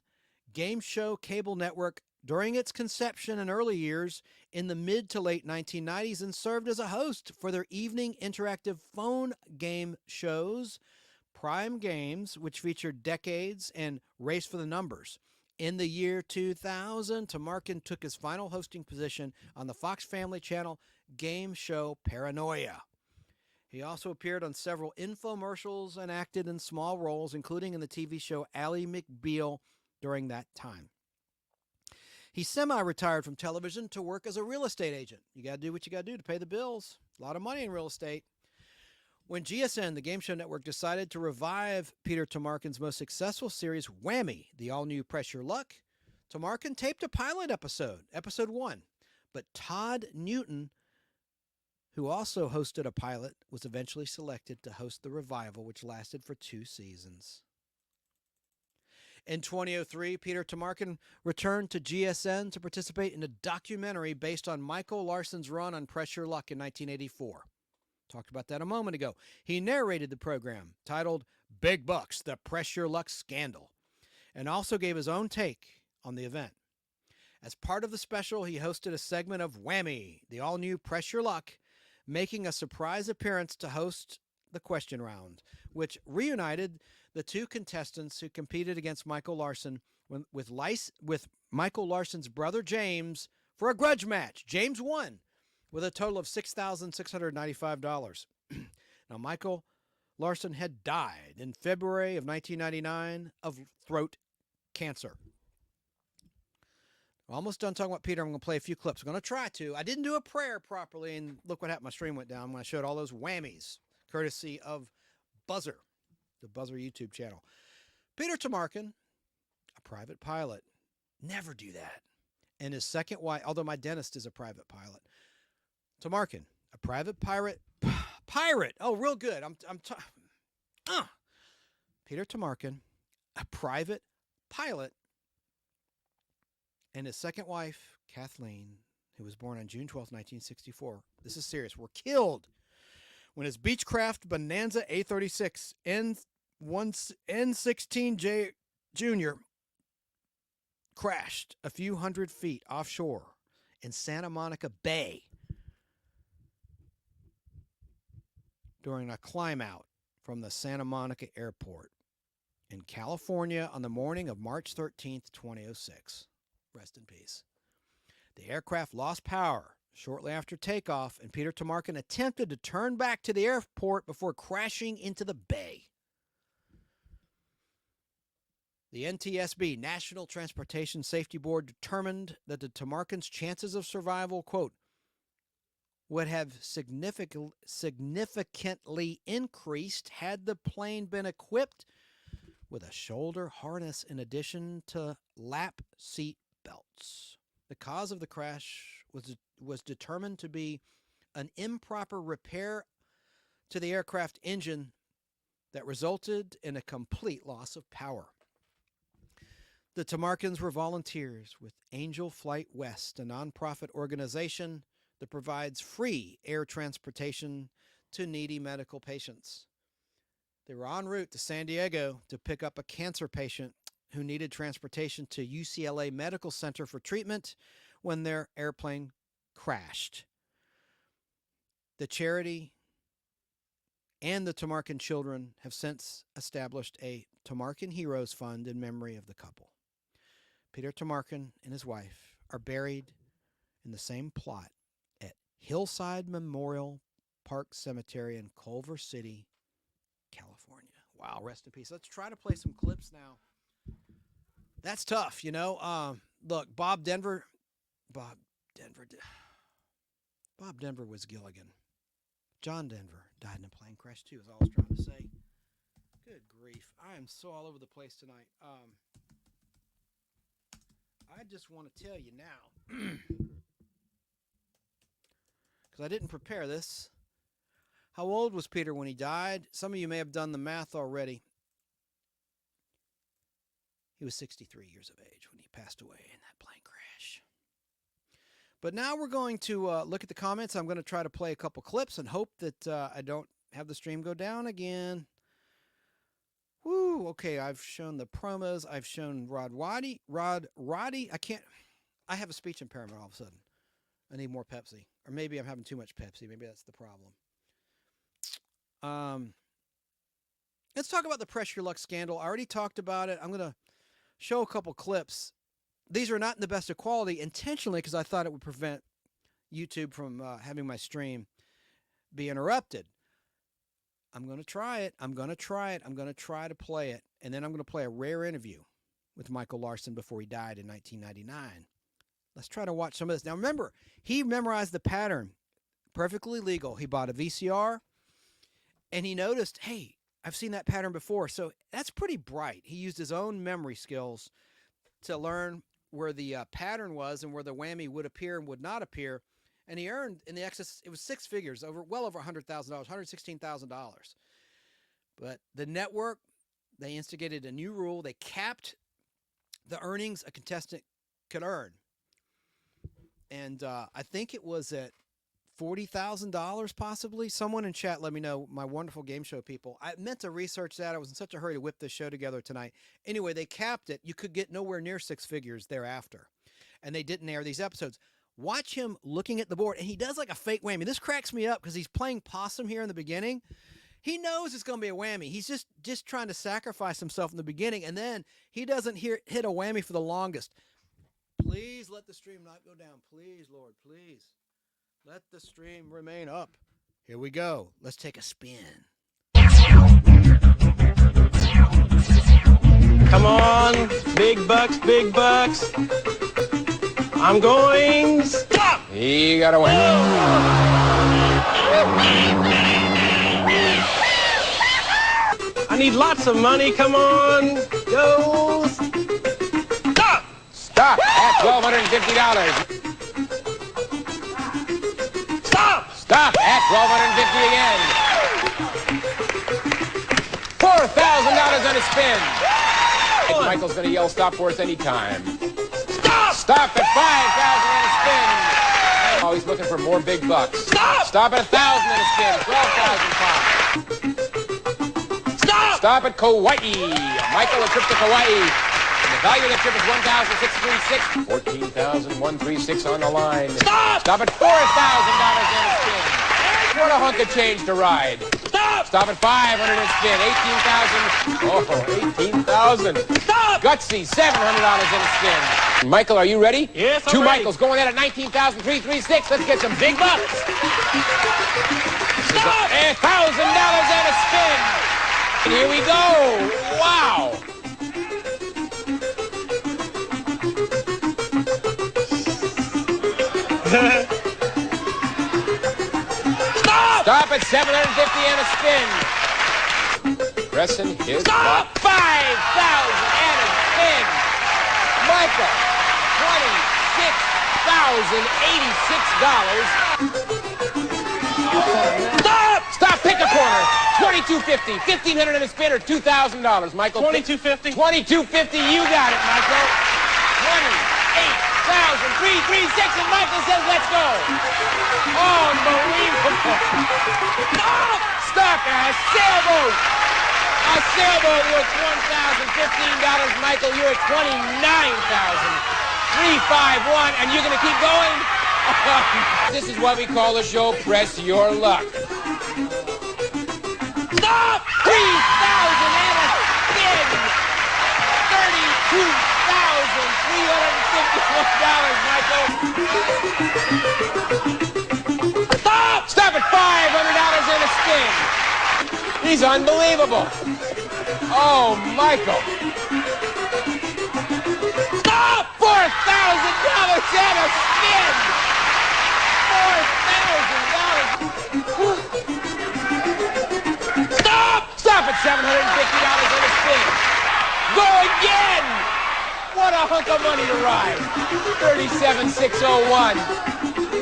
game show cable network during its conception and early years in the mid to late 1990s and served as a host for their evening interactive phone game shows, Prime Games, which featured Decades and Race for the Numbers. In the year 2000, Tomarken took his final hosting position on the Fox Family Channel game show Paranoia. He also appeared on several infomercials and acted in small roles, including in the TV show Ally McBeal during that time. He semi-retired from television to work as a real estate agent. You got to do what you got to do to pay the bills. A lot of money in real estate. When GSN, the game show network, decided to revive Peter Tomarken's most successful series, Whammy, the all-new Press Your Luck, Tomarken taped a pilot episode, episode 1. But Todd Newton, who also hosted a pilot, was eventually selected to host the revival, which lasted for 2 seasons. In 2003, Peter Tomarken returned to GSN to participate in a documentary based on Michael Larson's run on Press Your Luck in 1984. Talked about that a moment ago. He narrated the program, titled Big Bucks, the Press Your Luck Scandal, and also gave his own take on the event. As part of the special, he hosted a segment of Whammy, the all-new Press Your Luck, making a surprise appearance to host the question round, which reunited the 2 contestants who competed against Michael Larson with Michael Larson's brother James for a grudge match. James won with a total of $6,695. Now, Michael Larson had died in February of 1999 of throat cancer. We're almost done talking about Peter. I'm going to play a few clips. I'm going to try to. I didn't do a prayer properly, and look what happened. My stream went down when I showed all those whammies, courtesy of Buzzer, the Buzzer YouTube channel. Peter Tomarken, a private pilot. Never do that. And his second wife, although my dentist is a private pilot. Tomarken, a private pirate. Oh, real good. Peter Tomarken, a private pilot, and his second wife, Kathleen, who was born on June 12, 1964. This is serious. Were killed when his Beechcraft Bonanza A36 N16J Jr. crashed a few hundred feet offshore in Santa Monica Bay during a climb out from the Santa Monica Airport in California on the morning of March 13th, 2006. Rest in peace. The aircraft lost power shortly after takeoff, and Peter Tomarken attempted to turn back to the airport before crashing into the bay. The NTSB, National Transportation Safety Board, determined that the Tomarken's chances of survival, quote, would have significantly increased had the plane been equipped with a shoulder harness in addition to lap seat belts. The cause of the crash was determined to be an improper repair to the aircraft engine that resulted in a complete loss of power. The Tomarkens were volunteers with Angel Flight West, a nonprofit organization that provides free air transportation to needy medical patients. They were en route to San Diego to pick up a cancer patient who needed transportation to UCLA Medical Center for treatment when their airplane crashed. The charity and the Tomarken children have since established a Tomarken Heroes Fund in memory of the couple. Peter Tomarken and his wife are buried in the same plot at Hillside Memorial Park Cemetery in Culver City, California. Wow, rest in peace. Let's try to play some clips now. That's tough, you know. Look, Bob Denver was Gilligan. John Denver died in a plane crash too, is all I was trying to say. Good grief. I am so all over the place tonight. I just want to tell you now, because I didn't prepare this. How old was Peter when he died? Some of you may have done the math already. He was 63 years of age when he passed away in that plane crash. But now we're going to look at the comments. I'm going to try to play a couple clips and hope that I don't have the stream go down again. Woo, okay, I've shown the promos. I've shown Rod Roddy. I have a speech impairment all of a sudden. I need more Pepsi. Or maybe I'm having too much Pepsi. Maybe that's the problem. Let's talk about the Press Your Luck scandal. I already talked about it. I'm going to show a couple clips. These are not in the best of quality intentionally because I thought it would prevent YouTube from having my stream be interrupted. I'm going to try it. I'm going to try to play it. And then I'm going to play a rare interview with Michael Larson before he died in 1999. Let's try to watch some of this. Now, remember, he memorized the pattern. Perfectly legal. He bought a VCR, and he noticed, hey, I've seen that pattern before. So that's pretty bright. He used his own memory skills to learn where the pattern was and where the whammy would appear and would not appear. And he earned in the excess, it was six figures, well over $100,000, $116,000. But the network, they instigated a new rule. They capped the earnings a contestant could earn. And I think it was at $40,000 possibly. Someone in chat let me know, my wonderful game show people. I meant to research that. I was in such a hurry to whip this show together tonight. Anyway, they capped it. You could get nowhere near six figures thereafter. And they didn't air these episodes. Watch him looking at the board, and he does like a fake whammy. This cracks me up because he's playing possum here in the beginning. He knows it's going to be a whammy. He's just trying to sacrifice himself in the beginning, and then he doesn't hit a whammy for the longest. Please let the stream not go down. Please, Lord, please. Let the stream remain up. Here we go. Let's take a spin. Come on, big bucks, big bucks. I'm going. Stop! He got away. I need lots of money. Come on. Go. Stop! Stop at $1,250. Stop! Stop at $1,250 again. $4,000 on a spin. Michael's going to yell stop for us anytime. Stop at $5,000 on a spin. Oh, he's looking for more big bucks. Stop at $1,000 on a spin. $12,000. Stop at Kauai. Michael, a trip to Kauai. And the value of the trip is $1,636. $14,136 on the line. Stop at $4,000 on a spin. What a hunk of change to ride. Stop at $500 and spin. $18,000. Oh, $18,000. Gutsy, $700 in a spin. Michael, are you ready? Yes, I'm Two ready. Michaels going in at $19,336. Let's get some big bucks. $1,000 and a spin. And here we go. Wow. Stop at $750 and a spin. Pressing his luck. $5,000 and a spin. Michael, Stop! Stop, pick a corner. $22.50, $1,500 in a spin, or $2,000, Michael. $22.50. $22.50, you got it, Michael. 28,336, and Michael says, let's go. Unbelievable. Stop, a sailboat. A sailboat worth $1,015. Michael, you're at $29,351, and you're going to keep going? This is what we call the show Press Your Luck. Stop! $3,000 and a spin! $32,351, Michael. Stop! Stop at $500 and a spin. He's unbelievable. Oh, Michael. Stop! $4,000 and a spin. $4,000. Stop! Stop at $750 and a spin. Go again! What a hunk of money to ride. 37,601.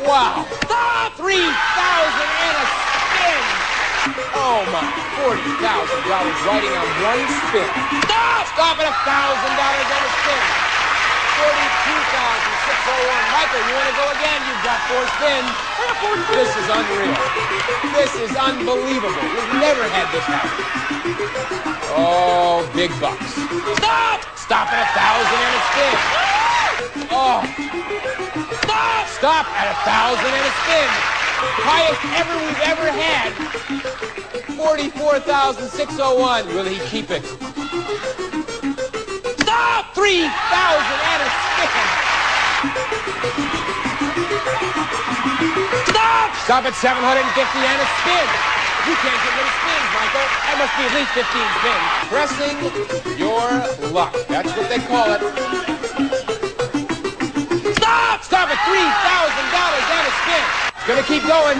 Wow. Stop! $3,000 and a spin. Oh my, $40,000 riding on one spin. Stop! Stop at $1,000 and a spin. 42,601. Michael, you want to go again? You've got 4 spins. This is unreal. This is unbelievable. We've never had this happen. Oh, big bucks. Stop! Stop at $1,000 and a spin. Oh. Stop! Stop at $1,000 and a spin. Highest ever we've ever had. 44,601. Will he keep it? Stop! 3,000 and a spin. Stop! Stop at 750 and a spin. You can't get rid of spins, Michael. That must be at least 15 spins. Pressing your luck. That's what they call it. Stop! Stop at $3,000 and a spin. It's going to keep going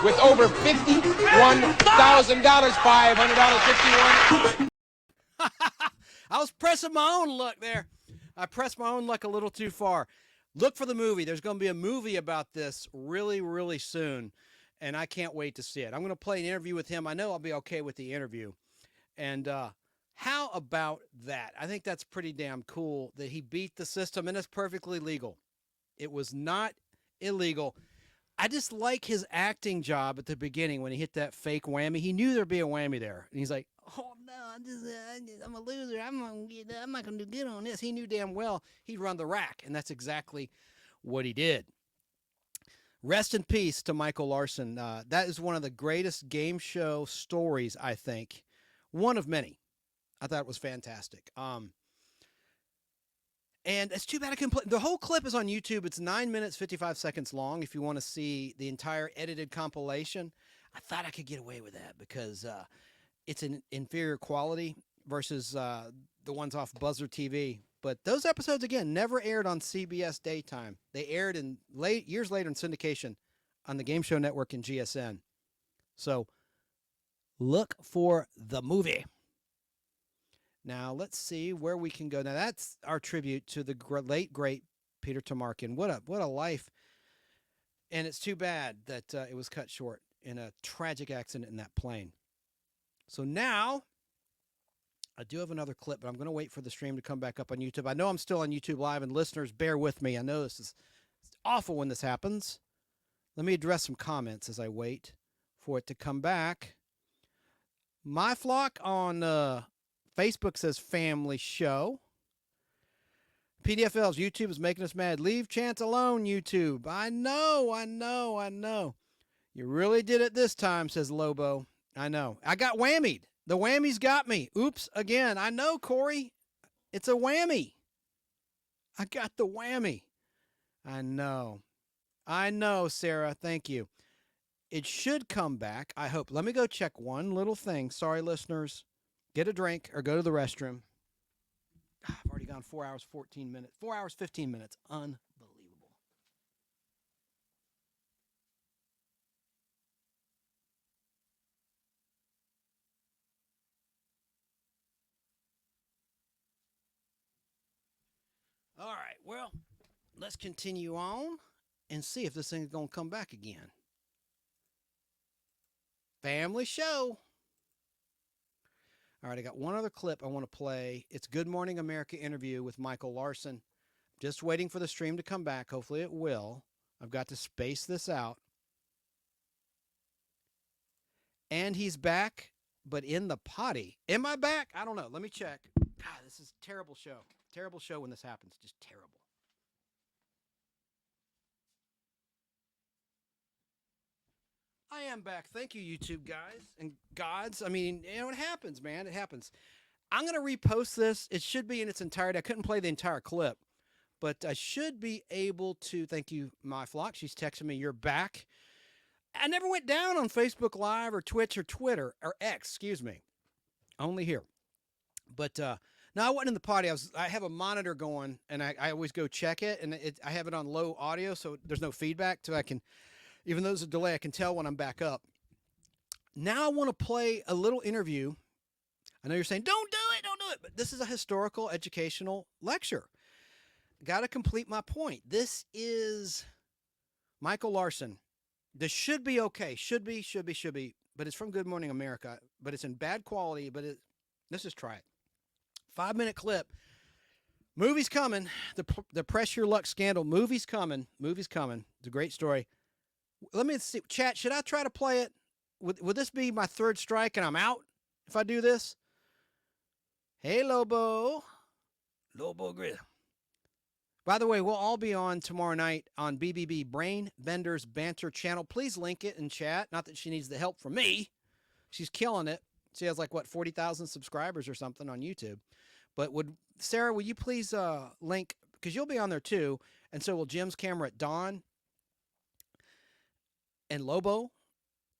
with over $51,000, $500.51. I was pressing my own luck there. I pressed my own luck a little too far. Look for the movie. There's going to be a movie about this really, really soon, and I can't wait to see it. I'm going to play an interview with him. I know I'll be okay with the interview. And how about that? I think that's pretty damn cool that he beat the system, and it's perfectly legal. It was not illegal. I just like his acting job at the beginning when he hit that fake whammy. He knew there'd be a whammy there, and he's like, "Oh no, I'm a loser. I'm not going to do good on this." He knew damn well he'd run the rack, and that's exactly what he did. Rest in peace to Michael Larson. That is one of the greatest game show stories, I think. One of many. I thought it was fantastic. And it's too bad I couldn't play. The whole clip is on YouTube. It's 9 minutes, 55 seconds long if you want to see the entire edited compilation. I thought I could get away with that because it's an inferior quality versus the ones off Buzzer TV. But those episodes, again, never aired on CBS daytime. They aired in years later in syndication on the Game Show Network and GSN. So look for the movie. Now, let's see where we can go. Now, that's our tribute to the late, great Peter Tomarken. What a life. And it's too bad that it was cut short in a tragic accident in that plane. So now, I do have another clip, but I'm going to wait for the stream to come back up on YouTube. I know I'm still on YouTube Live, and listeners, bear with me. I know this is awful when this happens. Let me address some comments as I wait for it to come back. My Flock on Facebook says family show. PDFL's YouTube is making us mad. Leave Chance alone, YouTube. I know. You really did it this time, says Lobo. I know. I got whammied. The whammies got me. Oops, again. I know, Corey. It's a whammy. I got the whammy. I know, Sarah. Thank you. It should come back, I hope. Let me go check one little thing. Sorry, listeners. Get a drink or go to the restroom. I've already gone 4 hours, 14 minutes. 4 hours, 15 minutes. Unbelievable. All right, well, let's continue on and see if this thing's going to come back again. Family show. All right, I got one other clip I want to play. It's Good Morning America interview with Michael Larson. Just waiting for the stream to come back. Hopefully it will. I've got to space this out. And he's back, but in the potty. Am I back? I don't know. Let me check. God, this is a terrible show. Terrible show when this happens. Just terrible. I am back. Thank you, YouTube guys and gods. I mean, you know, it happens, man. It happens. I'm going to repost this. It should be in its entirety. I couldn't play the entire clip, but I should be able to. Thank you, my flock. She's texting me, you're back. I never went down on Facebook Live or Twitch or Twitter or X, excuse me. Only here. But no, I wasn't in the potty. I have a monitor going, and I always go check it, and I have it on low audio, so there's no feedback, so I can, even though there's a delay, I can tell when I'm back up. Now I want to play a little interview. I know you're saying, don't do it, but this is a historical educational lecture. Got to complete my point. This is Michael Larson. This should be okay. Should be. But it's from Good Morning America. But it's in bad quality. But let's just try it. 5-minute clip. Movie's coming. The Press Your Luck scandal. Movie's coming. It's a great story. Let me see. Chat, should I try to play it? Would this be my third strike and I'm out if I do this? Hey, Lobo Grill. By the way, we'll all be on tomorrow night on BBB Brain Bender's Banter channel. Please link it in chat. Not that she needs the help from me. She's killing it. She has 40,000 subscribers or something on YouTube. But Sarah, will you please link, because you'll be on there too, and so will Jim's camera at Dawn and Lobo,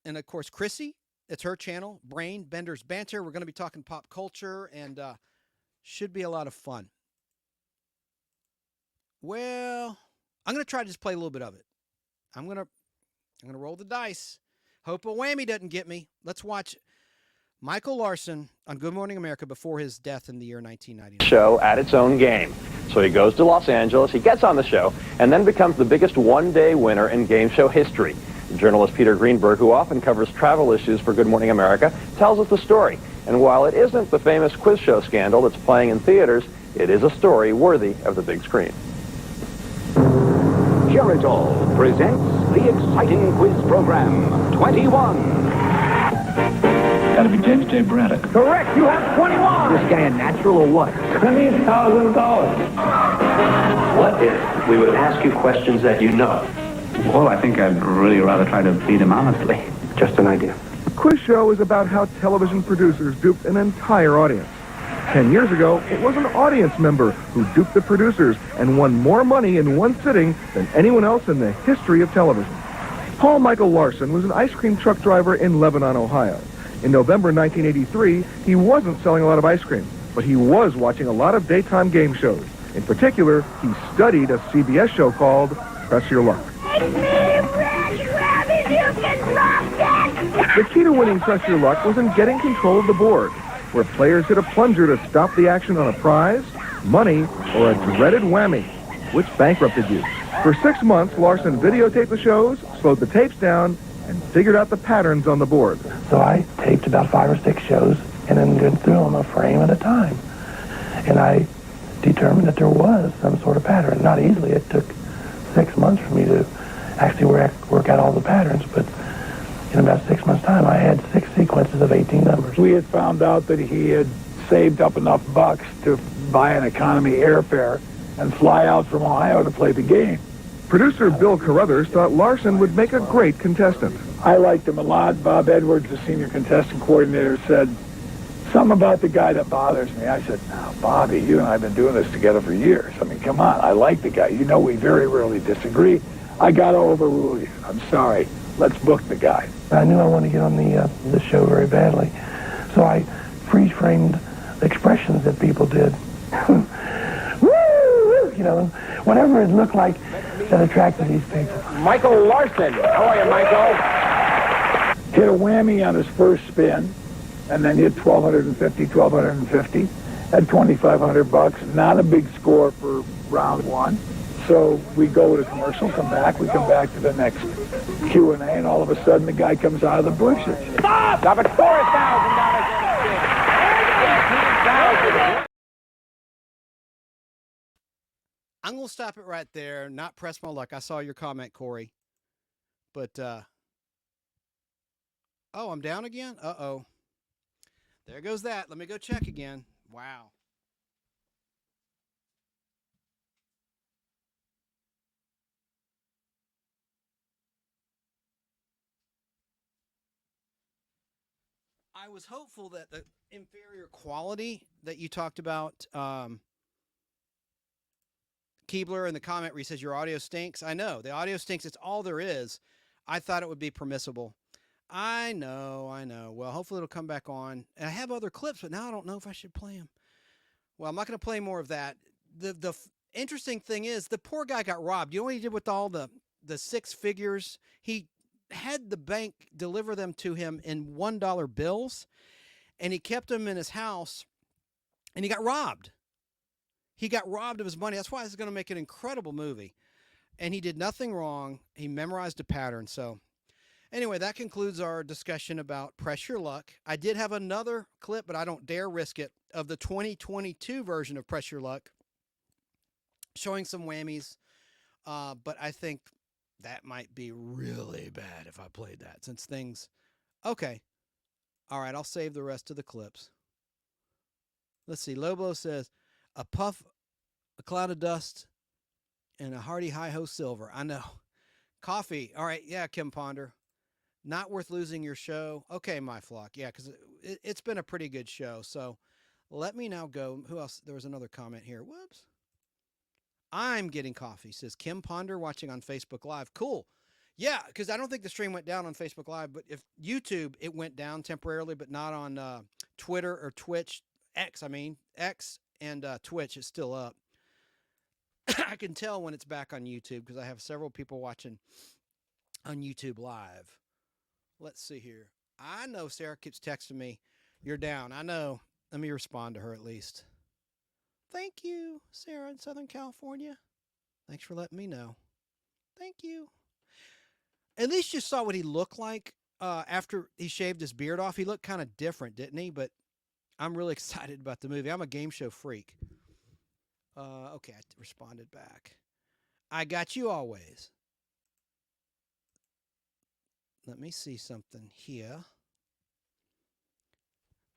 and of course Chrissy. It's her channel, Brain Bender's Banter. We're going to be talking pop culture, and should be a lot of fun. Well, I'm going to try to just play a little bit of it. I'm going to roll the dice. Hope a whammy doesn't get me. Let's watch Michael Larson on Good Morning America before his death in the year 1999. Show at its own game. So he goes to Los Angeles, he gets on the show, and then becomes the biggest one-day winner in game show history. Journalist Peter Greenberg, who often covers travel issues for Good Morning America, tells us the story. And while it isn't the famous quiz show scandal that's playing in theaters, it is a story worthy of the big screen. Geritol presents the exciting quiz program, 21. Gotta be James J. Braddock. Correct, you have 21. This guy a natural or what? $20,000. What if we would ask you questions that you know? Well, I think I'd really rather try to beat him honestly. Just an idea. Quiz show is about how television producers duped an entire audience. 10 years ago, it was an audience member who duped the producers and won more money in one sitting than anyone else in the history of television. Paul Michael Larson was an ice cream truck driver in Lebanon, Ohio. In November 1983, he wasn't selling a lot of ice cream, but he was watching a lot of daytime game shows. In particular, he studied a CBS show called Press Your Luck. The key to winning Press Your Luck was in getting control of the board, where players hit a plunger to stop the action on a prize, money, or a dreaded whammy, which bankrupted you. For 6 months, Larson videotaped the shows, slowed the tapes down, and figured out the patterns on the board. So I taped about 5 or 6 shows and then went through them a frame at a time. And I determined that there was some sort of pattern. Not easily. It took 6 months for me to actually work out all the patterns, but in about 6 months' time, I had 6 sequences of 18 numbers. We had found out that he had saved up enough bucks to buy an economy airfare and fly out from Ohio to play the game. Producer Bill Carruthers thought Larson would make a great contestant. I liked him a lot. Bob Edwards, the senior contestant coordinator, said, something about the guy that bothers me. I said, now, Bobby, you and I have been doing this together for years. I mean, come on, I like the guy. You know we very rarely disagree. I got to overrule you. I'm sorry. Let's book the guy. I knew I wanted to get on the show very badly, so I freeze-framed expressions that people did. Woo! You know, whatever it looked like that attracted these people. Michael Larson. How are you, Michael? Hit a whammy on his first spin, and then hit 1,250, had $2,500 bucks. Not a big score for round one. So we go to commercial, come back, we come back to the next Q&A, and all of a sudden the guy comes out of the bushes. Stop! Stop at $4,000. I'm going to stop it right there, not press my luck. I saw your comment, Corey. But, oh, I'm down again? Uh-oh. There goes that. Let me go check again. Wow. I was hopeful that the inferior quality that you talked about, Keebler in the comment where he says your audio stinks. I know the audio stinks. It's all there is. I thought it would be permissible. I know. Well, hopefully it'll come back on. And I have other clips, but now I don't know if I should play them. Well, I'm not going to play more of that. The interesting thing is the poor guy got robbed. You know what he did with all the six figures? He had the bank deliver them to him in $1 bills, and he kept them in his house, and he got robbed. He got robbed of his money. That's why this is going to make an incredible movie. And he did nothing wrong. He memorized a pattern. So anyway, that concludes our discussion about Press Your Luck. I did have another clip, but I don't dare risk it, of the 2022 version of Press Your Luck, showing some whammies. But I think that might be really bad if I played that, since things... Okay. All right, I'll save the rest of the clips. Let's see. Lobo says, a puff, a cloud of dust, and a hearty hi-ho silver. I know. Coffee. All right. Yeah, Kim Ponder. Not worth losing your show. Okay, my flock. Yeah, because it's been a pretty good show. So let me now go. Who else? There was another comment here. Whoops. I'm getting coffee, says Kim Ponder, watching on Facebook Live. Cool. Yeah, because I don't think the stream went down on Facebook Live, but if YouTube, it went down temporarily, but not on Twitter or Twitch. X and Twitch is still up. I can tell when it's back on YouTube because I have several people watching on YouTube Live. Let's see here. I know Sarah keeps texting me, you're down. I know. Let me respond to her at least. Thank you, Sarah in Southern California. Thanks for letting me know. Thank you. At least you saw what he looked like after he shaved his beard off. He looked kind of different, didn't he? But I'm really excited about the movie. I'm a game show freak. Okay, I responded back. I got you always. Let me see something here.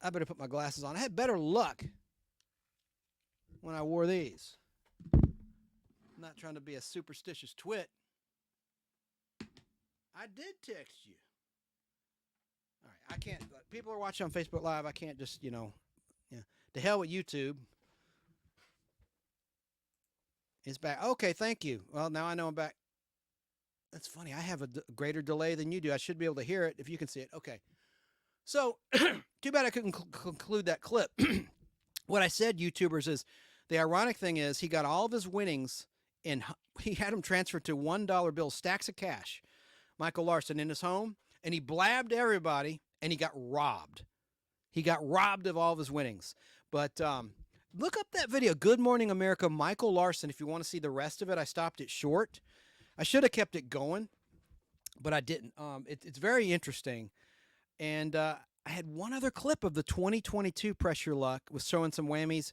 I better put my glasses on. I had better luck when I wore these. I'm not trying to be a superstitious twit. I did text you. All right, I can't. People are watching on Facebook Live. I can't just, yeah. To hell with YouTube. It's back. Okay, thank you. Well, now I know I'm back. That's funny. I have a greater delay than you do. I should be able to hear it if you can see it. Okay. So, too bad I couldn't conclude that clip. What I said, YouTubers, is the ironic thing is he got all of his winnings and he had them transferred to $1 bills, stacks of cash. Michael Larson in his home, and he blabbed everybody, and he got robbed. He got robbed of all of his winnings. But look up that video, Good Morning America, Michael Larson, if you want to see the rest of it. I stopped it short. I should have kept it going, but I didn't. It's very interesting. And I had one other clip of the 2022 Press Your Luck with showing some whammies.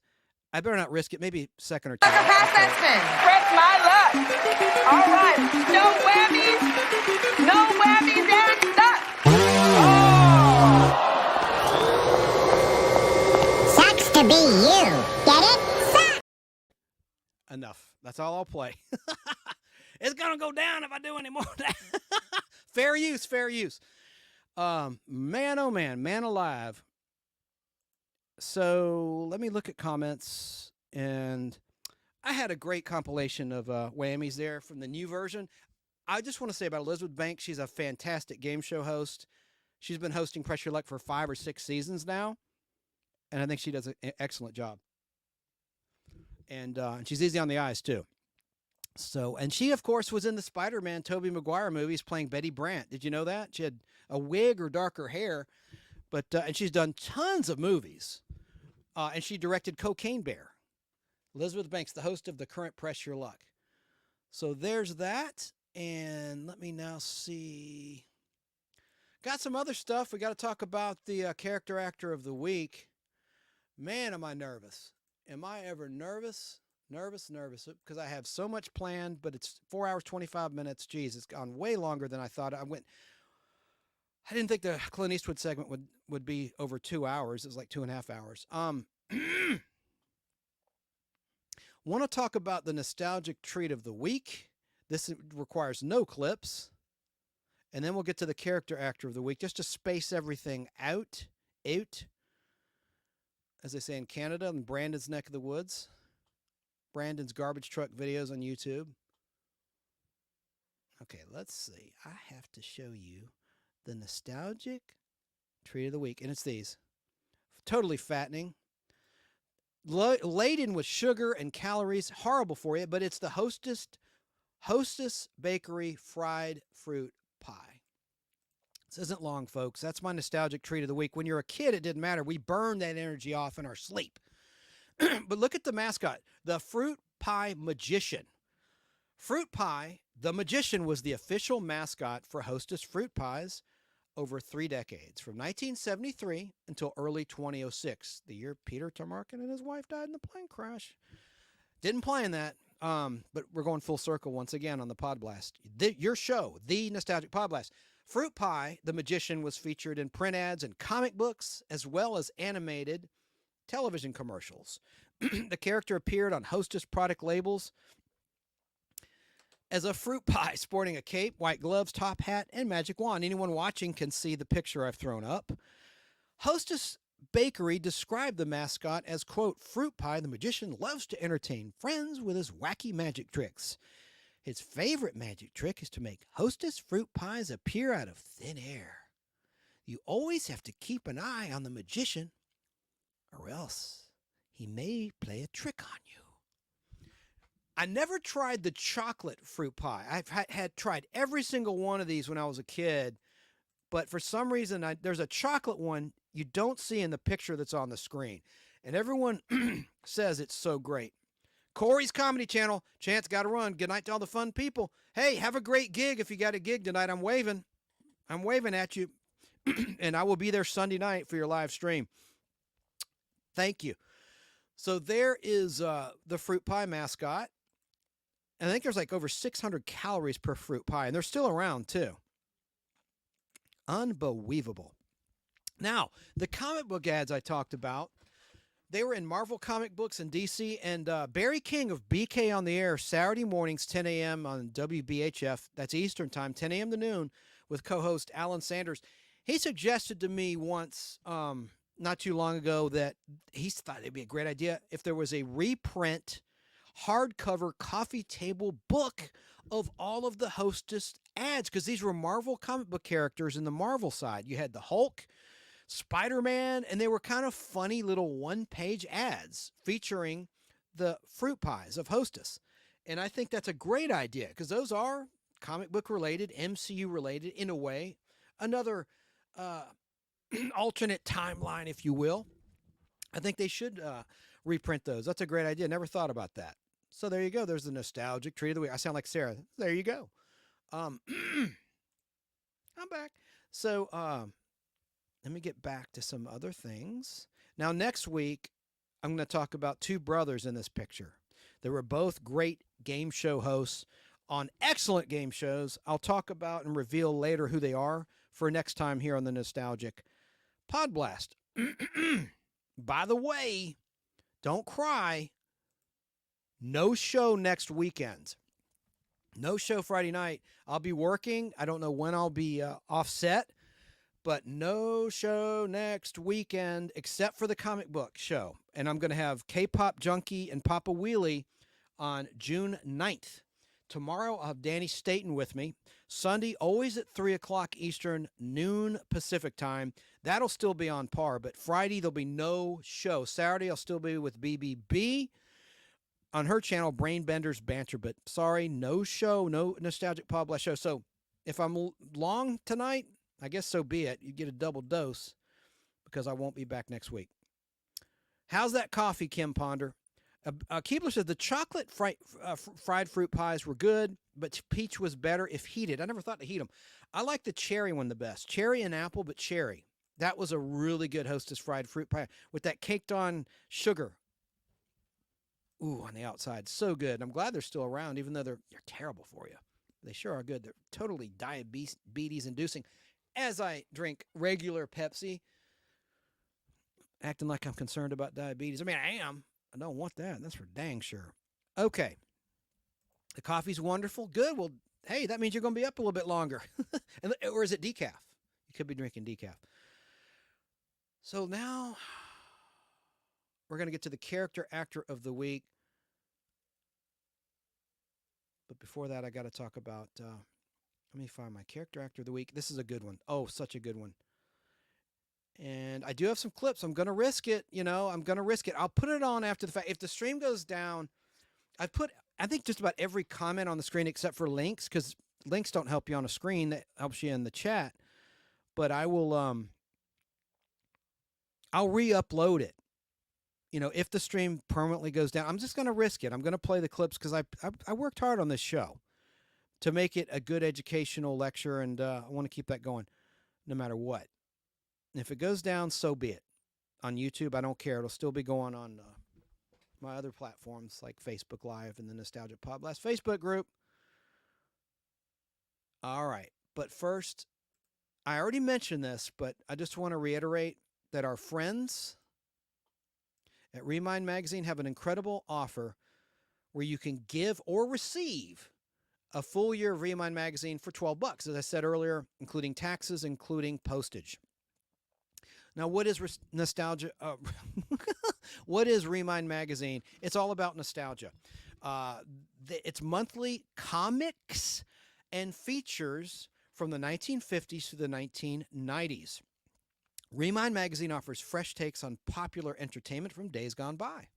I better not risk it. Maybe second or two. Press my luck. All right. No whammies. No whammies and stuck. Oh. Sucks to be you. Get it? Sucks. Enough. That's all I'll play. It's going to go down if I do any more of that. Fair use. Fair use. Man, oh man, man alive. So let me look at comments, and I had a great compilation of whammies there from the new version. I just want to say about Elizabeth Banks, she's a fantastic game show host. She's been hosting Press Your Luck for 5 or 6 seasons now, and I think she does an excellent job. And she's easy on the eyes too. So, and she, of course, was in the Spider-Man Tobey Maguire movies playing Betty Brant. Did you know that? She had a wig or darker hair, but and she's done tons of movies. And she directed Cocaine Bear. Elizabeth Banks, the host of the current Press Your Luck. So there's that. And let me now see. Got some other stuff. We got to talk about the character actor of the week. Man, am I nervous. Am I ever nervous? Nervous. Because I have so much planned, but it's 4 hours, 25 minutes. Geez, it's gone way longer than I thought. I didn't think the Clint Eastwood segment would be over 2 hours. It was like 2.5 hours. Want to talk about the nostalgic treat of the week. This requires no clips. And then we'll get to the character actor of the week, just to space everything out. As they say in Canada, in Brandon's neck of the woods. Brandon's garbage truck videos on YouTube. Okay, let's see. I have to show you the nostalgic treat of the week. And it's these. Totally fattening. Laden with sugar and calories. Horrible for you, but it's the Hostess Bakery fried fruit pie. This isn't long, folks. That's my nostalgic treat of the week. When you're a kid, it didn't matter. We burned that energy off in our sleep. But look at the mascot, the Fruit Pie Magician. Fruit Pie, the Magician, was the official mascot for Hostess Fruit Pies over 3 decades, from 1973 until early 2006, the year Peter Tomarken and his wife died in a plane crash. Didn't plan that, but we're going full circle once again on the Podblast. Your show, the Nostalgic Podblast. Fruit Pie, the Magician, was featured in print ads and comic books, as well as animated television commercials. The character appeared on Hostess product labels as a fruit pie, sporting a cape, white gloves, top hat, and magic wand. Anyone watching can see the picture I've thrown up. Hostess Bakery described the mascot as, quote, Fruit Pie, the Magician loves to entertain friends with his wacky magic tricks. His favorite magic trick is to make Hostess fruit pies appear out of thin air. You always have to keep an eye on the magician, or else he may play a trick on you. I never tried the chocolate fruit pie. I've had tried every single one of these when I was a kid, but for some reason, there's a chocolate one you don't see in the picture that's on the screen, and everyone says it's so great. Corey's Comedy Channel. Chance, got to run. Good night to all the fun people. Hey, have a great gig. If you got a gig tonight, I'm waving at you, and I will be there Sunday night for your live stream. Thank you. So there is the fruit pie mascot. And I think there's like over 600 calories per fruit pie, and they're still around too. Unbelievable. Now, the comic book ads I talked about, they were in Marvel comic books in DC, and Barry King of BK on the Air, Saturday mornings, 10 a.m. on WBHF, that's Eastern time, 10 a.m. to noon, with co-host Alan Sanders. He suggested to me once, not too long ago, that he thought it'd be a great idea if there was a reprint hardcover coffee table book of all of the Hostess ads, because these were Marvel comic book characters in the Marvel side. You had the Hulk, Spider-Man, and they were kind of funny little one-page ads featuring the fruit pies of Hostess. And I think that's a great idea, because those are comic book related, MCU related in a way. Another alternate timeline, if you will. I think they should reprint those. That's a great idea. Never thought about that. So there you go. There's the nostalgic treat of the week. I sound like Sarah. There you go. I'm back. So let me get back to some other things. Now, next week, I'm going to talk about 2 brothers in this picture. They were both great game show hosts on excellent game shows. I'll talk about and reveal later who they are for next time here on the Nostalgic Podblast. By the way, don't cry. No show next weekend. No show Friday night. I'll be working. I don't know when I'll be offset, but no show next weekend except for the comic book show. And I'm going to have K-Pop Junkie and Papa Wheelie on June 9th. Tomorrow, I'll have Danny Staten with me. Sunday, always at 3 o'clock Eastern, noon Pacific time. That'll still be on par, but Friday, there'll be no show. Saturday, I'll still be with BBB on her channel, Brainbenders Banter, but sorry, no show, no Nostalgic Podblast show. So if I'm long tonight, I guess so be it. You get a double dose because I won't be back next week. How's that coffee, Kim Ponder? Keebler says the chocolate fried fruit pies were good, but peach was better if heated. I never thought to heat them. I like the cherry one the best. Cherry and apple, but cherry. That was a really good Hostess fried fruit pie with that caked on sugar. Ooh, on the outside. So good. I'm glad they're still around, even though they're terrible for you. They sure are good. They're totally diabetes inducing. As I drink regular Pepsi, acting like I'm concerned about diabetes. I mean, I am. I don't want that. That's for dang sure. Okay. The coffee's wonderful. Good. Well, hey, that means you're going to be up a little bit longer. Or is it decaf? You could be drinking decaf. So now we're going to get to the character actor of the week. But before that, I got to talk about, let me find my character actor of the week. This is a good one. Oh, such a good one. And I do have some clips. I'm going to risk it. I'm going to risk it. I'll put it on after the fact. If the stream goes down, I've put, I think, just about every comment on the screen except for links, because links don't help you on a screen. That helps you in the chat. But I will, I'll re-upload it. If the stream permanently goes down, I'm just going to risk it. I'm going to play the clips because I worked hard on this show to make it a good educational lecture, and I want to keep that going no matter what. And if it goes down, so be it. On YouTube, I don't care. It'll still be going on my other platforms like Facebook Live and the Nostalgic Podblast Facebook group. All right. But first, I already mentioned this, but I just want to reiterate that our friends at Remind Magazine have an incredible offer where you can give or receive a full year of Remind Magazine for $12, as I said earlier, including taxes, including postage. Now, what is nostalgia? What is Remind Magazine? It's all about nostalgia. It's monthly comics and features from the 1950s to the 1990s. Remind Magazine offers fresh takes on popular entertainment from days gone by.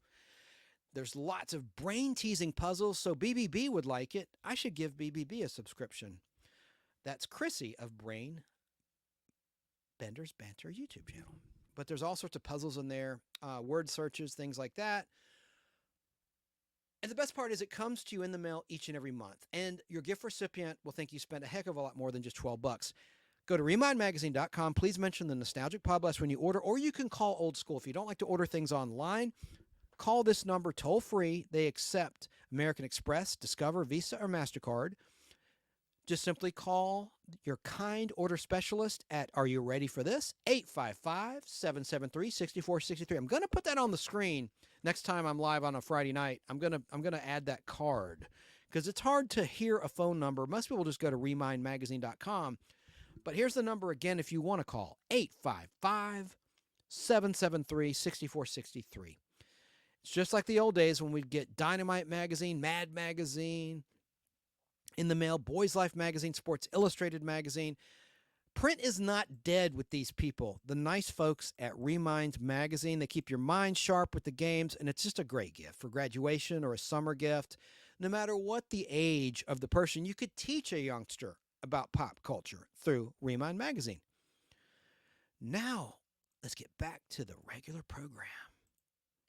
There's lots of brain-teasing puzzles, so BBB would like it. I should give BBB a subscription. That's Chrissy of Brain Bender's Banter YouTube channel. But there's all sorts of puzzles in there, word searches, things like that. And the best part is it comes to you in the mail each and every month. And your gift recipient will think you spent a heck of a lot more than just $12. Go to remindmagazine.com. Please mention the Nostalgic Podblast when you order, or you can call Old School. If you don't like to order things online, call this number toll free. They accept American Express, Discover, Visa, or MasterCard. Just simply call your kind order specialist at, are you ready for this? 855-773-6463. I'm going to put that on the screen next time I'm live on a Friday night. I'm going to add that card because it's hard to hear a phone number. Most people just go to remindmagazine.com. But here's the number again if you want to call, 855-773-6463. It's just like the old days when we'd get Dynamite Magazine, Mad Magazine in the mail, Boys Life Magazine, Sports Illustrated Magazine. Print is not dead with these people, the nice folks at Remind Magazine. They keep your mind sharp with the games, and it's just a great gift for graduation or a summer gift. No matter what the age of the person, you could teach a youngster about pop culture through Remind Magazine. Now, let's get back to the regular program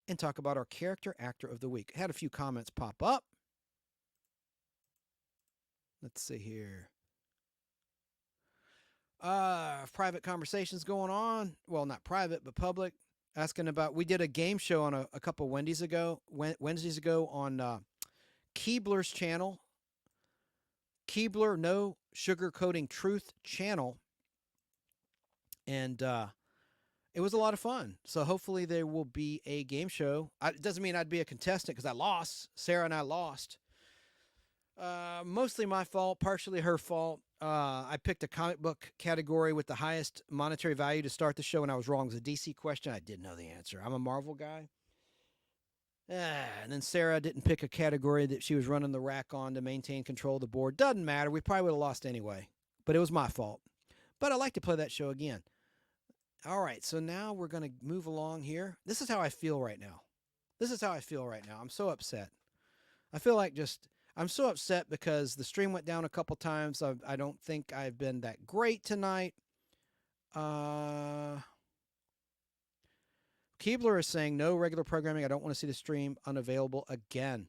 and talk about our character actor of the week. I had a few comments pop up. Let's see here. Private conversations going on. Well, not private, but public. Asking about, we did a game show on a couple Wednesdays ago on Keebler's channel. Keebler No Sugarcoating Truth channel. And it was a lot of fun. So hopefully there will be a game show. It doesn't mean I'd be a contestant because I lost. Sarah and I lost. Mostly my fault, partially her fault. I picked a comic book category with the highest monetary value to start the show, and I was wrong. It was a DC question. I didn't know the answer. I'm a Marvel guy. And then Sarah didn't pick a category that she was running the rack on to maintain control of the board. Doesn't matter. We probably would have lost anyway. But it was my fault. But I like to play that show again. All right, so now we're going to move along here. This is how I feel right now. I'm so upset. I feel like I'm so upset because the stream went down a couple times. I don't think I've been that great tonight. Keebler is saying, no regular programming. I don't want to see the stream unavailable again.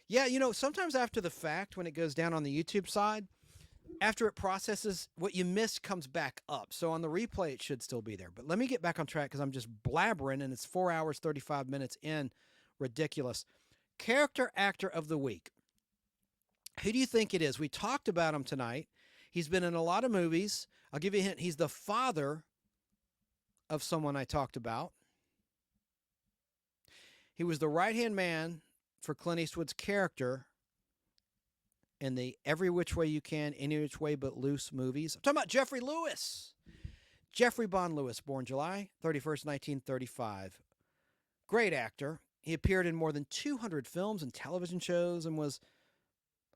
Yeah, you know, sometimes after the fact, when it goes down on the YouTube side, after it processes, what you missed comes back up. So on the replay, it should still be there. But let me get back on track because I'm just blabbering, and it's 4 hours, 35 minutes in. Ridiculous. Character actor of the week. Who do you think it is? We talked about him tonight. He's been in a lot of movies. I'll give you a hint. He's the father of someone I talked about. He was the right-hand man for Clint Eastwood's character in the Every Which Way You Can, Any Which Way But Loose movies. I'm talking about Jeffrey Lewis. Jeffrey Bond Lewis, born July 31st, 1935. Great actor. He appeared in more than 200 films and television shows and was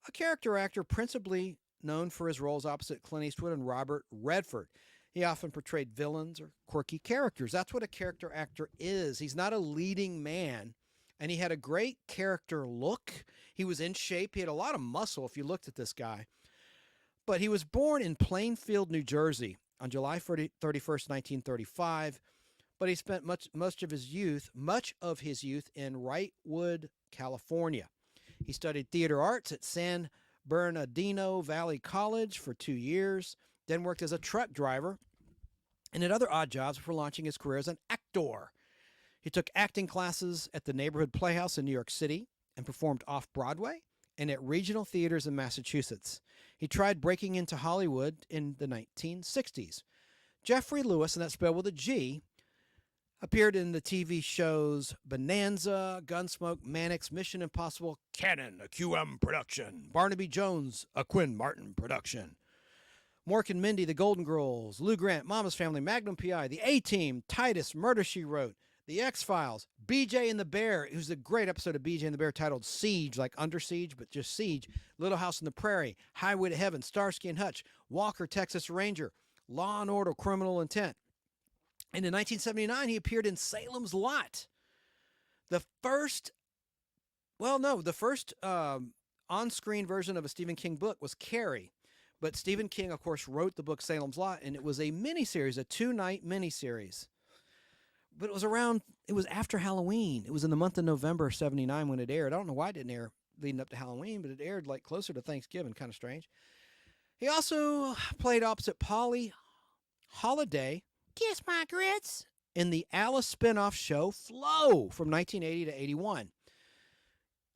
a character actor principally known for his roles opposite Clint Eastwood and Robert Redford. He often portrayed villains or quirky characters. That's what a character actor is. He's not a leading man, and he had a great character look. He was in shape. He had a lot of muscle if you looked at this guy. But he was born in Plainfield, New Jersey on July 31st, 1935. But he spent much of his youth in Wrightwood, California. He studied theater arts at San Bernardino Valley College for 2 years, then worked as a truck driver and at other odd jobs before launching his career as an actor. He took acting classes at the Neighborhood Playhouse in New York City and performed off-Broadway and at regional theaters in Massachusetts. He tried breaking into Hollywood in the 1960s. Jeffrey Lewis, and that's spelled with a G, appeared in the TV shows Bonanza, Gunsmoke, Mannix, Mission Impossible, Cannon, a QM production, Barnaby Jones, a Quinn Martin production, Mork and Mindy, The Golden Girls, Lou Grant, Mama's Family, Magnum P.I., The A-Team, Titus, Murder, She Wrote, The X-Files, BJ and the Bear. It was a great episode of BJ and the Bear titled Siege, like Under Siege, but just Siege, Little House on the Prairie, Highway to Heaven, Starsky and Hutch, Walker, Texas Ranger, Law and Order, Criminal Intent. And in 1979, he appeared in Salem's Lot. The first on-screen version of a Stephen King book was Carrie. But Stephen King, of course, wrote the book Salem's Lot, and it was a miniseries, a 2-night miniseries. But it was after Halloween. It was in the month of November of 79 when it aired. I don't know why it didn't air leading up to Halloween, but it aired like closer to Thanksgiving, kind of strange. He also played opposite Polly Holiday, Kiss My Grits, in the Alice spinoff show Flow from 1980 to 81.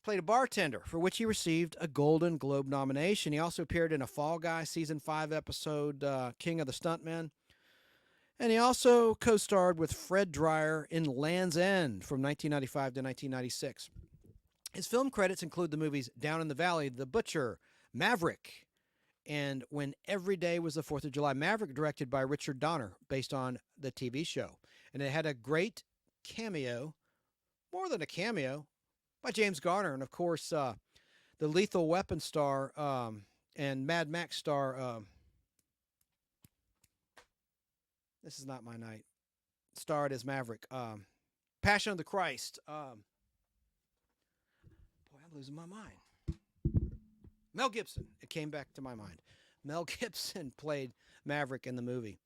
Played a bartender, for which he received a Golden Globe nomination. He also appeared in a Fall Guy Season 5 episode, King of the Stuntmen. And he also co-starred with Fred Dryer in Land's End from 1995 to 1996. His film credits include the movies Down in the Valley, The Butcher, Maverick, and When Every Day Was the 4th of July. Maverick, directed by Richard Donner, based on the TV show. And it had a great cameo, more than a cameo, by James Garner. And, of course, the Lethal Weapon star and Mad Max star, this is not my night, starred as Maverick. Passion of the Christ. Boy, I'm losing my mind. Mel Gibson. It came back to my mind. Mel Gibson played Maverick in the movie.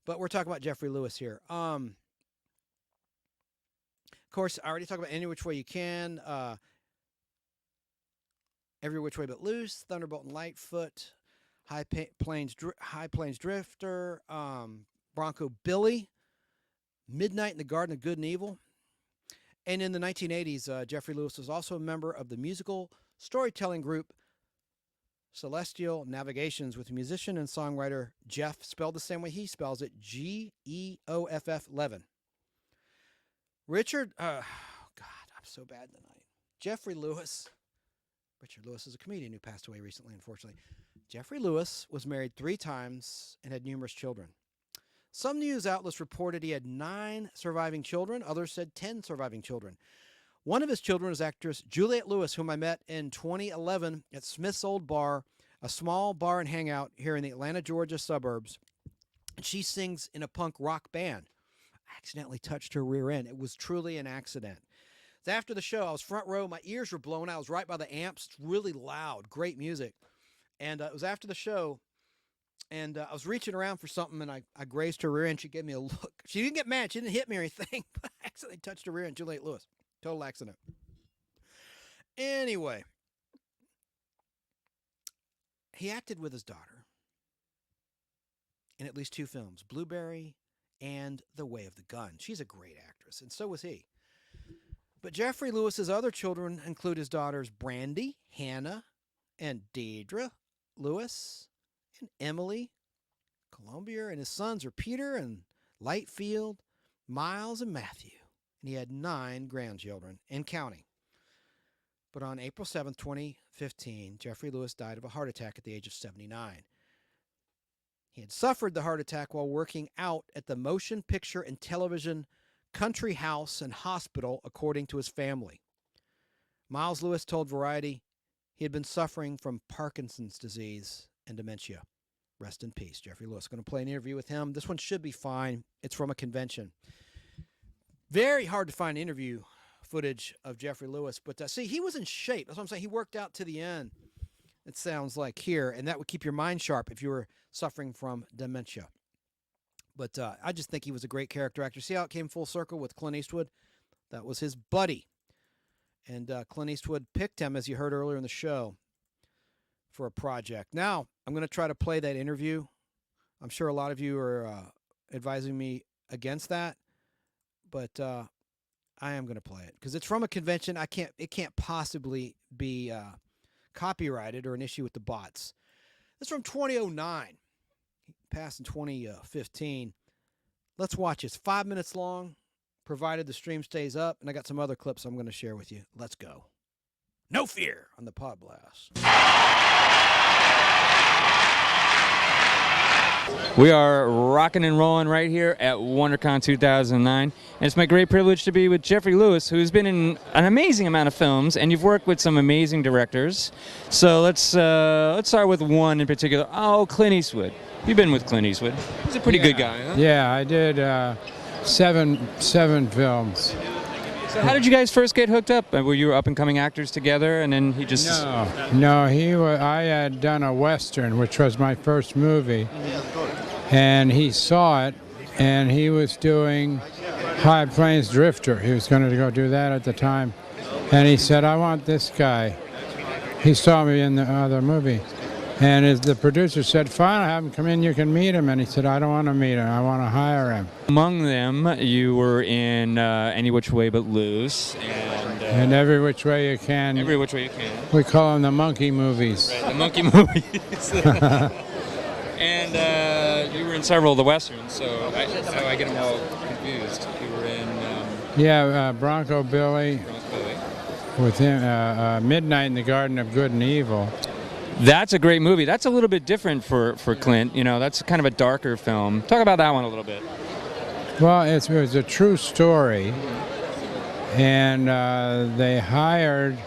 But we're talking about Jeffrey Lewis here. Of course, I already talked about Any Which Way You Can, Every Which Way But Loose, Thunderbolt and Lightfoot, High Plains Drifter, Bronco Billy, Midnight in the Garden of Good and Evil. And in the 1980s, Jeffrey Lewis was also a member of the musical storytelling group Celestial Navigations with musician and songwriter Jeff, spelled the same way he spells it, Geoff Levin. Richard I'm so bad tonight. Jeffrey Lewis. Richard Lewis is a comedian who passed away recently, unfortunately. Jeffrey Lewis was married 3 times and had numerous children. Some news outlets reported he had 9 surviving children. Others said 10 surviving children. One of his children is actress Juliette Lewis, whom I met in 2011 at Smith's Old Bar, a small bar and hangout here in the Atlanta, Georgia suburbs. And she sings in a punk rock band. I accidentally touched her rear end. It was truly an accident. So after the show, I was front row. My ears were blown out. I was right by the amps. It's really loud. Great music. And it was after the show. And I was reaching around for something, and I grazed her rear end. She gave me a look. She didn't get mad. She didn't hit me or anything, but I accidentally touched her rear end. Juliette Lewis. Total accident. Anyway, he acted with his daughter in at least 2 films, Blueberry and The Way of the Gun. She's a great actress, and so was he. But Jeffrey Lewis's other children include his daughters Brandy, Hannah, and Deidre Lewis, and Emily, Columbia, and his sons are Peter and Lightfield, Miles, and Matthew. And he had 9 grandchildren and counting. But on April 7th, 2015, Jeffrey Lewis died of a heart attack at the age of 79. He had suffered the heart attack while working out at the Motion Picture and Television Country House and Hospital, according to his family. Miles Lewis told Variety he had been suffering from Parkinson's disease and dementia. Rest in peace, Jeffrey Lewis. Going to play an interview with him. This one should be fine. It's from a convention. Very hard to find interview footage of Jeffrey Lewis, but see, he was in shape. That's what I'm saying. He worked out to the end, it sounds like here, and that would keep your mind sharp if you were suffering from dementia. But I just think he was a great character actor. See how it came full circle with Clint Eastwood? That was his buddy. And Clint Eastwood picked him, as you heard earlier in the show, for a project. Now, I'm going to try to play that interview. I'm sure a lot of you are advising me against that, but I am going to play it because it's from a convention. It can't possibly be copyrighted or an issue with the bots. It's from 2009. Passed in 2015. Let's watch it. It's 5 minutes long, provided the stream stays up, and I got some other clips I'm going to share with you. Let's go. No Fear on the Podblast. We are rocking and rolling right here at WonderCon 2009, and it's my great privilege to be with Jeffrey Lewis, who's been in an amazing amount of films, and you've worked with some amazing directors. So let's start with one in particular. Oh, Clint Eastwood. You've been with Clint Eastwood. He's a pretty good guy, huh? Yeah, I did seven films. So how did you guys first get hooked up? Were you up-and-coming actors together, and then he just... No, I had done a Western, which was my first movie, and he saw it, and he was doing High Plains Drifter. He was going to go do that at the time, and he said, I want this guy. He saw me in the other movie. And the producer said, fine, I'll have him come in, you can meet him. And he said, I don't want to meet him, I want to hire him. Among them, you were in Any Which Way But Loose. And Every Which Way You Can. Every Which Way You Can. We call them the monkey movies. Right, the monkey movies. And you were in several of the Westerns, so I get them all confused. You were in... Bronco Billy. With him, Midnight in the Garden of Good and Evil. That's a great movie. That's a little bit different for Clint. You know, that's kind of a darker film. Talk about that one a little bit. Well, it was a true story, and they hired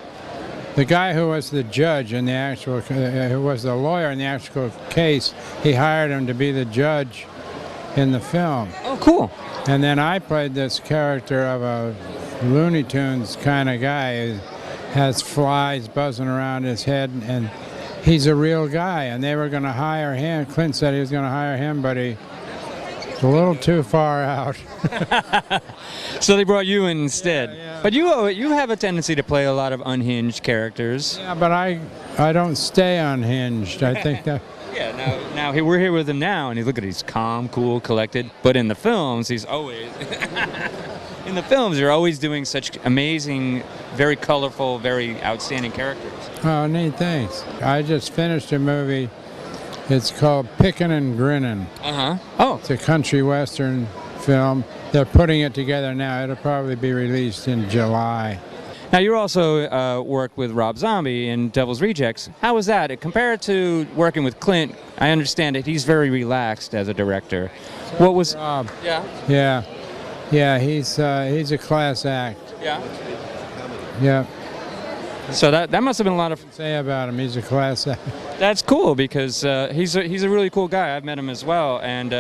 the guy who was the judge in the actual, who was the lawyer in the actual case. He hired him to be the judge in the film. Oh, cool. And then I played this character of a Looney Tunes kind of guy who has flies buzzing around his head, and he's a real guy, and they were going to hire him. Clint said he was going to hire him, but he's a little too far out. So they brought you in instead. Yeah. But you have a tendency to play a lot of unhinged characters. Yeah, but I don't stay unhinged. I think that... Yeah, now we're here with him now, and you look at he's calm, cool, collected. But in the films, he's always... In the films, you're always doing such amazing, very colorful, very outstanding characters. Oh, neat, thanks. I just finished a movie. It's called Pickin' and Grinnin'. Uh-huh. Oh. It's a country western film. They're putting it together now. It'll probably be released in July. Now, you also worked with Rob Zombie in Devil's Rejects. How was that? Compared to working with Clint, I understand that he's very relaxed as a director. What was... Rob. Yeah. Yeah, he's a class act. Yeah. Yeah. So that must have been a lot of... Say about him, he's a class act. That's cool because he's a really cool guy. I've met him as well, and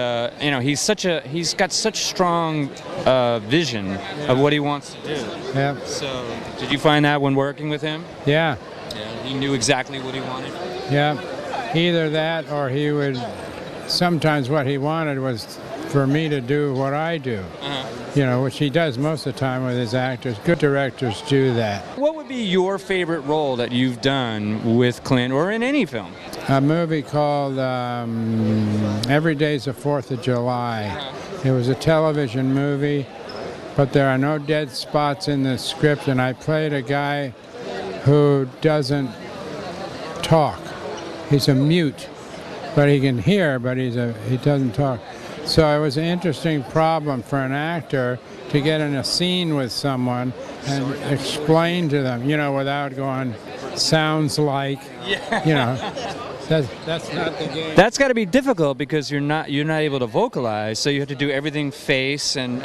you know he's got such strong vision of what he wants to do. Yeah. So did you find that when working with him? Yeah. Yeah. He knew exactly what he wanted. Yeah. Either that or he would sometimes what he wanted was for me to do what I do, you know, which he does most of the time with his actors. Good directors do that. What would be your favorite role that you've done with Clint or in any film? A movie called Every Day's the 4th of July. It was a television movie, but there are no dead spots in the script, and I played a guy who doesn't talk. He's a mute, but he can hear, but he doesn't talk. So it was an interesting problem for an actor to get in a scene with someone and explain to them, you know, without going, sounds like, you know. That's not the game. That's got to be difficult because you're not able to vocalize, so you have to do everything face and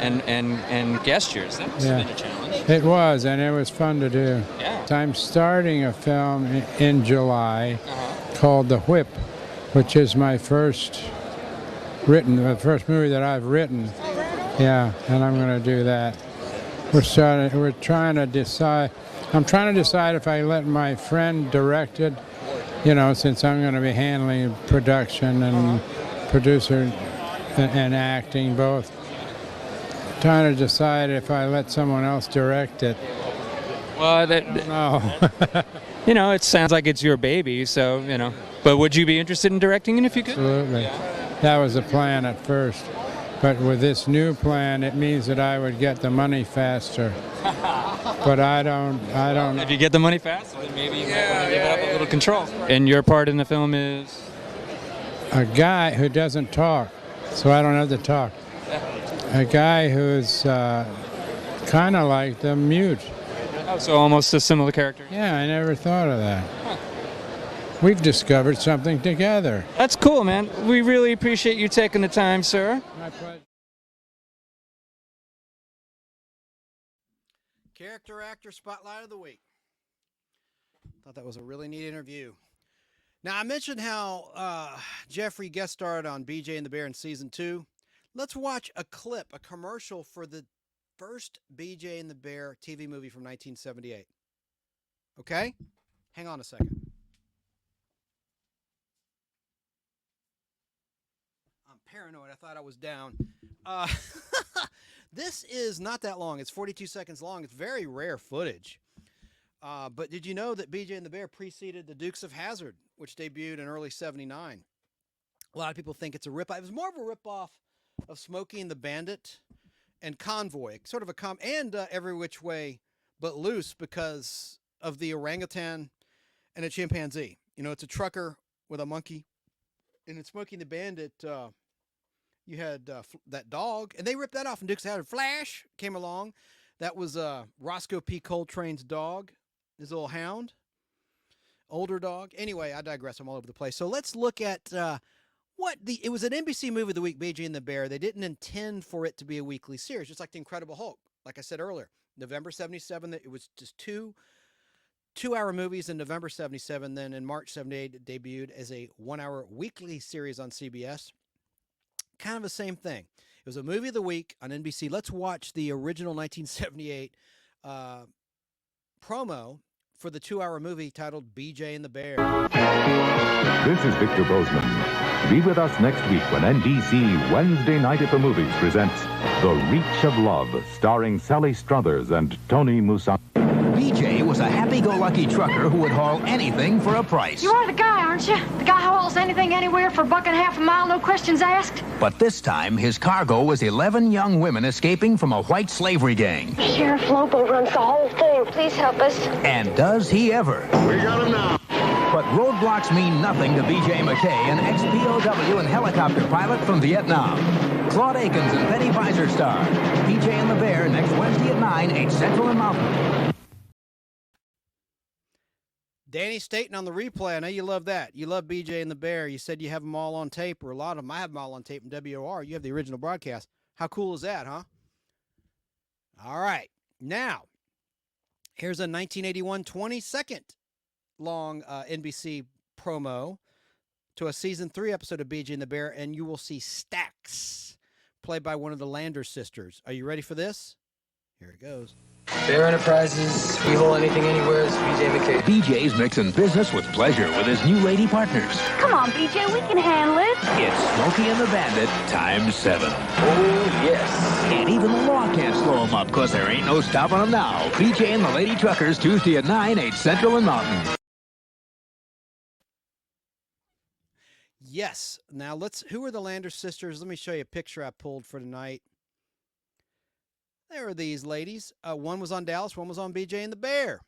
gestures. That must have been a challenge. It was, and it was fun to do. Yeah. I'm starting a film in July called The Whip, which is my first movie that I've written. Yeah, and I'm going to do that. We're trying to decide. I'm trying to decide if I let my friend direct it, you know, since I'm going to be handling production and producer and acting both. Trying to decide if I let someone else direct it. Well, no. You know, it sounds like it's your baby, so, you know. But would you be interested in directing it if you could? Absolutely. Yeah. That was the plan at first. But with this new plan, it means that I would get the money faster. But I don't. If you get the money faster, then maybe you might want to give it up a little control. And your part in the film is? A guy who doesn't talk, so I don't have to talk. A guy who's kind of like the mute. Oh, so almost a similar character. Yeah, I never thought of that. We've discovered something together. That's cool, man. We really appreciate you taking the time, sir. My pleasure. Character Actor Spotlight of the Week. Thought that was a really neat interview. Now, I mentioned how Jeffrey guest starred on BJ and the Bear in Season 2. Let's watch a clip, a commercial for the first BJ and the Bear TV movie from 1978. Okay? Hang on a second. I'm paranoid. I thought I was down. This is not that long. It's 42 seconds long. It's very rare footage. But did you know that BJ and the Bear preceded the Dukes of Hazzard, which debuted in early 79? A lot of people think it's a ripoff. It was more of a ripoff of Smokey and the Bandit and Convoy, sort of a and Every Which Way But Loose, because of the orangutan and a chimpanzee. You know, it's a trucker with a monkey. And in Smokey and the Bandit, you had that dog, and they ripped that off. And Dukes had Flash came along. That was Roscoe P. Coltrane's dog, his little hound, older dog. Anyway, I digress. I'm all over the place. So let's look at it was an NBC movie of the week, BJ and the Bear. They didn't intend for it to be a weekly series, just like The Incredible Hulk. Like I said earlier, November 77, it was just two-hour movies in November 77. Then in March 78, it debuted as a 1-hour weekly series on CBS. Kind of the same thing. It was a movie of the week on NBC. Let's watch the original 1978 promo for the 2-hour movie titled BJ and the Bear. This is Victor Bozeman. Be with us next week when NBC Wednesday Night at the Movies presents The Reach of Love, starring Sally Struthers and Tony Musa. BJ was a happy-go-lucky trucker who would haul anything for a price. You are the guy, aren't you? The guy who hauls anything anywhere for $1.50 a mile, no questions asked? But this time, his cargo was 11 young women escaping from a white slavery gang. Sheriff Lobo runs the whole thing. Please help us. And does he ever? We got him now. But roadblocks mean nothing to B.J. McKay, an ex-POW and helicopter pilot from Vietnam. Claude Akins and Betty Visor star. BJ and the Bear next Wednesday at 9, 8 Central and Mountain. Danny Staten on the replay. I know you love that. You love BJ and the Bear. You said you have them all on tape, or a lot of them. I have them all on tape in WOR. You have the original broadcast. How cool is that, huh? All right. Now, here's a 1981 20-second long NBC promo to a season 3 episode of BJ and the Bear, and you will see Stax, played by one of the Lander sisters. Are you ready for this? Here it goes. Fair Enterprises, Evil, Anything, Anywhere, it's BJ McKay. BJ's mixing business with pleasure with his new lady partners. Come on, BJ, we can handle it. It's Smokey and the Bandit ×7. Oh, yes. And even the law can't slow him up, because there ain't no stopping him now. BJ and the Lady Truckers, Tuesday at 9, 8 Central and Mountain. Yes. Now who are the Lander sisters? Let me show you a picture I pulled for tonight. There are these ladies. One was on Dallas, one was on BJ and the Bear.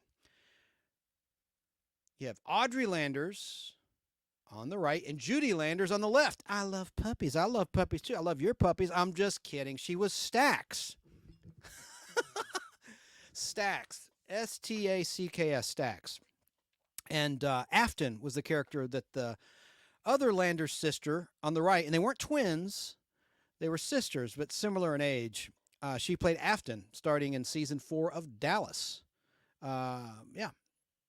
You have Audrey Landers on the right and Judy Landers on the left. I love puppies. I love puppies too. I love your puppies. I'm just kidding. She was Stax. Stax. S-T-A-C-K-S. Stax. And Afton was the character that the other Landers sister on the right, and they weren't twins. They were sisters, but similar in age. She played Afton starting in season 4 of Dallas. Yeah,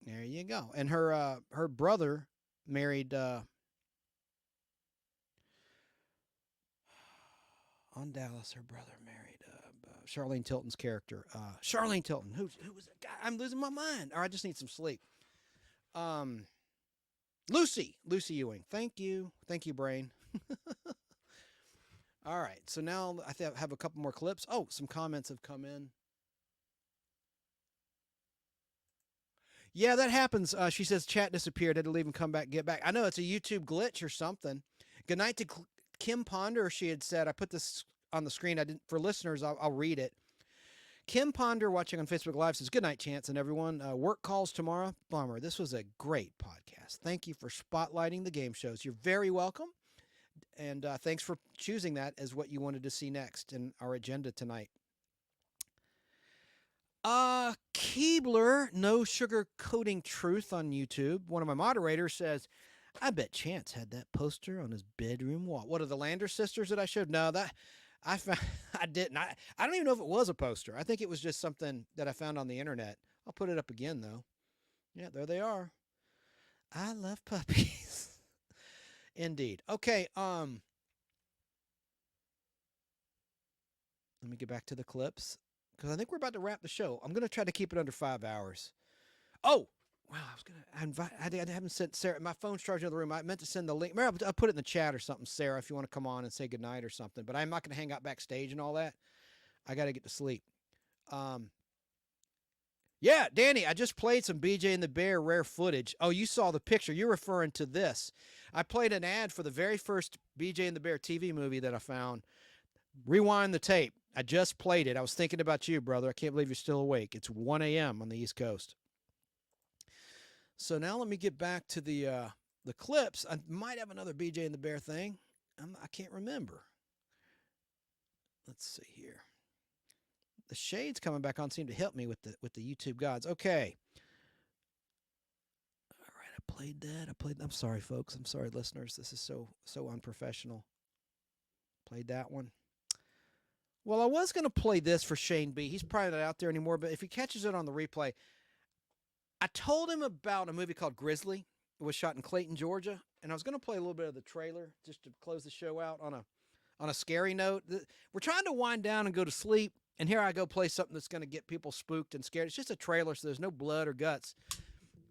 there you go. And her brother married on Dallas. Her brother married Charlene Tilton's character. Charlene Tilton. Who was that guy? I'm losing my mind. Or I just need some sleep. Lucy Ewing. Thank you, brain. All right, so now I have a couple more clips. Oh, some comments have come in. Yeah, that happens. She says chat disappeared. Had to leave and come back, get back. I know it's a YouTube glitch or something. Good night to Kim Ponder. She had said, I put this on the screen. I didn't for listeners. I'll read it. Kim Ponder watching on Facebook Live says, good night, Chance and everyone. Work calls tomorrow. Bummer. This was a great podcast. Thank you for spotlighting the game shows. You're very welcome. And thanks for choosing that as what you wanted to see next in our agenda tonight. Keebler, no sugar-coating truth on YouTube. One of my moderators says, I bet Chance had that poster on his bedroom wall. What are the Lander sisters that I showed? No, that I found I didn't. I don't even know if it was a poster. I think it was just something that I found on the internet. I'll put it up again though. Yeah, there they are. I love puppies. Indeed. Okay, let me get back to the clips because I think we're about to wrap the show. I'm going to try to keep it under 5 hours. Oh, wow, I haven't sent Sarah. My phone's charging in the room. I meant to send the link. Maybe I'll put it in the chat or something, Sarah, if you want to come on and say goodnight or something. But I'm not going to hang out backstage and all that. I got to get to sleep. Yeah, Danny, I just played some BJ and the Bear rare footage. Oh, you saw the picture. You're referring to this. I played an ad for the very first BJ and the Bear TV movie that I found. Rewind the tape. I just played it. I was thinking about you, brother. I can't believe you're still awake. It's 1 a.m. on the East Coast. So now let me get back to the clips. I might have another BJ and the Bear thing. I can't remember. Let's see here. The shades coming back on seem to help me with the YouTube gods. Okay. All right, I played that. I'm sorry, folks. I'm sorry, listeners. This is so unprofessional. Played that one. Well, I was going to play this for Shane B. He's probably not out there anymore, but if he catches it on the replay, I told him about a movie called Grizzly. It was shot in Clayton, Georgia, and I was going to play a little bit of the trailer just to close the show out on a scary note. We're trying to wind down and go to sleep. And here I go play something that's going to get people spooked and scared. It's just a trailer, so there's no blood or guts.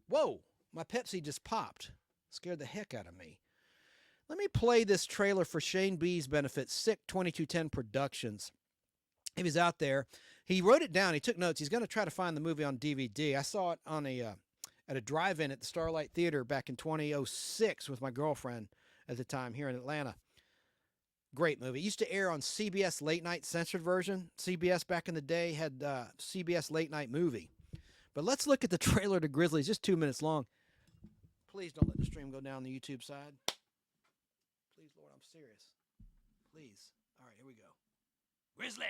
Whoa, my Pepsi just popped. Scared the heck out of me. Let me play this trailer for Shane B's benefit, Sick 2210 Productions. He was out there. He wrote it down. He took notes. He's going to try to find the movie on DVD. I saw it on at a drive-in at the Starlight Theater back in 2006 with my girlfriend at the time here in Atlanta. Great movie. It used to air on CBS Late Night censored version. CBS back in the day had CBS Late Night Movie. But let's look at the trailer to Grizzly. It's just 2 minutes long. Please don't let the stream go down the YouTube side. Please, Lord, I'm serious. Please. All right, here we go. Grizzly!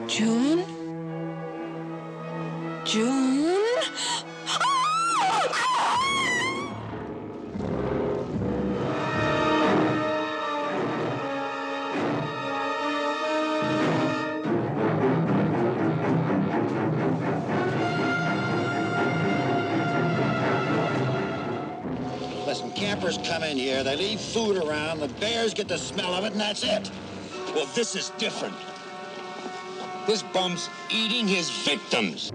June? June? kidnappers come in here, they leave food around, the bears get the smell of it, and that's it. Well, this is different. This bum's eating his victims.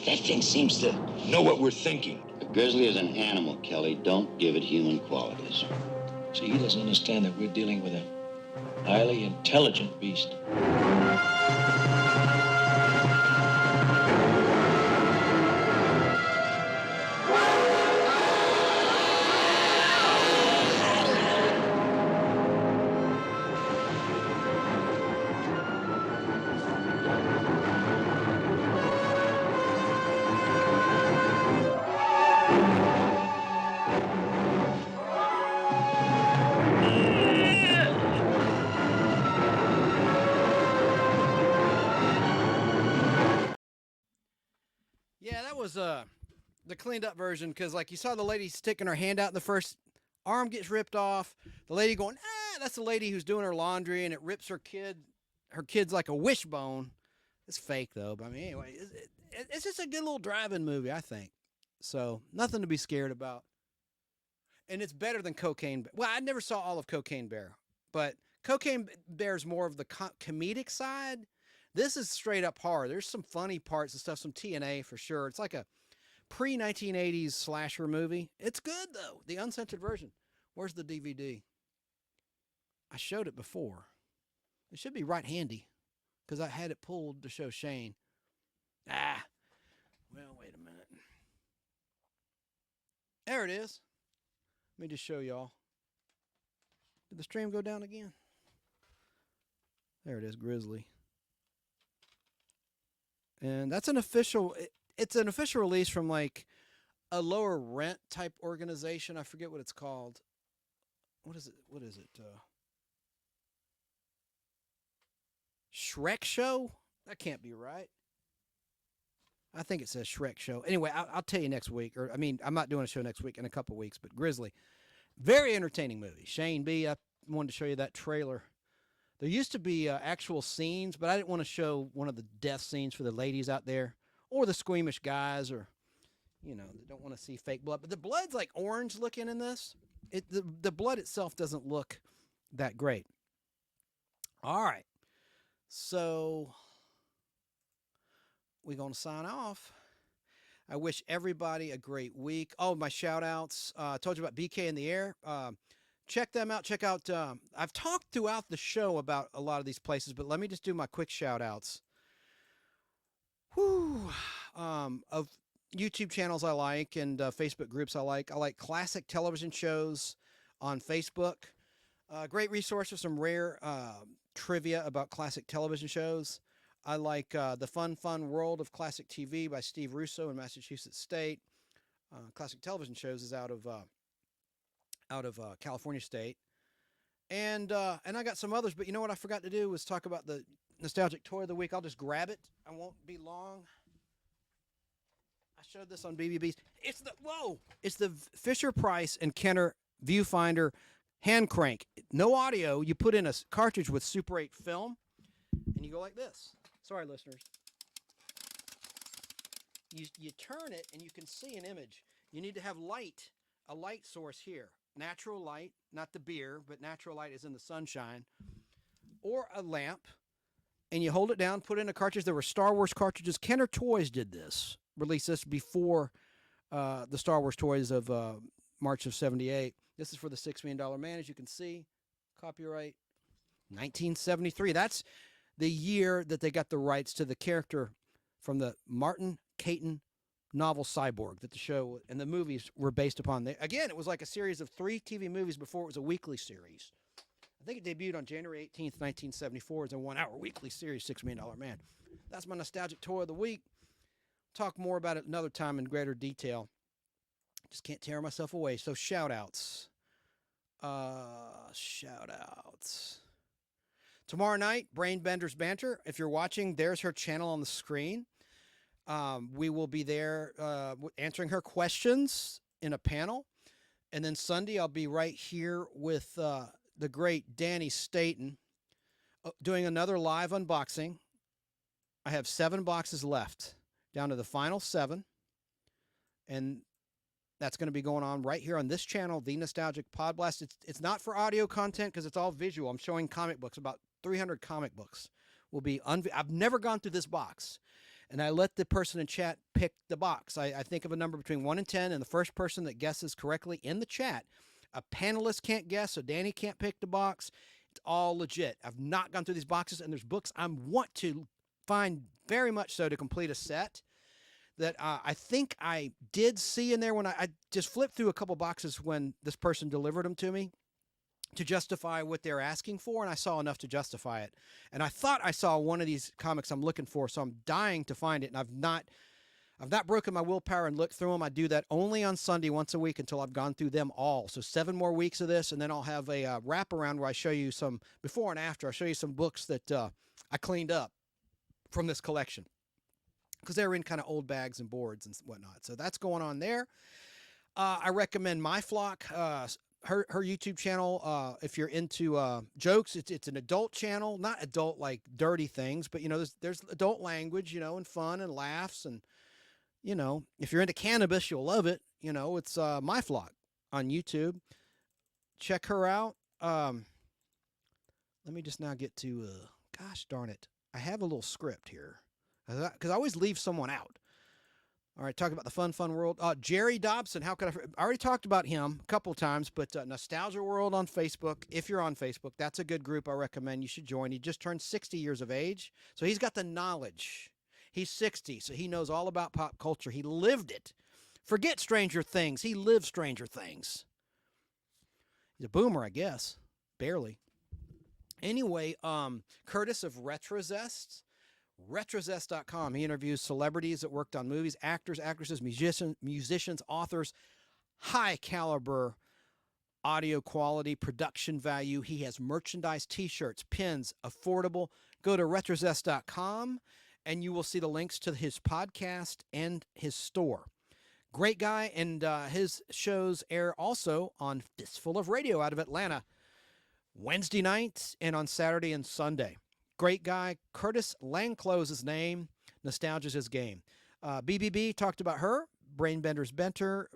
That thing seems to know what we're thinking. A grizzly is an animal, Kelly. Don't give it human qualities. See, he doesn't understand that we're dealing with a highly intelligent beast. Yeah, that was the cleaned up version, because like you saw the lady sticking her hand out in the first, arm gets ripped off. The lady going, that's the lady who's doing her laundry, and it rips her kid's like a wishbone. It's fake though, but I mean, anyway, it's just a good little drive-in movie, I think. So nothing to be scared about. And it's better than Cocaine. Well, I never saw all of Cocaine Bear, but Cocaine Bear's more of the comedic side. This is straight up horror. There's some funny parts and stuff, some TNA for sure. It's like a pre-1980s slasher movie. It's good, though. The uncensored version. Where's the DVD? I showed it before. It should be right handy, because I had it pulled to show Shane. Well, wait a minute. There it is. Let me just show y'all. Did the stream go down again? There it is, Grizzly. And that's an official, it's an official release from like a lower rent type organization. I forget what it's called. What is it? Shrek Show? That can't be right. I think it says Shrek Show. Anyway, I'll tell you next week. Or I mean, I'm not doing a show next week, in a couple weeks, but Grizzly. Very entertaining movie. Shane B., I wanted to show you that trailer. There used to be actual scenes, but I didn't want to show one of the death scenes for the ladies out there, or the squeamish guys, or, they don't want to see fake blood. But the blood's like orange looking in this. The blood itself doesn't look that great. All right. So we're going to sign off. I wish everybody a great week. Oh, my shout outs. I told you about BK in the Air. Check them out. Check out, I've talked throughout the show about a lot of these places, but let me just do my quick shout outs. Of YouTube channels I like, and Facebook groups I like. I like classic television shows on Facebook. Great resource for some rare trivia about classic television shows. I like The Fun World of Classic TV by Steve Russo in Massachusetts State. Classic television shows is out of California State. And I got some others, but you know what I forgot to do was talk about the nostalgic toy of the week. I'll just grab it. I won't be long. I showed this on BBBs. It's the Fisher-Price and Kenner Viewfinder hand crank. No audio. You put in a cartridge with Super 8 film, and you go like this. Sorry, listeners. You turn it, and you can see an image. You need to have light, a light source here. Natural light, not the beer, but natural light is in the sunshine, or a lamp, and you hold it down, put in a cartridge. There were Star Wars cartridges. Kenner Toys did this, released this before the Star Wars toys of March of 78. This is for the $6 Million Man, as you can see. Copyright 1973. That's the year that they got the rights to the character from the Martin Caton novel Cyborg that the show and the movies were based upon. Again, it was like a series of 3 TV movies before it was a weekly series. I think it debuted on January 18th, 1974 as a 1-hour weekly series, $6 Million Man. That's my nostalgic toy of the week. Talk more about it another time in greater detail. Just can't tear myself away. So shout outs. Shout outs. Tomorrow night, Brainbender's Banter. If you're watching, there's her channel on the screen. We will be there answering her questions in a panel. And then Sunday, I'll be right here with the great Danny Staten doing another live unboxing. I have 7 boxes left, down to the final 7. And that's going to be going on right here on this channel, The Nostalgic Podblast. It's not for audio content because it's all visual. I'm showing comic books, about 300 comic books. I've never gone through this box. And I let the person in chat pick the box. I think of a number between 1 and 10, and the first person that guesses correctly in the chat, a panelist can't guess, so Danny can't pick the box. It's all legit. I've not gone through these boxes, and there's books I want to find very much so to complete a set that I think I did see in there when I just flipped through a couple boxes when this person delivered them to me to justify what they're asking for, and I saw enough to justify it. And I thought I saw one of these comics I'm looking for, so I'm dying to find it, and I've not broken my willpower and looked through them. I do that only on Sunday once a week until I've gone through them all. So 7 more weeks of this, and then I'll have a wraparound where I show you some before and after. I'll show you some books that I cleaned up from this collection because they were in kind of old bags and boards and whatnot. So that's going on there. I recommend My Flock, her YouTube channel. If you're into jokes, it's an adult channel, not adult like dirty things, but there's adult language, and fun and laughs, and if you're into cannabis, you'll love it. It's My Flock on YouTube. Check her out. Let me just now get to gosh darn it, I have a little script here because I always leave someone out. All right, talk about the fun world. Jerry Dobson, how could I already talked about him a couple times, but Nostalgia World on Facebook. If you're on Facebook, that's a good group I recommend you should join. He just turned 60 years of age, so he's got the knowledge. He's 60, so he knows all about pop culture. He lived it. Forget Stranger Things. He lived Stranger Things. He's a boomer, I guess. Barely. Anyway, Curtis of RetroZest. RetroZest.com. He interviews celebrities that worked on movies, actors, actresses, musicians, authors, high caliber audio quality, production value. He has merchandise, t-shirts, pins, affordable. Go to RetroZest.com and you will see the links to his podcast and his store. Great guy, and his shows air also on Fistful of Radio out of Atlanta, Wednesday nights and on Saturday and Sunday. Great guy. Curtis Langclose is his name. Nostalgia's his game. BBB talked about her. Brainbender's Banter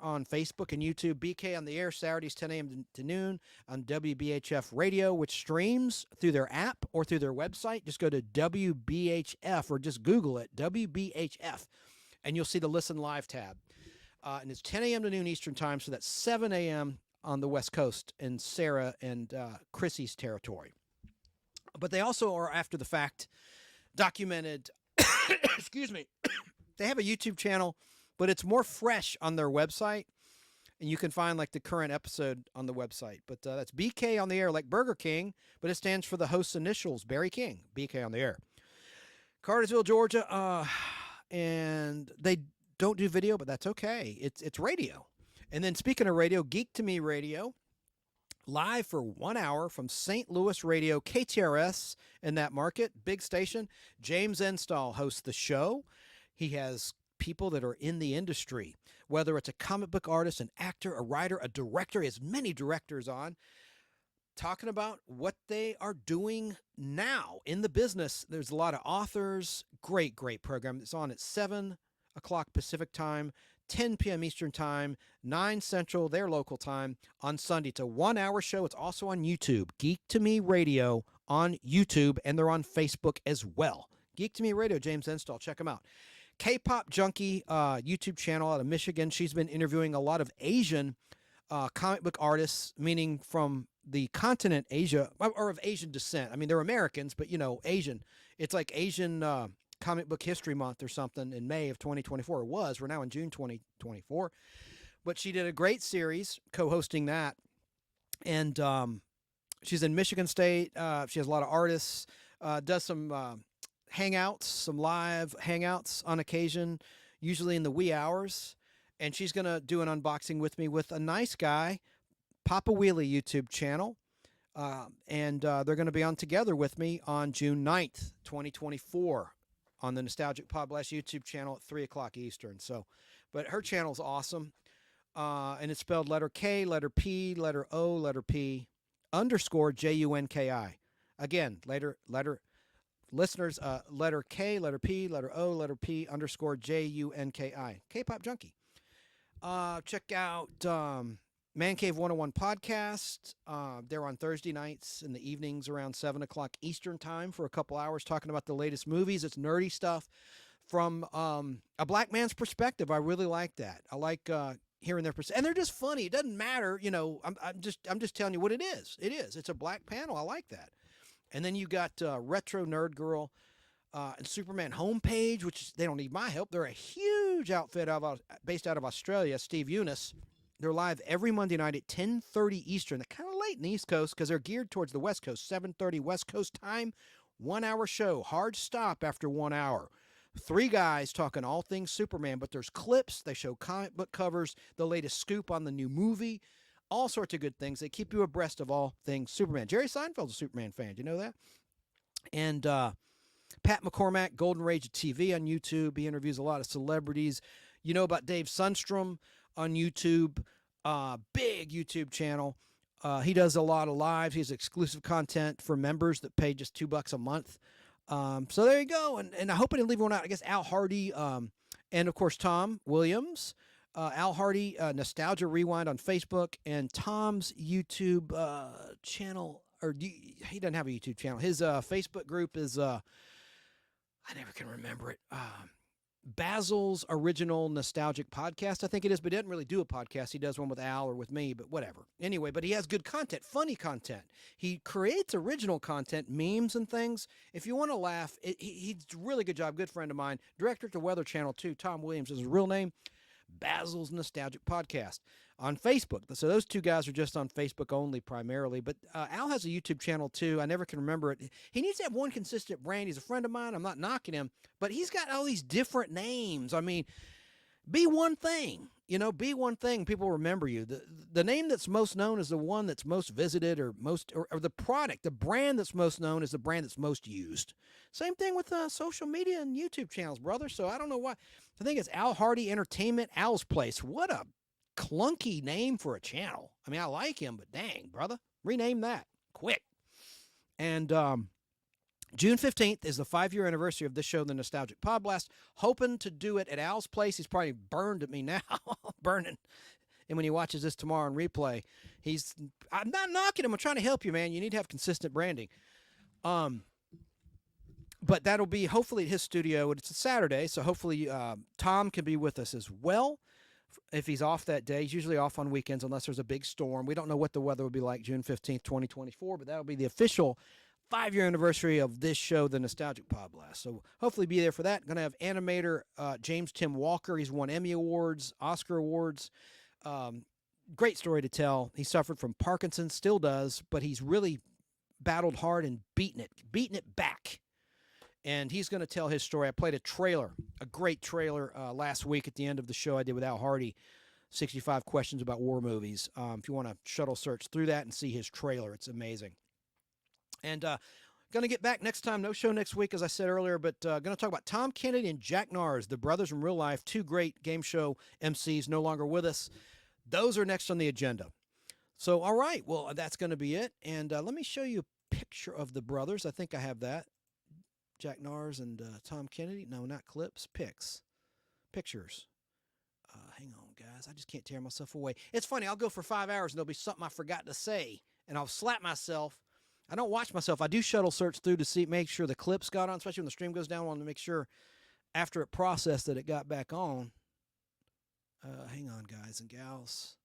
on Facebook and YouTube. BK on the air Saturdays 10 a.m. to noon on WBHF Radio, which streams through their app or through their website. Just go to WBHF or just Google it, WBHF, and you'll see the Listen Live tab. And it's 10 a.m. to noon Eastern Time, so that's 7 a.m. on the West Coast in Sarah and Chrissy's territory. But they also are after the fact documented, excuse me, they have a YouTube channel, but it's more fresh on their website, and you can find like the current episode on the website. But that's BK on the air, like Burger King, but it stands for the host's initials, Barry King, BK on the air. Cartersville, Georgia, and they don't do video, but that's okay. It's radio. And then speaking of radio, Geek to Me Radio, live for 1 hour from St. Louis Radio, KTRS in that market, big station. James Enstall hosts the show. He has people that are in the industry, whether it's a comic book artist, an actor, a writer, a director. He has many directors on, talking about what they are doing now in the business. There's a lot of authors. Great program. It's on at 7 o'clock Pacific time, 10 p.m. Eastern time, 9 Central, their local time, on Sunday. It's a 1 hour show. It's also on YouTube. Geek to Me Radio on YouTube, and they're on Facebook as well. Geek to Me Radio, James Enstall. Check them out. K-Pop Junkie YouTube channel out of Michigan. She's been interviewing a lot of Asian comic book artists, meaning from the continent Asia, or of Asian descent. I mean, they're Americans, but, Asian. It's like Asian Comic Book History Month or something in May of 2024. It was. We're now in June 2024. But she did a great series co-hosting that. And she's in Michigan State. She has a lot of artists, does some hangouts, some live hangouts on occasion. usually in the wee hours. And she's going to do an unboxing with me with a nice guy, Papa Wheelie YouTube channel. And they're going to be on together with me on June 9th, 2024 on the Nostalgic Podblast YouTube channel at 3 o'clock Eastern. So, but her channel's awesome. And it's spelled letter K, letter P, letter O, letter P, _ JUNKI. Again, listeners, letter K, letter P, letter O, letter P, _ JUNKI. K-Pop Junkie. Check out Man Cave 101 podcast. They're on Thursday nights in the evenings around 7 o'clock Eastern time for a couple hours talking about the latest movies. It's nerdy stuff from a black man's perspective. I really like that. I like hearing their perspective. And they're just funny. It doesn't matter. You know, I'm just telling you what it is. It is. It's a black panel. I like that. And then you got Retro Nerd Girl and Superman Homepage, which they don't need my help. They're a huge outfit based out of Australia, Steve Eunice. They're live every Monday night at 10:30 Eastern. They're kind of late in the East Coast because they're geared towards the West Coast, 7:30 West Coast time. 1 hour show, hard stop after 1 hour. 3 guys talking all things Superman, but there's clips. They show comic book covers, the latest scoop on the new movie, all sorts of good things. They keep you abreast of all things Superman. Jerry Seinfeld's a Superman fan. Do you know that? And Pat McCormack, Golden Rage of TV on YouTube. He interviews a lot of celebrities. You know about Dave Sundstrom on YouTube, big YouTube channel. He does a lot of lives. He has exclusive content for members that pay just $2 a month. So there you go. And I hope I didn't leave one out. I guess Al Hardy, and of course, Tom Williams, Al Hardy, Nostalgia Rewind on Facebook, and Tom's YouTube channel, or he doesn't have a YouTube channel. His Facebook group is, I never can remember it. Basil's Original Nostalgic Podcast, I think it is, but he doesn't really do a podcast. He does one with Al or with me, but whatever. Anyway, but he has good content, funny content. He creates original content, memes and things. If you want to laugh, he's a really good job, good friend of mine. Director at the Weather Channel, too. Tom Williams is his real name. Basil's Nostalgic Podcast on Facebook. So those 2 guys are just on Facebook only primarily, but Al has a YouTube channel too. I never can remember it. He needs to have one consistent brand. He's a friend of mine. I'm not knocking him, but he's got all these different names. I mean, be one thing, be one thing. People remember you. The name that's most known is the one that's most visited or the product, the brand that's most known is the brand that's most used. Same thing with social media and YouTube channels, brother. So I don't know why. I think it's Al Hardy Entertainment, Al's Place. What a clunky name for a channel. I mean, I like him, but dang, brother, rename that quick. And June 15th is the 5-year anniversary of this show, The Nostalgic Podblast. Hoping to do it at Al's Place. He's probably burned at me now, burning. And when he watches this tomorrow on replay, I'm not knocking him. I'm trying to help you, man. You need to have consistent branding. But that'll be hopefully at his studio. It's a Saturday, so hopefully Tom can be with us as well if he's off that day. He's usually off on weekends unless there's a big storm. We don't know what the weather will be like June 15th, 2024, but that'll be the official 5-year anniversary of this show, The Nostalgic Podblast. So hopefully be there for that. Going to have animator James Tim Walker. He's won Emmy Awards, Oscar Awards. Great story to tell. He suffered from Parkinson's, still does, but he's really battled hard and beaten it back. And he's going to tell his story. I played a great trailer last week at the end of the show I did with Al Hardy, 65 questions about war movies. If you want to shuttle search through that and see his trailer, it's amazing. And going to get back next time. No show next week, as I said earlier, but going to talk about Tom Kennedy and Jack Nars, the brothers in real life, 2 great game show MCs no longer with us. Those are next on the agenda. So, all right, well, that's going to be it. And let me show you a picture of the brothers. I think I have that. Jack Nars and Tom Kennedy. No, not clips, pictures. Hang on, guys. I just can't tear myself away. It's funny. I'll go for 5 hours and there'll be something I forgot to say, and I'll slap myself. I don't watch myself. I do shuttle search through to make sure the clips got on, especially when the stream goes down. I want to make sure after it processed that it got back on. Hang on, guys and gals.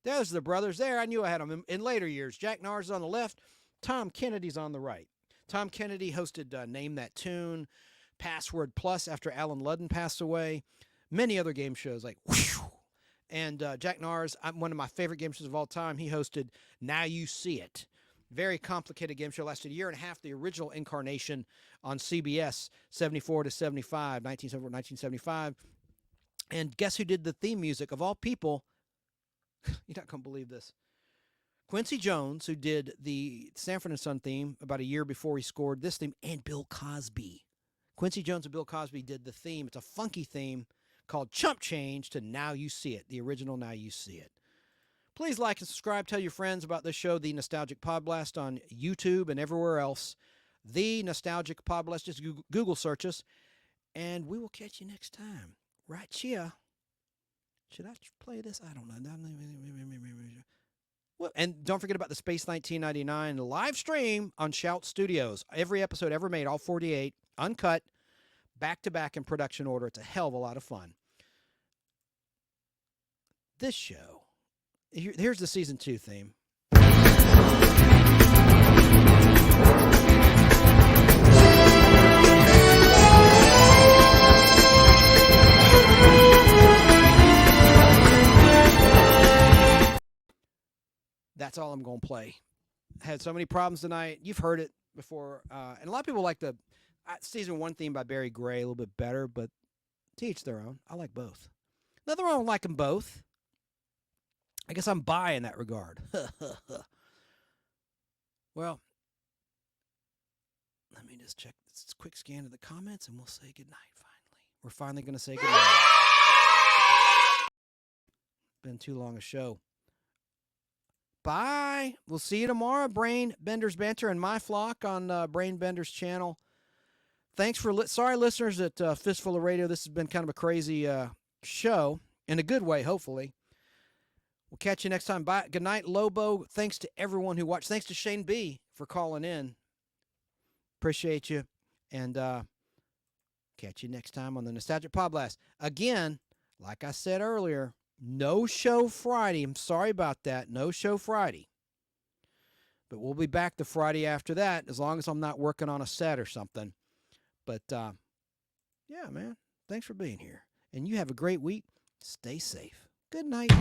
There's the brothers there. I knew I had them in later years. Jack Nars is on the left. Tom Kennedy's on the right. Tom Kennedy hosted Name That Tune, Password Plus after Alan Ludden passed away, many other game shows like whoosh. And Jack Nars, one of my favorite game shows of all time, he hosted Now You See It. Very complicated game show, lasted a year and a half, the original incarnation on CBS, 74 to 75, 1974, 1975. And guess who did the theme music? Of all people, you're not going to believe this. Quincy Jones, who did the Sanford & Son theme about a year before he scored this theme, and Bill Cosby. Quincy Jones and Bill Cosby did the theme. It's a funky theme called Chump Change to Now You See It, the original Now You See It. Please like and subscribe. Tell your friends about this show, The Nostalgic Podblast, on YouTube and everywhere else. The Nostalgic Podblast. Just Google search us. And we will catch you next time. Right here. Should I play this? I don't know. And don't forget about the Space 1999 live stream on Shout Studios. Every episode ever made, all 48, uncut, back-to-back in production order. It's a hell of a lot of fun. This show, here's the season 2 theme. That's all I'm going to play. I had so many problems tonight. You've heard it before. And a lot of people like the season 1 theme by Barry Gray a little bit better, but to each their own. I like both. Nothing wrong with liking both. I guess I'm bi in that regard. Well, let me just check this quick scan of the comments, and we'll say goodnight finally. We're finally going to say goodnight. Been too long a show. Bye. We'll see you tomorrow. Brain Bender's Banter and My Flock on Brain Bender's channel. Thanks for sorry, listeners at Fistful of Radio. This has been kind of a crazy show in a good way, hopefully. We'll catch you next time. Bye. Good night, Lobo. Thanks to everyone who watched. Thanks to Shane B for calling in. Appreciate you. And catch you next time on the Nostalgic Podblast. Again, like I said earlier, no show Friday. I'm sorry about that. No show Friday. But we'll be back the Friday after that, as long as I'm not working on a set or something. But, yeah, man, thanks for being here. And you have a great week. Stay safe. Good night.